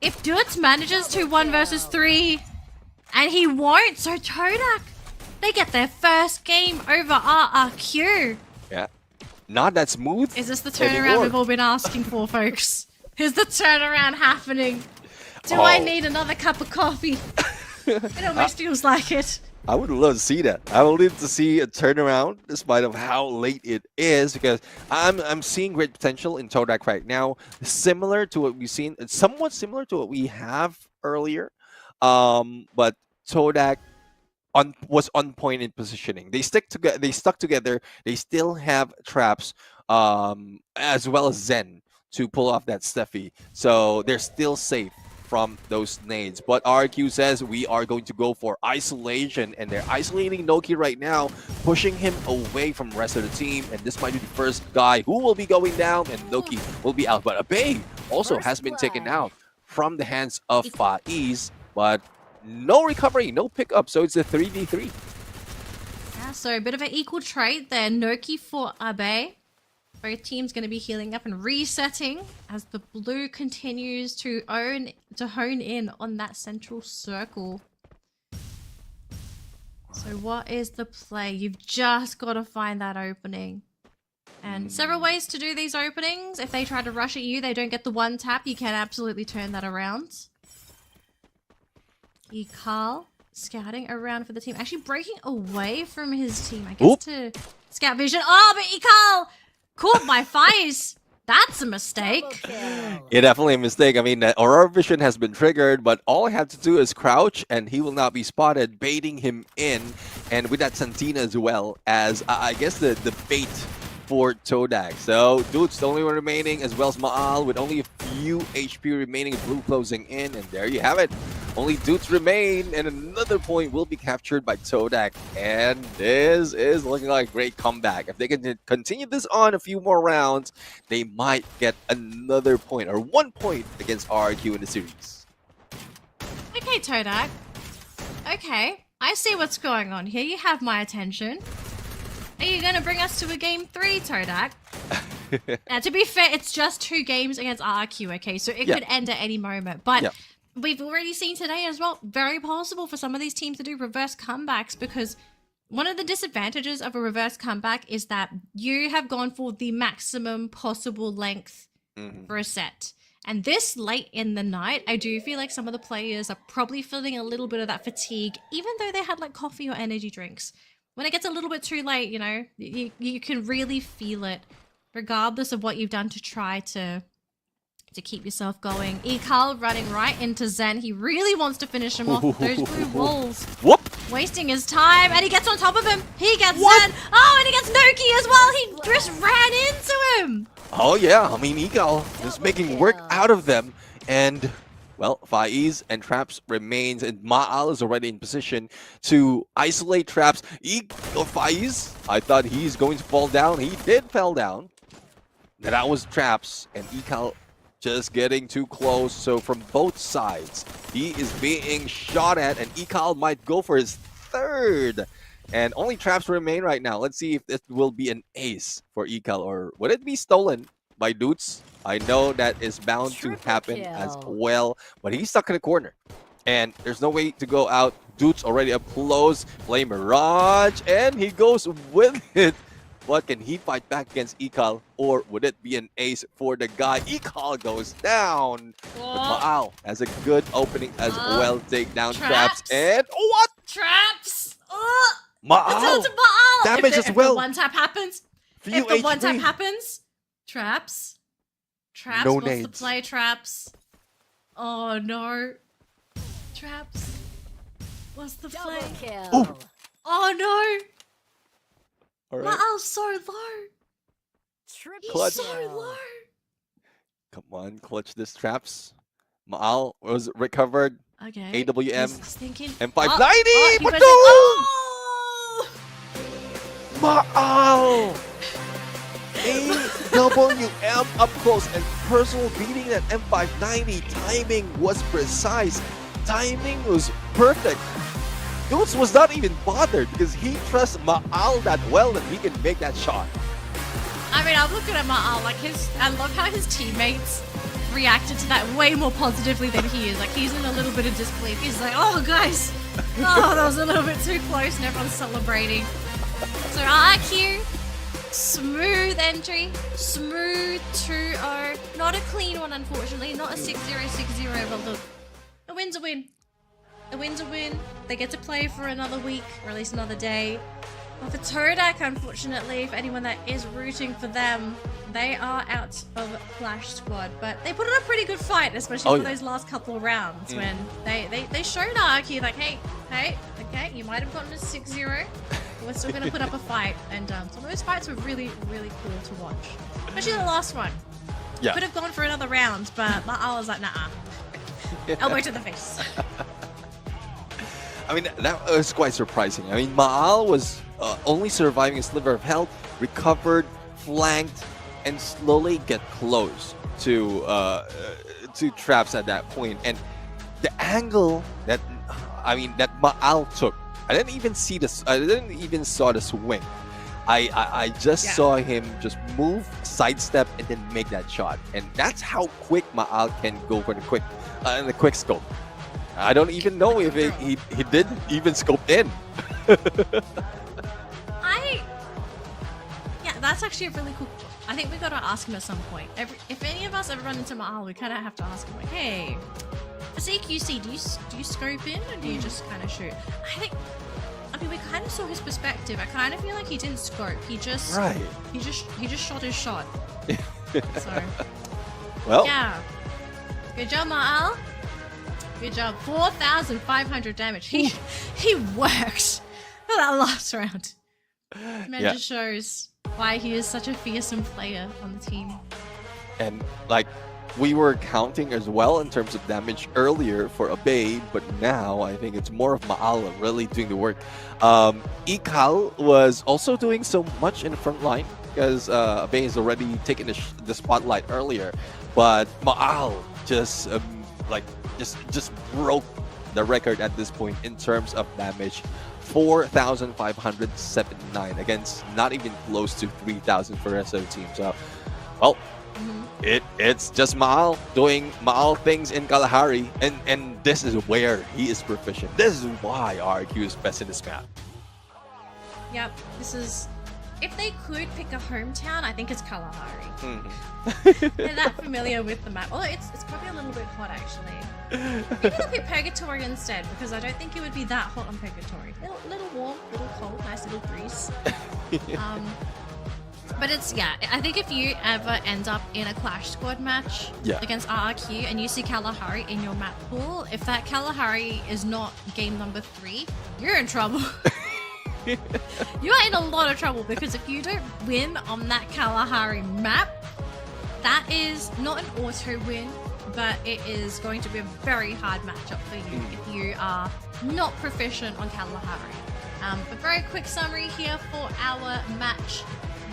If Doots manages to 1 versus 3, and he won't, so Todak, they get their first game over RRQ. Yeah, not that smooth. Is this the turnaround we've all been asking for, folks? Is the turnaround happening? Do I need another cup of coffee? It almost feels like it. I would love to see that. I would love to see a turnaround, despite of how late it is, because I'm seeing great potential in Todak right now. Similar to what we've seen, it's somewhat similar to what we have earlier. But Todak was on point in positioning. They stuck together. They still have traps, as well as Zen to pull off that Steffi. So they're still safe from those nades. But RQ says we are going to go for isolation, and they're isolating Noki right now, pushing him away from the rest of the team, and this might be the first guy who will be going down, and Noki will be out. But Abe also has been taken out from the hands of Faiz, but no recovery, no pickup, so it's a 3v3. Yeah, so a bit of an equal trade there. Noki for Abe. Both teams going to be healing up and resetting as the blue continues to hone in on that central circle. So what is the play? You've just got to find that opening. And several ways to do these openings. If they try to rush at you, they don't get the 1-tap. You can absolutely turn that around. Ekal scouting around for the team. Actually breaking away from his team, I guess, to scout vision. Oh, but Ekal caught by Faiz. That's a mistake. Yeah, definitely a mistake. I mean, Aurora Vision has been triggered, but all I have to do is crouch, and he will not be spotted, baiting him in. And with that Santina as well, as I guess the bait for Todak. So Dude's the only one remaining, as well as Maal with only a few HP remaining, blue closing in, and there you have it. Only Dudes remain, and another point will be captured by Todak. And this is looking like a great comeback. If they can continue this on a few more rounds, they might get another point, or 1 point against RRQ in the series. Okay, Todak. Okay, I see what's going on here. You have my attention. Are you going to bring us to a game 3, Todak? Now, to be fair, it's just 2 games against RRQ, okay? So it could end at any moment. But we've already seen today as well, very possible for some of these teams to do reverse comebacks, because one of the disadvantages of a reverse comeback is that you have gone for the maximum possible length for a set. And this late in the night, I do feel like some of the players are probably feeling a little bit of that fatigue, even though they had like coffee or energy drinks. When it gets a little bit too late, you know, you can really feel it, regardless of what you've done to try to keep yourself going. Ekal running right into Zen. He really wants to finish him off with those blue walls. Whoop! Wasting his time, and he gets on top of him. He gets Zen. Oh, and he gets Noki as well. He just ran into him. Oh yeah, I mean, Ekal is making work out of them, and well, Faiz and Traps remains, and Maal is already in position to isolate Traps. Faiz, I thought he's going to fall down. He did fall down. That was Traps, and Ekal just getting too close. So from both sides, he is being shot at, and Ekal might go for his 3rd. And only Traps remain right now. Let's see if this will be an ace for Ekal, or would it be stolen by Dudes? I know that is bound to happen as well, but he's stuck in the corner, and there's no way to go out. Dudes already up close, play Mirage, and he goes with it. But can he fight back against Ekal, or would it be an ace for the guy? Ekal goes down. Maal has a good opening as well. Take down Traps, and what? Traps! Maal! Damage as well. If the one tap happens, Traps no wants nades. to play Traps. Oh no. Traps. What's the play? Kill. Oh no. All right. Maal's so low. Triple Clutch. So low. Come on, clutch this, Traps. Maal was recovered. Okay. AWM. He's thinking. M590! But Maal! AWM up close and personal, beating that M590. Timing was precise. Timing was perfect. Dudes was not even bothered because he trusts Maal that well that he can make that shot. I mean, I'm looking at Maal, like I love how his teammates reacted to that way more positively than he is. Like, he's in a little bit of disbelief. He's like, oh guys, oh, that was a little bit too close, and everyone's celebrating. So RQ, smooth entry, smooth 2-0. Not a clean one, unfortunately. Not a 6-0, 6-0, but look, a win's a win. A win's a win. They get to play for another week, or at least another day. But for Todak, unfortunately, for anyone that is rooting for them, they are out of Flash Squad. But they put on a pretty good fight, especially for those last couple of rounds when they showed RQ like, hey, okay, you might have gotten a 6-0. We're still going to put up a fight. And some of those fights were really, really cool to watch. Especially the last one. Yeah. Could have gone for another round, but Maal was like, nah. Elbow to the face. I mean, that was quite surprising. I mean, Maal was only surviving a sliver of health, recovered, flanked, and slowly get close to Traps at that point. And the angle that that Maal took, I didn't even see this. I didn't even saw the swing. I just saw him just move, sidestep, and then make that shot. And that's how quick Maal can go for the quick scope. I don't even know if he did even scope in. Yeah, that's actually a really cool. I think we got to ask him at some point. If any of us ever run into Maal, we kind of have to ask him, like, hey, for CQC, do you scope in or do you just kind of shoot? I mean, we kind of saw his perspective. I kind of feel like he didn't scope. He just shot his shot. So, well, yeah, good job, Maal. Good job. 4,500 damage. He worked for that last round. Man just shows why he is such a fearsome player on the team. And like we were counting as well in terms of damage earlier for Abe, but now I think it's more of Ma'al really doing the work. Ikal was also doing so much in the front line because Abe has already taken the spotlight earlier, but Ma'al just just broke the record at this point in terms of damage. 4,579 against not even close to 3,000 for the rest of the team. So, well, it's just Ma'al doing Ma'al things in Kalahari, and this is where he is proficient. This is why RQ is best in this map. Yep, this is... If they could pick a hometown, I think it's Kalahari. They're that familiar with the map. Although it's probably a little bit hot, actually. Maybe they'll pick Purgatory instead, because I don't think it would be that hot on Purgatory. Little warm, little cold, nice little breeze. But it's, yeah, I think if you ever end up in a Clash Squad match against RRQ and you see Kalahari in your map pool, if that Kalahari is not game number 3, you're in trouble. You are in a lot of trouble, because if you don't win on that Kalahari map, that is not an auto win, but it is going to be a very hard matchup for you if you are not proficient on Kalahari. A very quick summary here for our match.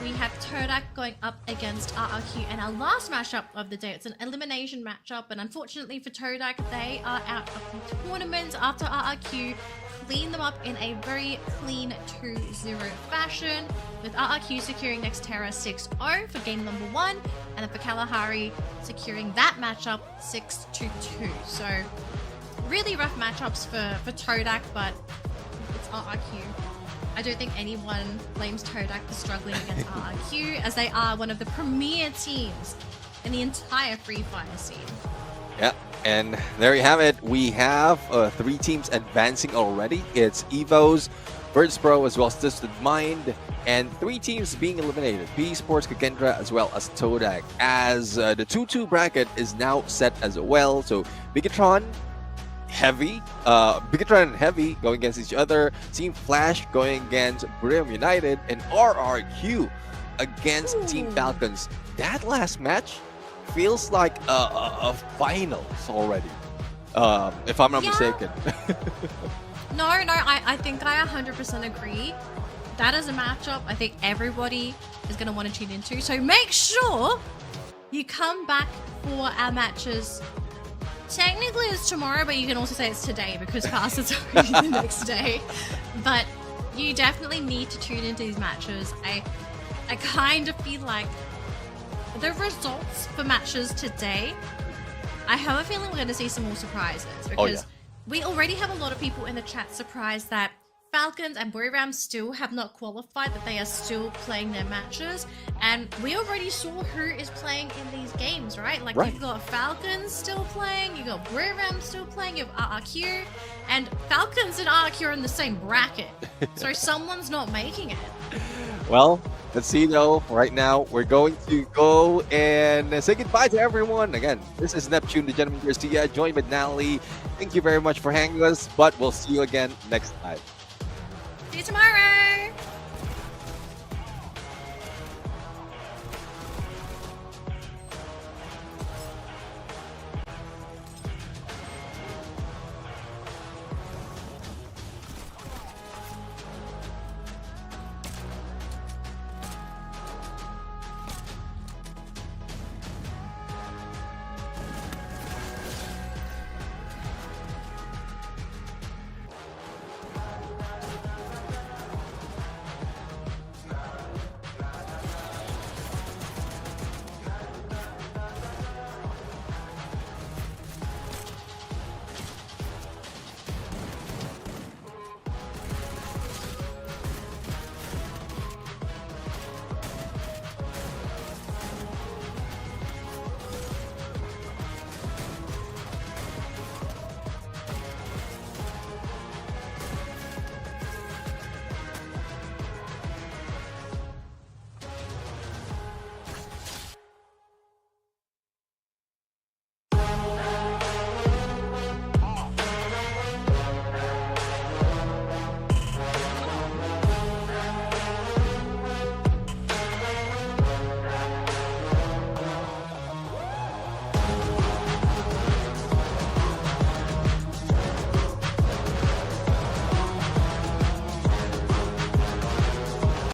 We have Todak going up against RRQ, and our last matchup of the day, it's an elimination matchup, and unfortunately for Todak, they are out of the tournament after RRQ cleaned them up in a very clean 2-0 fashion, with RRQ securing Nextera 6-0 for game number 1, and then for Kalahari securing that matchup 6-2. So really rough matchups for Todak, but it's RRQ. I don't think anyone blames Todak for struggling against RRQ, as they are one of the premier teams in the entire Free Fire scene. Yeah, and there you have it. We have 3 teams advancing already. It's Evos, Birds Pro, as well as Twisted Mind, and 3 teams being eliminated. P Sports, Kakendra, as well as Todak. As the 2-2 bracket is now set as well. So Bigatron, Heavy, Bigatron and Heavy going against each other. Team Flash going against Brim United, and RRQ against Team Falcons. That last match feels like a finals already, if I'm not mistaken. No, I think I 100% agree. That is a matchup I think everybody is going to want to tune into. So make sure you come back for our matches. Technically it's tomorrow, but you can also say it's today, because fast it's already the next day. But you definitely need to tune into these matches. I kind of feel like the results for matches today, I have a feeling we're going to see some more surprises, because we already have a lot of people in the chat surprised that Falcons and Buriram still have not qualified, that they are still playing their matches, and we already saw who is playing in these games, right? Like you've got Falcons still playing, you've got Buriram still playing, you have RRQ, and Falcons and RRQ are in the same bracket, so someone's not making it. Well, let's see though. Right now, we're going to go and say goodbye to everyone. Again, this is Neptune, the Gentleman Garcia, joined by Natalie. Thank you very much for hanging with us, but we'll see you again next time. See you tomorrow!